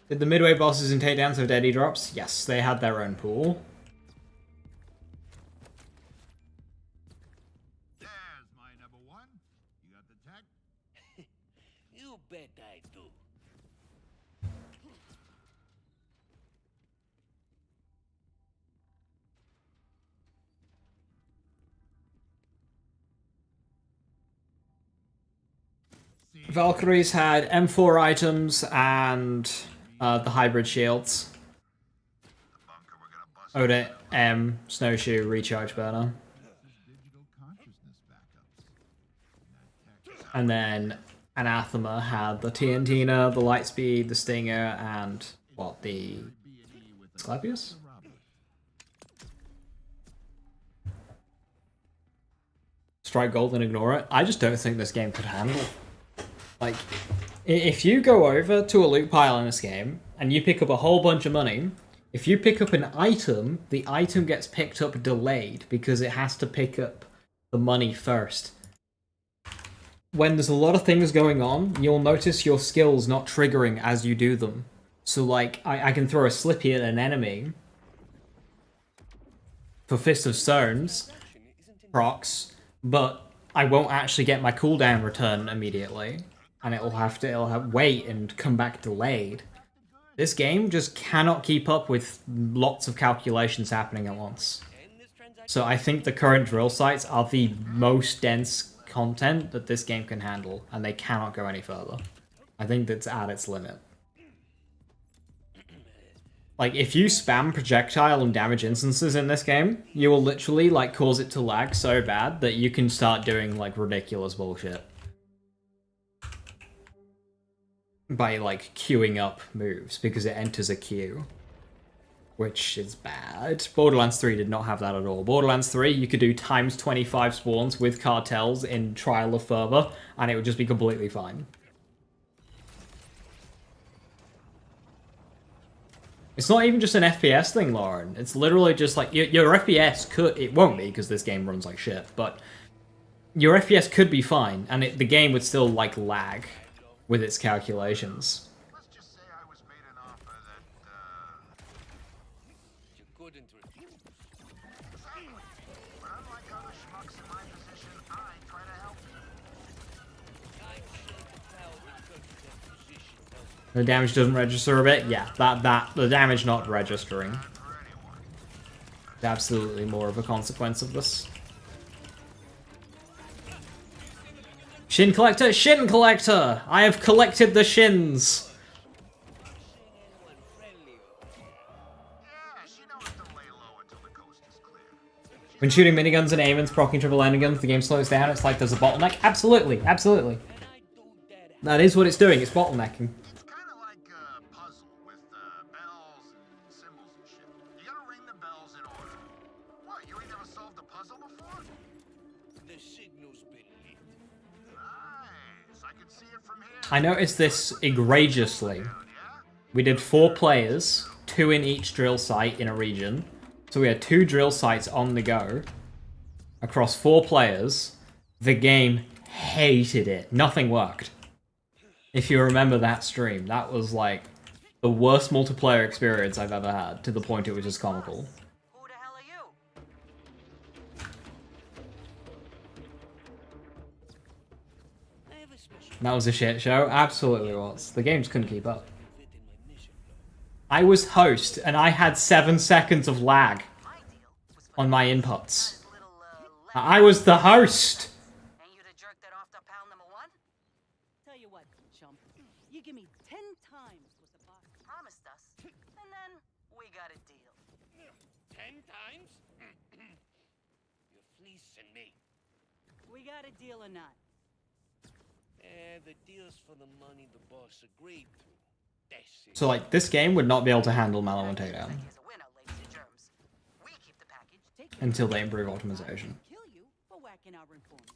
Did the midway bosses and takedowns have deadly drops? Yes, they had their own pool. There's my number one. You got the tech? You bet I do. Valkyries had M4 items and the hybrid shields. Bunker, we're gonna bust Odit, M, snowshoe, recharge burner. Digital consciousness backups. And that tech And then Anathema had the TNTina, the Lightspeed, the Stinger, and what, the B&E with a Sclapius? Robert. Strike gold and ignore it. I just don't think this game could handle. Like, if you go over to a loot pile in this game and you pick up a whole bunch of money, if you pick up an item, the item gets picked up delayed because it has to pick up the money first. When there's a lot of things going on, you'll notice your skills not triggering as you do them. So, like, I can throw a Slippy at an enemy for Fist of Stones, procs, but I won't actually get my cooldown return immediately, and it'll have wait and come back delayed. This game just cannot keep up with lots of calculations happening at once. So I think the current drill sites are the most dense content that this game can handle, and they cannot go any further. I think that's at its limit. Like, if you spam projectile and damage instances in this game, you will literally, like, cause it to lag so bad that you can start doing, like, ridiculous bullshit. By, like, queuing up moves, because it enters a queue. Which is bad. Borderlands 3 did not have that at all. Borderlands 3, you could do times 25 spawns with cartels in Trial of Fervor, and it would just be completely fine. It's not even just an FPS thing, Lauren. It's literally just like, your FPS could... It won't be, because this game runs like shit, but... Your FPS could be fine, and the game would still, like, lag with its calculations. Let's just say I was made an offer that, You couldn't refuse. Exactly. But unlike other schmucks in my position, I try to help you. I'm shaking now because of that position. The damage doesn't register a bit? Yeah, the damage not registering. For anyone. Is absolutely more of a consequence of this. Shin Collector? Shin Collector! I have collected the shins! Yeah, she knows to lay low until the coast is clear. When shooting miniguns and aimants, proccing triple landing guns, the game slows down, it's like there's a bottleneck? Absolutely, absolutely. That is what it's doing, it's bottlenecking. It's I noticed this egregiously. We did 4 players, 2 in each drill site in a region. So we had 2 drill sites on the go across 4 players. The game hated it. Nothing worked. If you remember that stream, that was like the worst multiplayer experience I've ever had, to the point it was just comical. Who the hell are you? I have a special That was a shit show. Absolutely was. The game just couldn't keep up. fit in my mission log. I was host, and I had 7 seconds of lag My deal was for on my not inputs. his little I was the host! And you to jerk that off to pal number 1? Tell you what, chump. You give me 10 times what the boss Promised us. And then we got a deal. 10 times? You're fleecing me. We got a deal or not? The deal's for the money the boss agreed to. That's it. So, like, this game would not be able to handle Mallow and Takedown Here's a winner, ladies and germs. We keep the package. Take your until they improve optimization. kill you for whacking our informants.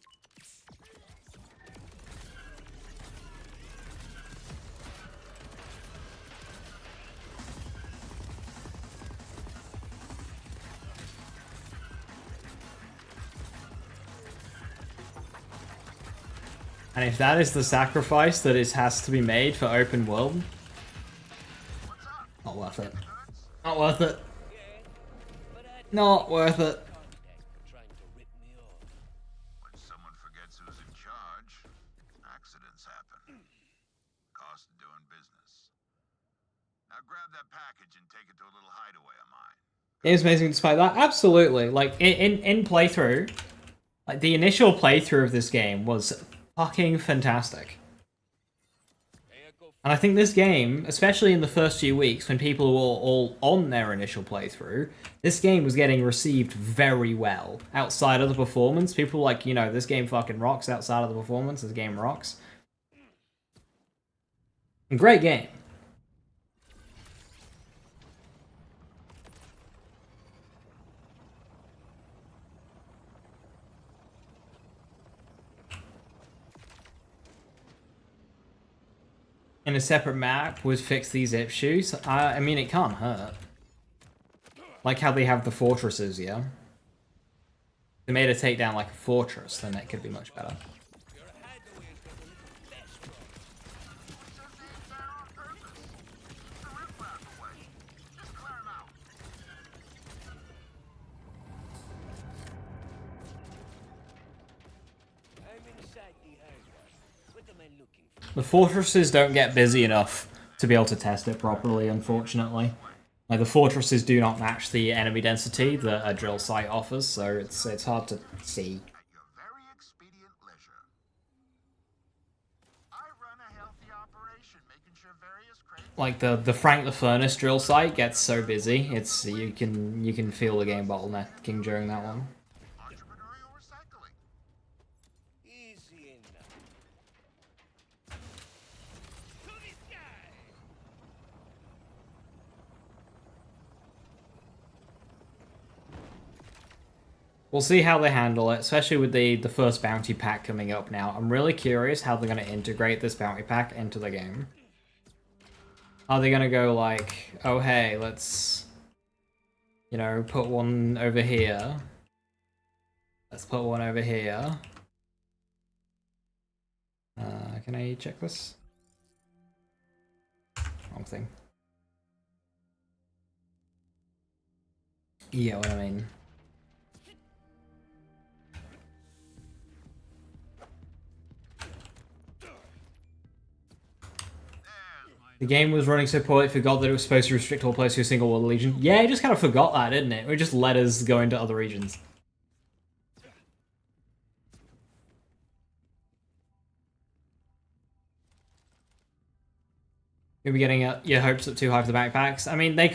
And if that is the sacrifice that has to be made for open world, not worth it. Not worth it. But I Not worth it. trying to rip me off. When someone forgets who's in charge, accidents happen. Cost of doing business. Now grab that package and take it to a little hideaway of mine. Game's amazing despite that. Absolutely. Like, in playthrough, like, the initial playthrough of this game was fucking fantastic. And I think this game, especially in the first few weeks when people were all on their initial playthrough, this game was getting received very well. Outside of the performance, people were like, you know, this game fucking rocks. Outside of the performance, this game rocks. Great game. In a separate map would fix these issues. I mean, it can't hurt. Like how they have the fortresses, yeah? They made a takedown like a fortress, then it could be much better. Your hideaway is gonna look best from. I'm inside the hangar. What am I looking for? The fortresses don't get busy enough to be able to test it properly, unfortunately. Like, the fortresses do not match the enemy density that a drill site offers, so it's hard to see. At your very expedient leisure. I run a healthy operation, making sure various crates Like, the Frank the Furnace drill site gets so busy, it's you can feel the game bottlenecking during that one. entrepreneurial recycling. Easy enough. To the sky! We'll see how they handle it, especially with the first bounty pack coming up now. I'm really curious how they're going to integrate this bounty pack into the game. Are they going to go like, oh hey, let's, you know, put one over here. Let's put one over here. Can I check this? Wrong thing. Yeah, what I mean. The game was running so poorly, it forgot that it was supposed to restrict all players to a single world legion. Yeah, it just kind of forgot that, didn't it? It just let us go into other regions. You'll be getting your hopes up too high for the backpacks. I mean, they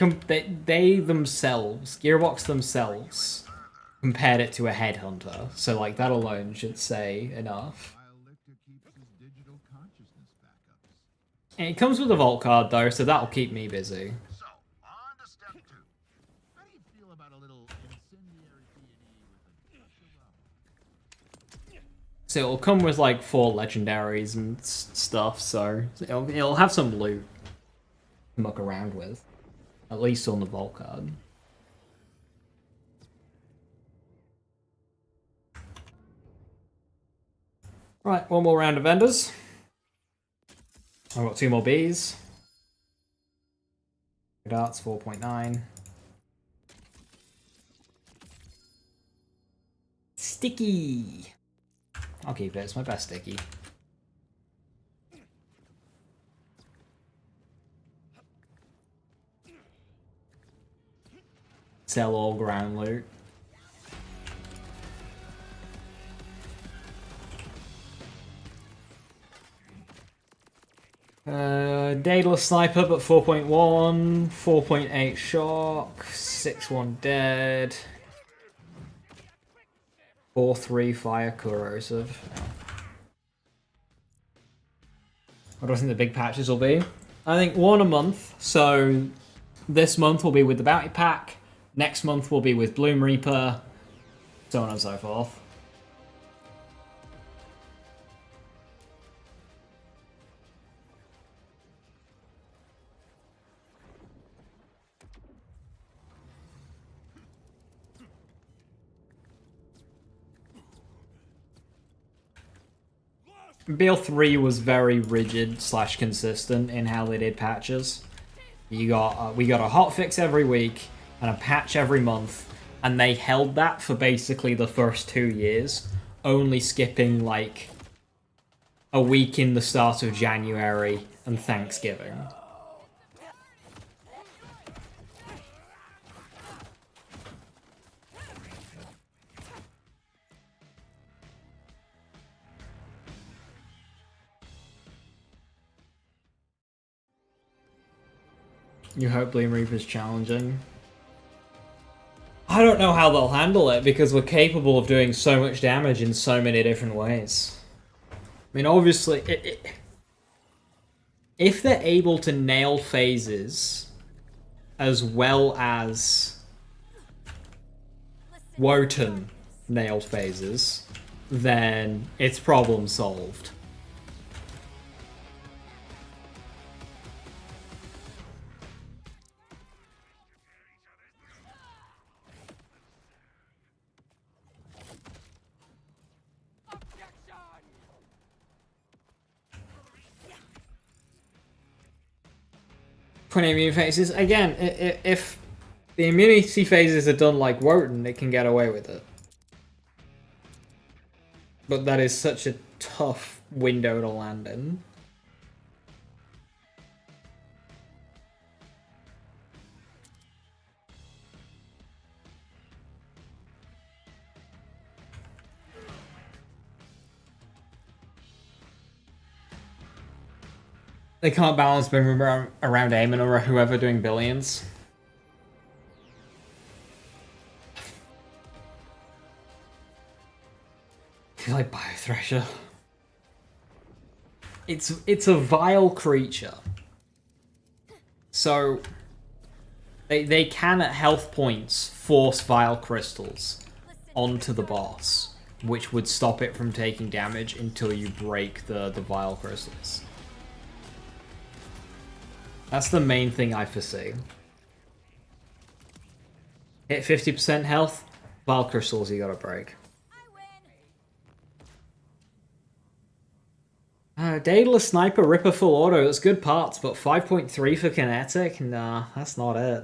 themselves, Gearbox themselves, compared it to a headhunter. So, like, that alone should say enough. While Lictor keeps his digital consciousness backups. And it comes with a vault card, though, so that'll keep me busy. So, on to step 2. How do you feel about a little incendiary D&E with a touch of rum? So it'll come with like 4 legendaries and stuff, so it'll have some loot to muck around with. At least on the Vault card. Right, one more round of vendors. I've got 2 more Bs. Darts 4.9. Sticky! I'll keep it, it's my best sticky. Sell all ground loot. Daedalus Sniper, but 4.1, 4.8 shock, 6-1 dead, 4-3 fire corrosive. What do I think the big patches will be? I think 1 a month, so this month will be with the Bounty Pack, next month will be with Bloom Reaper, so on and so forth. BL3 was very rigid / consistent in how they did patches. We got a hotfix every week and a patch every month, and they held that for basically the first 2 years, only skipping like a week in the start of January and Thanksgiving. You hope Bloom Reaper's challenging. I don't know how they'll handle it, because we're capable of doing so much damage in so many different ways. I mean, obviously, if they're able to nail phases as well as Wotan nailed phases, then it's problem solved. Immune phases, again, if the immunity phases are done like Wotan, it can get away with it. But that is such a tough window to land in. They can't balance Boom around Eamon or whoever doing billions. I feel like Biothresher. It's a vile creature. So they can at health points force vile crystals onto the boss, which would stop it from taking damage until you break the vile crystals. That's the main thing I foresee. Hit 50% health, vile crystals you gotta break. Daedalus Sniper Ripper full auto, that's good parts, but 5.3 for kinetic? Nah, that's not it.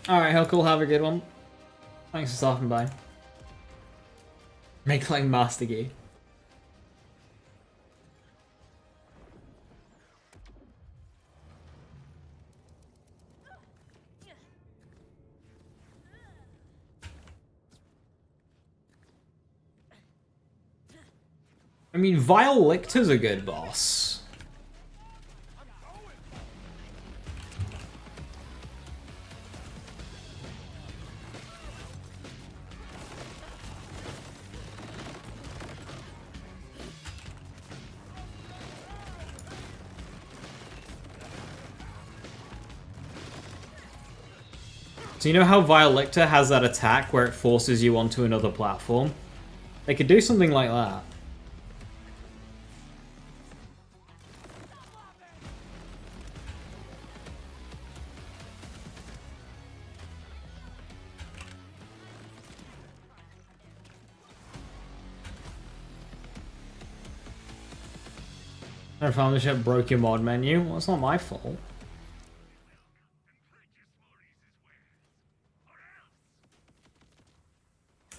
Alright, Huckle, have a good one. Thanks for stopping by. Make like Master Gi. I mean, Vile Lictor's a good boss. So you know how Violictor has that attack where it forces you onto another platform? They could do something like that. I found this shit broke your mod menu. Well, it's not my fault.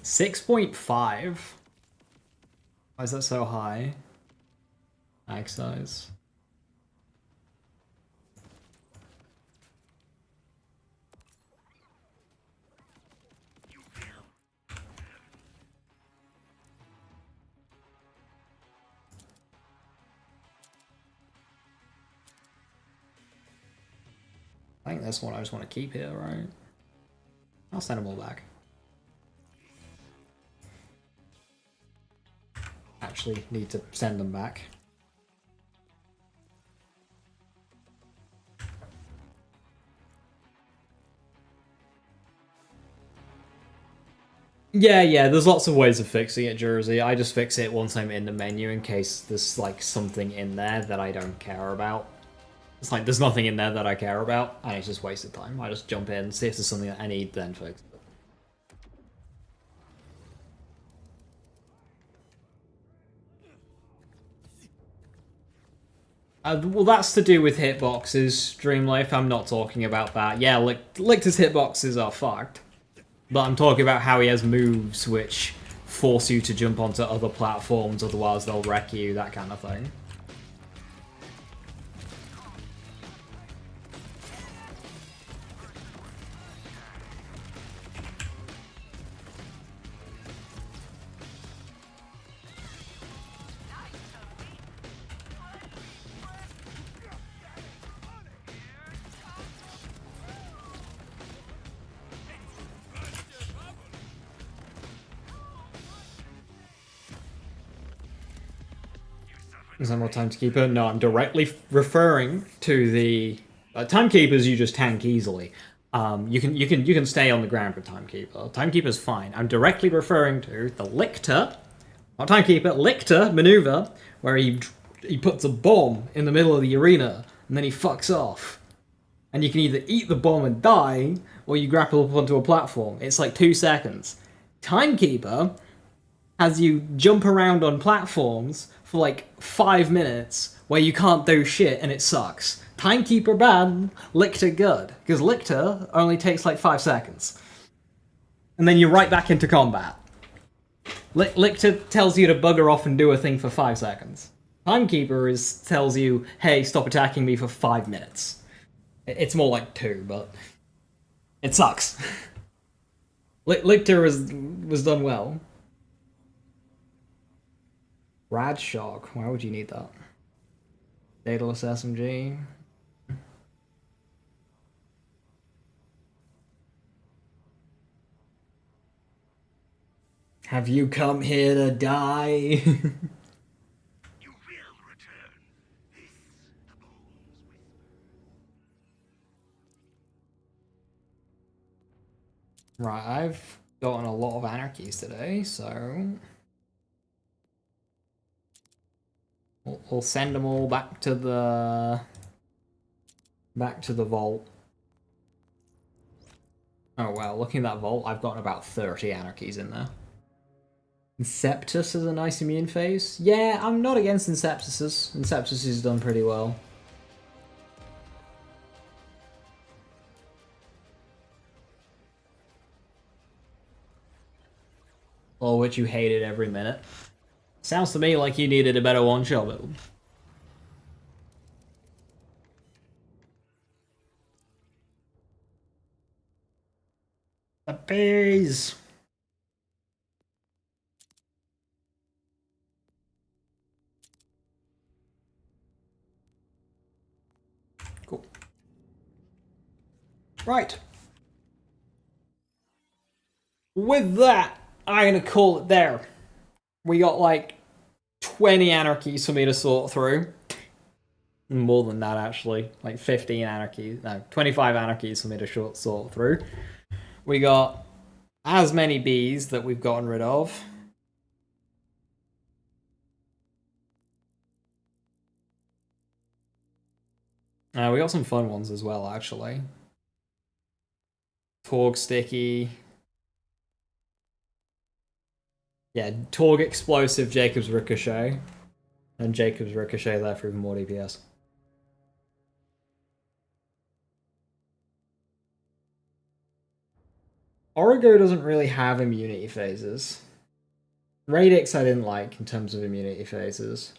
$6.5. Why is that so high? Mag size. I think that's what I just want to keep here, right? I'll send them all back. Actually need to send them back. Yeah, there's lots of ways of fixing it, Jersey. I just fix it once I'm in the menu in case there's like something in there that I don't care about. It's like there's nothing in there that I care about, and it's just wasted time. I just jump in, see if there's something that I need, then fix it. Well, that's to do with hitboxes, Dreamlife. I'm not talking about that. Yeah, Lictor's hitboxes are fucked. But I'm talking about how he has moves which force you to jump onto other platforms, otherwise they'll wreck you, that kind of thing. Is there more Timekeeper? No, I'm directly referring to the Timekeepers. You just tank easily. You can stay on the ground with Timekeeper. Timekeeper's fine. I'm directly referring to the Lictor, not Timekeeper, Lictor maneuver, where he puts a bomb in the middle of the arena and then he fucks off. And you can either eat the bomb and die, or you grapple up onto a platform. It's like 2 seconds. Timekeeper has you jump around on platforms for like 5 minutes where you can't do shit and it sucks. Timekeeper bad, Lictor good. Because Lictor only takes like 5 seconds. And then you're right back into combat. Lictor tells you to bugger off and do a thing for 5 seconds. Timekeeper tells you, hey, stop attacking me for 5 minutes. It's more like 2, but it sucks. Lictor was done well. Rad Shock, why would you need that? Daedalus SMG. Have you come here to die? You will return. This the bones whisper. Right, I've gotten a lot of anarchies today, so we'll send them all back to the vault. Oh wow, looking at that vault, I've gotten about 30 anarchies in there. Inceptus is a nice immune phase. Yeah, I'm not against Inceptuses. Inceptus is done pretty well. Or which you hated every minute. Sounds to me like you needed a better one-shot build. The bees! Cool. Right. With that, I'm gonna call it there. We got like 20 anarchies for me to sort through. More than that, actually. Like 15 anarchies. No, 25 anarchies for me to sort through. We got as many bees that we've gotten rid of. We got some fun ones as well, actually. Torg Sticky. Yeah, Torg Explosive, Jacob's Ricochet. And Jacob's Ricochet there for even more DPS. Origo doesn't really have immunity phases. Radix I didn't like in terms of immunity phases.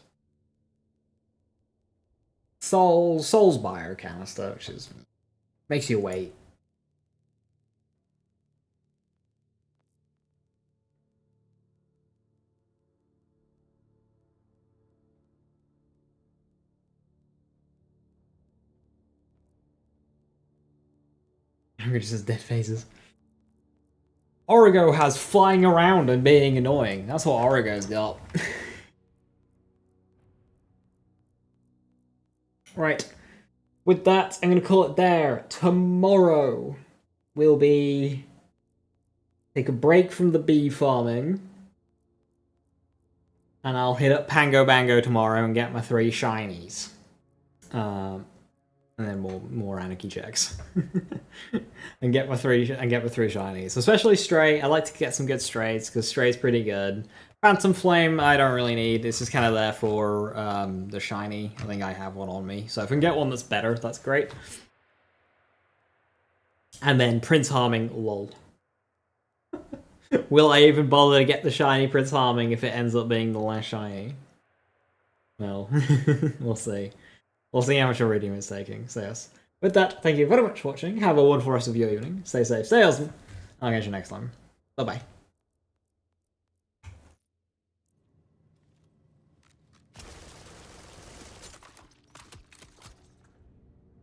Soul's Bio canister, which is makes you wait. It just says dead phases. Origo has flying around and being annoying. That's what Origo's got. Right. With that, I'm going to call it there. Tomorrow will be... take a break from the bee farming. And I'll hit up Pango Bango tomorrow and get my 3 shinies. And then more anarchy checks. and get my 3 shinies. Especially Stray. I like to get some good Strays, because Stray's pretty good. Phantom Flame, I don't really need. This is kind of there for the shiny. I think I have one on me. So if I can get one that's better, that's great. And then Prince Harming, lol. Will I even bother to get the shiny Prince Harming if it ends up being the last shiny? Well, we'll see. We'll see how much iridium it's taking. So yes. With that, thank you very much for watching. Have a wonderful rest of your evening. Stay safe, stay awesome. I'll catch you next time. Bye-bye.